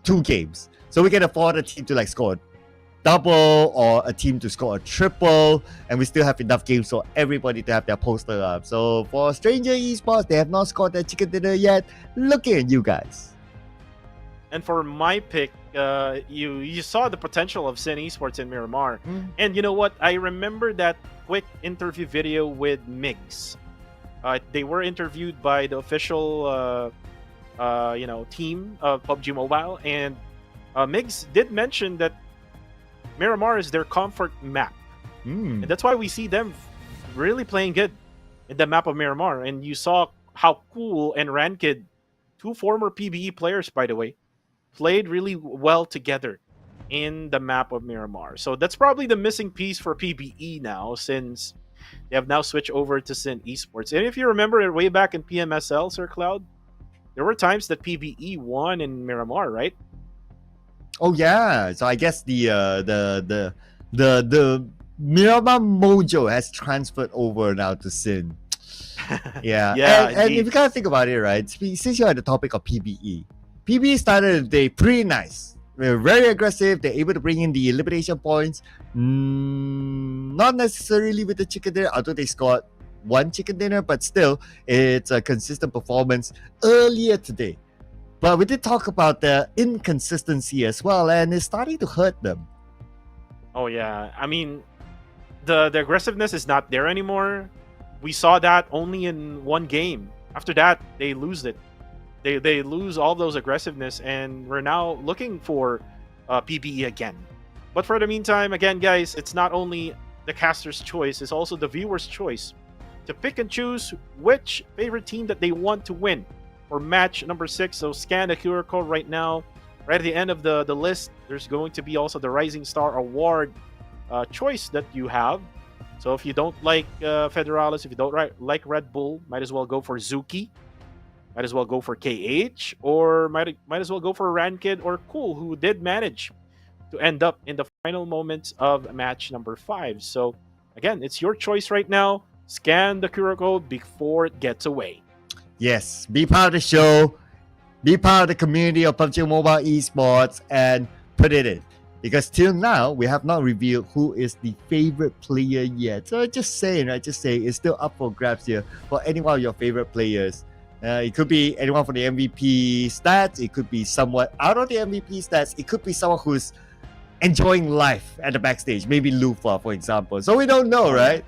2 games, so we can afford a team to like score double or a team to score a triple, and we still have enough games for everybody to have their poster up. So for Stranger Esports, they have not scored their chicken dinner yet. Looking at you guys. And for my pick, you saw the potential of Sin Esports in Miramar. And you know what? I remember that quick interview video with Migs. They were interviewed by the official team of PUBG Mobile, and Migs did mention that Miramar is their comfort map. And that's why we see them really playing good in the map of Miramar. And you saw how Cool and Rankid, 2 former PBE players, by the way, played really well together in the map of Miramar. So that's probably the missing piece for PBE now, since they have now switched over to Sin Esports. And if you remember way back in PMSL, Sir Cloud, there were times that PBE won in Miramar, right? Oh yeah, so I guess the Miramar mojo has transferred over now to Sin. Yeah, and if you kind of think about it, right? Since you're at the topic of PBE, PBE started the day pretty nice. They're very aggressive. They're able to bring in the elimination points. Not necessarily with the chicken dinner, although they scored 1 chicken dinner, but still, it's a consistent performance earlier today. But we did talk about the inconsistency as well, and it's starting to hurt them. Oh yeah, I mean, the aggressiveness is not there anymore. We saw that only in 1 game. After that, they lose it. They lose all those aggressiveness, and we're now looking for PBE again. But for the meantime, again, guys, it's not only the caster's choice, it's also the viewer's choice to pick and choose which favorite team that they want to win for match number 6. So scan the QR code right now. Right at the end of the list, there's going to be also the Rising Star Award choice that you have. So if you don't like Federalis, if you don't like Red Bull, might as well go for Zuki. Might as well go for KH, or might as well go for Rankid or Cool, who did manage to end up in the final moments of match number 5. So again, it's your choice right now. Scan the QR code before it gets away. Yes, be part of the show, be part of the community of PUBG Mobile Esports, and put it in. Because till now, we have not revealed who is the favorite player yet. So just saying, right? Just saying, it's still up for grabs here for any one of your favorite players. It could be anyone from the MVP stats. It could be someone out of the MVP stats. It could be someone who's enjoying life at the backstage. Maybe Lufa, for example. So we don't know, right?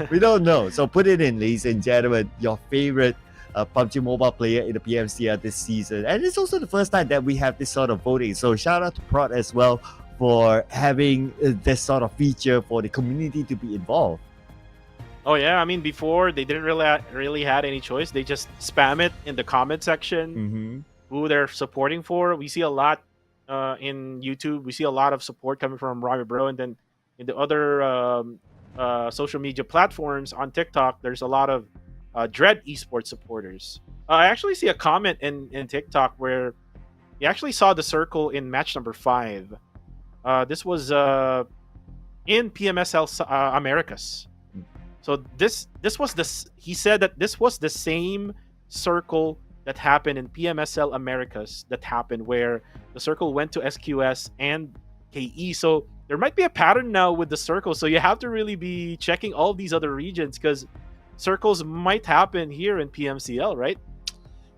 We don't know. So put it in, ladies and gentlemen, your favorite PUBG Mobile player in the PMCL this season. And it's also the first time that we have this sort of voting. So shout out to Prod as well for having this sort of feature for the community to be involved. Oh yeah, I mean, before they didn't really had any choice. They just spam it in the comment section. Who they're supporting for. We see a lot in YouTube. We see a lot of support coming from Robbie Bro, and then in the other social media platforms on TikTok, there's a lot of Dread Esports supporters. I actually see a comment in TikTok where you actually saw the circle in match number 5. This was in PMSL Americas. So this was he said that this was the same circle that happened in PMSL Americas that happened where the circle went to SQS and KE. So there might be a pattern now with the circle. So you have to really be checking all these other regions because circles might happen here in PMCL, right?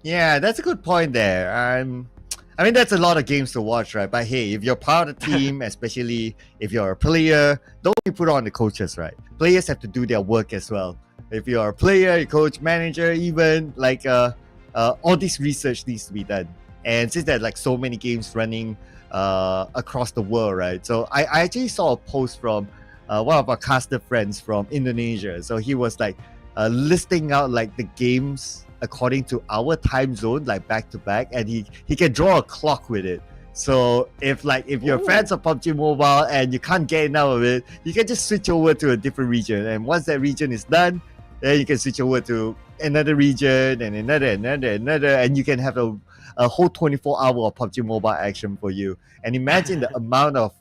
Yeah, that's a good point there. I mean, that's a lot of games to watch, right? But hey, if you're part of the team, especially if you're a player, don't be put on the coaches, right? Players have to do their work as well. If you're a player, your coach, manager, even like all this research needs to be done. And since there's like so many games running across the world, right? So I actually saw a post from one of our caster friends from Indonesia. So he was like listing out like the games according to our time zone, like back to back, and he can draw a clock with it. So if you're fans of PUBG Mobile and you can't get enough of it, you can just switch over to a different region. And once that region is done, then you can switch over to another region and another, and you can have a whole 24-hour of PUBG Mobile action for you. And imagine the amount of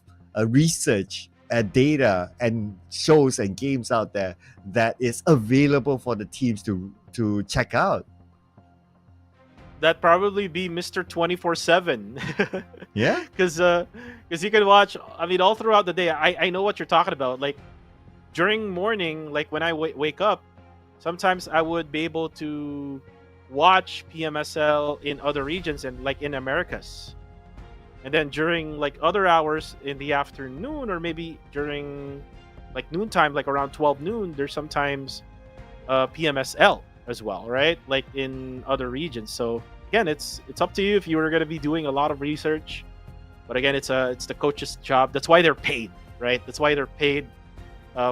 research and data and shows and games out there that is available for the teams to check out. That'd probably be Mr. 24/7. Yeah, because you can watch. I mean, all throughout the day. I know what you're talking about. Like during morning, like when I wake up, sometimes I would be able to watch PMSL in other regions and like in Americas. And then during like other hours in the afternoon, or maybe during like noontime, like around 12 noon, there's sometimes PMSL as well, right? Like in other regions. So again, it's up to you if you were going to be doing a lot of research. But again, it's the coach's job. That's why they're paid, right? That's why they're paid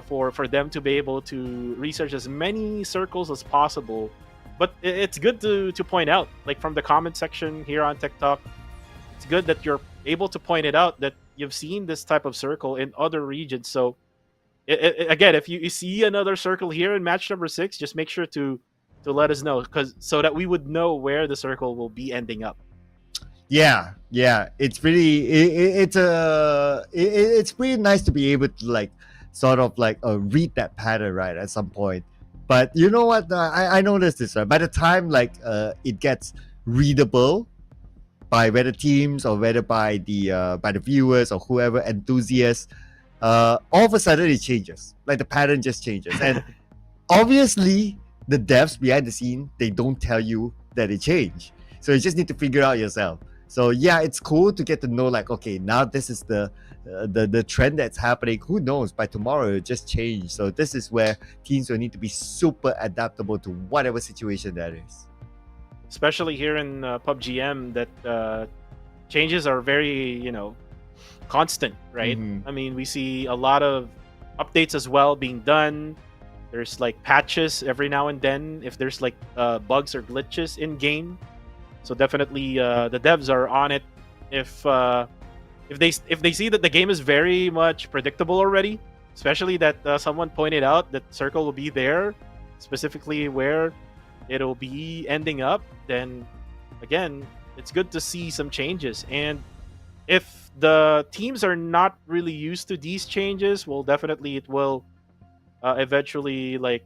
for them to be able to research as many circles as possible. But it's good to point out, like from the comment section here on TikTok, it's good that you're able to point it out that you've seen this type of circle in other regions. So again, if you see another circle here in match number 6, just make sure to let us know, so that we would know where the circle will be ending up. Yeah, it's really it's pretty nice to be able to like sort of like read that pattern, right, at some point. But you know what, I noticed this, right? By the time like it gets readable by whether teams or whether by the viewers or whoever enthusiasts, all of a sudden it changes. Like the pattern just changes. And obviously the devs behind the scene, they don't tell you that it changed. So you just need to figure out yourself. So yeah, it's cool to get to know like, okay, now this is the trend that's happening. Who knows, by tomorrow it'll just change. So this is where teams will need to be super adaptable to whatever situation that is. Especially here in PUBGM, that changes are very, constant, right? I mean, we see a lot of updates as well being done. There's like patches every now and then if there's like bugs or glitches in game. So definitely the devs are on it. If they see that the game is very much predictable already, especially that someone pointed out that circle will be there, specifically where it'll be ending up, then again, it's good to see some changes. And if the teams are not really used to these changes, well, definitely it will eventually like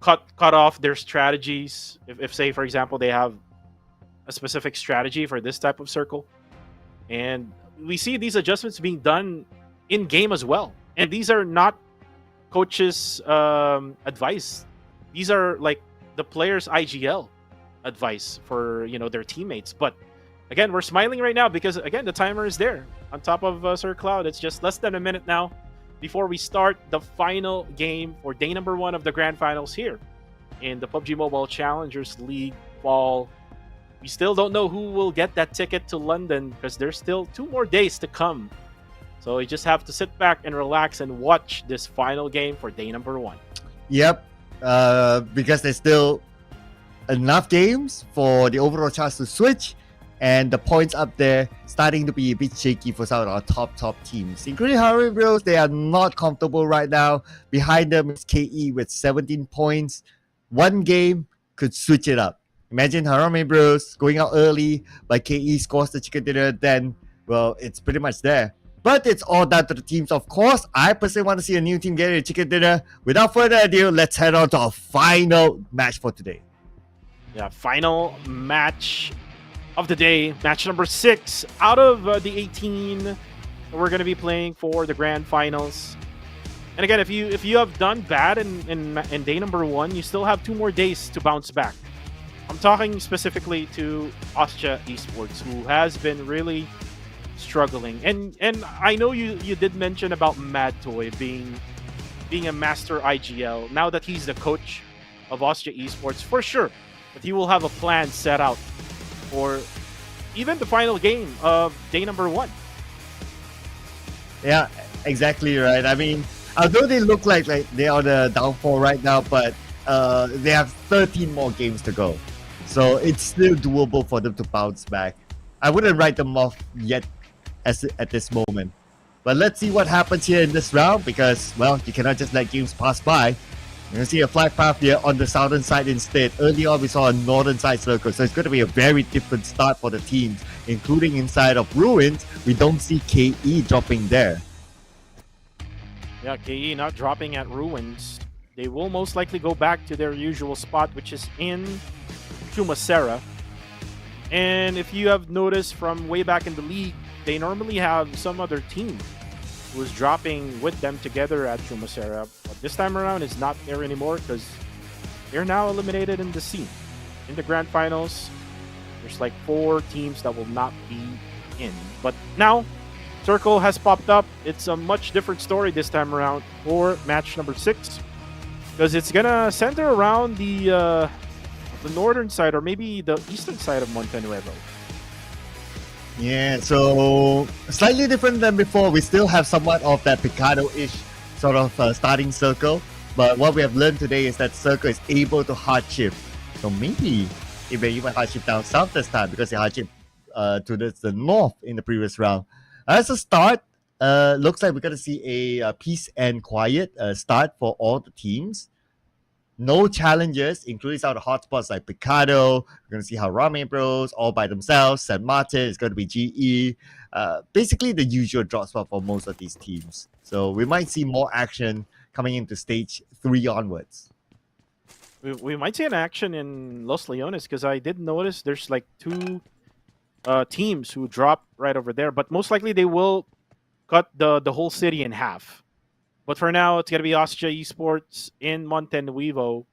cut off their strategies. If say, for example, they have a specific strategy for this type of circle, and we see these adjustments being done in game as well. And these are not coaches' advice. These are like the players' IGL advice for their teammates. But again, we're smiling right now because again the timer is there on top of Sir Cloud. It's just less than a minute now before we start the final game for day number 1 of the grand finals here in the PUBG Mobile Challengers League Fall. We still don't know who will get that ticket to London because there's still 2 more days to come. So you just have to sit back and relax and watch this final game for day number 1. Yep, because there's still enough games for the overall chance to switch And the points up there starting to be a bit shaky for some of our top teams, including Harvey Bros. They are not comfortable right now. Behind them is KE with 17 points. One game could switch it up. Imagine Harame Bros going out early, but KE scores the chicken dinner, then, well, it's pretty much there. But it's all down to the teams, of course. I personally want to see a new team get a chicken dinner. Without further ado, let's head on to our final match for today. Yeah, final match of the day, match number 6 out of the 18 we're going to be playing for the grand finals. And again, if you have done bad in day number 1, you still have 2 more days to bounce back. I'm talking specifically to Ostia Esports, who has been really struggling. And I know you did mention about Mad Toy being a master IGL. Now that he's the coach of Ostia Esports, for sure that he will have a plan set out for even the final game of day number 1. Yeah, exactly right. I mean, although they look like they are the downfall right now, but they have 13 more games to go. So it's still doable for them to bounce back. I wouldn't write them off yet at this moment. But let's see what happens here in this round, because, well, you cannot just let games pass by. You're going to see a flight path here on the southern side instead. Early on, we saw a northern side circle, so it's going to be a very different start for the teams, including inside of Ruins. We don't see KE dropping there. Yeah, KE not dropping at Ruins. They will most likely go back to their usual spot, which is in Chumacera. And if you have noticed from way back in the league, they normally have some other team who is dropping with them together at Chumacera. But this time around, it's not there anymore because they're now eliminated in the scene. In the grand finals, there's like 4 teams that will not be in. But now, Circle has popped up. It's a much different story this time around for match number 6, because it's gonna center around the northern side, or maybe the eastern side of Montenuevo. Yeah, so slightly different than before. We still have somewhat of that Picado-ish sort of starting circle, but what we have learned today is that circle is able to hard shift. So maybe it may even hard shift down south this time, because it hard shift to the north in the previous round. As a start, looks like we're going to see a peace and quiet start for all the teams. No challenges, including some of the hotspots like Picado. We're going to see how Ramen Bros all by themselves. San Martin is going to be GE. Basically the usual drop spot for most of these teams. So we might see more action coming into stage 3 onwards. We might see an action in Los Leones, because I did notice there's like 2 teams who drop right over there. But most likely they will cut the whole city in half. But for now, it's going to be Ostia Esports in Montenuevo.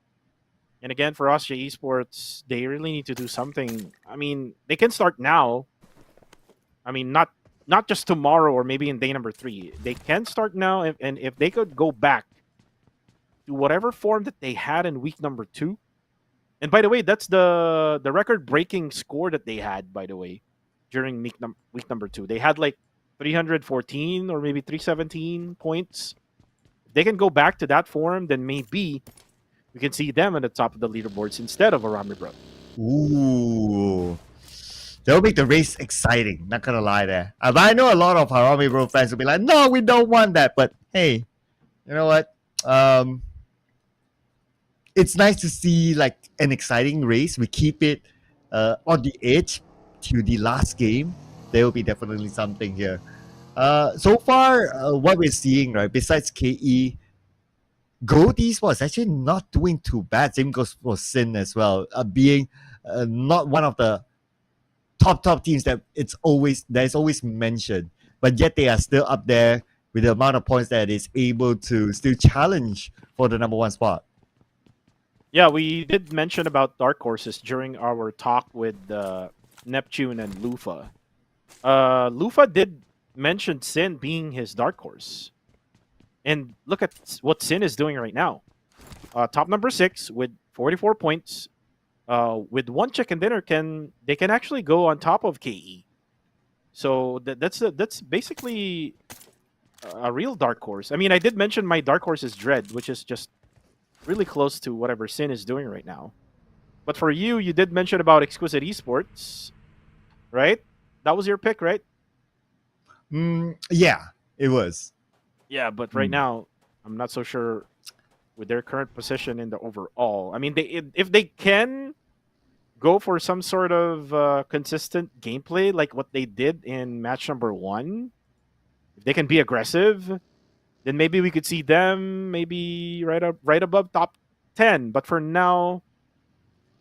And again, for Ostia Esports, they really need to do something. I mean, they can start now. I mean, not just tomorrow or maybe in day number 3. They can start now, and if they could go back to whatever form that they had in week number 2. And by the way, that's the record-breaking score that they had, by the way, during week number 2. They had like 314 or maybe 317 points. They can go back to that form, then maybe we can see them at the top of the leaderboards instead of Arami Bro. Ooh. That'll make the race exciting, not gonna lie there. But I know a lot of Harami Bro fans will be like, no, we don't want that. But hey, you know what? It's nice to see like an exciting race. We keep it on the edge to the last game. There will be definitely something here. So far, what we're seeing, right, besides KE, Gold Esports actually not doing too bad. Same goes for Sin as well, being not one of the top teams that is always mentioned, but yet they are still up there with the amount of points that is able to still challenge for the number 1 spot. Yeah, we did mention about dark horses during our talk with Neptune and Lufa. Lufa did mention Sin being his dark horse. And look at what Sin is doing right now. Top number 6 with 44 points. With 1 chicken dinner, they can actually go on top of KE. So that's basically a real dark horse. I mean, I did mention my dark horse is Dread, which is just really close to whatever Sin is doing right now. But for you did mention about Exquisite Esports. right? That was your pick, right? Yeah, it was. Yeah, but right Mm. now, I'm not so sure with their current position in the overall. I mean, if they can go for some sort of consistent gameplay like what they did in match number 1, if they can be aggressive, then maybe we could see them maybe right above top 10. But for now,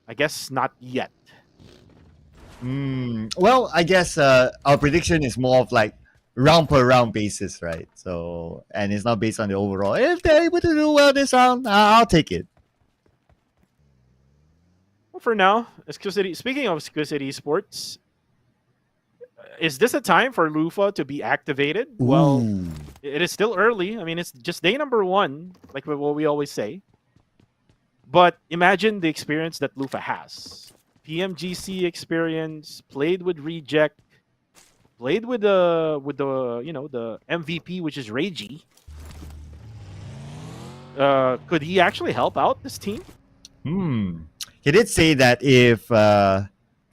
I guess not yet. Well, I guess our prediction is more of like round per round basis, right? So, and it's not based on the overall. If they're able to do well this round, I'll take it. Well, for now, speaking of Exquisite Esports, is this a time for Lufa to be activated? Well, Ooh. it is still early. I mean, it's just day number 1, like what we always say. But imagine the experience that Lufa has. PMGC experience, played with Reject, played with the the MVP, which is Reiji. Could he actually help out this team? He did say that if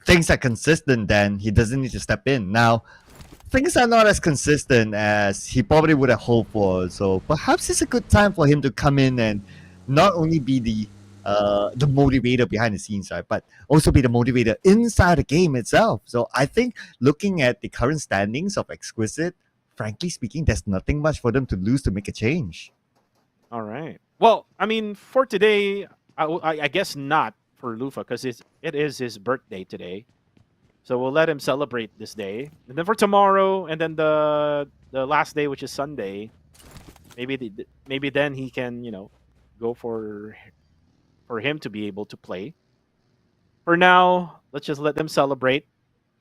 things are consistent, then he doesn't need to step in. Now, things are not as consistent as he probably would have hoped for. So perhaps it's a good time for him to come in and not only be the motivator behind the scenes, right, but also be the motivator inside the game itself. So I think looking at the current standings of Exquisite, frankly speaking, there's nothing much for them to lose to make a change. All right. Well, I mean, for today, I guess not for Lufa because it is his birthday today. So we'll let him celebrate this day, and then for tomorrow, and then the last day, which is Sunday, maybe then he can go for him to be able to play. For now, let's just let them celebrate.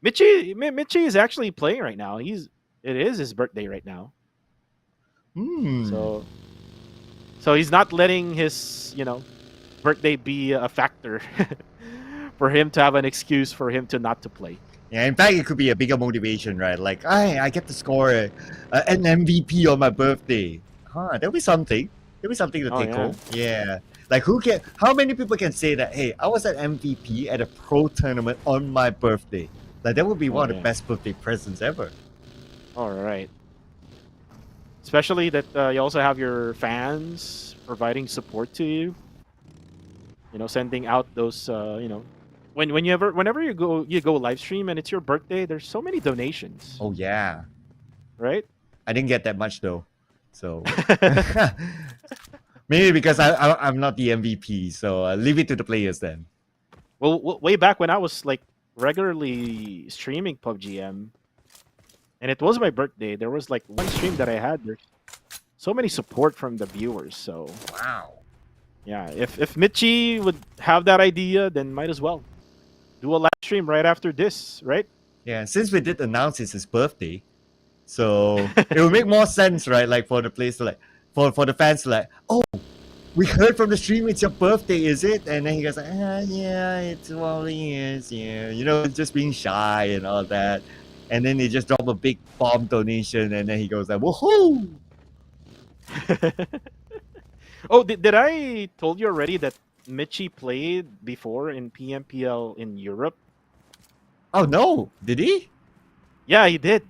Michi is actually playing right now. It is his birthday right now. So he's not letting his birthday be a factor for him to have an excuse for him to not to play. Yeah, in fact, it could be a bigger motivation, right? Like, I get to score an MVP on my birthday. That'll be something. That'll be something to take home. Yeah. Like, how many people can say that, hey, I was an MVP at a pro tournament on my birthday? Like, that would be one of the best birthday presents ever. All right. Especially that you also have your fans providing support to you. Sending out those, whenever you go live stream and it's your birthday, there's so many donations. Oh, yeah. Right? I didn't get that much, though. So, maybe because I'm not the MVP. So, leave it to the players then. Well, way back when I was like regularly streaming PUBGM, and it was my birthday, there was like one stream that I had. There's so many support from the viewers. So wow. Yeah, if Michi would have that idea, then might as well do a live stream right after this, right? Yeah, since we did announce it's his birthday, so it would make more sense, right? Like for the place to like, for the fans to like, oh, we heard from the stream it's your birthday, is it? And then he goes like, yeah, it's probably is, yeah. Just being shy and all that. And then they just drop a big bomb donation, and then he goes like, woohoo! Oh, did I told you already that Michi played before in PMPL in Europe? Oh no, did he? Yeah, he did.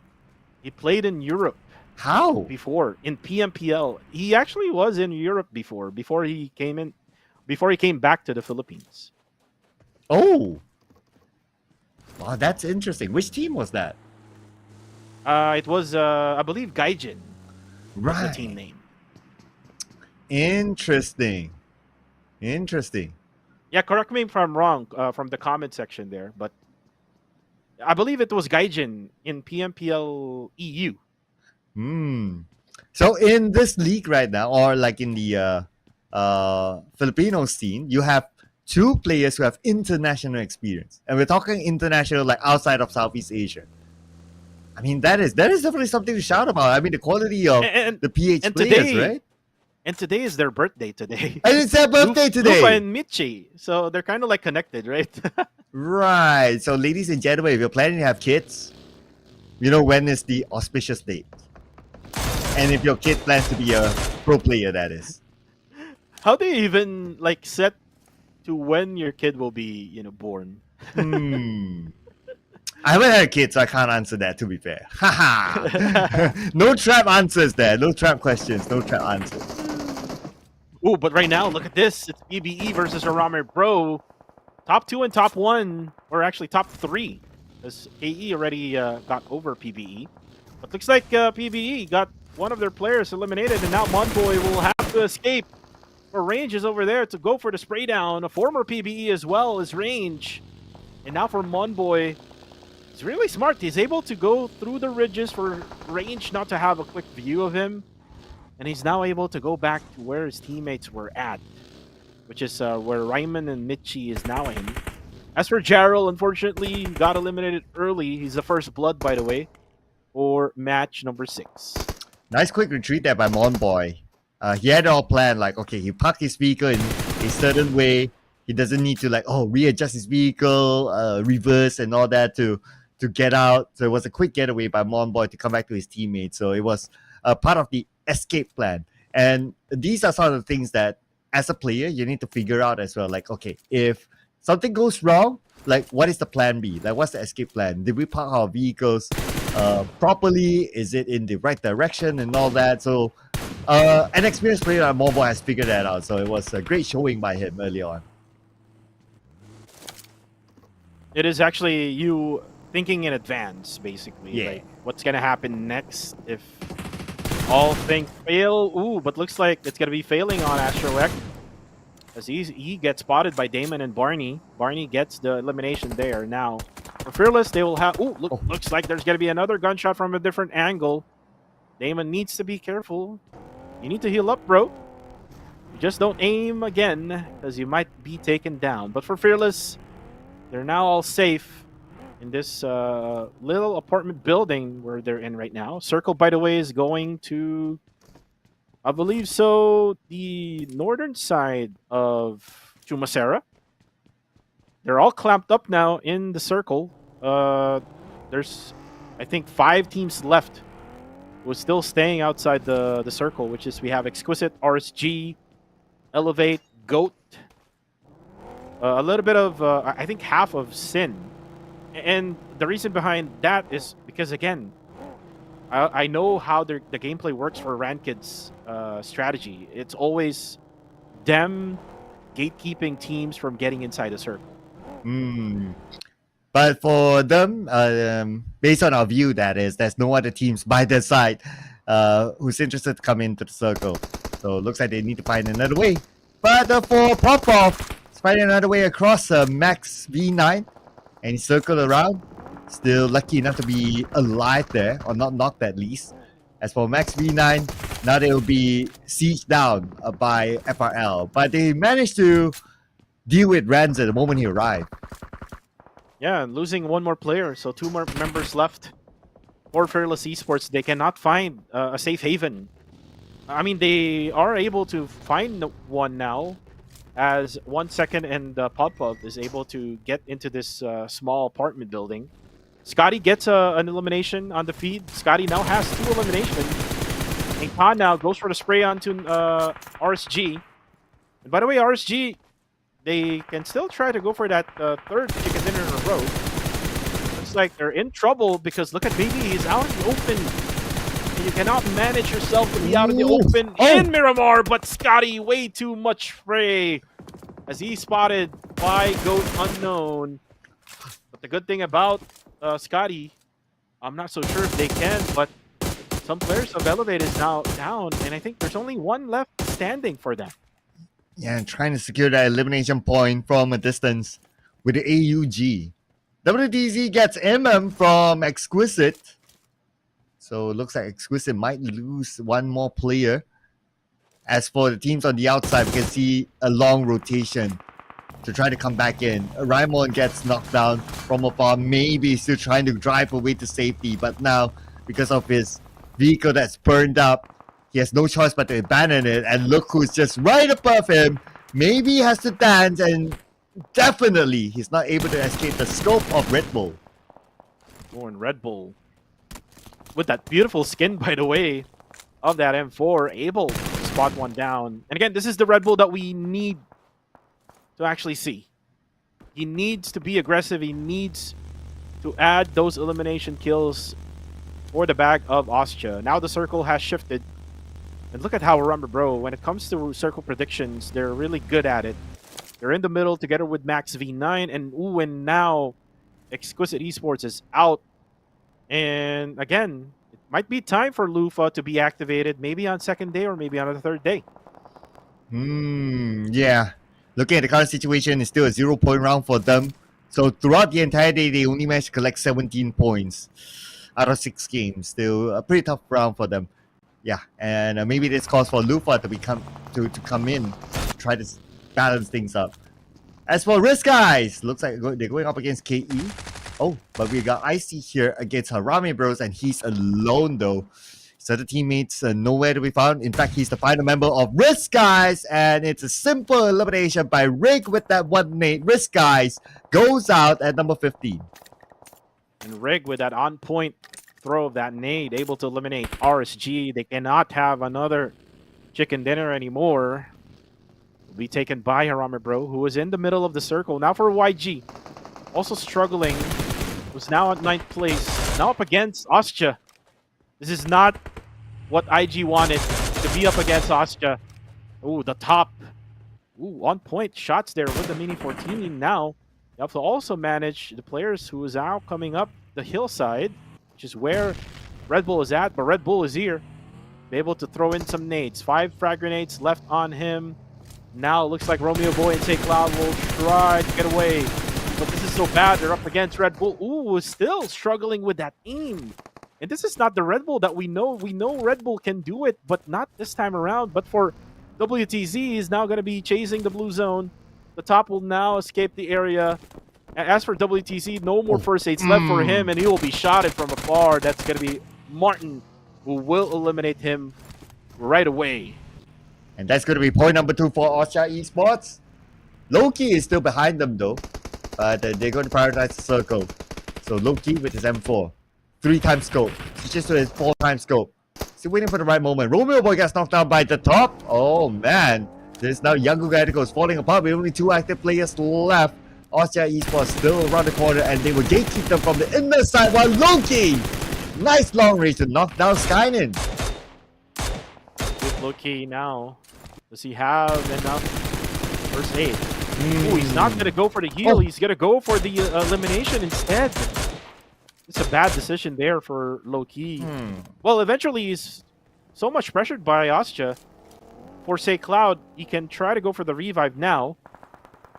He played in Europe. How? Before in PMPL. He actually was in Europe before he came back to the Philippines. Oh. Wow, that's interesting. Which team was that? It was I believe Gaijin. Right. Was the team name. Interesting. Yeah, correct me if I'm wrong from the comment section there, but I believe it was Gaijin in PMPL EU. So in this league right now, or like in the Filipino scene, you have two players who have international experience, and we're talking international like outside of Southeast Asia. I mean, that is definitely something to shout about. I mean, the quality of the PH players, right? And today is their birthday today. And it's their birthday today. Lufa and Michi. So they're kind of like connected, right? Right. So ladies and gentlemen, if you're planning to have kids, you know when is the auspicious date. And if your kid plans to be a pro player, that is. How do you even like set to when your kid will be, born? I haven't had a kid, so I can't answer that, to be fair. Haha. No trap answers there. No trap questions. No trap answers. Ooh, but right now, look at this. It's PBE versus Miramar, bro. Top 2 and top 1, or actually top 3. As AE already got over PBE. But looks like PBE got one of their players eliminated, and now Monboy will have to escape. For Range is over there to go for the spray down. A former PBE as well as Range. And now for Monboy, he's really smart. He's able to go through the ridges for Range not to have a quick view of him. And he's now able to go back to where his teammates were at, which is where Ryman and Mitchie is now in. As for Jarrell, unfortunately, got eliminated early. He's the first blood, by the way, for match number 6. Nice quick retreat there by Monboy. He had it all planned, like, okay, he parked his vehicle in a certain way. He doesn't need to, like, readjust his vehicle, reverse and all that to get out. So it was a quick getaway by Monboy to come back to his teammates. So it was part of the escape plan. And these are some of the things that, as a player, you need to figure out as well. Like, okay, if something goes wrong, like, what is the plan B? Like, what's the escape plan? Did we park our vehicles properly? Is it in the right direction and all that? So an experienced player like Monboy has figured that out. So it was a great showing by him early on. It is actually you thinking in advance, basically. Yeah. Like, what's going to happen next if all things fail? Ooh, but looks like it's going to be failing on Astroek. As he gets spotted by Damon and Barney. Barney gets the elimination there. Now, for Fearless, they will have... Ooh, looks like there's going to be another gunshot from a different angle. Damon needs to be careful. You need to heal up, bro. You just don't aim again, because you might be taken down. But for Fearless, they're now all safe in this little apartment building where they're in right now. Circle, by the way, is going to... I believe so, the northern side of Chumasera. They're all clamped up now in the circle. There's, I think, 5 teams left who's still staying outside the circle, which is we have Exquisite, RSG, Elevate, Goat, a little bit of, I think, half of Sin. And the reason behind that is because, again, I know how the gameplay works for Rankid's strategy. It's always them gatekeeping teams from getting inside the circle. But for them, based on our view, that is, there's no other teams by their side who's interested to come into the circle. So it looks like they need to find another way. But for Popov, he's finding another way across Max V9. And he circled around. Still lucky enough to be alive there, or not knocked at least. As for Max V9, now they will be sieged down by FRL. But they managed to deal with Ranza the moment he arrived. Yeah, losing one more player, so 2 more members left for Fearless Esports. They cannot find a safe haven. I mean, they are able to find one now, as 1 second and Popov is able to get into this small apartment building. Scotty gets an elimination on the feed. Scotty now has 2 eliminations. And Khan now goes for the spray onto RSG. And by the way, RSG, they can still try to go for that 3rd chicken dinner in a row. Looks like they're in trouble because look at Baby, he's out in the open. And you cannot manage yourself to be out in the open in Miramar, but Scotty, way too much spray as he's spotted by Goat Unknown. But the good thing about Scotty, I'm not so sure if they can, but some players of Elevate is now down, and I think there's only 1 left standing for them. Yeah, and trying to secure that elimination point from a distance with the AUG. WDZ gets from Exquisite. So it looks like Exquisite might lose 1 more player. As for the teams on the outside, we can see a long rotation to try to come back in. Raimon gets knocked down from afar, maybe still trying to drive away to safety, but now, because of his vehicle that's burned up, he has no choice but to abandon it, and look who's just right above him. Maybe he has to dance, and definitely he's not able to escape the scope of Red Bull. Oh, and Red Bull, with that beautiful skin, by the way, of that M4, able to spot 1 down. And again, this is the Red Bull that we need to actually see. He needs to be aggressive. He needs to add those elimination kills for the bag of Austria. Now the circle has shifted. And look at how, remember, bro, when it comes to circle predictions, they're really good at it. They're in the middle together with Max V9, and now Exquisite Esports is out. And again, it might be time for Lufa to be activated, maybe on second day or maybe on the third day. Yeah. Looking at the current situation, it's still a 0-point round for them. So throughout the entire day, they only managed to collect 17 points out of 6 games. Still a pretty tough round for them. Yeah, and maybe this calls for Lufa to come in, try to balance things up. As for Risk Guys, looks like they're going up against KE. Oh, but we got Icy here against Harame Bros, and he's alone though. His other teammates nowhere to be found. In fact, he's the final member of Risk Guys, and it's a simple elimination by Rig with that one nade. Risk Guys goes out at number 15. And Rig with that on-point throw of that nade, able to eliminate RSG. They cannot have another chicken dinner anymore. Will be taken by Harame Bro, who is in the middle of the circle. Now for YG, also struggling, was now at 9th place. Now up against Austria. This is not what IG wanted, to be up against Austria. Ooh, the top. Ooh, on point shots there with the Mini 14 now. You have to also manage the players who is now coming up the hillside, which is where Red Bull is at, but Red Bull is here. Be able to throw in some nades. 5 frag grenades left on him. Now it looks like Romeo Boy and Take Cloud will try to get away. But this is so bad. They're up against Red Bull. Ooh, still struggling with that aim. And this is not the Red Bull that we know. We know Red Bull can do it, but not this time around. But for WTZ, is now going to be chasing the blue zone. The top will now escape the area. As for WTZ, no more first aids left for him, and he will be shotted from afar. That's going to be Martin, who will eliminate him right away. And that's going to be point number 2 for Austria Esports. Loki is still behind them though, but they're going to prioritize the circle. So Loki with his M4. 3-time scope. Switches to his 4-time scope. Still waiting for the right moment. Romeo Boy gets knocked down by the top. Oh man. There's now Young Galacticos falling apart with only 2 active players left. Austria Esports still around the corner, and they will gatekeep them from the inner side while Loki, nice long range to knock down Skynin. With Loki now, does he have enough first aid? Ooh, he's not going to go for the heal. He's going to go for the elimination instead. It's a bad decision there for Loki. Well, eventually he's so much pressured by Austria. For say Cloud, he can try to go for the revive now.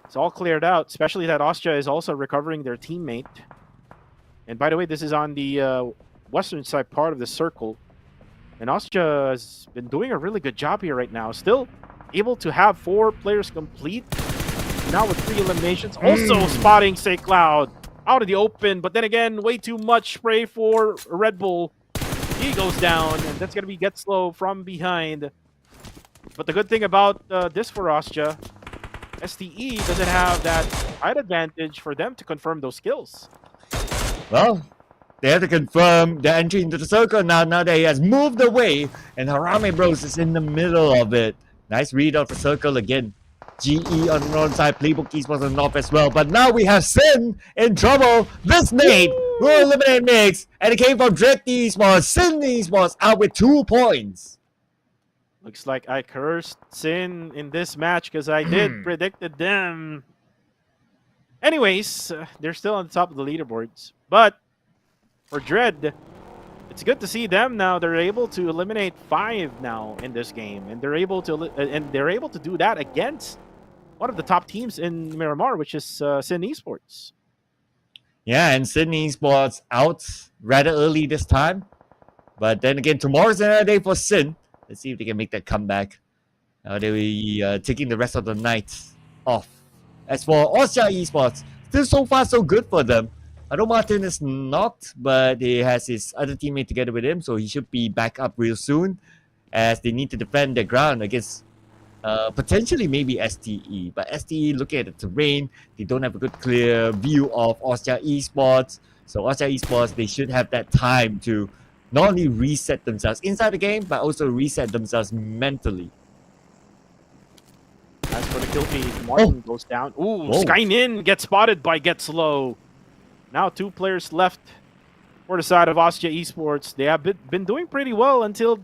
It's all cleared out, especially that Austria is also recovering their teammate. And by the way, this is on the western side part of the circle. And Austria has been doing a really good job here right now. Still able to have 4 players complete. Now with 3 eliminations. Also spotting say Cloud out of the open. But then again, way too much spray for Red Bull. He goes down, and that's going to be Get Slow from behind. But the good thing about this for Austria, STE doesn't have that height advantage for them to confirm those kills. Well, they have to confirm the entry into the circle now that he has moved away, and Harame Bros is in the middle of it. Nice read of the circle again. GE on the north side, Playbook Esports on the north as well. But now we have Sin in trouble. This nade will eliminate Mix, and it came from Dread Esports. Sin Esports out with 2 points. Looks like I cursed Sin in this match because I did predicted them. Anyways, they're still on the top of the leaderboards. But for Dread, it's good to see them now. They're able to eliminate 5 now in this game, and they're able to do that against one of the top teams in Miramar, which is Sin Esports. Yeah, and Sin Esports out rather early this time. But then again, tomorrow's another day for Sin. Let's see if they can make that comeback. They'll be taking the rest of the night off. As for Austria Esports, still so far so good for them. Although Martin is not, but he has his other teammate together with him, so he should be back up real soon, as they need to defend their ground against potentially maybe STE. But STE, looking at the terrain, they don't have a good clear view of Austria Esports. So Austria Esports, they should have that time to not only reset themselves inside the game, but also reset themselves mentally. As for the kill feed, Martin goes down. Ooh, Skynin gets spotted by Get Slow. Now 2 players left for the side of Austria Esports. They have been doing pretty well until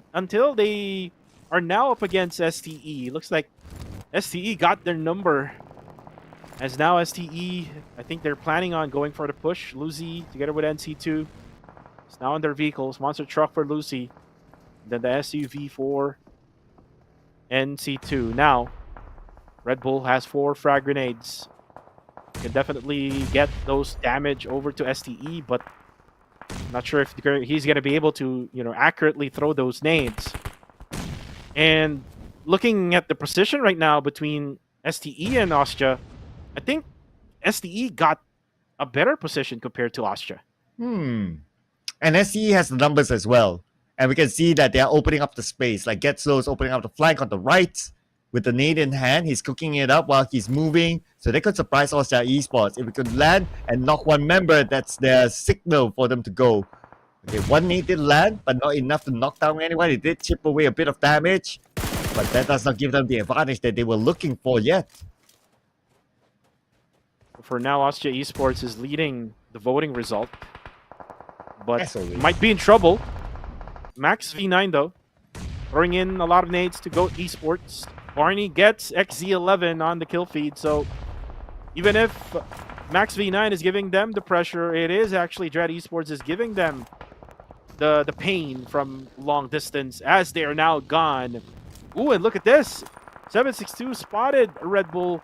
they are now up against STE. Looks like STE got their number. As now STE, I think they're planning on going for the push. Lucy together with NC2. It's now in their vehicles. Monster truck for Lucy. Then the SUV for NC2. Now, Red Bull has 4 frag grenades. Can definitely get those damage over to STE, but I'm not sure if he's going to be able to, accurately throw those nades. And looking at the precision right now between STE and Austria, I think STE got a better position compared to Austria. And SE has the numbers as well. And we can see that they are opening up the space. Like Getzlow is opening up the flank on the right with the nade in hand. He's cooking it up while he's moving. So they could surprise Austria Esports. If we could land and knock one member, that's their signal for them to go. Okay, one nade did land, but not enough to knock down anyone. It did chip away a bit of damage. But that does not give them the advantage that they were looking for yet. For now, Austria Esports is leading the voting result. But SOE. might be in trouble. Max V9 though, throwing in a lot of nades to GOAT Esports. Barney gets XZ11 on the kill feed, so even if Max V9 is giving them the pressure, it is actually Dread Esports is giving them the pain from long distance as they are now gone. Ooh, and look at this. 762 spotted Red Bull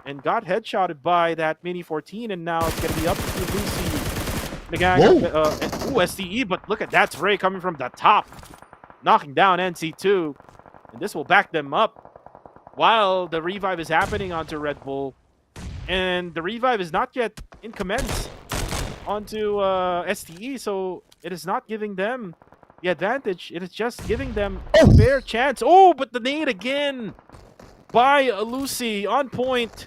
and got headshotted by that Mini 14, and now it's going to be up to Lucy. The gang, STE, but look at that spray coming from the top, knocking down NC2, and this will back them up while the revive is happening onto Red Bull, and the revive is not yet in commence onto STE, so it is not giving them the advantage. It is just giving them a fair chance. Oh, but the nade again by Lucy on point.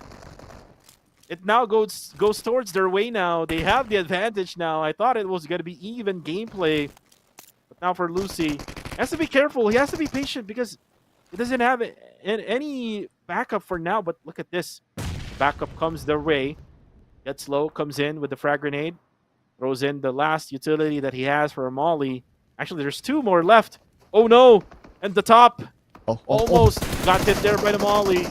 It now goes towards their way now. They have the advantage now. I thought it was going to be even gameplay. But now for Lucy, he has to be careful. He has to be patient because he doesn't have any backup for now. But look at this. Backup comes their way. Gets low, comes in with the frag grenade. Throws in the last utility that he has for a molly. Actually, there's 2 more left. Oh no! And the top almost got hit there by the molly.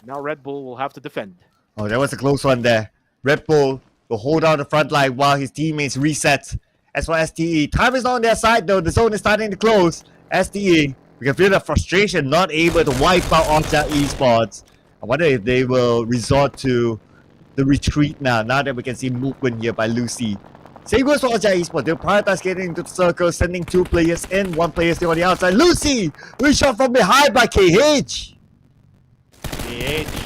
Now Red Bull will have to defend. Oh, that was a close one there. Red Bull will hold down the front line while his teammates reset. As for STE, time is not on their side though. The zone is starting to close. STE, we can feel the frustration not able to wipe out Austria Esports. I wonder if they will resort to the retreat now that we can see movement here by Lucy. Same goes for Austria Esports. They'll prioritize getting into the circle, sending 2 players in, 1 player still on the outside. Lucy! We shot from behind by KH! KH.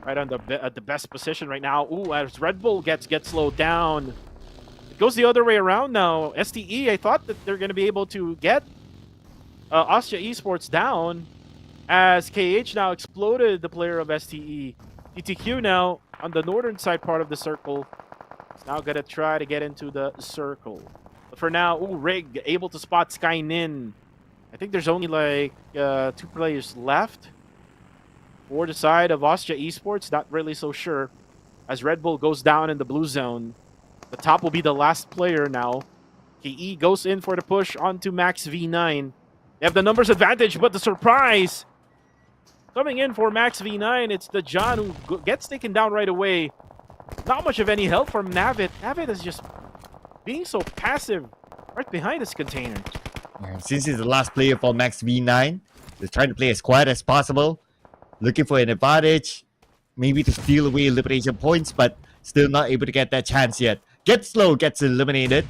Right on the best position right now. Ooh, as Red Bull gets slowed down. It goes the other way around now. STE, I thought that they're going to be able to get Austria Esports down as KH now exploded the player of STE. TTQ now on the northern side part of the circle. It's now going to try to get into the circle. But for now, ooh, Rig able to spot Skynin. I think there's only like 2 players left. For the side of Austria Esports, not really so sure. As Red Bull goes down in the blue zone. The top will be the last player now. KE goes in for the push onto Max V9. They have the numbers advantage, but the surprise! Coming in for Max V9, it's the John who gets taken down right away. Not much of any help from Navid. Navid is just being so passive right behind this container. Since he's the last player for Max V9, they're trying to play as quiet as possible. Looking for an advantage, maybe to steal away elimination points, but still not able to get that chance yet. Getzlow gets eliminated.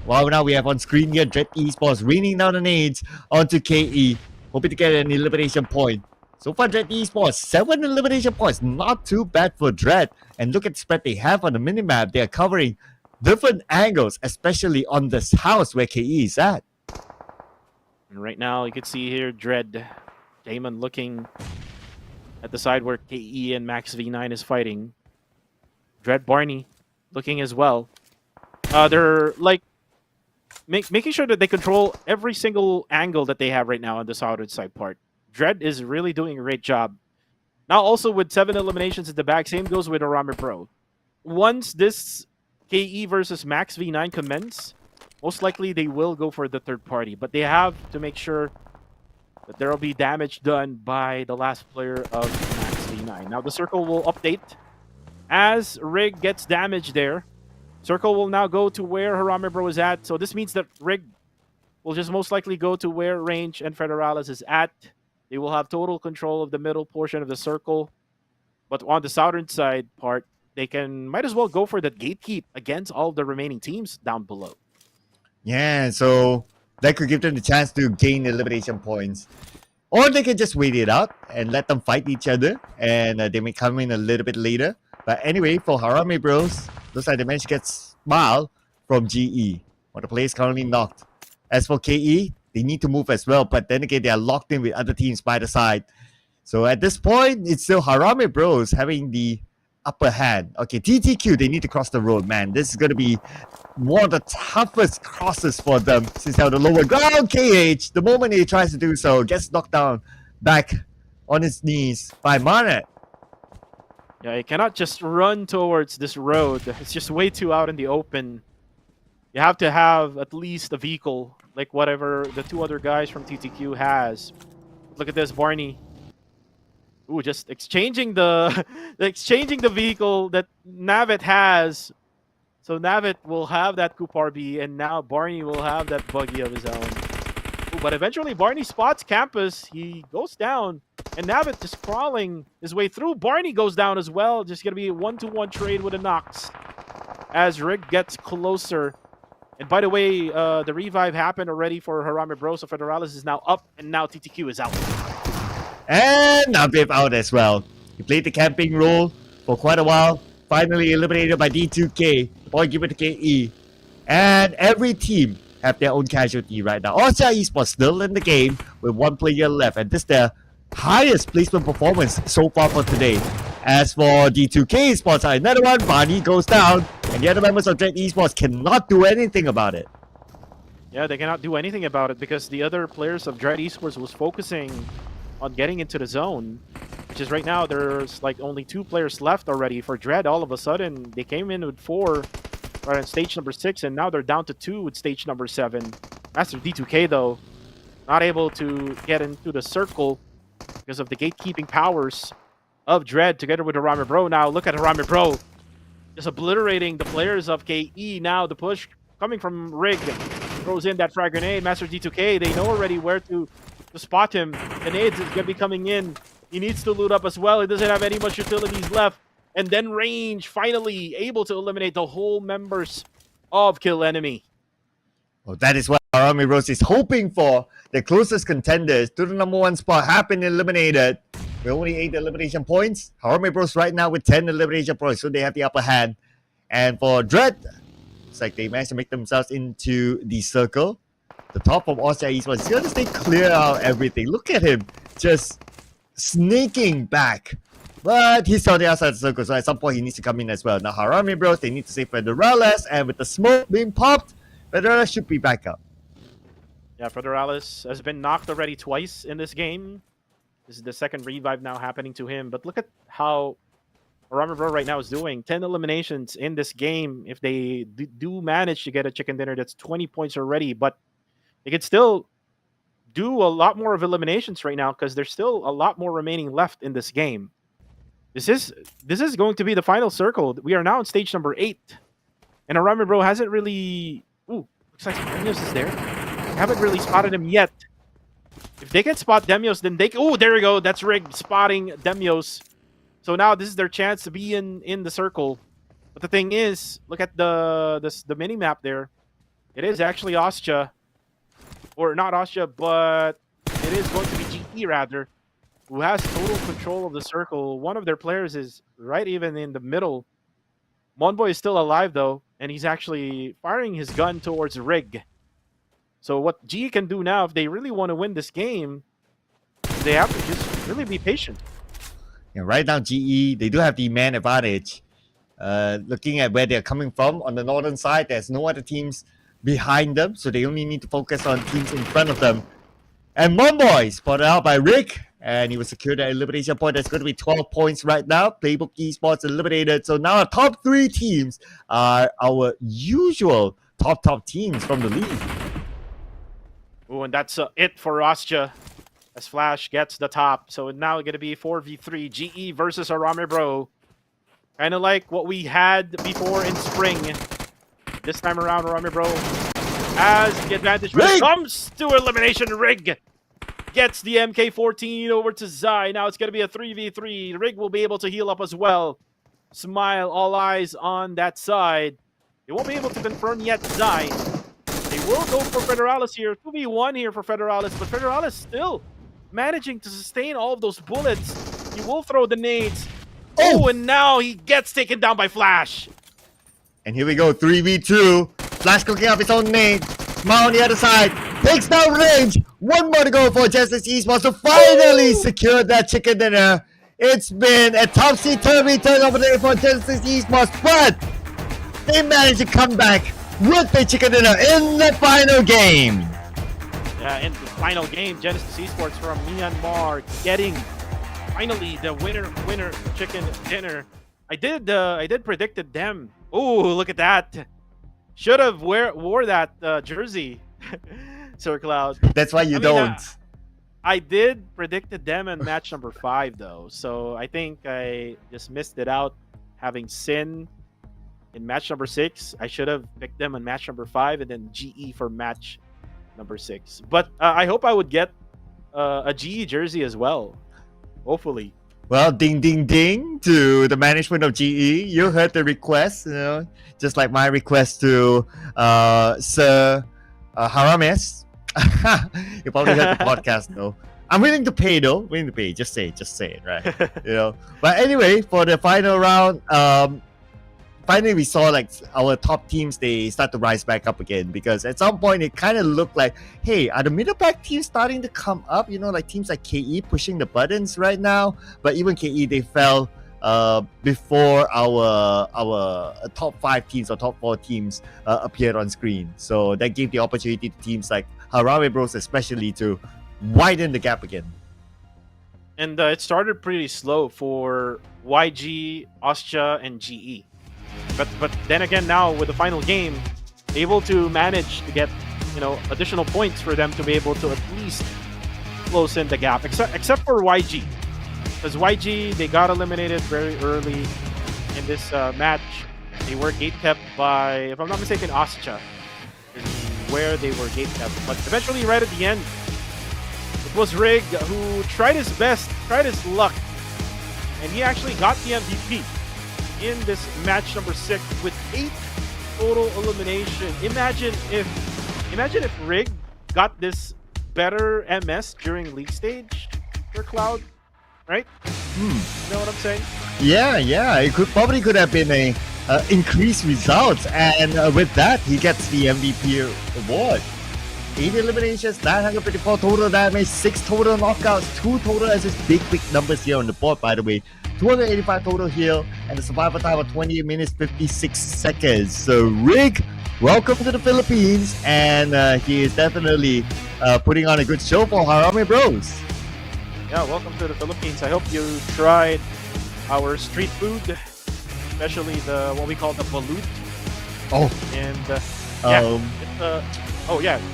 While now we have on screen here Dread Esports raining down the nades onto KE, hoping to get an elimination point. So far, Dread Esports, 7 elimination points, not too bad for Dread. And look at the spread they have on the minimap. They are covering different angles, especially on this house where KE is at. And right now, you can see here Dread, Damon looking at the side where KE and Max V9 is fighting. Dread Barney looking as well. They're like making sure that they control every single angle that they have right now on the southern side part. Dread is really doing a great job. Now also with 7 eliminations in the bag, same goes with Miramar Pro. Once this KE versus Max V9 commence, most likely they will go for the third party, but they have to make sure that there will be damage done by the last player of Max V9. Now the circle will update as Rig gets damaged there. Circle will now go to where Harame Bro is at. So this means that Rig will just most likely go to where Range and Federalis is at. They will have total control of the middle portion of the circle. But on the southern side part, they might as well go for that gatekeep against all the remaining teams down below. Yeah, so that could give them the chance to gain elimination points. Or they can just wait it out and let them fight each other, and they may come in a little bit later. But anyway, for Harame Bros, looks like they managed to get Smile from GE. One of the players currently knocked. As for KE, they need to move as well, but then again, they are locked in with other teams by the side. So at this point, it's still Harame Bros having the upper hand. Okay, TTQ, they need to cross the road, man. This is going to be one of the toughest crosses for them since they're on the lower ground. KH, the moment he tries to do so, gets knocked down back on his knees by Manet. Yeah, you cannot just run towards this road. It's just way too out in the open. You have to have at least a vehicle, like whatever the two other guys from TTQ has. Look at this, Barney. Ooh, just exchanging the exchanging the vehicle that Navit has. So Navit will have that Coupe RB, and now Barney will have that buggy of his own. Ooh, but eventually Barney spots Campus. He goes down, and Navit just crawling his way through. Barney goes down as well. Just gonna be a 1-to-1 trade with a Nox as Rig gets closer. And by the way, the revive happened already for Harame Bros. So Federalis is now up, and now TTQ is out. And Nabib out as well. He played the camping role for quite a while. Finally eliminated by D2K. The point given to KE. And every team have their own casualty right now. Austria Esports still in the game with one player left. And this is their highest placement performance so far for today. As for D2K Esports, another one, Barney goes down. And the other members of Dread Esports cannot do anything about it. Yeah, they cannot do anything about it because the other players of Dread Esports was focusing on getting into the zone, which is right now there's like only 2 players left already for Dread. All of a sudden they came in with 4 right on stage number 6, and now they're down to 2 with stage number 7. Master D2K though not able to get into the circle because of the gatekeeping powers of Dread together with Harame Bro. Now look at Harame Bro just obliterating the players of KE. Now the push coming from Rig throws in that frag grenade. Master D2K, they know already where to spot him. The nades is gonna be coming in. He needs to loot up as well. He doesn't have any much utilities left. And then Range finally able to eliminate the whole members of Kill Enemy. Well, that is what Harame Bros is hoping for. The closest contenders to the number 1 spot have been eliminated. With only 8 elimination points. Harame Bros right now with 10 elimination points, so they have the upper hand. And for Dread, it's like they managed to make themselves into the circle. The top of Austria Esports is going to stay clear out everything. Look at him just sneaking back. But he's on the outside of the circle, so at some point he needs to come in as well. Now Harame Bros, they need to save Federalis, and with the smoke being popped, Federalis should be back up. Yeah, Federalis has been knocked already twice in this game. This is the second revive now happening to him. But look at how Harame Bro right now is doing. 10 eliminations in this game. If they do manage to get a chicken dinner, that's 20 points already. But they could still do a lot more of eliminations right now because there's still a lot more remaining left in this game. This is going to be the final circle. We are now on stage number 8. And Harame Bro hasn't really... Ooh, looks like Demios is there. I haven't really spotted him yet. If they can spot Demios, then they can... Oh, there we go. That's Rig spotting Demios. So now this is their chance to be in the circle. But the thing is, look at the mini-map there. It is actually Austria. Or not Austria, but it is going to be GE rather, who has total control of the circle. One of their players is right even in the middle. Monboy is still alive though, and he's actually firing his gun towards Rig. So what GE can do now, if they really want to win this game, they have to just really be patient. Yeah, right now GE, they do have the man advantage. Looking at where they're coming from on the northern side, there's no other teams behind them, so they only need to focus on teams in front of them. And Monboy spotted out by Rick, and he will secure the elimination point. That's going to be 12 points right now. Playbook Esports eliminated. So now our top 3 teams are our usual top teams from the league. Oh, and that's it for Ostja as Flash gets the top. So now going to be 4v3 GE versus Arame Bro. Kind of like what we had before in spring. This time around, Arame Bro has the advantage when it comes to elimination. Rig gets the MK14 over to Zai. Now it's going to be a 3v3. Rig will be able to heal up as well. Smile, all eyes on that side. They won't be able to confirm yet Zai. They will go for Federalis here. 2v1 here for Federalis, but Federalis still managing to sustain all of those bullets. He will throw the nades. Oh, and now he gets taken down by Flash. And here we go, 3v2. Flash cooking up his own nade. Smile on the other side. Takes down range. One more to go for Justice Esports to finally secure that chicken dinner. It's been a topsy-turvy turnover day for Justice Esports, but they managed to come back with the chicken dinner in the final game. Yeah, in the final game, Genesis Esports from Myanmar getting finally the winner chicken dinner. I did predicted them. Oh, look at that! Should have wore that jersey, Sir Cloud. That's why you don't. I did predicted them in match number 5 though, so I think I just missed it out. Having Sin in match number 6, I should have picked them in match number 5 and then GE for match number 6. But I hope I would get a GE jersey as well. Hopefully. Well, ding, ding, ding to the management of GE. You heard the request, just like my request to Sir Harames. You probably heard the podcast, though. I'm willing to pay, though. Willing to pay. Just say it, right? But anyway, for the final round, finally we saw like our top teams, they start to rise back up again, because at some point it kind of looked like, hey, are the middle pack teams starting to come up? Like teams like KE pushing the buttons right now. But even KE, they fell before our top 5 teams or top 4 teams appeared on screen. So that gave the opportunity to teams like Harare Bros especially to widen the gap again. And it started pretty slow for YG, Ostja, and GE. But then again, now with the final game, able to manage to get additional points for them to be able to at least close in the gap, except for YG, because YG, they got eliminated very early in this match. They were gate kept by, if I'm not mistaken, Ostja is where they were gate kept. But eventually, right at the end, it was Rig who tried his best, tried his luck, and he actually got the MVP in this match number 6 with 8 total elimination. Imagine if Rig got this better MS during league stage for Cloud, right? You know what I'm saying? Yeah, it probably could have been a increased results, and with that he gets the MVP award. 8 eliminations, 954 total damage, 6 total knockouts, 2 total assists. Big numbers here on the board, by the way. 285 total heal, and a survival time of 28 minutes 56 seconds. So Rig, welcome to the Philippines, and he is definitely putting on a good show for Harame Bros. Yeah, welcome to the Philippines. I hope you tried our street food, especially the what we call the balut. Oh, And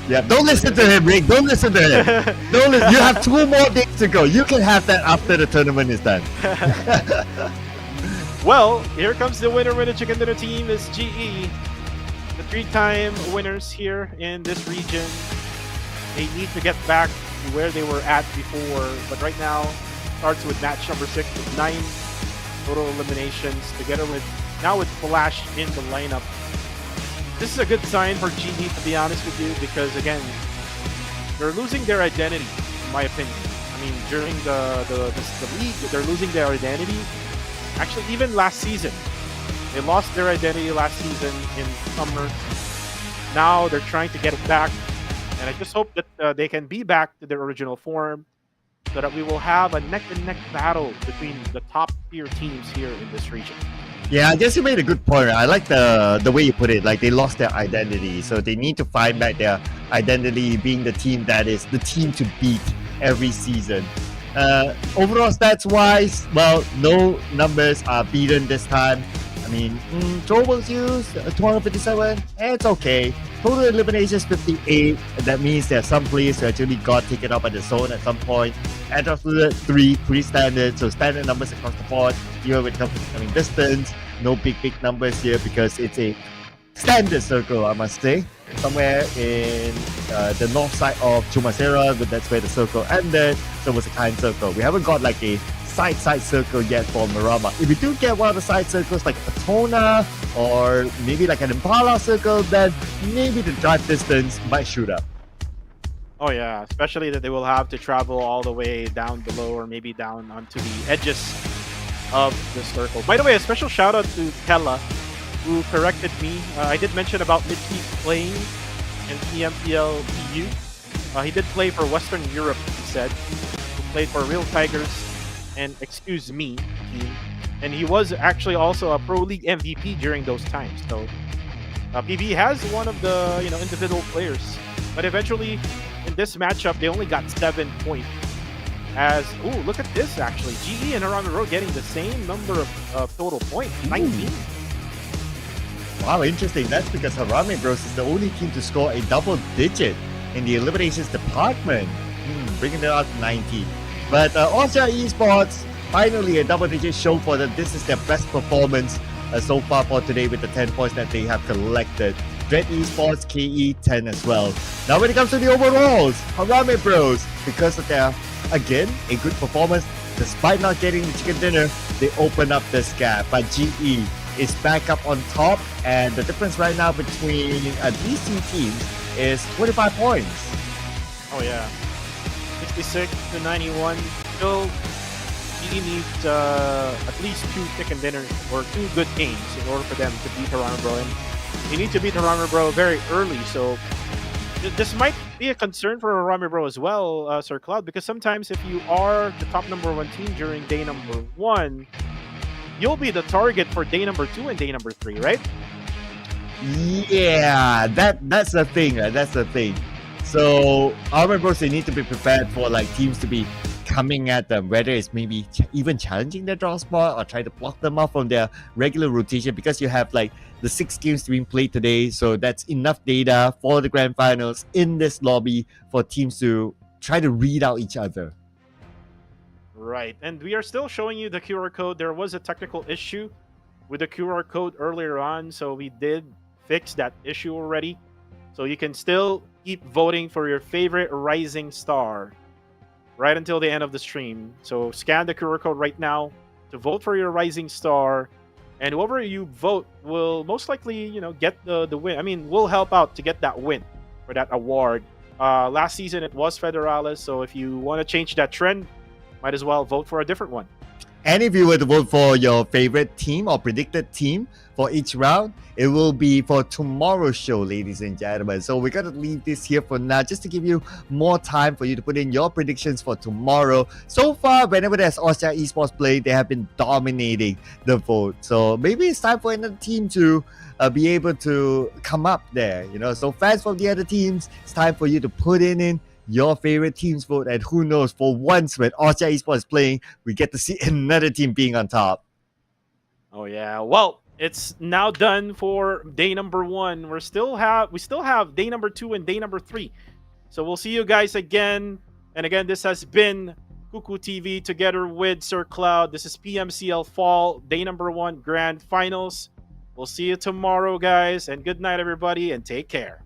yeah. Don't listen to him, Rig. Don't listen to him. Don't listen. You have 2 more days to go. You can have that after the tournament is done. Well, here comes the winner chicken dinner team is GE. The 3-time winners here in this region. They need to get back to where they were at before, but right now starts with match number 6 with 9 total eliminations together with Flash in the lineup. This is a good sign for GE, to be honest with you, because again, they're losing their identity, in my opinion. I mean, during the league, they're losing their identity. Actually, even last season, they lost their identity last season in summer. Now they're trying to get it back, and I just hope that they can be back to their original form, so that we will have a neck-and-neck battle between the top tier teams here in this region. Yeah, I guess you made a good point. I like the way you put it. Like, they lost their identity, so they need to find back their identity, being the team that is the team to beat every season. Overall stats wise, well, no numbers are beaten this time. I mean, throw was used 257, and it's okay. Total eliminations 58. That means there are some players who actually got taken up by the zone at some point. And after 3, pretty standard, so standard numbers across the board. Even when it comes to coming distance, no big numbers here because it's a standard circle, I must say. Somewhere in the north side of Chumasera, but that's where the circle ended. So it was a kind circle. We haven't got like a side circle yet for Miramar. If we do get one of the side circles like a Patona or maybe like an Impala circle, then maybe the drive distance might shoot up. Oh yeah, especially that they will have to travel all the way down below or maybe down onto the edges of the circle. By the way, a special shout out to Kella, who corrected me. I did mention about Midkey playing in PMPL PU. He did play for Western Europe, he said. He played for Real Tigers and Excuse Me team. And he was actually also a Pro League MVP during those times. So PV has one of the individual players. But eventually, in this matchup, they only got 7 points. Look at this actually. GE and Erangel getting the same number of total points, 19. Wow, interesting. That's because Harame Bros is the only team to score a double digit in the eliminations department, bringing it out to 19. But Austria Esports, finally a double digit show for them. This is their best performance so far for today with the 10 points that they have collected. Dread Esports, KE 10 as well. Now when it comes to the overalls, Harame Bros, because of their, again, a good performance, despite not getting the chicken dinner, they open up this gap. But GE is back up on top, and the difference right now between these two teams is 25 points. Oh yeah, 66 to 91. Still, GE needs at least 2 chicken dinners or 2 good games in order for them to beat Harame. And they need to beat Harame very early, so this might be a concern for Harame as well, Sir Cloud, because sometimes if you are the top #1 team during day #1, you'll be the target for day #2 and day #3, right? Yeah, that's the thing. That's the thing. So Harame Bros, they need to be prepared for like teams to be coming at them, whether it's maybe even challenging their draw spot or try to block them off from their regular rotation, because you have like the 6 games being played today, so that's enough data for the grand finals in this lobby for teams to try to read out each other. Right, and we are still showing you the QR code. There was a technical issue with the QR code earlier on, so we did fix that issue already. So you can still keep voting for your favorite rising star right until the end of the stream. So scan the QR code right now to vote for your rising star, and whoever you vote will most likely, get the win. I mean, will help out to get that win for that award. Last season it was Federalis, so if you want to change that trend, might as well vote for a different one. And if you were to vote for your favorite team or predicted team for each round, it will be for tomorrow's show, ladies and gentlemen. So we're going to leave this here for now, just to give you more time for you to put in your predictions for tomorrow. So far, whenever there's Austria Esports play, they have been dominating the vote. So maybe it's time for another team to be able to come up there. So fans from the other teams, it's time for you to put in your favorite team's vote, and who knows, for once when Austria Esports is playing, we get to see another team being on top. Oh yeah, well, it's now done for day #1. We still have day #2 and day #3. So we'll see you guys again. And again, this has been Cuckoo TV together with Sir Cloud. This is PMCL Fall day #1 Grand Finals. We'll see you tomorrow, guys, and good night, everybody, and take care.